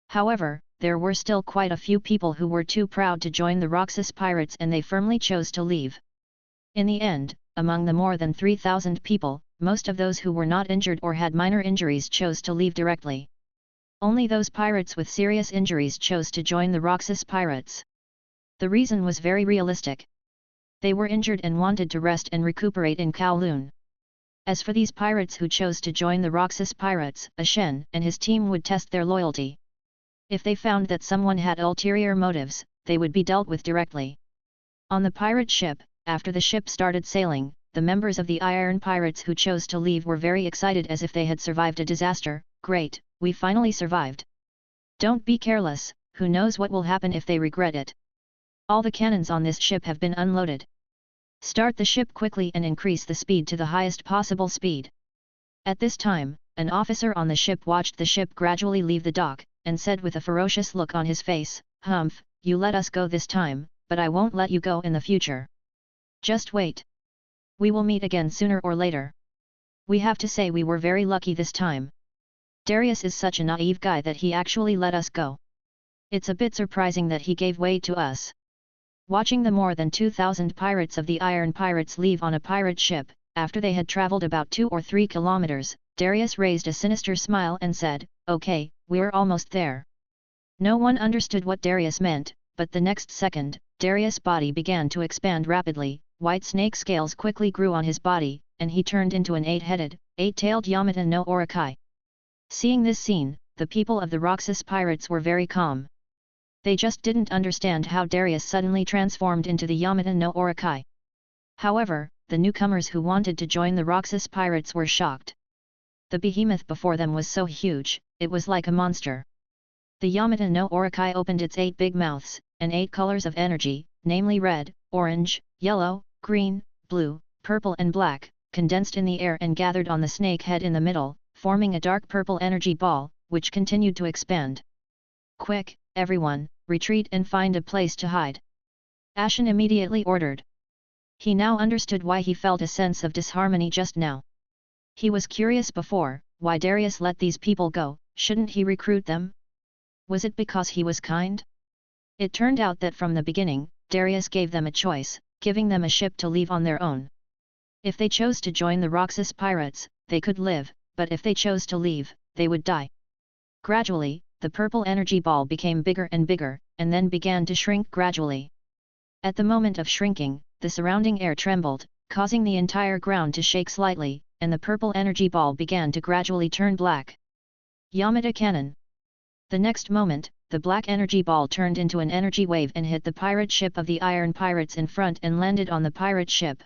However, there were still quite a few people who were too proud to join the Roxas Pirates and they firmly chose to leave. In the end, among the more than 3,000 people, most of those who were not injured or had minor injuries chose to leave directly. Only those pirates with serious injuries chose to join the Roxas Pirates. The reason was very realistic. They were injured and wanted to rest and recuperate in Kowloon. As for these pirates who chose to join the Roxas Pirates, Shen and his team would test their loyalty. If they found that someone had ulterior motives, they would be dealt with directly. On the pirate ship, after the ship started sailing, the members of the Iron Pirates who chose to leave were very excited as if they had survived a disaster. "Great, we finally survived. Don't be careless, who knows what will happen if they regret it. All the cannons on this ship have been unloaded. Start the ship quickly and increase the speed to the highest possible speed." At this time, an officer on the ship watched the ship gradually leave the dock, and said with a ferocious look on his face, "Humph, you let us go this time, but I won't let you go in the future. Just wait. We will meet again sooner or later. We have to say we were very lucky this time. Darius is such a naive guy that he actually let us go. It's a bit surprising that he gave way to us." Watching the more than 2,000 pirates of the Iron Pirates leave on a pirate ship, after they had traveled about 2 or 3 kilometers, Darius raised a sinister smile and said, "Okay, we're almost there." No one understood what Darius meant, but the next second, Darius' body began to expand rapidly, white snake scales quickly grew on his body, and he turned into an 8-headed, 8-tailed Yamata no Orokai. Seeing this scene, the people of the Roxas Pirates were very calm. They just didn't understand how Darius suddenly transformed into the Yamata no Orokai. However, the newcomers who wanted to join the Roxas Pirates were shocked. The behemoth before them was so huge, it was like a monster. The Yamata no Orokai opened its 8 big mouths, and 8 colors of energy, namely red, orange, yellow, green, blue, purple and black, condensed in the air and gathered on the snake head in the middle, forming a dark purple energy ball, which continued to expand. "Quick, everyone, retreat and find a place to hide," Ashen immediately ordered. He now understood why he felt a sense of disharmony just now. He was curious before, why Darius let these people go, shouldn't he recruit them? Was it because he was kind? It turned out that from the beginning, Darius gave them a choice, giving them a ship to leave on their own. If they chose to join the Roxas Pirates, they could live, but if they chose to leave, they would die. Gradually, the purple energy ball became bigger and bigger, and then began to shrink gradually. At the moment of shrinking, the surrounding air trembled, causing the entire ground to shake slightly, and the purple energy ball began to gradually turn black. Yamata Cannon. The next moment, the black energy ball turned into an energy wave and hit the pirate ship of the Iron Pirates in front and landed on the pirate ship.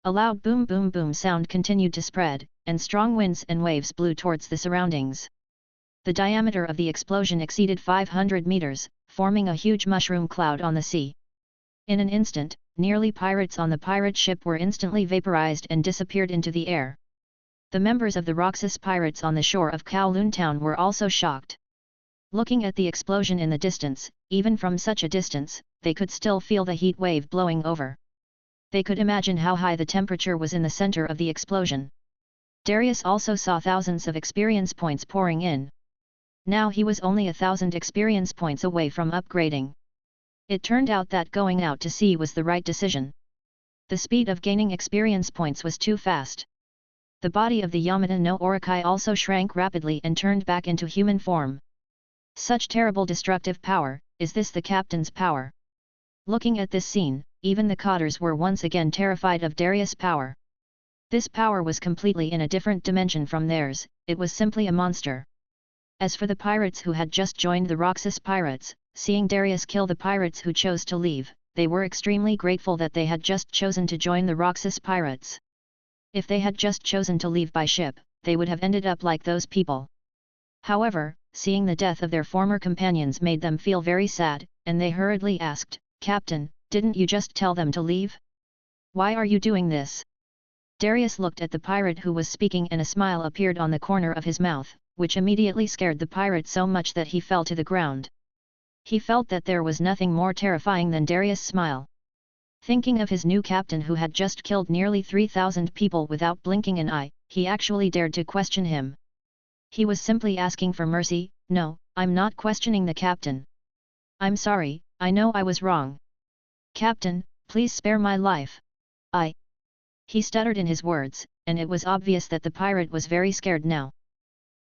A loud boom boom boom sound continued to spread, and strong winds and waves blew towards the surroundings. The diameter of the explosion exceeded 500 meters, forming a huge mushroom cloud on the sea. In an instant, nearly pirates on the pirate ship were instantly vaporized and disappeared into the air. The members of the Roxas Pirates on the shore of Kowloon Town were also shocked. Looking at the explosion in the distance, even from such a distance, they could still feel the heat wave blowing over. They could imagine how high the temperature was in the center of the explosion. Darius also saw thousands of experience points pouring in. Now he was only 1,000 experience points away from upgrading. It turned out that going out to sea was the right decision. The speed of gaining experience points was too fast. The body of the Yamata no Orokai also shrank rapidly and turned back into human form. Such terrible destructive power, is this the captain's power? Looking at this scene, even the Cotters were once again terrified of Darius' power. This power was completely in a different dimension from theirs, it was simply a monster. As for the pirates who had just joined the Roxas pirates, seeing Darius kill the pirates who chose to leave, they were extremely grateful that they had just chosen to join the Roxas pirates. If they had just chosen to leave by ship, they would have ended up like those people. However, seeing the death of their former companions made them feel very sad, and they hurriedly asked, "Captain, didn't you just tell them to leave? Why are you doing this?" Darius looked at the pirate who was speaking and a smile appeared on the corner of his mouth, which immediately scared the pirate so much that he fell to the ground. He felt that there was nothing more terrifying than Darius' smile. Thinking of his new captain who had just killed nearly 3,000 people without blinking an eye, he actually dared to question him. He was simply asking for mercy. "No, I'm not questioning the captain. I'm sorry, I know I was wrong. Captain, please spare my life. He stuttered in his words, and it was obvious that the pirate was very scared now.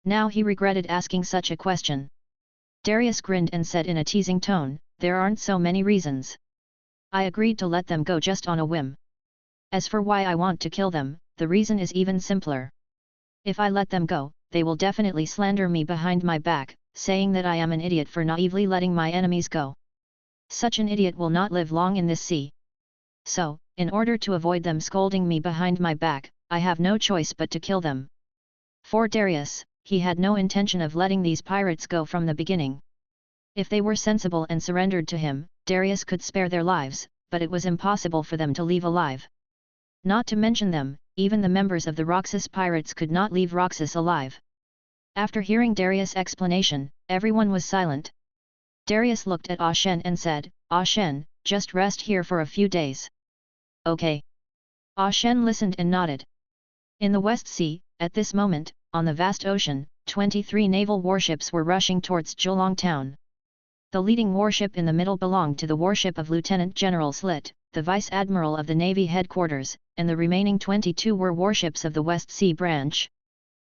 Now he regretted asking such a question. Darius grinned and said in a teasing tone, "There aren't so many reasons. I agreed to let them go just on a whim. As for why I want to kill them, the reason is even simpler. If I let them go, they will definitely slander me behind my back, saying that I am an idiot for naively letting my enemies go. Such an idiot will not live long in this sea. So, in order to avoid them scolding me behind my back, I have no choice but to kill them." For Darius, he had no intention of letting these pirates go from the beginning. If they were sensible and surrendered to him, Darius could spare their lives, but it was impossible for them to leave alive. Not to mention them, even the members of the Roxas pirates could not leave Roxas alive. After hearing Darius' explanation, everyone was silent. Darius looked at Ah Shen and said, "Ah Shen, just rest here for a few days." "Okay." Ah Shen listened and nodded. In the West Sea, at this moment, on the vast ocean, 23 naval warships were rushing towards Zheolong town. The leading warship in the middle belonged to the warship of Lieutenant General Slit, the Vice Admiral of the Navy headquarters, and the remaining 22 were warships of the West Sea branch.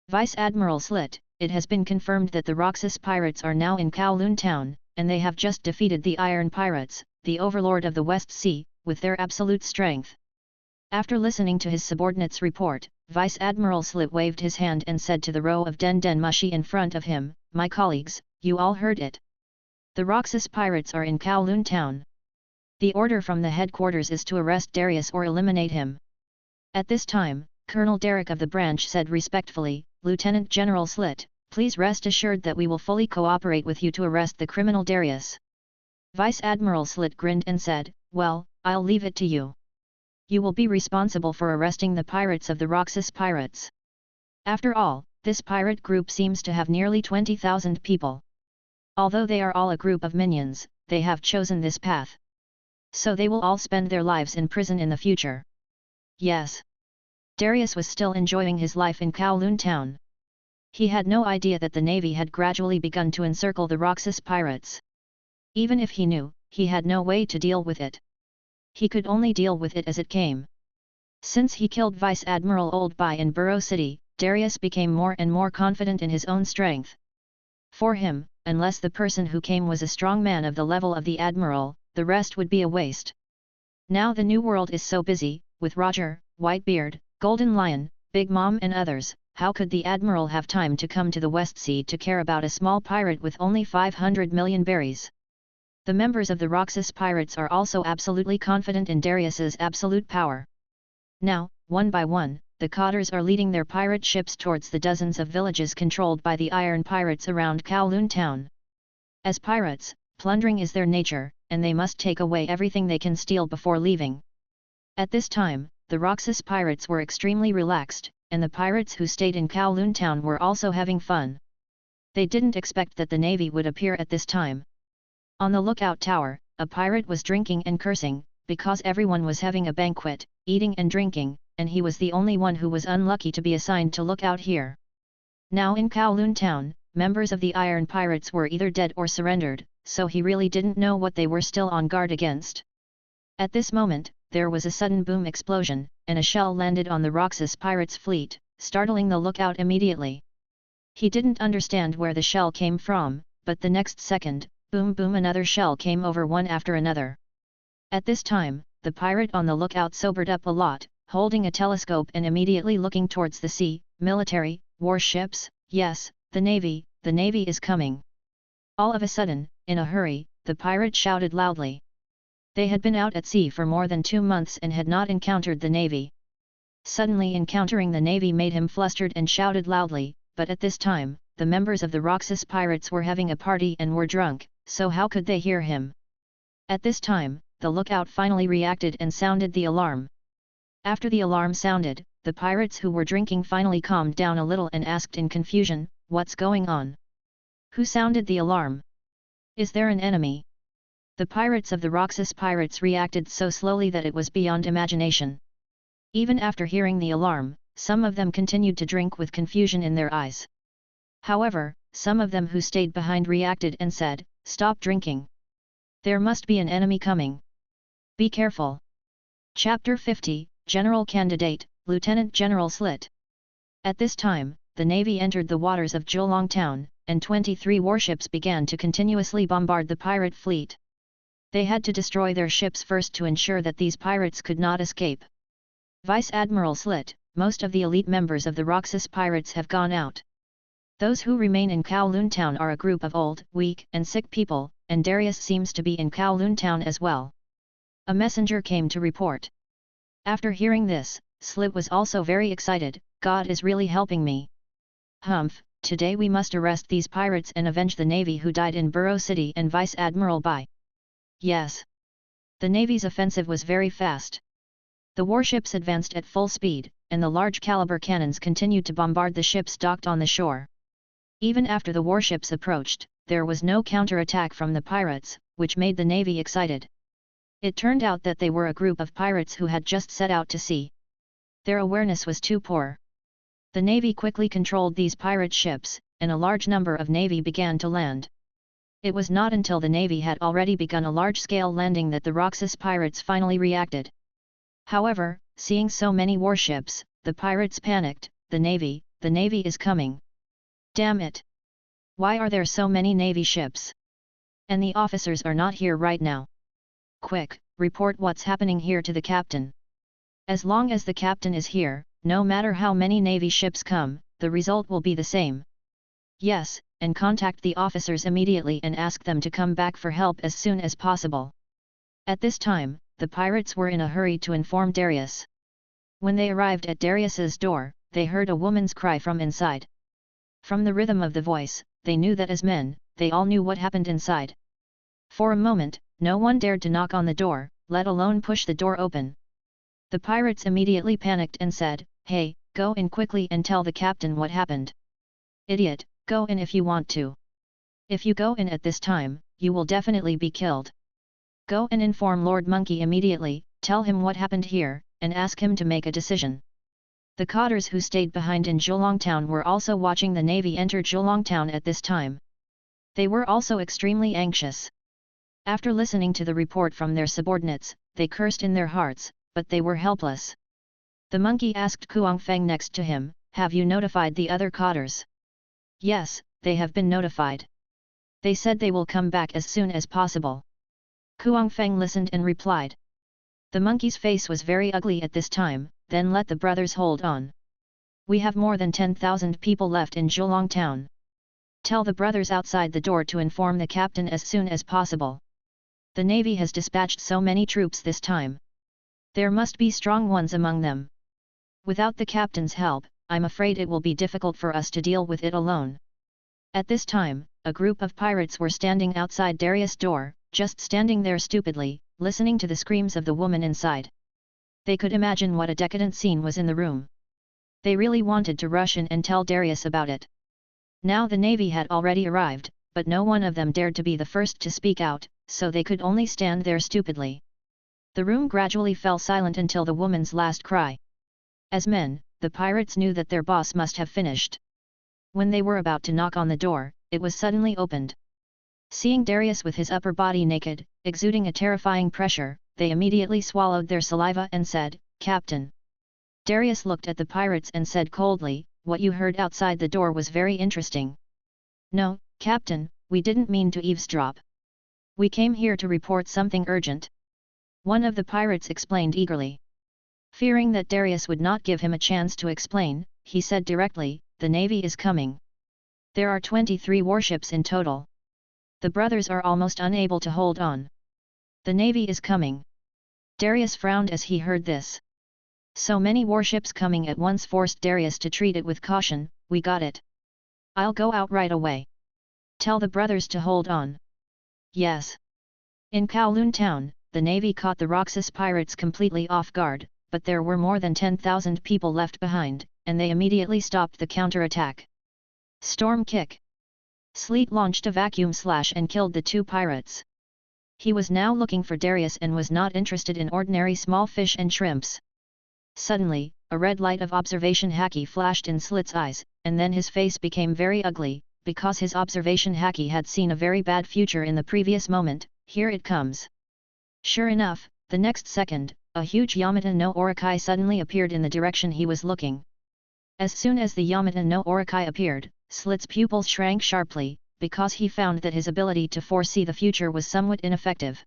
Vice Admiral Slit, it has been confirmed that the Roxas pirates are now in Kowloon town, and they have just defeated the Iron Pirates, the overlord of the West Sea, with their absolute strength. After listening to his subordinate's report, Vice Admiral Slit waved his hand and said to the row of Den Den Mushi in front of him, "My colleagues, you all heard it. The Roxas pirates are in Kowloon town. The order from the headquarters is to arrest Darius or eliminate him." At this time, Colonel Derrick of the branch said respectfully, "Lieutenant General Slit, please rest assured that we will fully cooperate with you to arrest the criminal Darius." Vice Admiral Slit grinned and said, "Well, I'll leave it to you. You will be responsible for arresting the pirates of the Roxas pirates. After all, this pirate group seems to have nearly 20,000 people. Although they are all a group of minions, they have chosen this path. So they will all spend their lives in prison in the future." Yes. Darius was still enjoying his life in Kowloon town. He had no idea that the navy had gradually begun to encircle the Roxas pirates. Even if he knew, he had no way to deal with it. He could only deal with it as it came. Since he killed Vice Admiral Oldby in Burrow City, Darius became more and more confident in his own strength. For him, unless the person who came was a strong man of the level of the Admiral, the rest would be a waste. Now the New World is so busy, with Roger, Whitebeard, Golden Lion, Big Mom and others, how could the Admiral have time to come to the West Sea to care about a small pirate with only 500 million berries? The members of the Roxas pirates are also absolutely confident in Darius's absolute power. Now, one by one, the Cotters are leading their pirate ships towards the dozens of villages controlled by the Iron Pirates around Kowloon town. As pirates, plundering is their nature, and they must take away everything they can steal before leaving. At this time, the Roxas pirates were extremely relaxed, and the pirates who stayed in Kowloon town were also having fun. They didn't expect that the navy would appear at this time. On the lookout tower, a pirate was drinking and cursing, because everyone was having a banquet, eating and drinking, and he was the only one who was unlucky to be assigned to look out here. Now in Kowloon town, members of the Iron Pirates were either dead or surrendered, so he really didn't know what they were still on guard against. At this moment, there was a sudden boom explosion, and a shell landed on the Roxas pirates' fleet, startling the lookout immediately. He didn't understand where the shell came from, but the next second, boom boom, another shell came over one after another. At this time, the pirate on the lookout sobered up a lot, holding a telescope and immediately looking towards the sea. Military, warships, yes, the navy is coming. All of a sudden, in a hurry, the pirate shouted loudly. They had been out at sea for more than 2 months and had not encountered the navy. Suddenly encountering the navy made him flustered and shouted loudly, but at this time, the members of the Roxas pirates were having a party and were drunk, so how could they hear him? At this time, the lookout finally reacted and sounded the alarm. After the alarm sounded, the pirates who were drinking finally calmed down a little and asked in confusion, "What's going on? Who sounded the alarm? Is there an enemy?" The pirates of the Roxas pirates reacted so slowly that it was beyond imagination. Even after hearing the alarm, some of them continued to drink with confusion in their eyes. However, some of them who stayed behind reacted and said, "Stop drinking. There must be an enemy coming. Be careful." Chapter 50, General Candidate, Lieutenant General Slit. At this time, the navy entered the waters of Zhuolong Town, and 23 warships began to continuously bombard the pirate fleet. They had to destroy their ships first to ensure that these pirates could not escape. Vice Admiral Slit, most of the elite members of the Roxas pirates have gone out. Those who remain in Kowloon Town are a group of old, weak and sick people, and Darius seems to be in Kowloon Town as well. A messenger came to report. After hearing this, Slit was also very excited. "God is really helping me. Humph, today we must arrest these pirates and avenge the navy who died in Burrow City and Vice Admiral Bai." Yes. The navy's offensive was very fast. The warships advanced at full speed, and the large caliber cannons continued to bombard the ships docked on the shore. Even after the warships approached, there was no counter-attack from the pirates, which made the navy excited. It turned out that they were a group of pirates who had just set out to sea. Their awareness was too poor. The navy quickly controlled these pirate ships, and a large number of navy began to land. It was not until the navy had already begun a large-scale landing that the Roxas pirates finally reacted. However, seeing so many warships, the pirates panicked. The navy is coming. Damn it! Why are there so many navy ships? And the officers are not here right now. Quick, report what's happening here to the captain. As long as the captain is here, no matter how many navy ships come, the result will be the same. Yes, and contact the officers immediately and ask them to come back for help as soon as possible. At this time, the pirates were in a hurry to inform Darius. When they arrived at Darius's door, they heard a woman's cry from inside. From the rhythm of the voice, they knew that as men, they all knew what happened inside. For a moment, no one dared to knock on the door, let alone push the door open. The pirates immediately panicked and said, "Hey, go in quickly and tell the captain what happened." "Idiot, go in if you want to. If you go in at this time, you will definitely be killed. Go and inform Lord Monkey immediately, tell him what happened here, and ask him to make a decision." The cotters who stayed behind in Zhuolong Town were also watching the navy enter Zhuolong Town at this time. They were also extremely anxious. After listening to the report from their subordinates, they cursed in their hearts, but they were helpless. The monkey asked Kuang Feng next to him, "Have you notified the other cotters?" "Yes, they have been notified. They said they will come back as soon as possible." Kuang Feng listened and replied. The monkey's face was very ugly at this time. "Then let the brothers hold on. We have more than 10,000 people left in Zhuolong Town. Tell the brothers outside the door to inform the captain as soon as possible. The navy has dispatched so many troops this time. There must be strong ones among them. Without the captain's help, I'm afraid it will be difficult for us to deal with it alone." At this time, a group of pirates were standing outside Darius' door, just standing there stupidly, listening to the screams of the woman inside. They could imagine what a decadent scene was in the room. They really wanted to rush in and tell Darius about it. Now the navy had already arrived, but no one of them dared to be the first to speak out, so they could only stand there stupidly. The room gradually fell silent until the woman's last cry. As men, the pirates knew that their boss must have finished. When they were about to knock on the door, it was suddenly opened. Seeing Darius with his upper body naked, exuding a terrifying pressure, they immediately swallowed their saliva and said, "Captain." Darius looked at the pirates and said coldly, "What you heard outside the door was very interesting." "No, Captain, we didn't mean to eavesdrop. We came here to report something urgent," one of the pirates explained eagerly. Fearing that Darius would not give him a chance to explain, he said directly, "The navy is coming. There are 23 warships in total. The brothers are almost unable to hold on. The navy is coming." Darius frowned as he heard this. So many warships coming at once forced Darius to treat it with caution. "We got it. I'll go out right away. Tell the brothers to hold on." "Yes." In Kowloon town, the navy caught the Roxas pirates completely off guard, but there were more than 10,000 people left behind, and they immediately stopped the counter-attack. Storm kick. Sleet launched a vacuum slash and killed the two pirates. He was now looking for Darius and was not interested in ordinary small fish and shrimps. Suddenly, a red light of observation haki flashed in Slit's eyes, and then his face became very ugly, because his observation haki had seen a very bad future in the previous moment. "Here it comes." Sure enough, the next second, a huge Yamata no Orokai suddenly appeared in the direction he was looking. As soon as the Yamata no Orokai appeared, Slit's pupils shrank sharply, because he found that his ability to foresee the future was somewhat ineffective.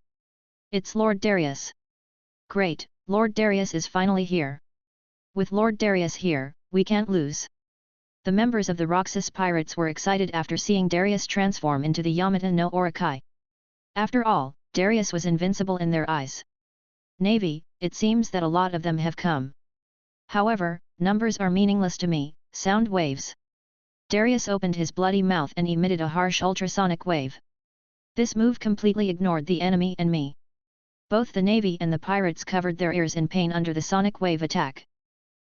"It's Lord Darius." "Great, Lord Darius is finally here. With Lord Darius here, we can't lose." The members of the Roxas pirates were excited after seeing Darius transform into the Yamata no Orokai. After all, Darius was invincible in their eyes. "Navy, it seems that a lot of them have come. However, numbers are meaningless to me, sound waves." Darius opened his bloody mouth and emitted a harsh ultrasonic wave. This move completely ignored the enemy and me. Both the navy and the pirates covered their ears in pain under the sonic wave attack.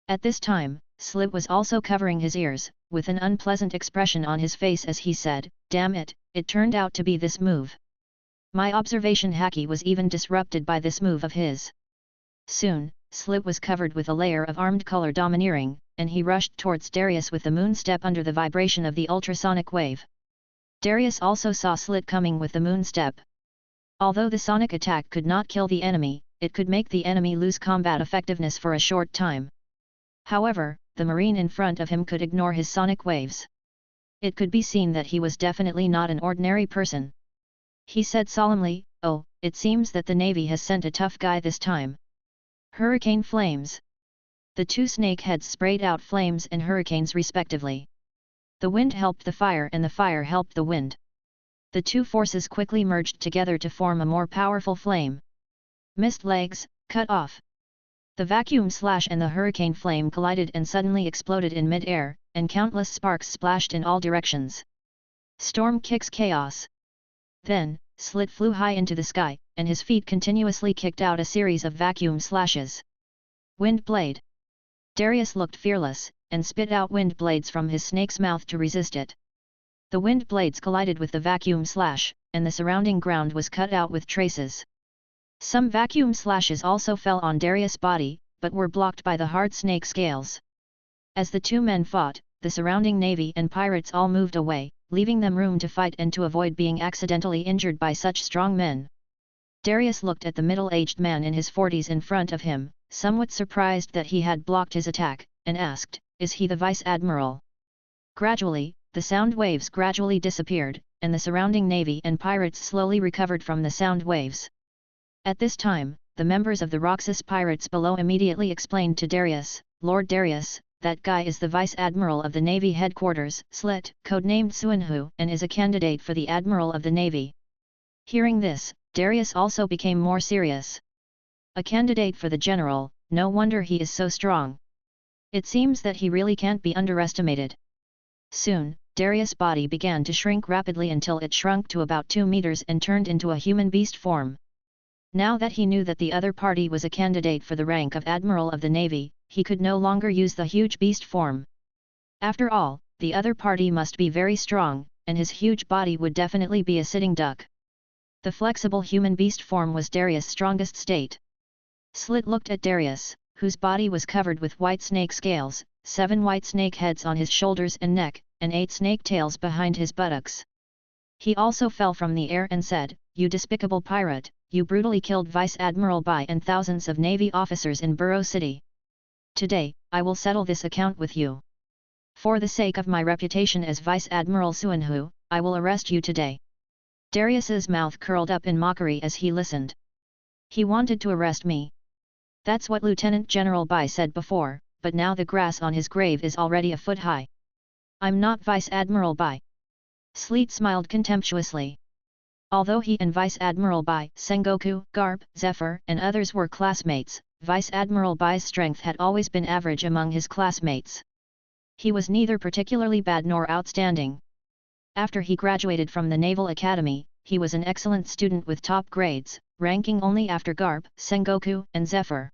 At this time, Slit was also covering his ears, with an unpleasant expression on his face as he said, "Damn it, it turned out to be this move. My observation haki was even disrupted by this move of his." Soon, Slit was covered with a layer of armed color domineering, and he rushed towards Darius with the moon step under the vibration of the ultrasonic wave. Darius also saw Slit coming with the moon step. Although the sonic attack could not kill the enemy, it could make the enemy lose combat effectiveness for a short time. However, the marine in front of him could ignore his sonic waves. It could be seen that he was definitely not an ordinary person. He said solemnly, "Oh, it seems that the navy has sent a tough guy this time." Hurricane flames. The two snake heads sprayed out flames and hurricanes respectively. The wind helped the fire and the fire helped the wind. The two forces quickly merged together to form a more powerful flame. Mist legs, cut off. The vacuum slash and the hurricane flame collided and suddenly exploded in mid-air, and countless sparks splashed in all directions. Storm kicks chaos. Then, Slit flew high into the sky, and his feet continuously kicked out a series of vacuum slashes. Wind blade. Darius looked fearless, and spit out wind blades from his snake's mouth to resist it. The wind blades collided with the vacuum slash, and the surrounding ground was cut out with traces. Some vacuum slashes also fell on Darius' body, but were blocked by the hard snake scales. As the two men fought, the surrounding navy and pirates all moved away, leaving them room to fight and to avoid being accidentally injured by such strong men. Darius looked at the middle-aged man in his 40s in front of him, somewhat surprised that he had blocked his attack, and asked, "Is he the Vice Admiral?" Gradually, the sound waves gradually disappeared, and the surrounding navy and pirates slowly recovered from the sound waves. At this time, the members of the Roxas pirates below immediately explained to Darius, "Lord Darius, that guy is the Vice Admiral of the Navy headquarters, Slit, codenamed Suinhu, and is a candidate for the Admiral of the Navy." Hearing this, Darius also became more serious. A candidate for the general, no wonder he is so strong. It seems that he really can't be underestimated. Soon, Darius' body began to shrink rapidly until it shrunk to about 2 meters and turned into a human beast form. Now that he knew that the other party was a candidate for the rank of Admiral of the Navy, he could no longer use the huge beast form. After all, the other party must be very strong, and his huge body would definitely be a sitting duck. The flexible human beast form was Darius' strongest state. Slit looked at Darius, whose body was covered with white snake scales, 7 white snake heads on his shoulders and neck, and 8 snake tails behind his buttocks. He also fell from the air and said, you despicable pirate, you brutally killed Vice Admiral Bai and thousands of Navy officers in Burrow City. Today, I will settle this account with you. For the sake of my reputation as Vice Admiral Suanhu, I will arrest you today." Darius's mouth curled up in mockery as he listened. "He wanted to arrest me. That's what Lieutenant General Bai said before, but now the grass on his grave is already a foot high. I'm not Vice Admiral Bai." Sleet smiled contemptuously. Although he and Vice Admiral Bai, Sengoku, Garp, Zephyr, and others were classmates, Vice Admiral Bai's strength had always been average among his classmates. He was neither particularly bad nor outstanding. After he graduated from the Naval Academy, he was an excellent student with top grades, ranking only after Garp, Sengoku, and Zephyr.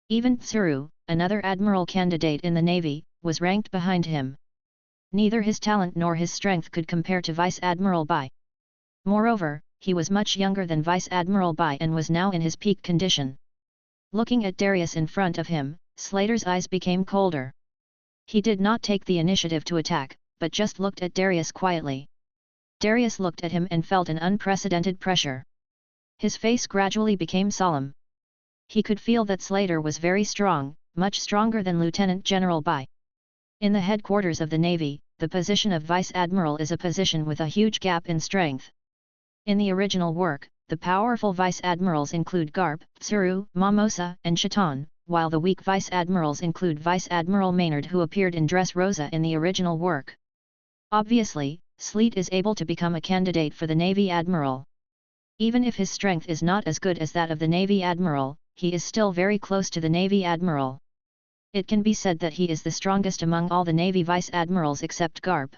Even Tsuru, another admiral candidate in the Navy, was ranked behind him. Neither his talent nor his strength could compare to Vice Admiral Bai. Moreover, he was much younger than Vice Admiral Bai and was now in his peak condition. Looking at Darius in front of him, Slater's eyes became colder. He did not take the initiative to attack, but just looked at Darius quietly. Darius looked at him and felt an unprecedented pressure. His face gradually became solemn. He could feel that Slater was very strong, much stronger than Lieutenant General Bai. In the headquarters of the Navy, the position of Vice Admiral is a position with a huge gap in strength. In the original work, the powerful Vice Admirals include Garp, Tsuru, Mamosa, and Chiton, while the weak Vice Admirals include Vice Admiral Maynard who appeared in Dressrosa in the original work. Obviously, Sleet is able to become a candidate for the Navy Admiral. Even if his strength is not as good as that of the Navy Admiral, he is still very close to the Navy Admiral. It can be said that he is the strongest among all the Navy Vice Admirals except Garp.